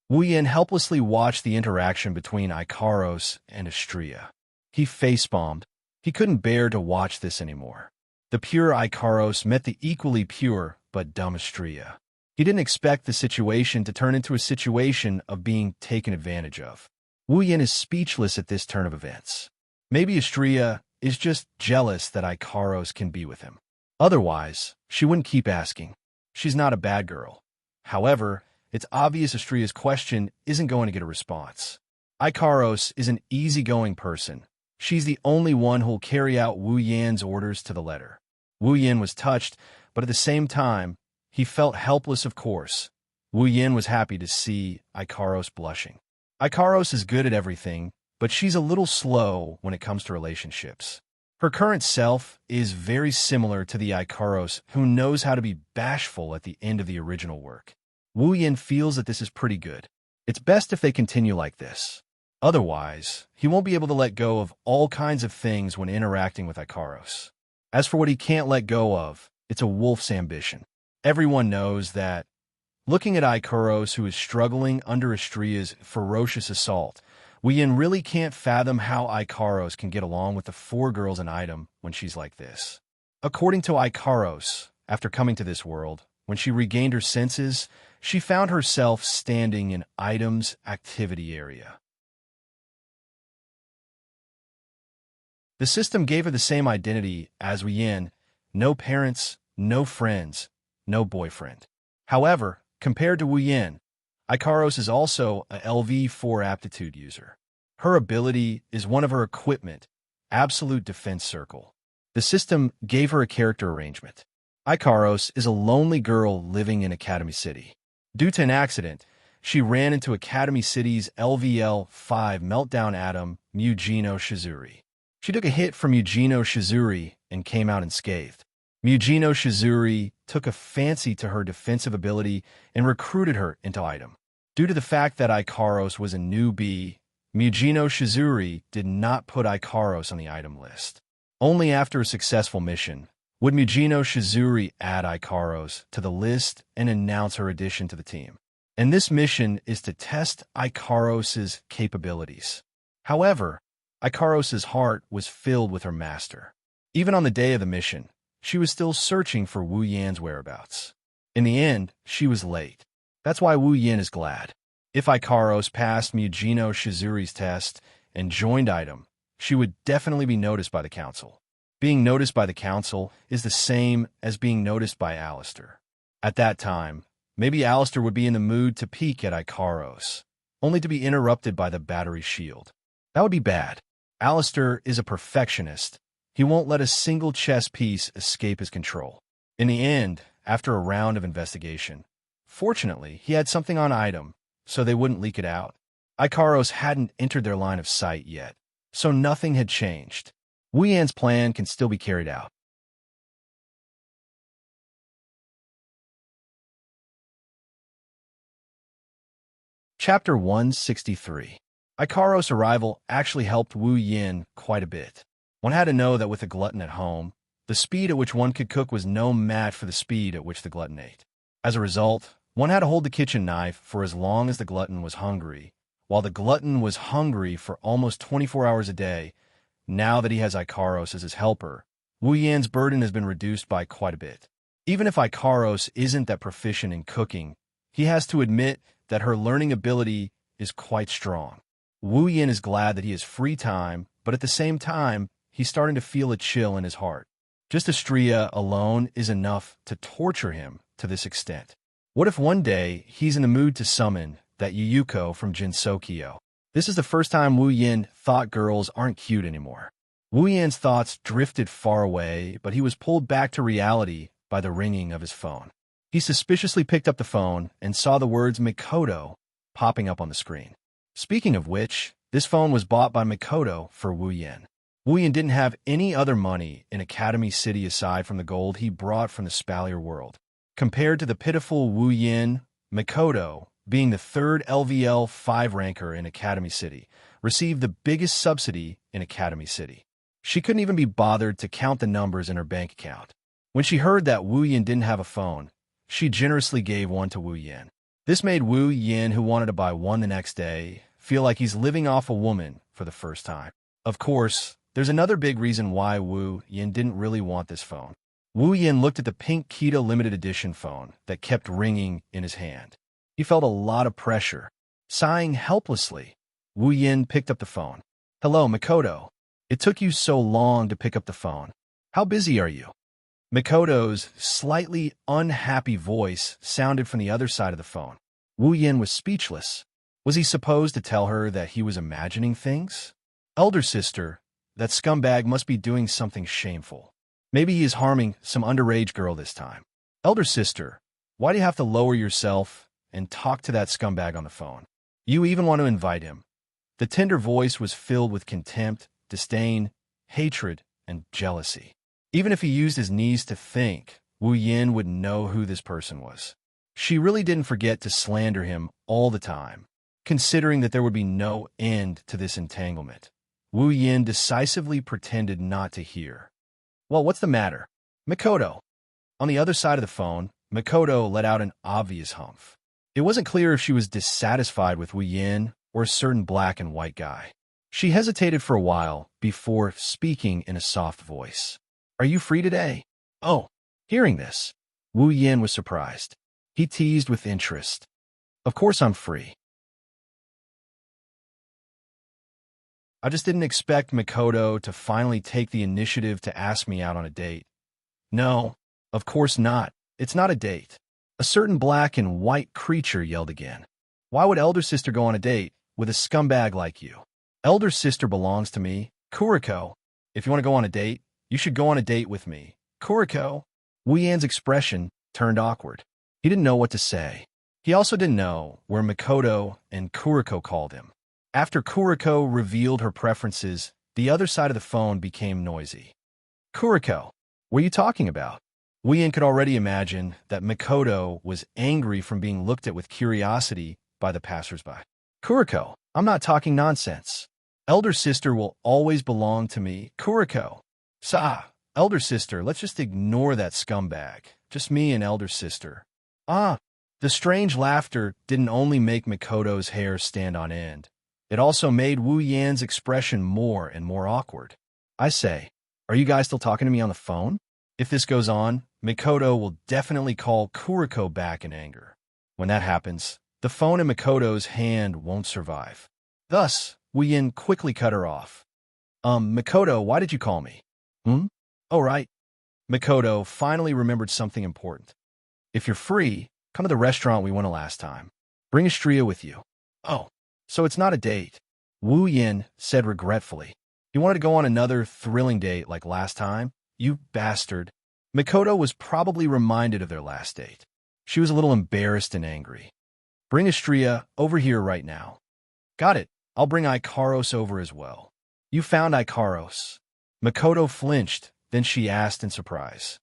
Wu Yan helplessly watched the interaction between Ikaros and Xianxia. He facepalmed. He couldn't bear to watch this anymore. The pure Ikaros met the equally pure but dumb Xianxia. He didn't expect the situation to turn into a situation of being taken advantage of. Wu Yan is speechless at this turn of events. Maybe Xianxia is just jealous that Ikaros can be with him. Otherwise, she wouldn't keep asking. She's not a bad girl. However, it's obvious Xianxia's question isn't going to get a response. Ikaros is an easygoing person. She's the only one who'll carry out Wu Yan's orders to the letter. Wu Yan was touched, but at the same time, he felt helpless, of course. Wu Yan was happy to see Ikaros blushing. Ikaros is good at everything, but she's a little slow when it comes to relationships. Her current self is very similar to the Ikaros who knows how to be bashful at the end of the original work. Wu Yan feels that this is pretty good. It's best if they continue like this. Otherwise, he won't be able to let go of all kinds of things when interacting with Ikaros. As for what he can't let go of, it's a wolf's ambition. Everyone knows that. Looking at Ikaros, who is struggling under Xianxia's ferocious assault, Wu Yan really can't fathom how Ikaros can get along with the 4 girls in item when she's like this. According to Ikaros, after coming to this world, when she regained her senses, she found herself standing in Item's activity area. The system gave her the same identity as Wu Yan: no parents, no friends, no boyfriend. However, Compared to Wu Yin, Ikaros is also a LV4 aptitude user. Her ability is one of her equipment, Absolute Defense Circle. The system gave her a character arrangement. Ikaros is a lonely girl living in Academy City. Due to an accident, she ran into Academy City's LVL-5 meltdown atom, Mugino Shizuri. She took a hit from Mugino Shizuri and came out unscathed. Mugino Shizuri took a fancy to her defensive ability and recruited her into item. Due to the fact that Ikaros was a newbie, Mugino Shizuri did not put Ikaros on the item list. Only after a successful mission would Mugino Shizuri add Ikaros to the list and announce her addition to the team. And this mission is to test Ikaros' capabilities. However, Ikaros' heart was filled with her master. Even on the day of the mission, she was still searching for Wu Yan's whereabouts. In the end, she was late. That's why Wu Yan is glad. If Ikaros passed Mugino Shizuri's test and joined item, she would definitely be noticed by the council. Being noticed by the council is the same as being noticed by Alistair. At that time, maybe Alistair would be in the mood to peek at Ikaros, only to be interrupted by the battery shield. That would be bad. Alistair is a perfectionist. He won't let a single chess piece escape his control. In the end, after a round of investigation, fortunately, he had something on item, so they wouldn't leak it out. Ikaros hadn't entered their line of sight yet, so nothing had changed. Wu Yan's plan can still be carried out. Chapter 163. Ikaros' arrival actually helped Wu Yan quite a bit. One had to know that with a glutton at home, the speed at which one could cook was no match for the speed at which the glutton ate. As a result, one had to hold the kitchen knife for as long as the glutton was hungry, while the glutton was hungry for almost 24 hours a day. Now that he has Ikaros as his helper, Wu Yan's burden has been reduced by quite a bit. Even if Ikaros isn't that proficient in cooking, he has to admit that her learning ability is quite strong. Wu Yan is glad that he has free time, but at the same time, he's starting to feel a chill in his heart. Just Astria alone is enough to torture him to this extent. What if one day he's in the mood to summon that Yuyuko from Jinsokyo? This is the first time Wu Yan thought girls aren't cute anymore. Wu Yan's thoughts drifted far away, but he was pulled back to reality by the ringing of his phone. He suspiciously picked up the phone and saw the words Mikoto popping up on the screen. Speaking of which, this phone was bought by Mikoto for Wu Yan. Wu Yan didn't have any other money in Academy City aside from the gold he brought from the Spalier world. Compared to the pitiful Wu Yan, Mikoto, being the third LVL 5 ranker in Academy City, received the biggest subsidy in Academy City. She couldn't even be bothered to count the numbers in her bank account. When she heard that Wu Yan didn't have a phone, she generously gave one to Wu Yan. This made Wu Yan, who wanted to buy one the next day, feel like he's living off a woman for the first time. Of course, there's another big reason why Wu Yan didn't really want this phone. Wu Yan looked at the pink Keto limited edition phone that kept ringing in his hand. He felt a lot of pressure. Sighing helplessly, Wu Yan picked up the phone. "Hello, Mikoto. It took you so long to pick up the phone. How busy are you?" Mikoto's slightly unhappy voice sounded from the other side of the phone. Wu Yan was speechless. Was he supposed to tell her that he was imagining things? Elder sister, that scumbag must be doing something shameful. Maybe he is harming some underage girl this time. Elder sister, why do you have to lower yourself and talk to that scumbag on the phone? You even want to invite him. The tender voice was filled with contempt, disdain, hatred, and jealousy. Even if he used his knees to think, Wu Yan would know who this person was. She really didn't forget to slander him all the time. Considering that there would be no end to this entanglement, Wu Yan decisively pretended not to hear. "Well, what's the matter?" "Mikoto." On the other side of the phone, Mikoto let out an obvious humph. It wasn't clear if she was dissatisfied with Wu Yan or a certain black and white guy. She hesitated for a while before speaking in a soft voice. "Are you free today?" "Oh." Hearing this, Wu Yan was surprised. He teased with interest. "Of course I'm free. I just didn't expect Mikoto to finally take the initiative to ask me out on a date." "No, of course not. It's not a date. A certain black and white creature yelled again. Why would elder sister go on a date with a scumbag like you? Elder sister belongs to me, Kuriko. If you want to go on a date, you should go on a date with me, Kuriko. Wu Yan's expression turned awkward. He didn't know what to say. He also didn't know where Makoto and Kuriko called him. After Kuriko revealed her preferences, the other side of the phone became noisy. Kuriko, what are you talking about? Wu Yan could already imagine that Makoto was angry from being looked at with curiosity by the passersby. Kuriko, I'm not talking nonsense. Elder sister will always belong to me, Kuriko. Elder sister, let's just ignore that scumbag. Just me and elder sister. The strange laughter didn't only make Makoto's hair stand on end. It also made Wu Yan's expression more and more awkward. I say, are you guys still talking to me on the phone? If this goes on, Makoto will definitely call Kuriko back in anger. When that happens, the phone in Makoto's hand won't survive. Thus, Wu Yan quickly cut her off. Makoto, why did you call me? Oh, right. Makoto finally remembered something important. If you're free, come to the restaurant we went to last time. Bring Xianxia with you. Oh, so it's not a date. Wu Yan said regretfully. You wanted to go on another thrilling date like last time? You bastard. Makoto was probably reminded of their last date. She was a little embarrassed and angry. Bring Xianxia over here right now. Got it. I'll bring Ikaros over as well. You found Ikaros. Makoto flinched, then she asked in surprise.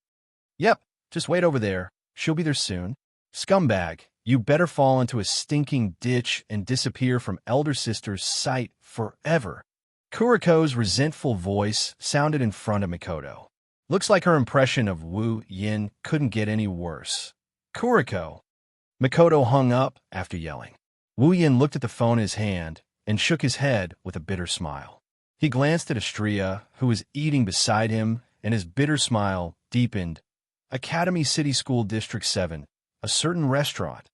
Yep, just wait over there. She'll be there soon. Scumbag, you better fall into a stinking ditch and disappear from elder sister's sight forever. Kuriko's resentful voice sounded in front of Makoto. Looks like her impression of Wu Yan couldn't get any worse. Kuriko. Makoto hung up after yelling. Wu Yan looked at the phone in his hand and shook his head with a bitter smile. He glanced at Xianxia, who was eating beside him, and his bitter smile deepened. Academy City School District 7, a certain restaurant.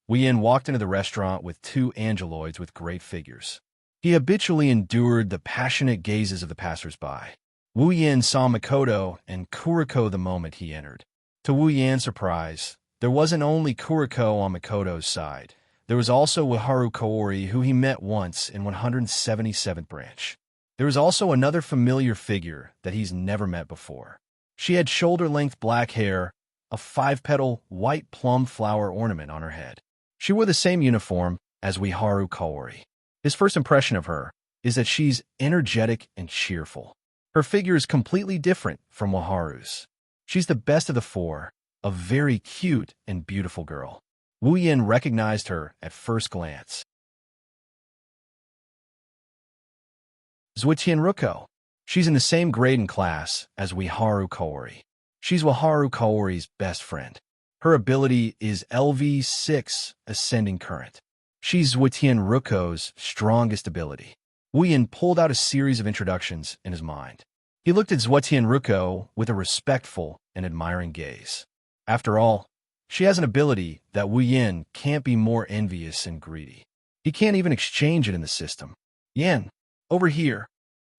Wu Yan walked into the restaurant with two angeloids with great figures. He habitually endured the passionate gazes of the passersby. Wu Yan saw Makoto and Kuriko the moment he entered. To Wu Yan's surprise, there wasn't only Kuriko on Makoto's side. There was also Wuharu Kaori, who he met once in 177th branch. There was also another familiar figure that he's never met before. She had shoulder-length black hair, a 5-petal white plum flower ornament on her head. She wore the same uniform as Wuharu Kaori. His first impression of her is that she's energetic and cheerful. Her figure is completely different from Wuharu's. She's the best of the four, a very cute and beautiful girl. Wu Yan recognized her at first glance. Xianxia. She's in the same grade and class as Wuharu Kaori. She's Wuharu Kaori's best friend. Her ability is LV6 Ascending Current. She's Xianxia's strongest ability. Wu Yan pulled out a series of introductions in his mind. He looked at Xianxia with a respectful and admiring gaze. After all, she has an ability that Wu Yan can't be more envious and greedy. He can't even exchange it in the system. Yan, over here.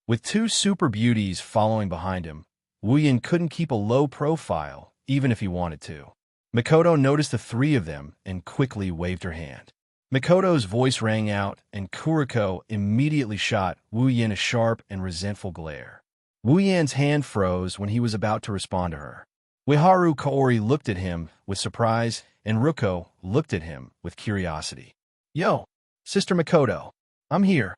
With two super beauties following behind him, Wu Yan couldn't keep a low profile, even if he wanted to. Makoto noticed the three of them and quickly waved her hand. Makoto's voice rang out, and Kuriko immediately shot Wu Yan a sharp and resentful glare. Wu Yan's hand froze when he was about to respond to her. Wuharu Kaori looked at him with surprise, and Ruko looked at him with curiosity. Yo, Sister Makoto, I'm here.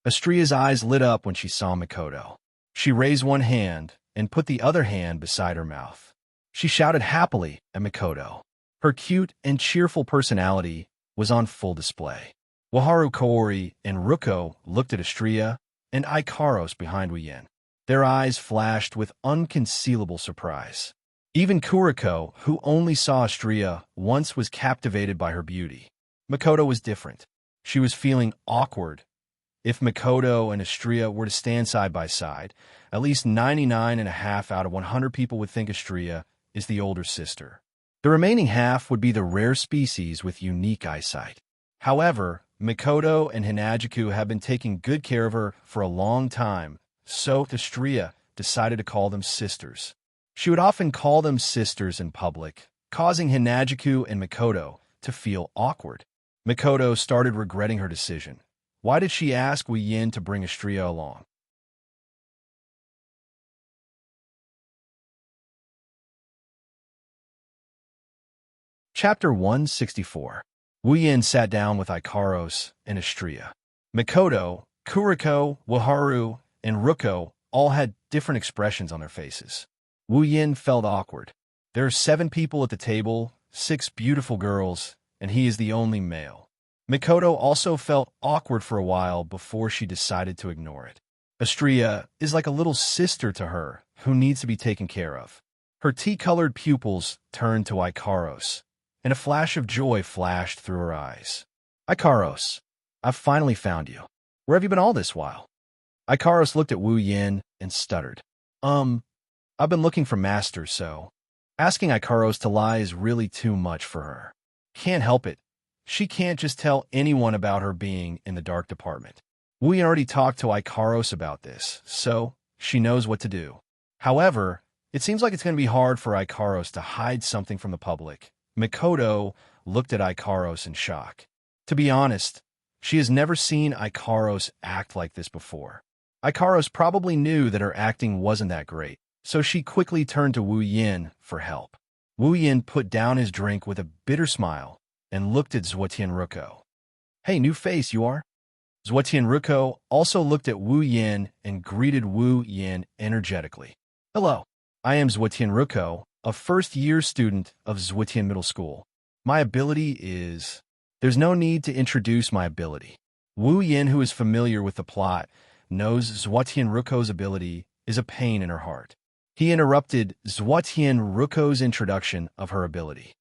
Xianxia's eyes lit up when she saw Makoto. She raised one hand and put the other hand beside her mouth. She shouted happily at Makoto. Her cute and cheerful personality was on full display. Wuharu Kaori and Ruko looked at Xianxia and Ikaros behind Wu Yan. Their eyes flashed with unconcealable surprise. Even Kuriko, who only saw Xianxia once, was captivated by her beauty. Makoto was different. She was feeling awkward. If Makoto and Xianxia were to stand side by side, at least 99.5 out of 100 people would think Xianxia is the older sister. The remaining half would be the rare species with unique eyesight. However, Makoto and Hinajuku have been taking good care of her for a long time, so Xianxia decided to call them sisters. She would often call them sisters in public, causing Hinajiku and Mikoto to feel awkward. Mikoto started regretting her decision. Why did she ask Wu Yin to bring Xianxia along? Chapter 164. Wu Yin sat down with Ikaros and Xianxia. Mikoto, Kuriko, Waharu, and Ruko all had different expressions on their faces. Wu Yin felt awkward. There are 7 people at the table, 6 beautiful girls, and he is the only male. Mikoto also felt awkward for a while before she decided to ignore it. Xianxia is like a little sister to her who needs to be taken care of. Her tea-colored pupils turned to Ikaros, and a flash of joy flashed through her eyes. Ikaros, I've finally found you. Where have you been all this while? Ikaros looked at Wu Yin and stuttered. I've been looking for masters, so... Asking Ikaros to lie is really too much for her. Can't help it. She can't just tell anyone about her being in the dark department. Wu Yin already talked to Ikaros about this, so she knows what to do. However, it seems like it's going to be hard for Ikaros to hide something from the public. Mikoto looked at Ikaros in shock. To be honest, she has never seen Ikaros act like this before. Ikaros probably knew that her acting wasn't that great, so she quickly turned to Wu Yin for help. Wu Yin put down his drink with a bitter smile and looked at Zhuotian Ruko. Hey, new face you are? Zhuotian Ruko also looked at Wu Yin and greeted Wu Yin energetically. Hello, I am Zhuotian Ruko, a first-year student of Zhuotian Middle School. My ability is... There's no need to introduce my ability. Wu Yin, who is familiar with the plot, knows Zhuotian Ruko's ability is a pain in her heart. He interrupted Zhuotian Ruko's introduction of her ability.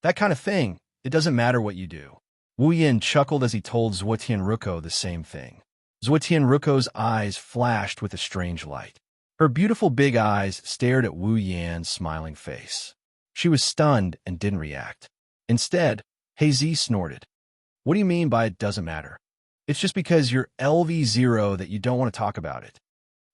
That kind of thing, it doesn't matter what you do. Wu Yin chuckled as he told Zhuotian Ruko the same thing. Zhuotian Ruko's eyes flashed with a strange light. Her beautiful big eyes stared at Wu Yin's smiling face. She was stunned and didn't react. Instead, Hazy snorted. What do you mean by it doesn't matter? It's just because you're LV0 that you don't want to talk about it.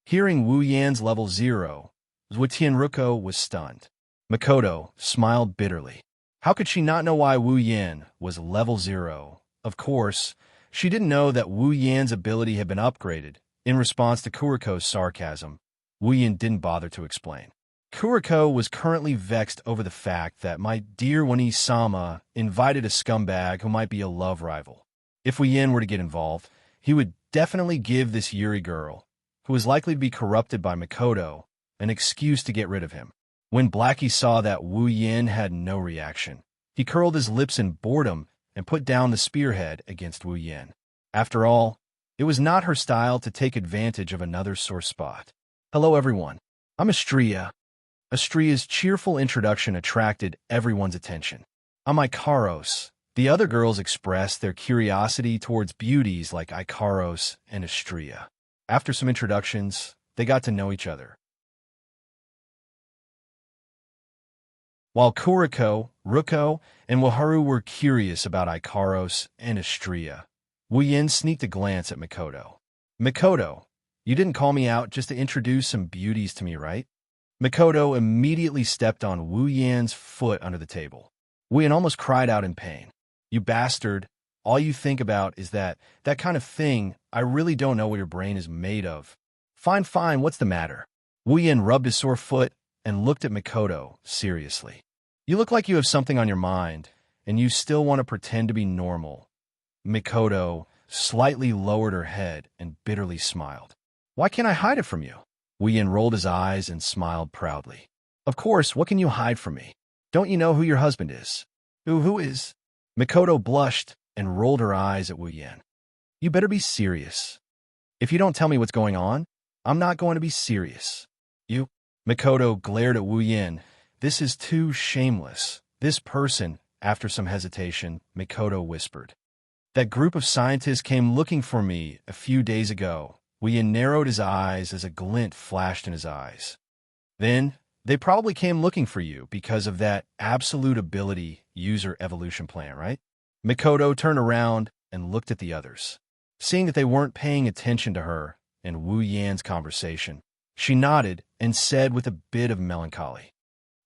Hearing Wu Yin's level 0, Zhuotian Ruko was stunned. Mikoto smiled bitterly. How could she not know why Wu Yin was level 0? Of course, she didn't know that Wu Yin's ability had been upgraded. In response to Kuriko's sarcasm, Wu Yin didn't bother to explain. Kuriko was currently vexed over the fact that my dear Wani-sama invited a scumbag who might be a love rival. If Wu Yin were to get involved, he would definitely give this Yuri girl, who is likely to be corrupted by Mikoto, an excuse to get rid of him. When Blackie saw that Wu Yin had no reaction, he curled his lips in boredom and put down the spearhead against Wu Yin. After all, it was not her style to take advantage of another's sore spot. Hello everyone, I'm Xianxia. Xianxia's cheerful introduction attracted everyone's attention. I'm Ikaros. The other girls expressed their curiosity towards beauties like Ikaros and Xianxia. After some introductions, they got to know each other. While Kuriko, Ruko, and Waharu were curious about Ikaros and Xianxia, Wu Yin sneaked a glance at Mikoto. Mikoto, you didn't call me out just to introduce some beauties to me, right? Mikoto immediately stepped on Wu Yin's foot under the table. Wu Yin almost cried out in pain. You bastard, all you think about is that kind of thing. I really don't know what your brain is made of. Fine, what's the matter? Wu Yin rubbed his sore foot and looked at Mikoto seriously. You look like you have something on your mind, and you still want to pretend to be normal. Mikoto slightly lowered her head and bitterly smiled. Why can't I hide it from you? Wu Yin rolled his eyes and smiled proudly. Of course, what can you hide from me? Don't you know who your husband is? Who is? Mikoto blushed and rolled her eyes at Wu Yin. You better be serious. If you don't tell me what's going on, I'm not going to be serious. You? Mikoto glared at Wu Yin. This is too shameless. This person, after some hesitation, Mikoto whispered. That group of scientists came looking for me a few days ago. Wu Yin narrowed his eyes as a glint flashed in his eyes. Then, they probably came looking for you because of that absolute ability user evolution plan, right? Mikoto turned around and looked at the others. Seeing that they weren't paying attention to her and Wu Yin's conversation, she nodded and said with a bit of melancholy,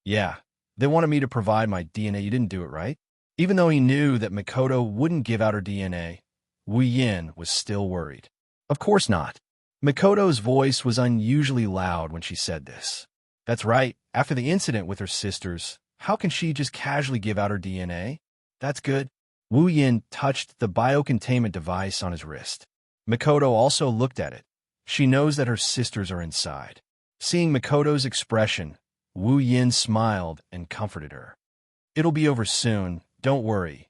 Yeah, They wanted me to provide my DNA. You didn't do it, right? Even though he knew that Mikoto wouldn't give out her DNA, Wu Yin was still worried. Of course not. Mikoto's voice was unusually loud when she said this. That's right. After the incident with her sisters, how can she just casually give out her DNA? That's good. Wu Yin touched the biocontainment device on his wrist. Mikoto also looked at it. She knows that her sisters are inside. Seeing Mikoto's expression, Wu Yin smiled and comforted her. It'll be over soon, don't worry.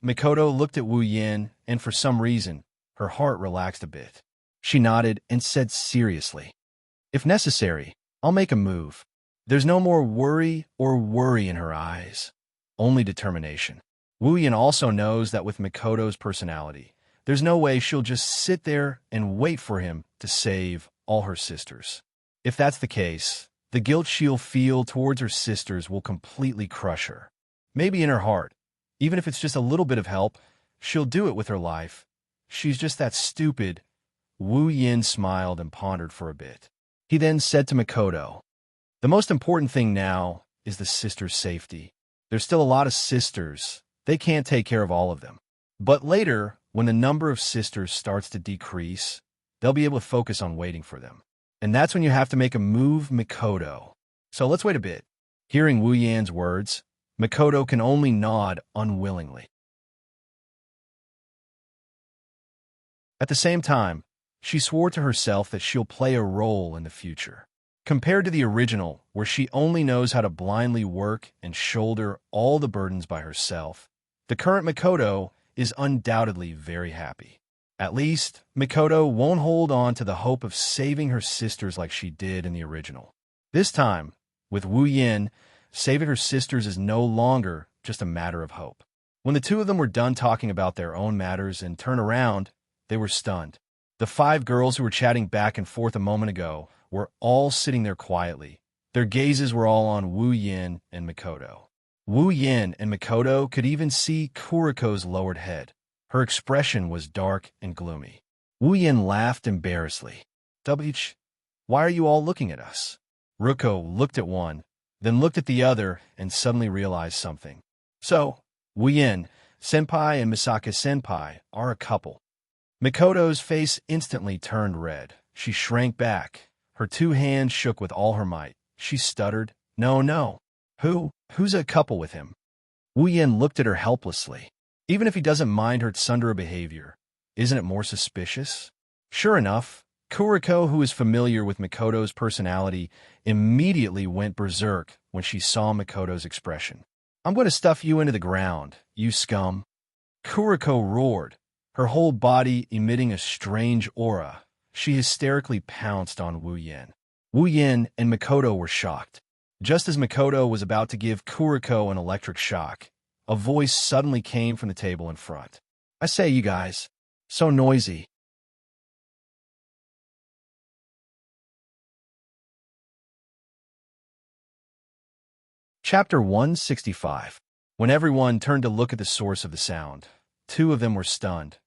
Mikoto looked at Wu Yin, and for some reason, her heart relaxed a bit. She nodded and said seriously, if necessary, I'll make a move. There's no more worry in her eyes, only determination. Wu Yin also knows that with Mikoto's personality, there's no way she'll just sit there and wait for him to save all her sisters. If that's the case, the guilt she'll feel towards her sisters will completely crush her. Maybe in her heart, even if it's just a little bit of help, she'll do it with her life. She's just that stupid. Wu Yin smiled and pondered for a bit. He then said to Mikoto, the most important thing now is the sisters' safety. There's still a lot of sisters. They can't take care of all of them. But later, when the number of sisters starts to decrease, they'll be able to focus on waiting for them. And that's when you have to make a move, Mikoto. So let's wait a bit. Hearing Wu Yan's words, Mikoto can only nod unwillingly. At the same time, she swore to herself that she'll play a role in the future. Compared to the original, where she only knows how to blindly work and shoulder all the burdens by herself, the current Mikoto is undoubtedly very happy. At least, Mikoto won't hold on to the hope of saving her sisters like she did in the original. This time, with Wu Yin, saving her sisters is no longer just a matter of hope. When the two of them were done talking about their own matters and turned around, they were stunned. The 5 girls who were chatting back and forth a moment ago were all sitting there quietly. Their gazes were all on Wu Yin and Mikoto. Wu Yin and Mikoto could even see Kuriko's lowered head. Her expression was dark and gloomy. Wu Yin laughed embarrassedly. Why are you all looking at us? Ruko looked at one, then looked at the other and suddenly realized something. So, Wu Yin, Senpai and Misaka Senpai are a couple. Mikoto's face instantly turned red. She shrank back. Her 2 hands shook with all her might. She stuttered, No. Who's a couple with him? Wu Yin looked at her helplessly. Even if he doesn't mind her tsundere behavior, isn't it more suspicious? Sure enough, Kuriko, who is familiar with Mikoto's personality, immediately went berserk when she saw Mikoto's expression. I'm going to stuff you into the ground, you scum. Kuriko roared, her whole body emitting a strange aura. She hysterically pounced on Wu Yin. Wu Yin and Mikoto were shocked. Just as Mikoto was about to give Kuriko an electric shock, a voice suddenly came from the table in front. I say, you guys, so noisy. Chapter 165. When everyone turned to look at the source of the sound, 2 of them were stunned.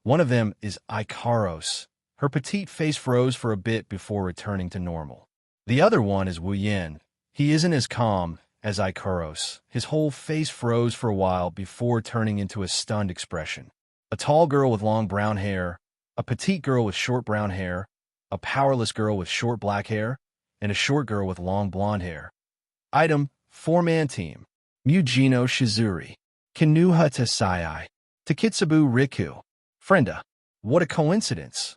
One of them is Ikaros. Her petite face froze for a bit before returning to normal. The other one is Wu Yin. He isn't as calm as Ikaros. His whole face froze for a while before turning into a stunned expression. A tall girl with long brown hair, a petite girl with short brown hair, a powerless girl with short black hair, and a short girl with long blonde hair. Item, 4-man team. Mujino Shizuri. Kinuha Tasai. Takitsubu Riku. Frenda. What a coincidence.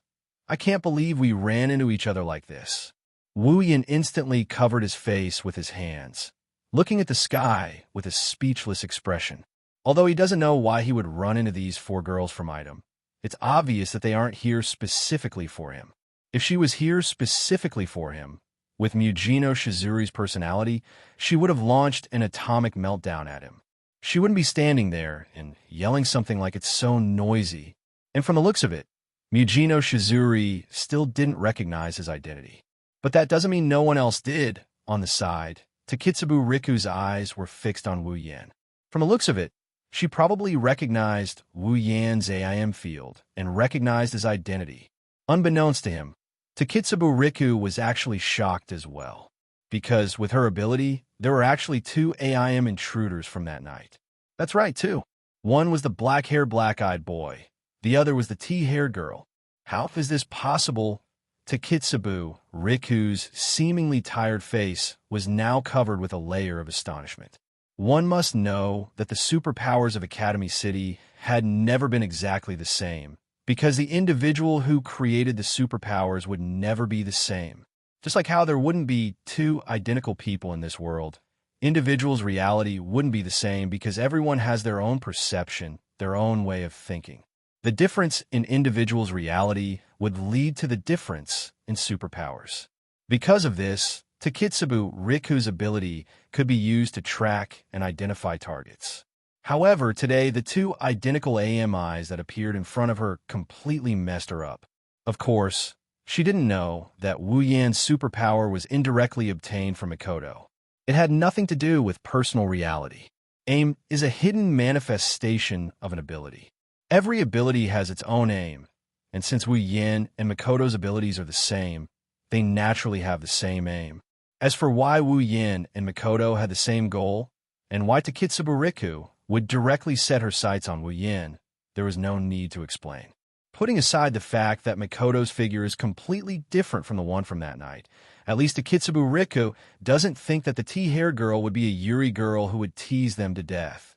I can't believe we ran into each other like this. Wu Yin instantly covered his face with his hands, looking at the sky with a speechless expression. Although he doesn't know why he would run into these 4 girls from Item, it's obvious that they aren't here specifically for him. If she was here specifically for him, with Mujino Shizuri's personality, she would have launched an atomic meltdown at him. She wouldn't be standing there and yelling something like it's so noisy. And from the looks of it, Mujino Shizuri still didn't recognize his identity. But that doesn't mean no one else did. On the side, Takitsubu Riku's eyes were fixed on Wu Yan. From the looks of it, she probably recognized Wu Yan's AIM field and recognized his identity. Unbeknownst to him, Takitsubu Riku was actually shocked as well. Because with her ability, There were actually two AIM intruders from that night. That's right, too. One was the black-haired, black-eyed boy. The other was the tea-haired girl. How is this possible? Takitsubu, Riku's seemingly tired face was now covered with a layer of astonishment. One must know that the superpowers of Academy City had never been exactly the same, because the individual who created the superpowers would never be the same. Just like how there wouldn't be two identical people in this world, individuals' reality wouldn't be the same because everyone has their own perception, their own way of thinking. The difference in individuals' reality would lead to the difference in superpowers. Because of this, Takitsubu Riku's ability could be used to track and identify targets. However, today, the two identical AMIs that appeared in front of her completely messed her up. Of course, she didn't know that Wu Yan's superpower was indirectly obtained from Mikoto. It had nothing to do with personal reality. AIM is a hidden manifestation of an ability. Every ability has its own aim, and since Wu Yan and Mikoto's abilities are the same, they naturally have the same aim. As for why Wu Yan and Mikoto had the same goal, and why Takitsubu Riku would directly set her sights on Wu Yan, there was no need to explain. Putting aside the fact that Mikoto's figure is completely different from the one from that night, at least Takitsubu Riku doesn't think that the tea-haired girl would be a Yuri girl who would tease them to death.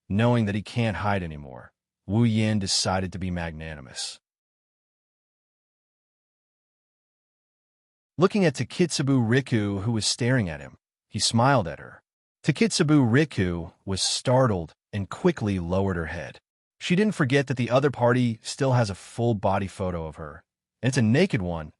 Knowing that he can't hide anymore, Wu Yan decided to be magnanimous. Looking at Takitsubu Riku, who was staring at him, he smiled at her. Takitsubu Riku was startled and quickly lowered her head. She didn't forget that the other party still has a full-body photo of her, and it's a naked one.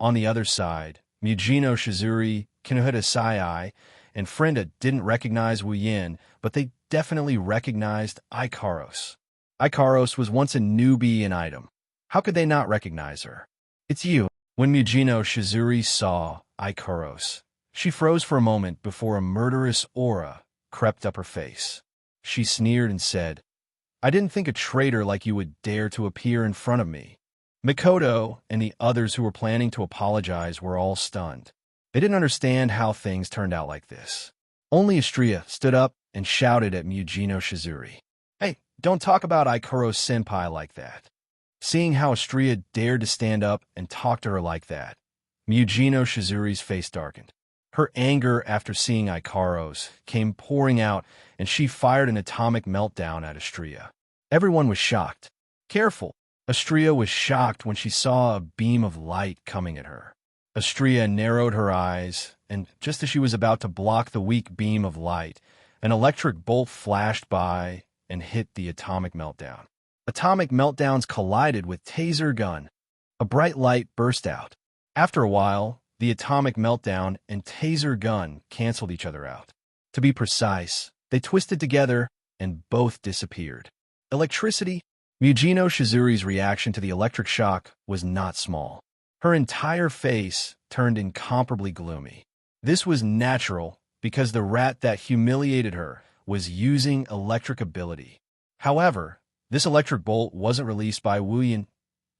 On the other side, Mujino Shizuri, Kinuhita Sai, and Frenda didn't recognize Wu Yan, but they definitely recognized Ikaros. Ikaros was once a newbie in item. How could they not recognize her? It's you. When Mujino Shizuri saw Ikaros, she froze for a moment before a murderous aura crept up her face. She sneered and said, "I didn't think a traitor like you would dare to appear in front of me." Mikoto and the others who were planning to apologize were all stunned. They didn't understand how things turned out like this. Only Xianxia stood up and shouted at Mujino Shizuri, "Hey, don't talk about Ikaros-senpai like that." Seeing how Xianxia dared to stand up and talk to her like that, Mujino Shizuri's face darkened. Her anger after seeing Ikaros came pouring out, and she fired an atomic meltdown at Xianxia. Everyone was shocked. Careful! Xianxia was shocked when she saw a beam of light coming at her. Xianxia narrowed her eyes, and just as she was about to block the weak beam of light, an electric bolt flashed by and hit the atomic meltdown. Atomic meltdowns collided with taser gun. A bright light burst out. After a while, the atomic meltdown and taser gun canceled each other out. To be precise, they twisted together and both disappeared. Electricity? Mujino Shizuri's reaction to the electric shock was not small. Her entire face turned incomparably gloomy. This was natural because the rat that humiliated her was using electric ability. However, this electric bolt wasn't released by Wu Yan.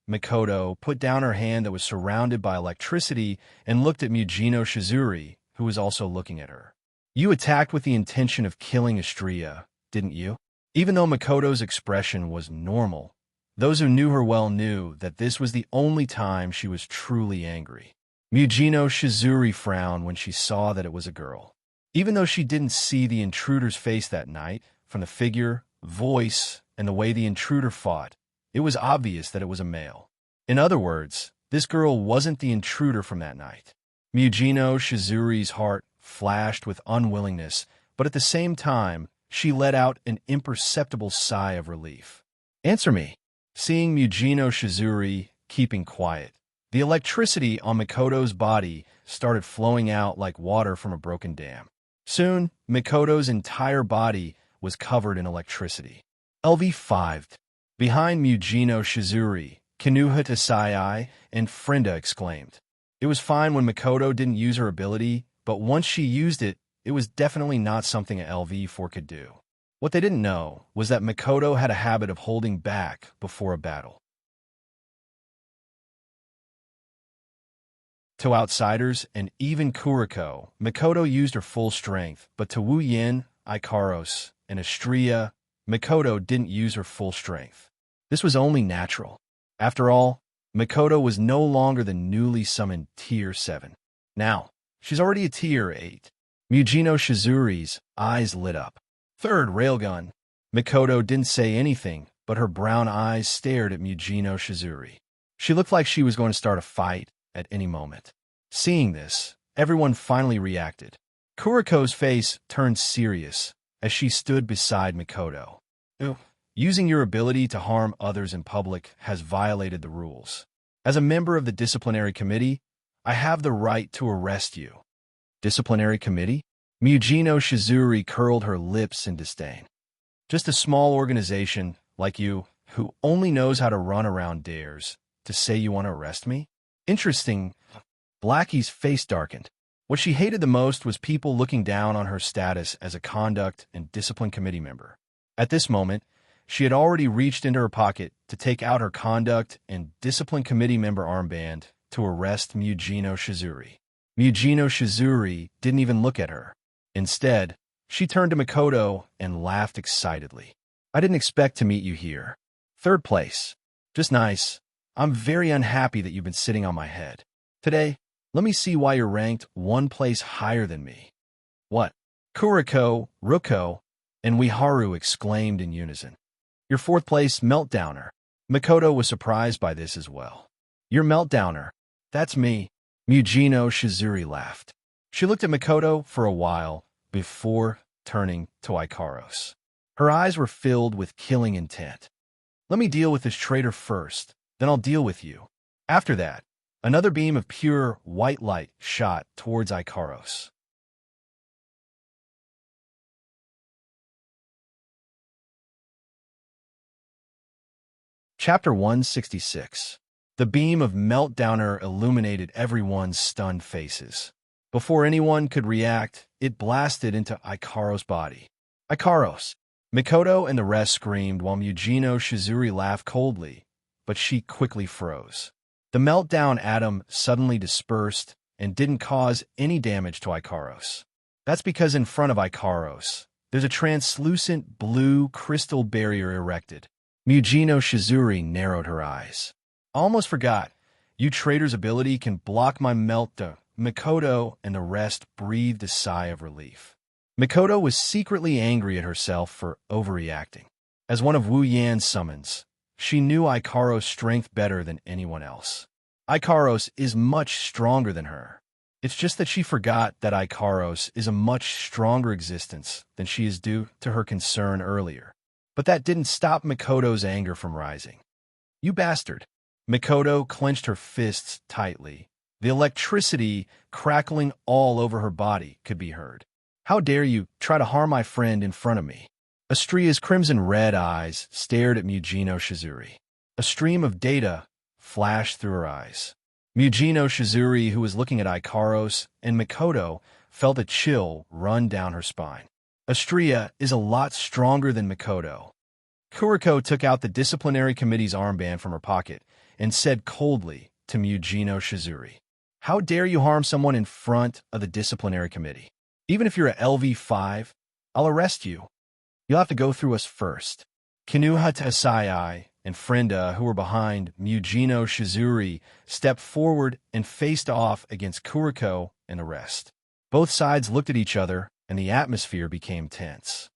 Mikoto put down her hand that was surrounded by electricity and looked at Mujino Shizuri, who was also looking at her. "You attacked with the intention of killing Xianxia, didn't you?" Even though Mikoto's expression was normal, those who knew her well knew that this was the only time she was truly angry. Mujino Shizuri frowned when she saw that it was a girl. Even though she didn't see the intruder's face that night, from the figure, voice, and the way the intruder fought, it was obvious that it was a male. In other words, this girl wasn't the intruder from that night. Mujino Shizuri's heart flashed with unwillingness, but at the same time, she let out an imperceptible sigh of relief. "Answer me." Seeing Mujino Shizuri keeping quiet, the electricity on Mikoto's body started flowing out like water from a broken dam. Soon, Mikoto's entire body was covered in electricity. LV5. Behind Mujino Shizuri, Kinuhita Sai and Frenda exclaimed. It was fine when Mikoto didn't use her ability, but once she used it, it was definitely not something a LV4 could do. What they didn't know was that Mikoto had a habit of holding back before a battle. To outsiders, and even Kuriko, Mikoto used her full strength, but to Wu Yin, Ikaros, and Astria, Mikoto didn't use her full strength. This was only natural. After all, Mikoto was no longer the newly summoned Tier 7. Now, she's already a Tier 8. Mujino Shizuri's eyes lit up. Third railgun. Mikoto didn't say anything, but her brown eyes stared at Mujino Shizuri. She looked like she was going to start a fight at any moment. Seeing this, everyone finally reacted. Kuriko's face turned serious as she stood beside Mikoto. Using your ability to harm others in public has violated the rules. As a member of the disciplinary committee, I have the right to arrest you. Disciplinary committee? Mujino Shizuri curled her lips in disdain. Just a small organization like you, who only knows how to run around, dares to say you want to arrest me? Interesting. Blackie's face darkened. What she hated the most was people looking down on her status as a conduct and discipline committee member. At this moment, she had already reached into her pocket to take out her conduct and discipline committee member armband to arrest Mujino Shizuri. Mujino Shizuri didn't even look at her. Instead, she turned to Mikoto and laughed excitedly. I didn't expect to meet you here. Third place. Just nice. I'm very unhappy that you've been sitting on my head. Today, let me see why you're ranked one place higher than me. What? Kuriko, Ruko, and Wiharu exclaimed in unison. Your fourth place, Meltdowner. Mikoto was surprised by this as well. You're Meltdowner. That's me. Mujino Shizuri laughed. She looked at Mikoto for a while before turning to Ikaros. Her eyes were filled with killing intent. Let me deal with this traitor first, then I'll deal with you. After that, another beam of pure white light shot towards Ikaros. Chapter 166. The beam of Meltdowner illuminated everyone's stunned faces. Before anyone could react, it blasted into Ikaros' body. Ikaros! Mikoto and the rest screamed while Mujino Shizuri laughed coldly, but she quickly froze. The meltdown atom suddenly dispersed and didn't cause any damage to Ikaros. That's because in front of Ikaros, there's a translucent blue crystal barrier erected. Mujino Shizuri narrowed her eyes. Almost forgot. You traitor's ability can block my meltdown. Mikoto and the rest breathed a sigh of relief. Mikoto was secretly angry at herself for overreacting. As one of Wu Yan's summons, she knew Ikaros' strength better than anyone else. Ikaros is much stronger than her. It's just that she forgot that Ikaros is a much stronger existence than she is due to her concern earlier. But that didn't stop Mikoto's anger from rising. You bastard! Mikoto clenched her fists tightly. The electricity crackling all over her body could be heard. How dare you try to harm my friend in front of me? Astria's crimson-red eyes stared at Mujino Shizuri. A stream of data flashed through her eyes. Mujino Shizuri, who was looking at Ikaros and Mikoto, felt a chill run down her spine. Astria is a lot stronger than Mikoto. Kuriko took out the disciplinary committee's armband from her pocket and said coldly to Mujino Shizuri, "How dare you harm someone in front of the disciplinary committee? Even if you're a LV5, I'll arrest you. You'll have to go through us first." Kinuha Tasai and Frenda, who were behind Mujino Shizuri, stepped forward and faced off against Kuriko and the rest. Both sides looked at each other, and the atmosphere became tense.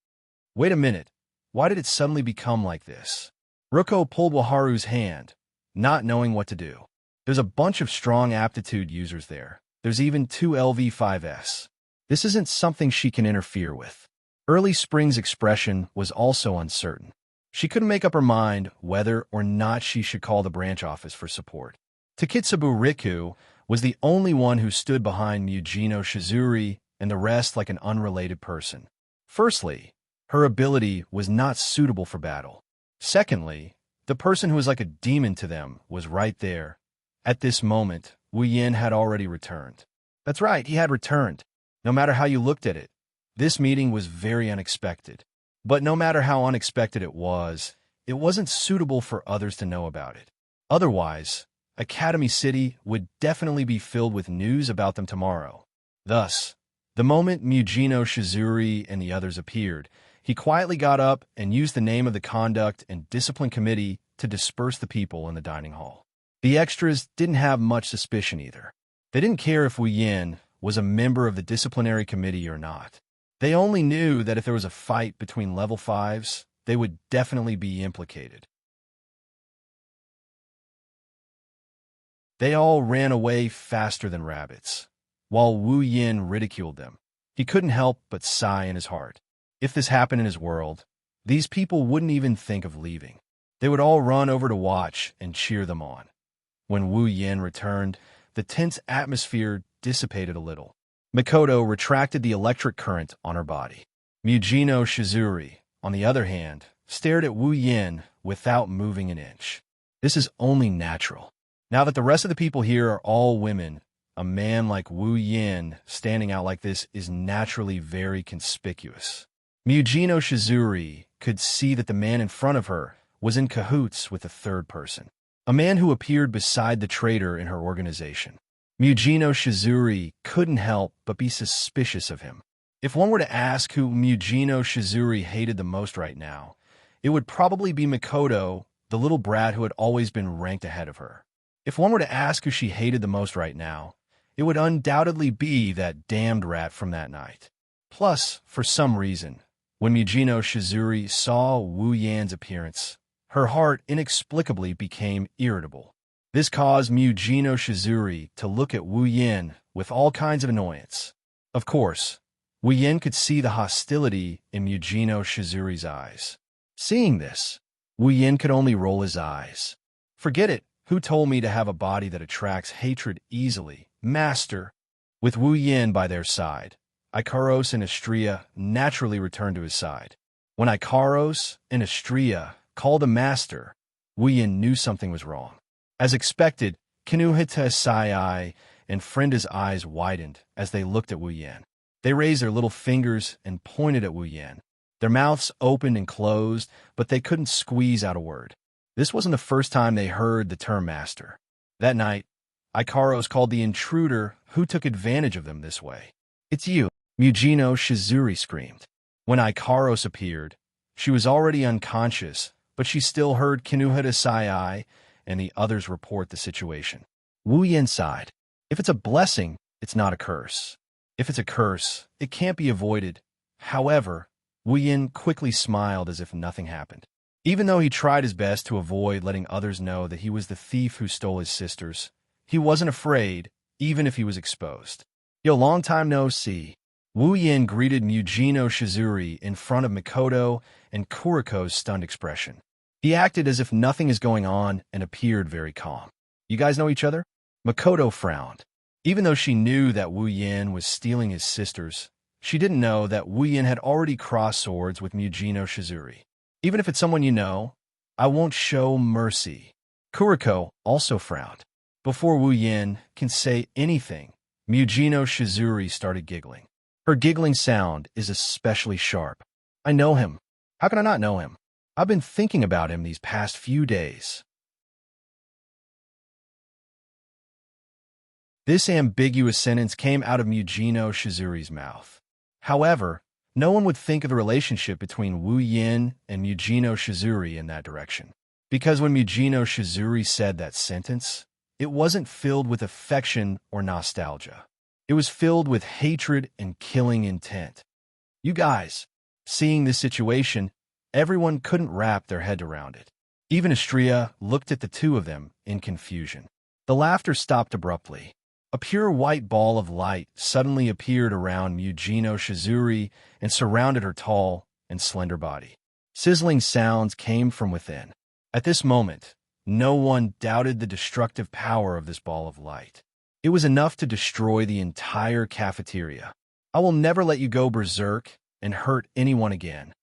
Wait a minute. Why did it suddenly become like this? Ruko pulled Waharu's hand, not knowing what to do. There's a bunch of strong aptitude users there. There's even 2 LV5s. This isn't something she can interfere with. Early Spring's expression was also uncertain. She couldn't make up her mind whether or not she should call the branch office for support. Takitsubu Riku was the only one who stood behind Mujino Shizuri and the rest like an unrelated person. Firstly, her ability was not suitable for battle. Secondly, the person who was like a demon to them was right there. At this moment, Wu Yin had already returned. That's right, he had returned. No matter how you looked at it, this meeting was very unexpected. But no matter how unexpected it wasn't suitable for others to know about it. Otherwise, Academy City would definitely be filled with news about them tomorrow. Thus, the moment Mugino Shizuri and the others appeared, he quietly got up and used the name of the Conduct and Discipline Committee to disperse the people in the dining hall. The extras didn't have much suspicion either. They didn't care if Wu Yin was a member of the disciplinary committee or not. They only knew that if there was a fight between level 5s, they would definitely be implicated. They all ran away faster than rabbits, while Wu Yin ridiculed them. He couldn't help but sigh in his heart. If this happened in his world, these people wouldn't even think of leaving. They would all run over to watch and cheer them on. When Wu Yin returned, the tense atmosphere dissipated a little. Mikoto retracted the electric current on her body. Mugino Shizuri, on the other hand, stared at Wu Yin without moving an inch. This is only natural. Now that the rest of the people here are all women, a man like Wu Yin standing out like this is naturally very conspicuous. Mugino Shizuri could see that the man in front of her was in cahoots with a third person, a man who appeared beside the traitor in her organization. Mugino Shizuri couldn't help but be suspicious of him. If one were to ask who Mugino Shizuri hated the most right now, it would probably be Mikoto, the little brat who had always been ranked ahead of her. If one were to ask who she hated the most right now, it would undoubtedly be that damned rat from that night. Plus, for some reason, when Mugino Shizuri saw Wu Yan's appearance, her heart inexplicably became irritable. This caused Mugino Shizuri to look at Wu Yin with all kinds of annoyance. Of course, Wu Yin could see the hostility in Mugino Shizuri's eyes. Seeing this, Wu Yin could only roll his eyes. Forget it. Who told me to have a body that attracts hatred easily? Master. With Wu Yin by their side, Ikaros and Astria naturally returned to his side. When Ikaros and Astria called him master, Wu Yin knew something was wrong. As expected, Kinuhita Sai and Frenda's eyes widened as they looked at Wu Yin. They raised their little fingers and pointed at Wu Yin. Their mouths opened and closed, but they couldn't squeeze out a word. This wasn't the first time they heard the term master. That night, Ikaros called the intruder who took advantage of them this way. "It's you," Mugino Shizuri screamed. When Ikaros appeared, she was already unconscious, but she still heard Kinuhita Sai and the others report the situation. Wu Yin sighed. If it's a blessing, it's not a curse. If it's a curse, it can't be avoided. However, Wu Yin quickly smiled as if nothing happened. Even though he tried his best to avoid letting others know that he was the thief who stole his sisters, he wasn't afraid, even if he was exposed. "Yo, long time no see." Wu Yin greeted Mugino Shizuri in front of Mikoto and Kuriko's stunned expression. He acted as if nothing is going on and appeared very calm. "You guys know each other?" Mikoto frowned. Even though she knew that Wu Yin was stealing his sisters, she didn't know that Wu Yin had already crossed swords with Mugino Shizuri. "Even if it's someone you know, I won't show mercy." Kuriko also frowned. Before Wu Yin can say anything, Mugino Shizuri started giggling. Her giggling sound is especially sharp. "I know him. How can I not know him? I've been thinking about him these past few days." This ambiguous sentence came out of Mugino Shizuri's mouth. However, no one would think of the relationship between Wu Yin and Mugino Shizuri in that direction. Because when Mugino Shizuri said that sentence, it wasn't filled with affection or nostalgia. It was filled with hatred and killing intent. You guys, seeing this situation, everyone couldn't wrap their head around it. Even Astria looked at the two of them in confusion. The laughter stopped abruptly. A pure white ball of light suddenly appeared around Mugino Shizuri and surrounded her tall and slender body. Sizzling sounds came from within. At this moment, no one doubted the destructive power of this ball of light. It was enough to destroy the entire cafeteria. "I will never let you go berserk and hurt anyone again."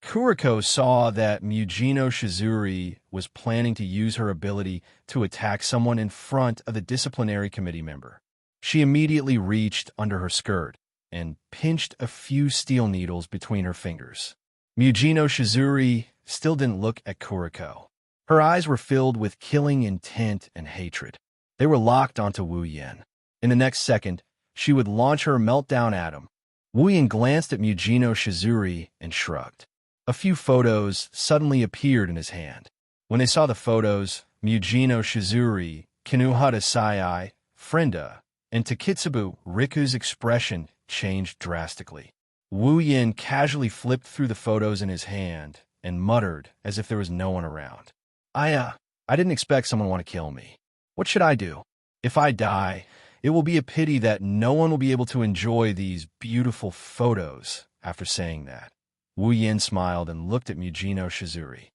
Kuriko saw that Mugino Shizuri was planning to use her ability to attack someone in front of the disciplinary committee member. She immediately reached under her skirt and pinched a few steel needles between her fingers. Mugino Shizuri still didn't look at Kuriko. Her eyes were filled with killing intent and hatred. They were locked onto Wu Yan. In the next second, she would launch her meltdown at him. Wu Yan glanced at Mujino Shizuri and shrugged. A few photos suddenly appeared in his hand. When they saw the photos, Mujino Shizuri, Kinuhata Sai, Frenda, and Takitsubu Riku's expression changed drastically. Wu Yan casually flipped through the photos in his hand and muttered as if there was no one around. I didn't expect someone to want to kill me. What should I do? If I die, it will be a pity that no one will be able to enjoy these beautiful photos. After saying that, Wu Yan smiled and looked at Mujino Shizuri.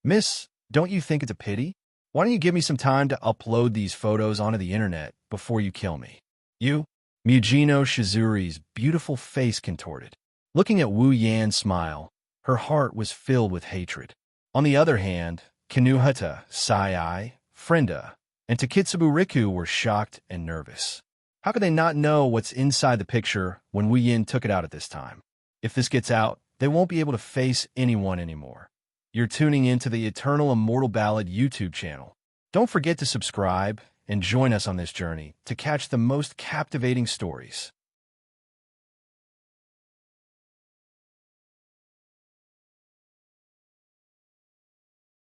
Miss, don't you think it's a pity? Why don't you give me some time to upload these photos onto the internet before you kill me? You? Mujino Shizuri's beautiful face contorted. Looking at Wu Yan's smile, her heart was filled with hatred. On the other hand, Kinuhata, Sai, Frenda, and Takitsubu Riku were shocked and nervous. How could they not know what's inside the picture when Wu Yan took it out at this time? If this gets out, they won't be able to face anyone anymore. You're tuning into the Eternal Immortal Ballad YouTube channel. Don't forget to subscribe and join us on this journey to catch the most captivating stories.